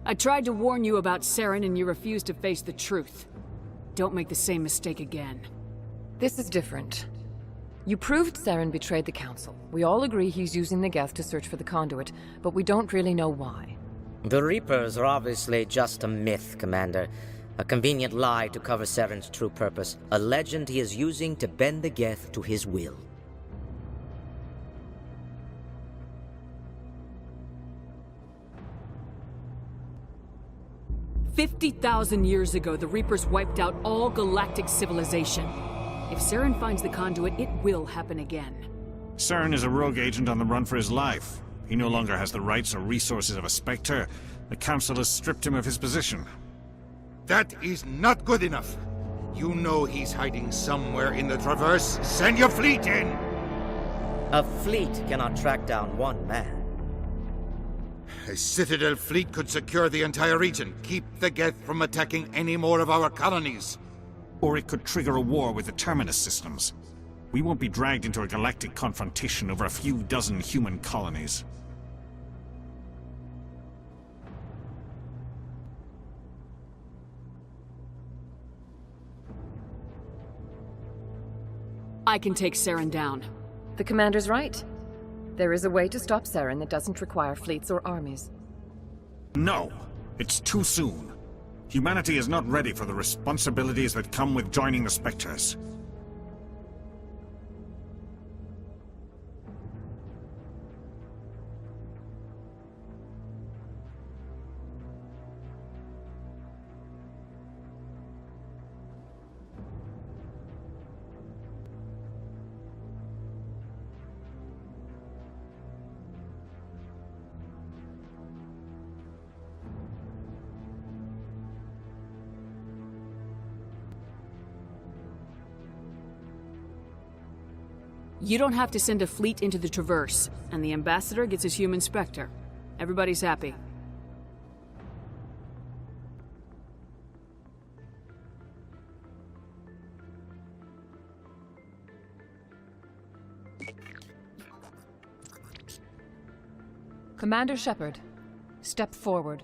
[SPEAKER 15] I tried to warn you about Saren and you refused to face the truth. Don't make the same mistake again.
[SPEAKER 21] This is different. You proved Saren betrayed the Council. We all agree he's using the Geth to search for the conduit, but we don't really know why.
[SPEAKER 25] The Reapers are obviously just a myth, Commander. A convenient lie to cover Saren's true purpose. A legend he is using to bend the Geth to his will.
[SPEAKER 15] "50,000 years ago, the Reapers wiped out all galactic civilization. If Saren finds the conduit, it will happen again."
[SPEAKER 24] Saren is a rogue agent on the run for his life. He no longer has the rights or resources of a Spectre. The Council has stripped him of his position.
[SPEAKER 13] That is not good enough. You know he's hiding somewhere in the Traverse. Send your fleet in!
[SPEAKER 25] A fleet cannot track down one man.
[SPEAKER 13] A Citadel fleet could secure the entire region, keep the Geth from attacking any more of our colonies.
[SPEAKER 24] Or it could trigger a war with the Terminus systems. We won't be dragged into a galactic confrontation over a few dozen human colonies.
[SPEAKER 15] I can take Saren down.
[SPEAKER 21] The commander's right. There is a way to stop Saren that doesn't require fleets or armies.
[SPEAKER 24] No! It's too soon. Humanity is not ready for the responsibilities that come with joining the Spectres.
[SPEAKER 15] You don't have to send a fleet into the Traverse, and the Ambassador gets his human Spectre. Everybody's happy.
[SPEAKER 21] Commander Shepard, step forward.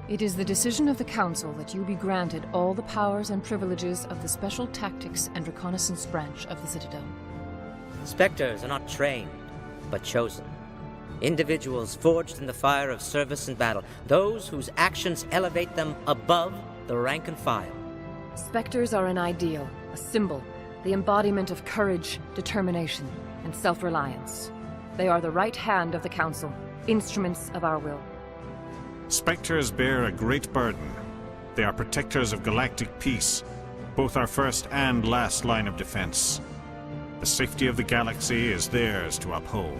[SPEAKER 21] It is the decision of the Council that you be granted all the powers and privileges of the Special Tactics and Reconnaissance Branch of the Citadel.
[SPEAKER 25] Spectres are not trained, but chosen. Individuals forged in the fire of service and battle, those whose actions elevate them above the rank and file.
[SPEAKER 21] Spectres are an ideal, a symbol, the embodiment of courage, determination, and self-reliance. They are the right hand of the Council, instruments of our will.
[SPEAKER 24] Spectres bear a great burden. They are protectors of galactic peace, both our first and last line of defense. The safety of the galaxy is theirs to uphold.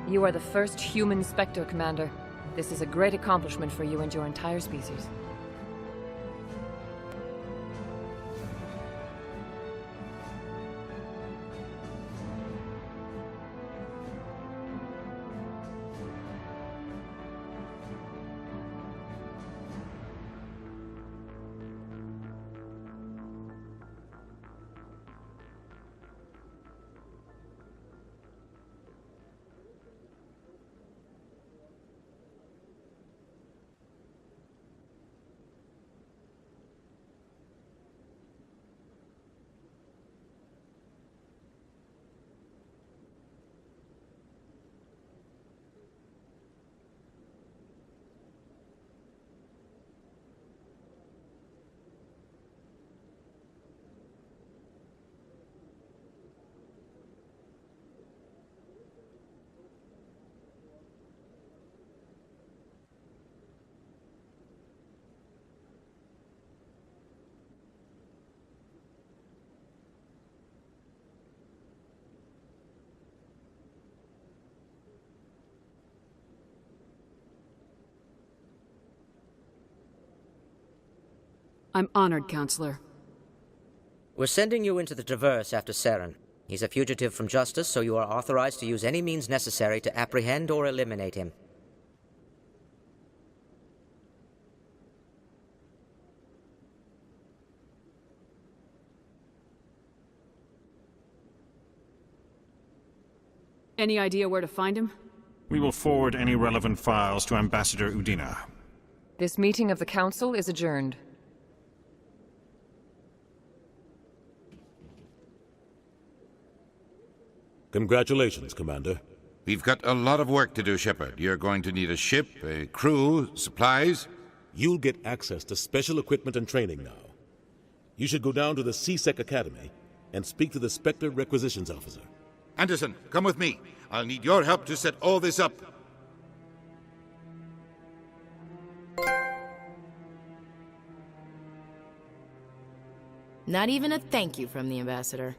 [SPEAKER 21] You are the first human Spectre, Commander. This is a great accomplishment for you and your entire species.
[SPEAKER 15] I'm honored, Counselor.
[SPEAKER 25] We're sending you into the Traverse after Saren. He's a fugitive from justice, so you are authorized to use any means necessary to apprehend or eliminate him.
[SPEAKER 15] Any idea where to find him?
[SPEAKER 24] We will forward any relevant files to Ambassador Udina.
[SPEAKER 21] This meeting of the Council is adjourned.
[SPEAKER 4] Congratulations, Commander.
[SPEAKER 23] We've got a lot of work to do, Shepard. You're going to need a ship, a crew, supplies.
[SPEAKER 4] You'll get access to special equipment and training now. You should go down to the C-Sec Academy and speak to the Spectre Requisitions Officer.
[SPEAKER 23] Anderson, come with me. I'll need your help to set all this up.
[SPEAKER 2] Not even a thank you from the Ambassador.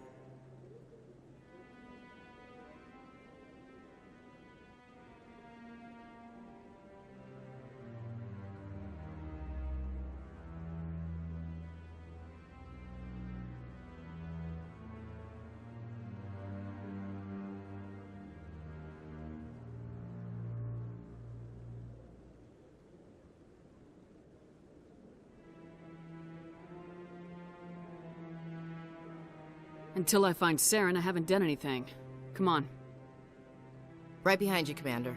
[SPEAKER 15] Until I find Saren, I haven't done anything. Come on.
[SPEAKER 2] Right behind you, Commander.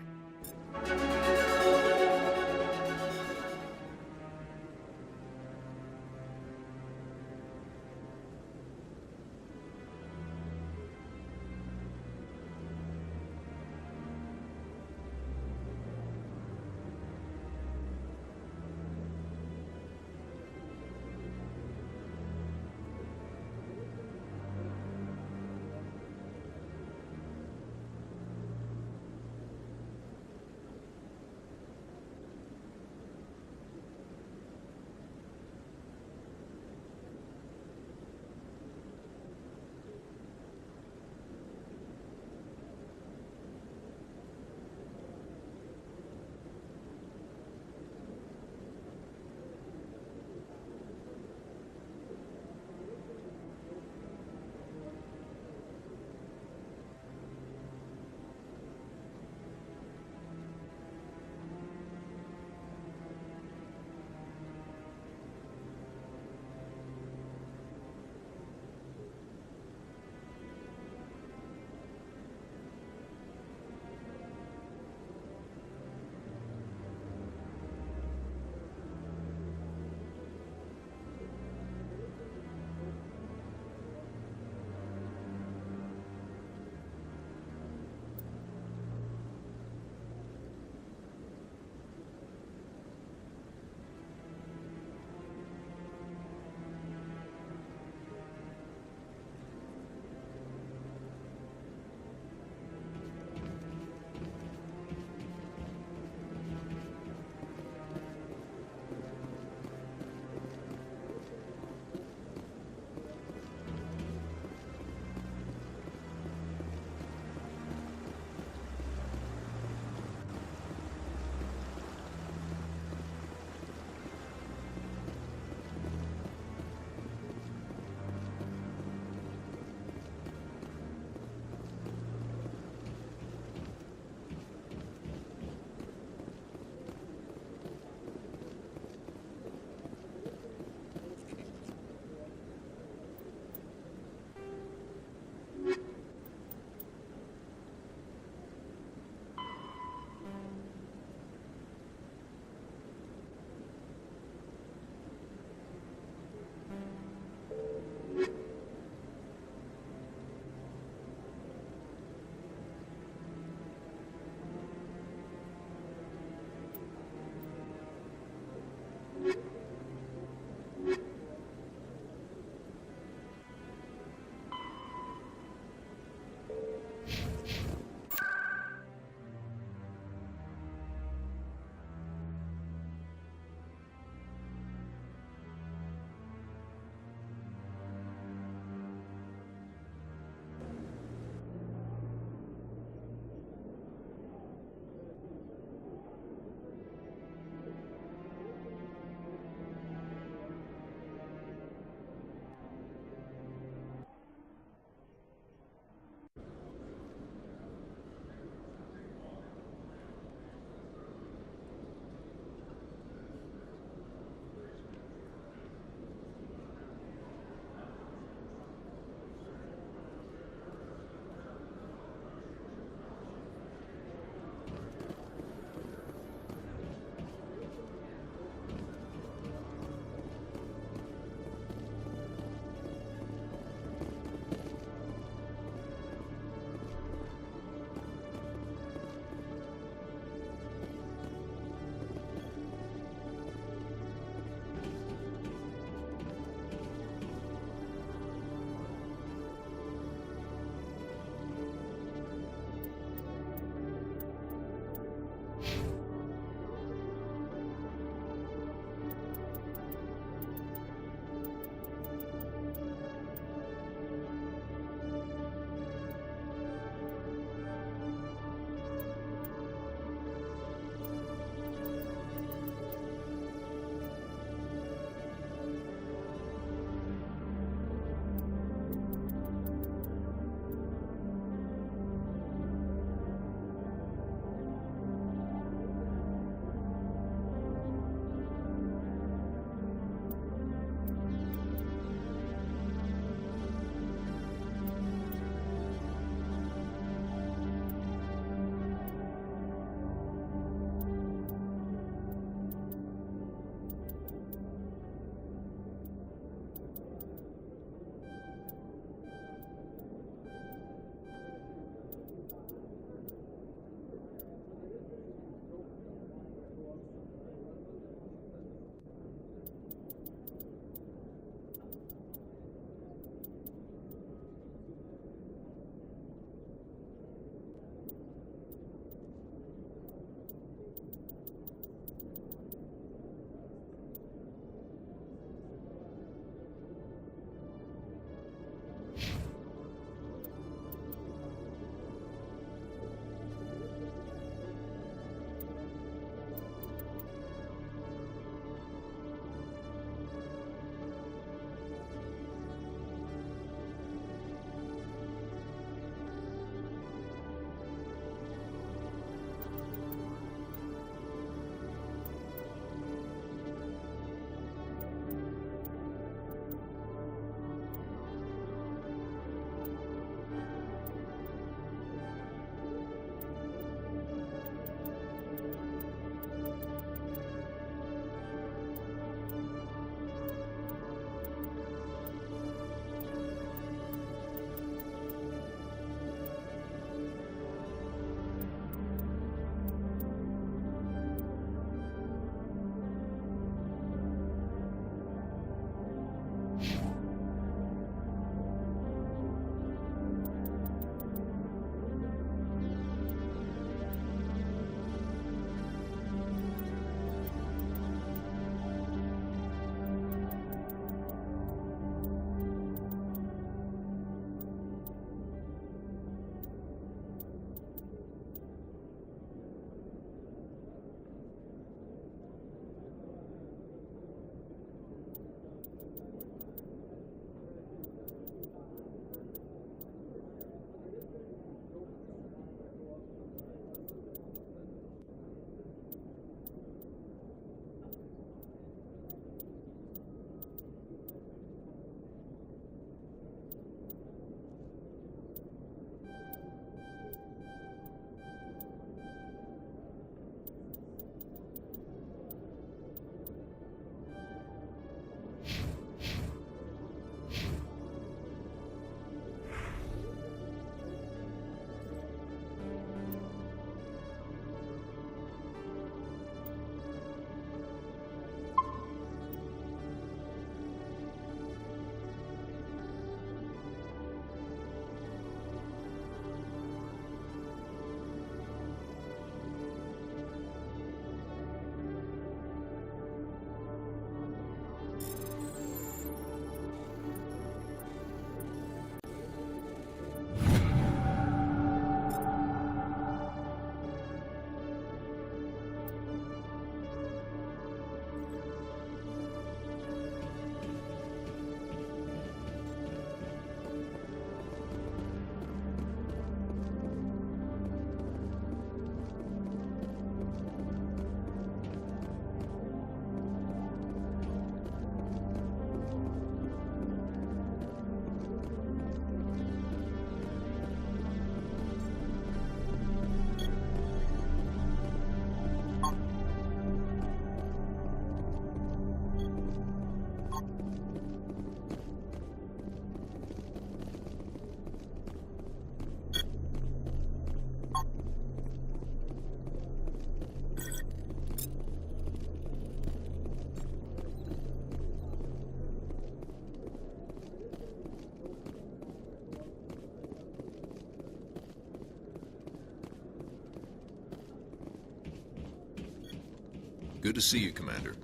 [SPEAKER 8] Good to see you, Commander.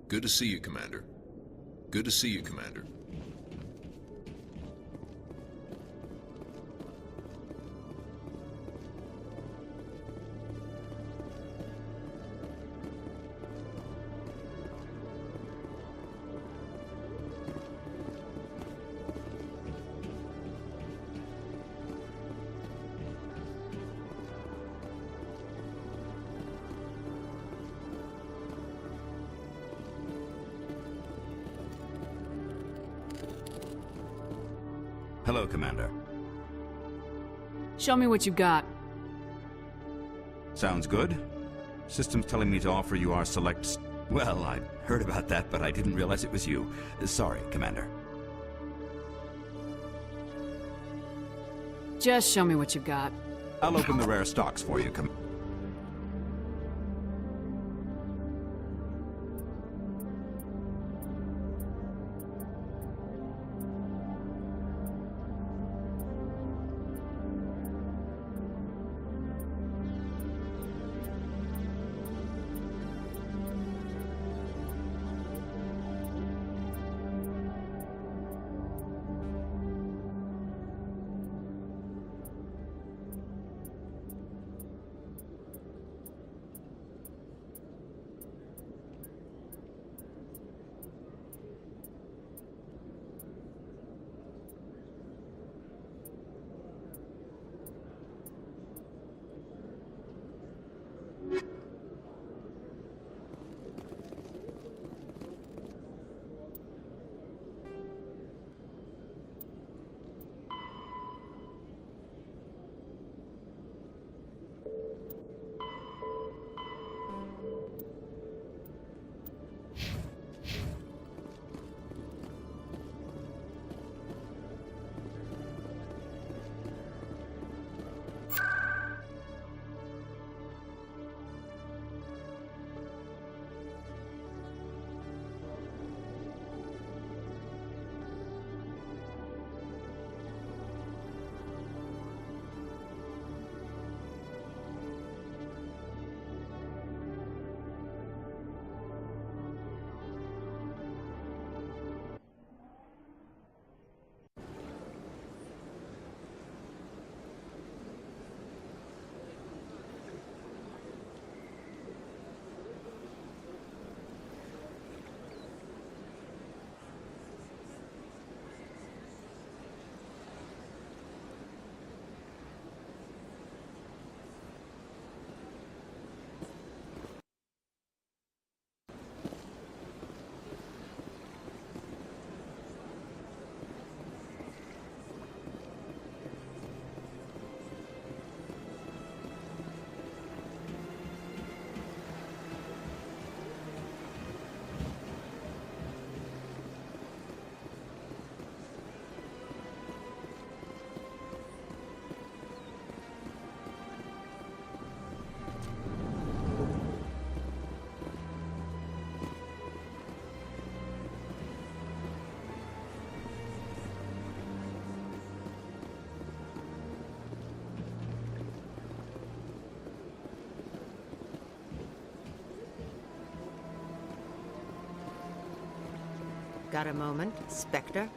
[SPEAKER 8] Good to see you, Commander. Good to see you, Commander.
[SPEAKER 14] Hello, Commander.
[SPEAKER 15] Show me what you got.
[SPEAKER 14] Sounds good. System's telling me to offer you our select... Well, I heard about that, but I didn't realize it was you. Sorry, Commander.
[SPEAKER 15] Just show me what you got.
[SPEAKER 14] I'll open the rare stocks for you, Commander.
[SPEAKER 6] Got a moment, Spectre?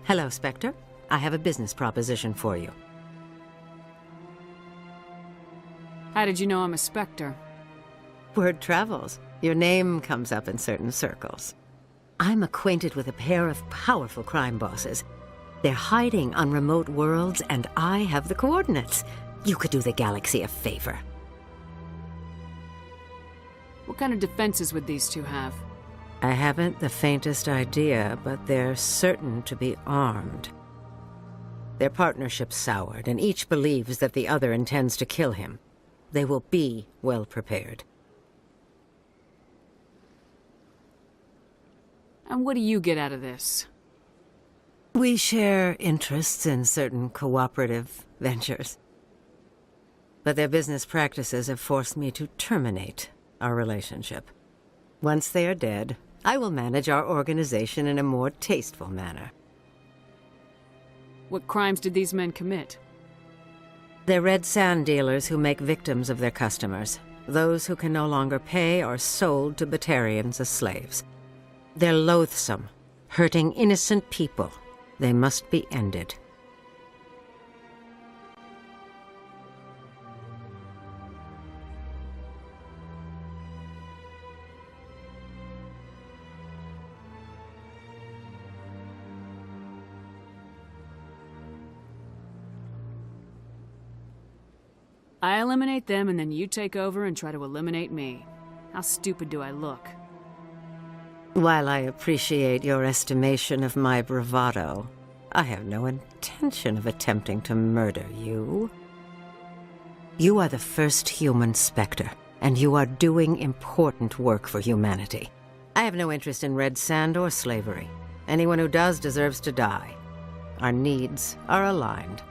[SPEAKER 6] Hello, Spectre. I have a business proposition for you.
[SPEAKER 15] How did you know I'm a Spectre?
[SPEAKER 6] Word travels. Your name comes up in certain circles. I'm acquainted with a pair of powerful crime bosses. They're hiding on remote worlds, and I have the coordinates. You could do the galaxy a favor.
[SPEAKER 15] What kind of defenses would these two have?
[SPEAKER 6] I haven't the faintest idea, but they're certain to be armed. Their partnership's soured, and each believes that the other intends to kill him. They will be well prepared.
[SPEAKER 15] And what do you get out of this?
[SPEAKER 6] We share interests in certain cooperative ventures. But their business practices have forced me to terminate our relationship. Once they are dead, I will manage our organization in a more tasteful manner.
[SPEAKER 15] What crimes did these men commit?
[SPEAKER 6] They're red sand dealers who make victims of their customers. Those who can no longer pay are sold to Batarians as slaves. They're loathsome, hurting innocent people. They must be ended.
[SPEAKER 15] I eliminate them and then you take over and try to eliminate me. How stupid do I look?
[SPEAKER 6] While I appreciate your estimation of my bravado, I have no intention of attempting to murder you. You are the first human Spectre, and you are doing important work for humanity. I have no interest in red sand or slavery. Anyone who does deserves to die. Our needs are aligned.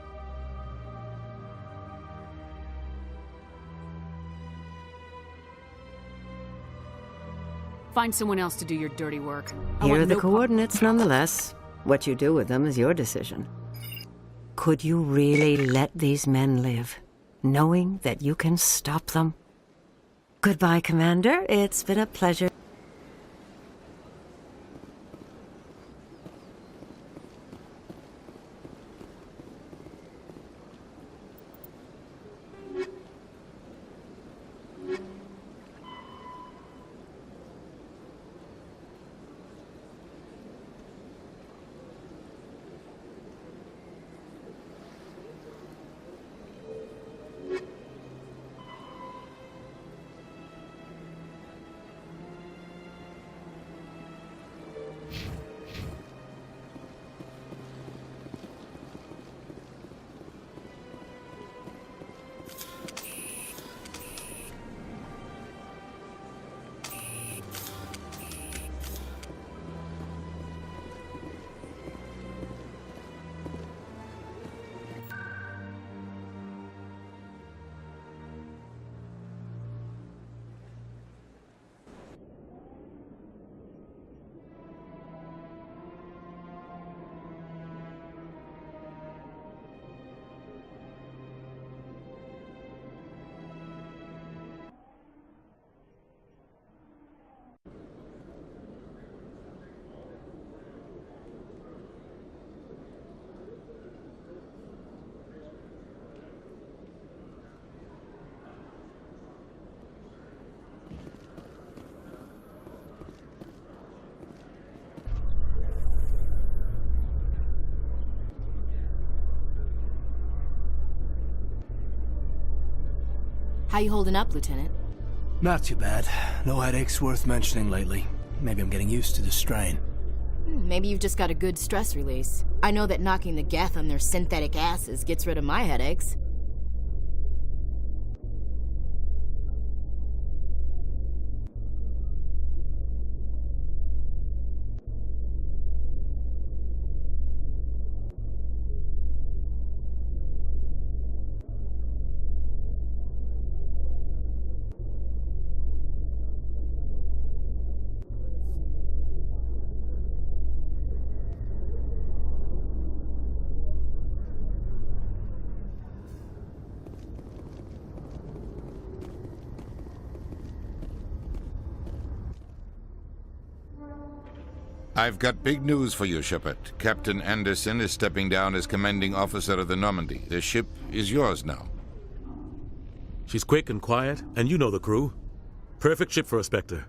[SPEAKER 15] Find someone else to do your dirty work.
[SPEAKER 6] Here are the coordinates nonetheless. What you do with them is your decision. Could you really let these men live, knowing that you can stop them? Goodbye, Commander. It's been a pleasure.
[SPEAKER 2] How you holding up, Lieutenant?
[SPEAKER 1] Not too bad. No headaches worth mentioning lately. Maybe I'm getting used to the strain.
[SPEAKER 2] Maybe you've just got a good stress release. I know that knocking the geth on their synthetic asses gets rid of my headaches.
[SPEAKER 23] I've got big news for you, Shepard. Captain Anderson is stepping down as commanding officer of the Normandy. The ship is yours now.
[SPEAKER 4] She's quick and quiet, and you know the crew. Perfect ship for a Spectre.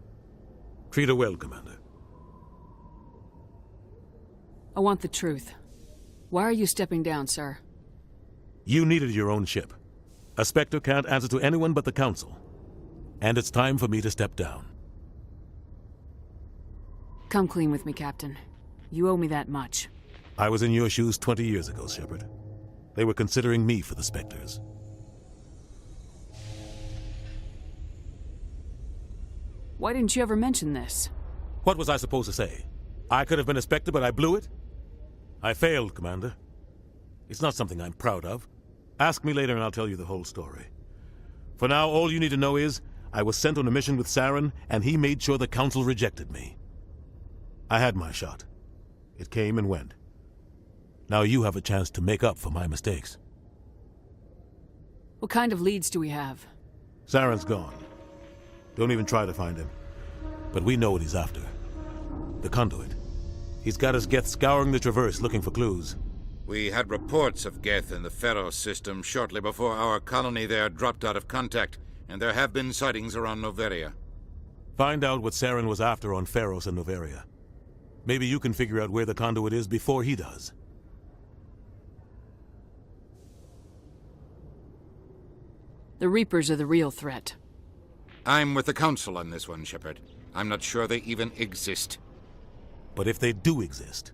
[SPEAKER 4] Treat her well, Commander.
[SPEAKER 15] I want the truth. Why are you stepping down, sir?
[SPEAKER 4] You needed your own ship. A Spectre can't answer to anyone but the Council. And it's time for me to step down.
[SPEAKER 15] Come clean with me, Captain. You owe me that much.
[SPEAKER 4] I was in your shoes 20 years ago, Shepard. They were considering me for the Spectres.
[SPEAKER 15] Why didn't you ever mention this?
[SPEAKER 4] What was I supposed to say? I could have been a Spectre, but I blew it? I failed, Commander. It's not something I'm proud of. Ask me later and I'll tell you the whole story. For now, all you need to know is, I was sent on a mission with Saren, and he made sure the Council rejected me. I had my shot. It came and went. Now you have a chance to make up for my mistakes.
[SPEAKER 15] What kind of leads do we have?
[SPEAKER 4] Saren's gone. Don't even try to find him. But we know what he's after. The conduit. He's got his Geth scouring the Traverse looking for clues.
[SPEAKER 23] We had reports of Geth in the Pharaoh system shortly before our colony there dropped out of contact, and there have been sightings around Noveria.
[SPEAKER 4] Find out what Saren was after on Pharos and Noveria. Maybe you can figure out where the conduit is before he does.
[SPEAKER 15] The Reapers are the real threat.
[SPEAKER 23] I'm with the Council on this one, Shepard. I'm not sure they even exist.
[SPEAKER 4] But if they do exist,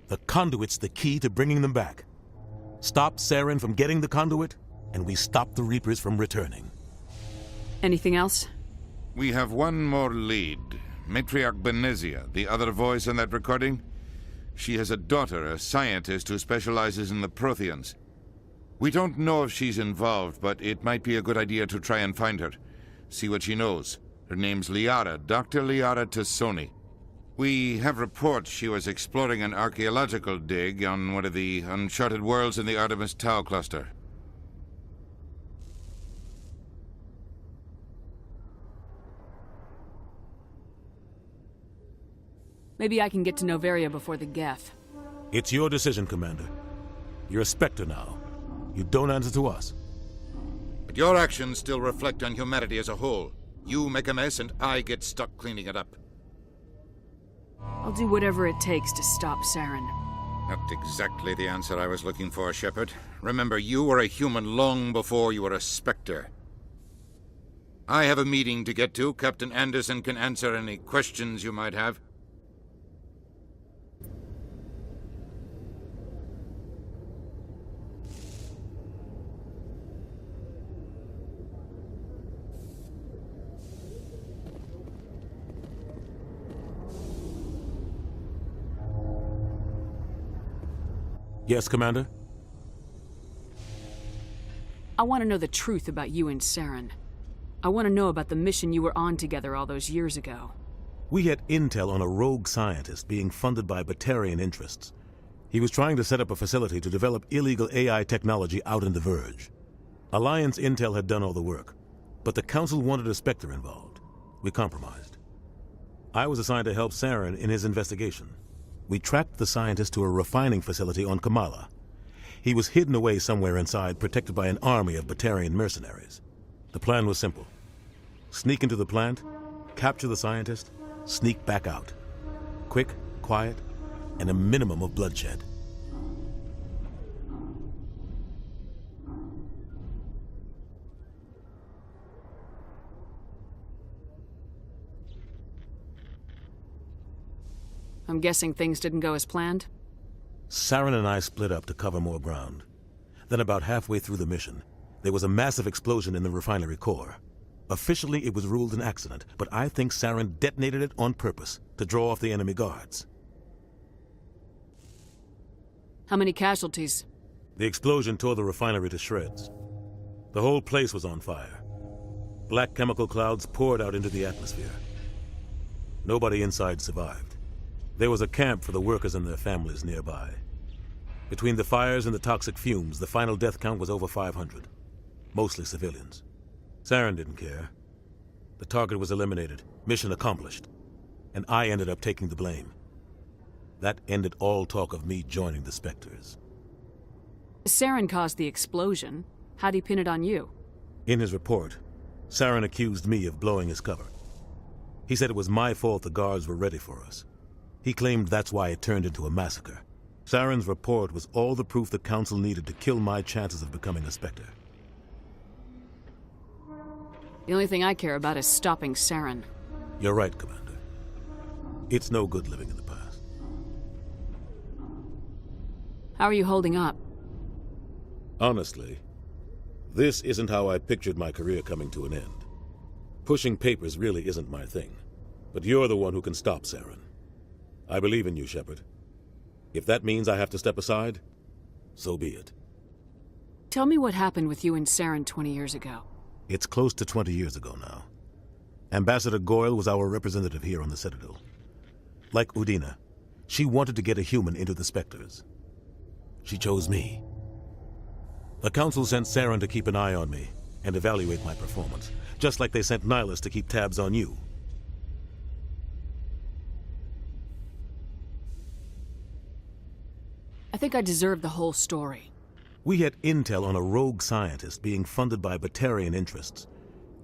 [SPEAKER 4] the conduit's the key to bringing them back. Stop Saren from getting the conduit, and we stop the Reapers from returning.
[SPEAKER 15] Anything else?
[SPEAKER 23] We have one more lead. Matriarch Benezia, the other voice in that recording. She has a daughter, a scientist who specializes in the Protheans. We don't know if she's involved, but it might be a good idea to try and find her. See what she knows. Her name's Liara, Dr. Liara Tassoni. We have reports she was exploring an archaeological dig on one of the uncharted worlds in the Artemis Tau cluster.
[SPEAKER 15] Maybe I can get to Noveria before the Geth.
[SPEAKER 4] It's your decision, Commander. You're a Spectre now. You don't answer to us.
[SPEAKER 23] But your actions still reflect on humanity as a whole. You make a mess and I get stuck cleaning it up.
[SPEAKER 15] I'll do whatever it takes to stop Saren.
[SPEAKER 23] Not exactly the answer I was looking for, Shepard. Remember, you were a human long before you were a Spectre. I have a meeting to get to. Captain Anderson can answer any questions you might have.
[SPEAKER 4] Yes, Commander?
[SPEAKER 15] I want to know the truth about you and Saren. I want to know about the mission you were on together all those years ago.
[SPEAKER 4] We had intel on a rogue scientist being funded by Batarian interests. He was trying to set up a facility to develop illegal AI technology out in the Verge. Alliance intel had done all the work, but the Council wanted a Spectre involved. We compromised. I was assigned to help Saren in his investigation. We tracked the scientist to a refining facility on Kamala. He was hidden away somewhere inside, protected by an army of Batarian mercenaries. The plan was simple. Sneak into the plant, capture the scientist, sneak back out. Quick, quiet, and a minimum of bloodshed.
[SPEAKER 15] I'm guessing things didn't go as planned?
[SPEAKER 4] Saren and I split up to cover more ground. Then about halfway through the mission, there was a massive explosion in the refinery core. Officially, it was ruled an accident, but I think Saren detonated it on purpose to draw off the enemy guards.
[SPEAKER 15] How many casualties?
[SPEAKER 4] The explosion tore the refinery to shreds. The whole place was on fire. Black chemical clouds poured out into the atmosphere. Nobody inside survived. There was a camp for the workers and their families nearby. Between the fires and the toxic fumes, the final death count was over 500. Mostly civilians. Saren didn't care. The target was eliminated, mission accomplished. And I ended up taking the blame. That ended all talk of me joining the Spectres.
[SPEAKER 15] Saren caused the explosion. How'd he pin it on you?
[SPEAKER 4] In his report, Saren accused me of blowing his cover. He said it was my fault the guards were ready for us. He claimed that's why it turned into a massacre. Saren's report was all the proof the Council needed to kill my chances of becoming a Spectre.
[SPEAKER 15] The only thing I care about is stopping Saren.
[SPEAKER 4] You're right, Commander. It's no good living in the past.
[SPEAKER 15] How are you holding up?
[SPEAKER 4] Honestly, this isn't how I pictured my career coming to an end. Pushing papers really isn't my thing. But you're the one who can stop Saren. I believe in you, Shepard. If that means I have to step aside, so be it.
[SPEAKER 15] Tell me what happened with you and Saren 20 years ago.
[SPEAKER 4] It's close to 20 years ago now. Ambassador Goyle was our representative here on the Citadel. Like Udina, she wanted to get a human into the Spectres. She chose me. The Council sent Saren to keep an eye on me, and evaluate my performance, just like they sent Nihilus to keep tabs on you.
[SPEAKER 15] I think I deserve the whole story.
[SPEAKER 4] We had intel on a rogue scientist being funded by Batarian interests.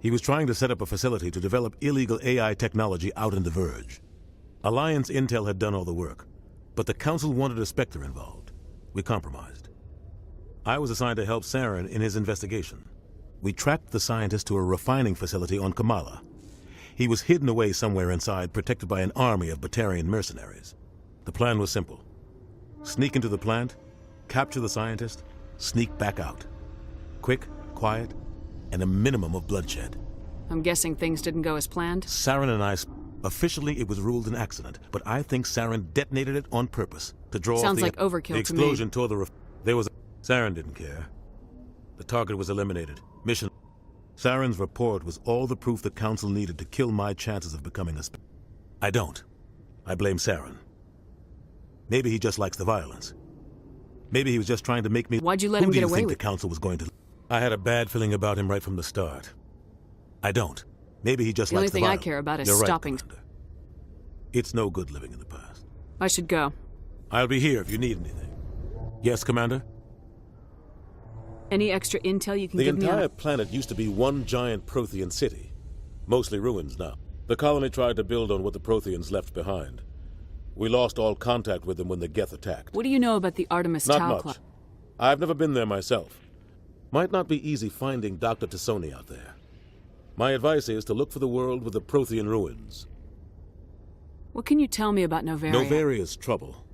[SPEAKER 4] He was trying to set up a facility to develop illegal AI technology out in the Verge. Alliance intel had done all the work, but the Council wanted a Spectre involved. We compromised. I was assigned to help Saren in his investigation. We tracked the scientist to a refining facility on Kamala. He was hidden away somewhere inside, protected by an army of Batarian mercenaries. The plan was simple. Sneak into the plant, capture the scientist, sneak back out. Quick, quiet, and a minimum of bloodshed.
[SPEAKER 15] I'm guessing things didn't go as planned?
[SPEAKER 4] Saren and I... Officially, it was ruled an accident, but I think Saren detonated it on purpose to draw
[SPEAKER 15] Sounds
[SPEAKER 4] off
[SPEAKER 15] like overkill to me.
[SPEAKER 4] The explosion tore the... There was a... Saren didn't care. The target was eliminated. Mission... Saren's report was all the proof the Council needed to kill my chances of becoming a... I don't. I blame Saren. Maybe he just likes the violence. Maybe he was just trying to make me...
[SPEAKER 15] Why'd you let him get away
[SPEAKER 4] Who do you think
[SPEAKER 15] with?
[SPEAKER 4] the Council was going to... I had a bad feeling about him right from the start. I don't. Maybe he just
[SPEAKER 15] The only
[SPEAKER 4] likes the
[SPEAKER 15] thing I
[SPEAKER 4] violence.
[SPEAKER 15] care about is
[SPEAKER 4] You're right,
[SPEAKER 15] stopping.
[SPEAKER 4] Commander. It's no good living in the past.
[SPEAKER 15] I should go.
[SPEAKER 4] I'll be here if you need anything. Yes, Commander?
[SPEAKER 15] Any extra intel you can
[SPEAKER 4] The
[SPEAKER 15] give me on...
[SPEAKER 4] entire planet used to be one giant Prothean city. Mostly ruins now. The colony tried to build on what the Protheans left behind. We lost all contact with them when the Geth attacked.
[SPEAKER 15] What do you know about the Artemis
[SPEAKER 4] Not
[SPEAKER 15] Tau
[SPEAKER 4] much.
[SPEAKER 15] Club?
[SPEAKER 4] I've never been there myself. Might not be easy finding Dr. Tassoni out there. My advice is to look for the world with the Prothean ruins.
[SPEAKER 15] What can you tell me about Novaria?
[SPEAKER 4] Novaria's trouble.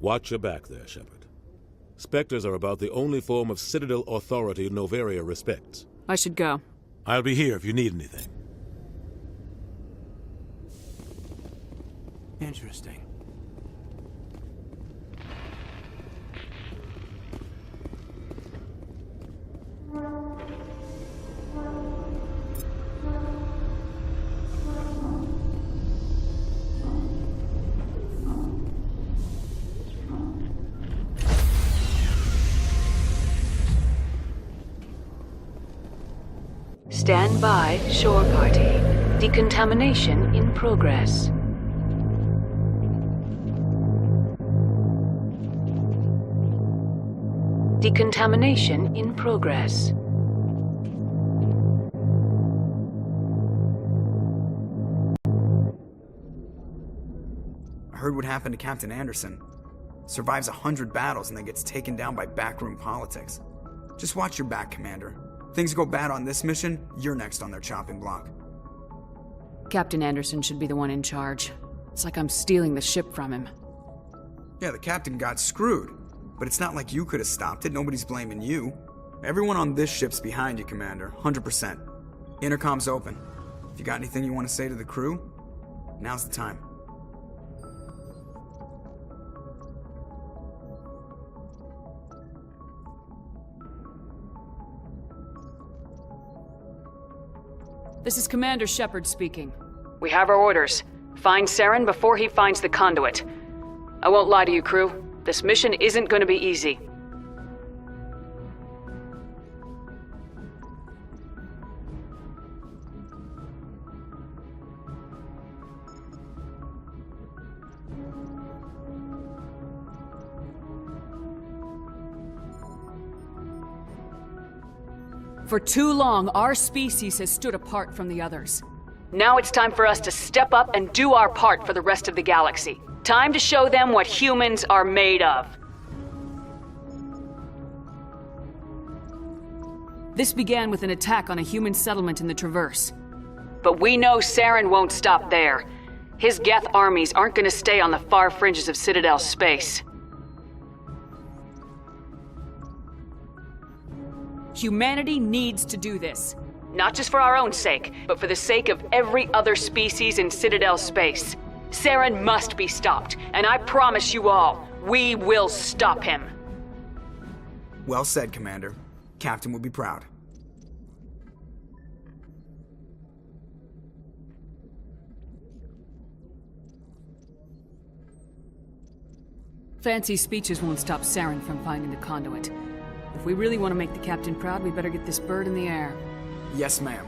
[SPEAKER 4] Watch your back there, Shepard. Spectres are about the only form of Citadel authority Novaria respects.
[SPEAKER 15] I should go.
[SPEAKER 4] I'll be here if you need anything.
[SPEAKER 1] Interesting.
[SPEAKER 7] Stand by, shore party. Decontamination in progress. Decontamination in progress.
[SPEAKER 10] I heard what happened to Captain Anderson. Survives 100 battles and then gets taken down by backroom politics. Just watch your back, Commander. Things go bad on this mission, you're next on their chopping block.
[SPEAKER 15] Captain Anderson should be the one in charge. It's like I'm stealing the ship from him.
[SPEAKER 10] Yeah, the captain got screwed. But it's not like you could have stopped it. Nobody's blaming you. Everyone on this ship's behind you, Commander. 100%. Intercom's open. If you got anything you want to say to the crew, now's the time.
[SPEAKER 15] This is Commander Shepard speaking. We have our orders. Find Saren before he finds the conduit. I won't lie to you, crew. This mission isn't going to be easy. For too long, our species has stood apart from the others. Now it's time for us to step up and do our part for the rest of the galaxy. Time to show them what humans are made of. This began with an attack on a human settlement in the Traverse. But we know Saren won't stop there. His Geth armies aren't going to stay on the far fringes of Citadel space. Humanity needs to do this. Not just for our own sake, but for the sake of every other species in Citadel space. Saren must be stopped, and I promise you all, we will stop him.
[SPEAKER 10] Well said, Commander. Captain would be proud.
[SPEAKER 15] Fancy speeches won't stop Saren from finding the conduit. If we really want to make the captain proud, we better get this bird in the air.
[SPEAKER 10] Yes, ma'am.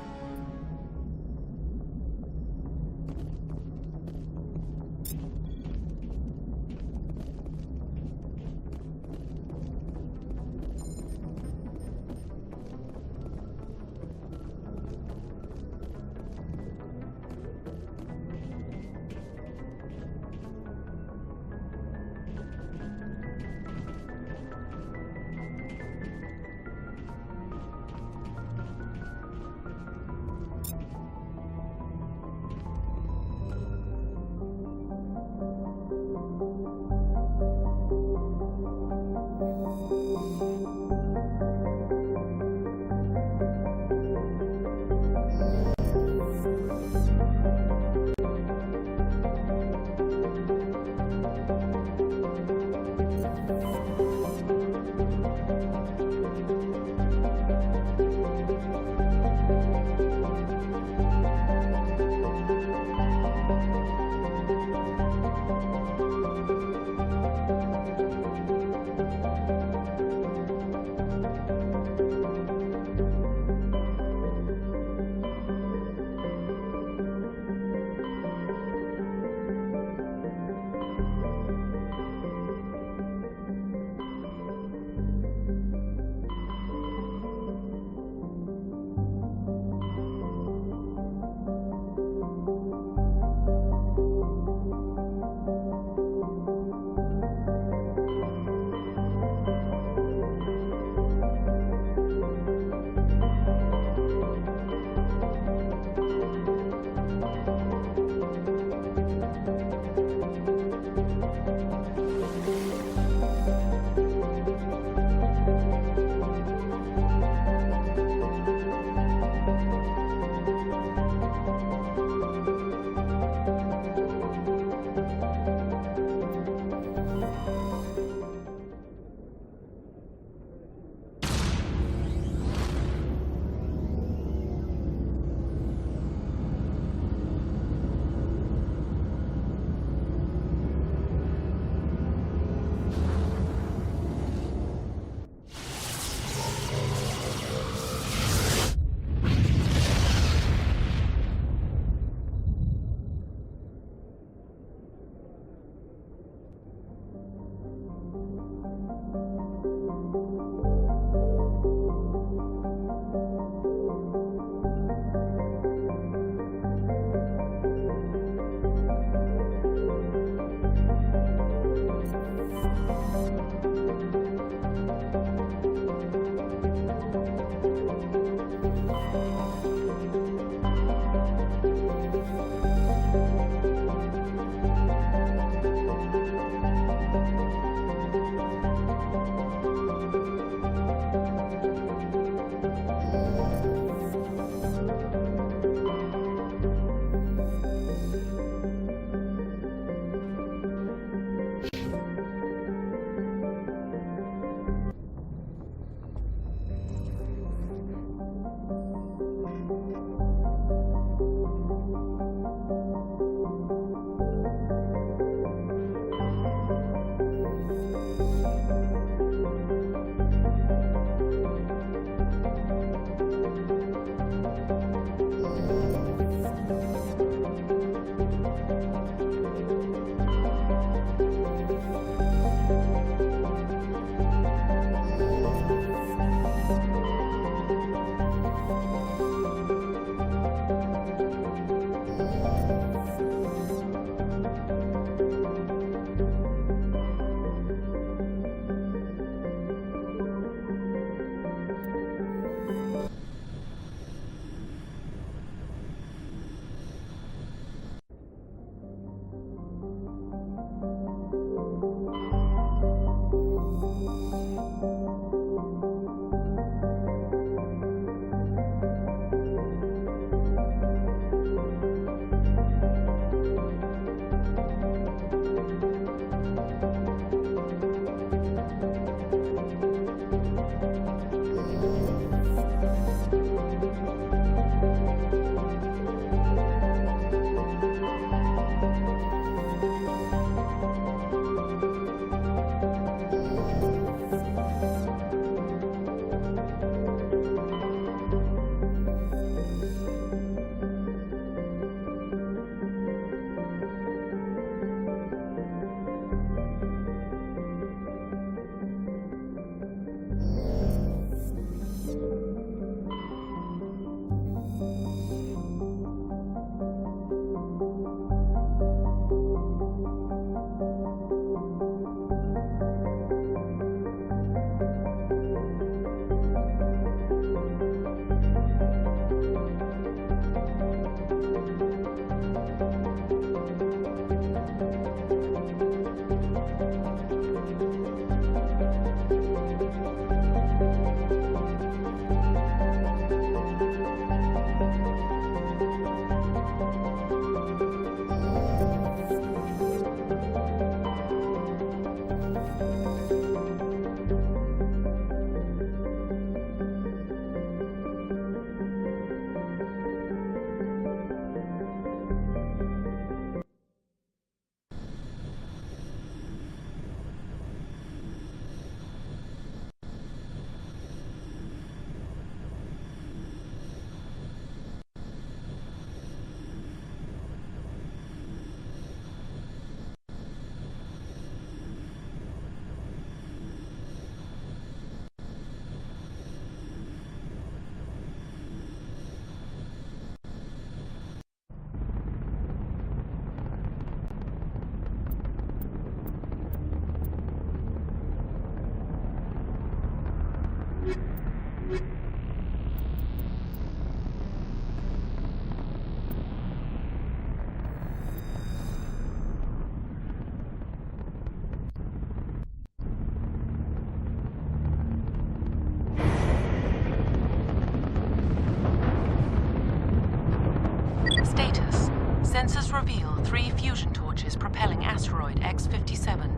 [SPEAKER 3] Sensors reveal 3 fusion torches propelling asteroid X-57.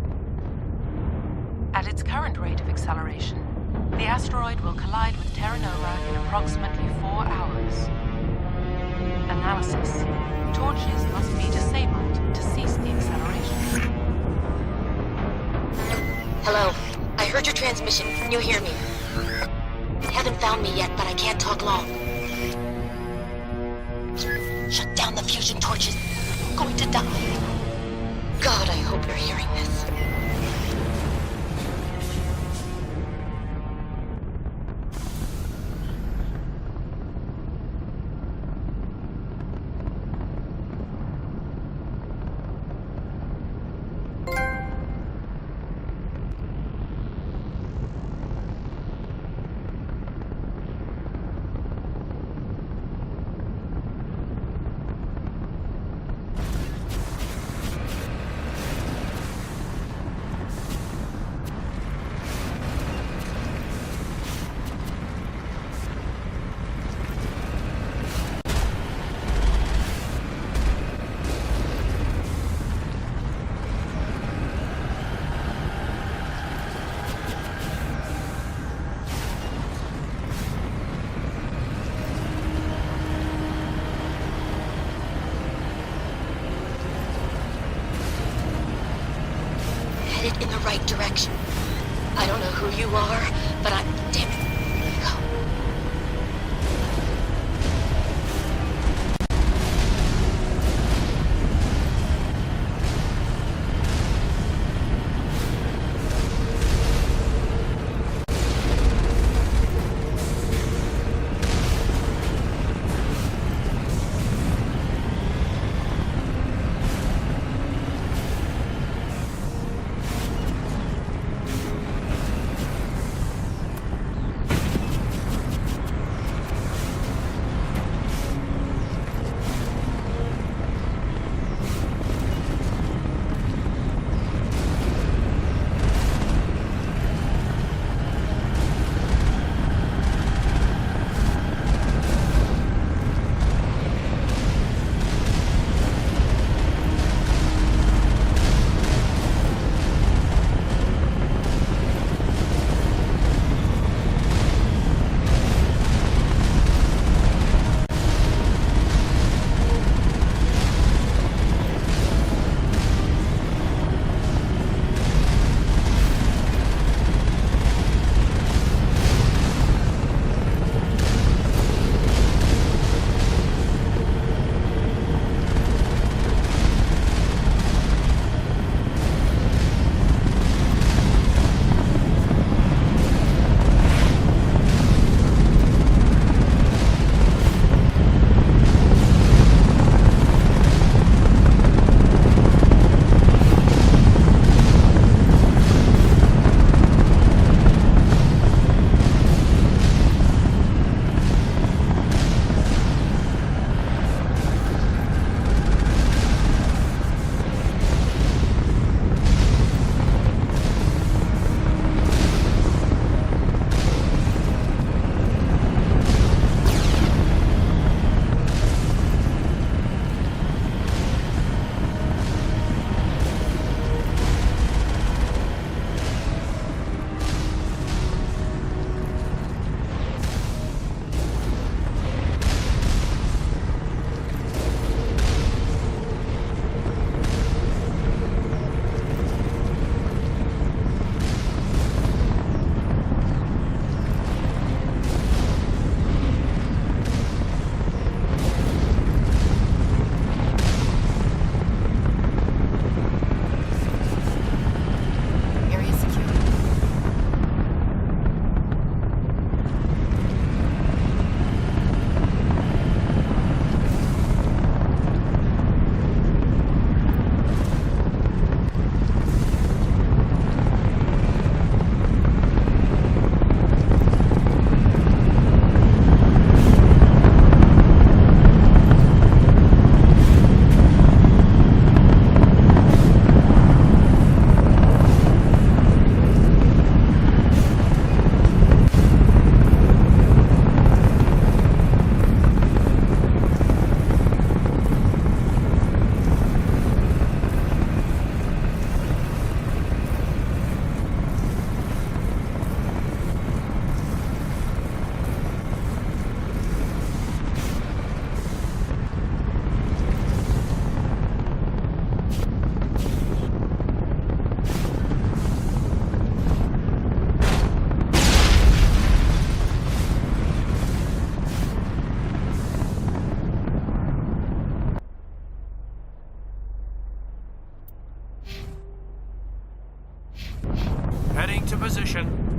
[SPEAKER 3] At its current rate of acceleration, the asteroid will collide with Terra Nova in approximately 4 hours. Analysis. Torches must be disabled to cease the acceleration.
[SPEAKER 2] Hello. I heard your transmission. Can you hear me? Haven't found me yet, but I can't talk long. Shut down the fusion torches. I'm going to die. God, I hope you're hearing this. Headed in the right direction. I don't know who you are, but I'm... Damn it.
[SPEAKER 21] Goodbye.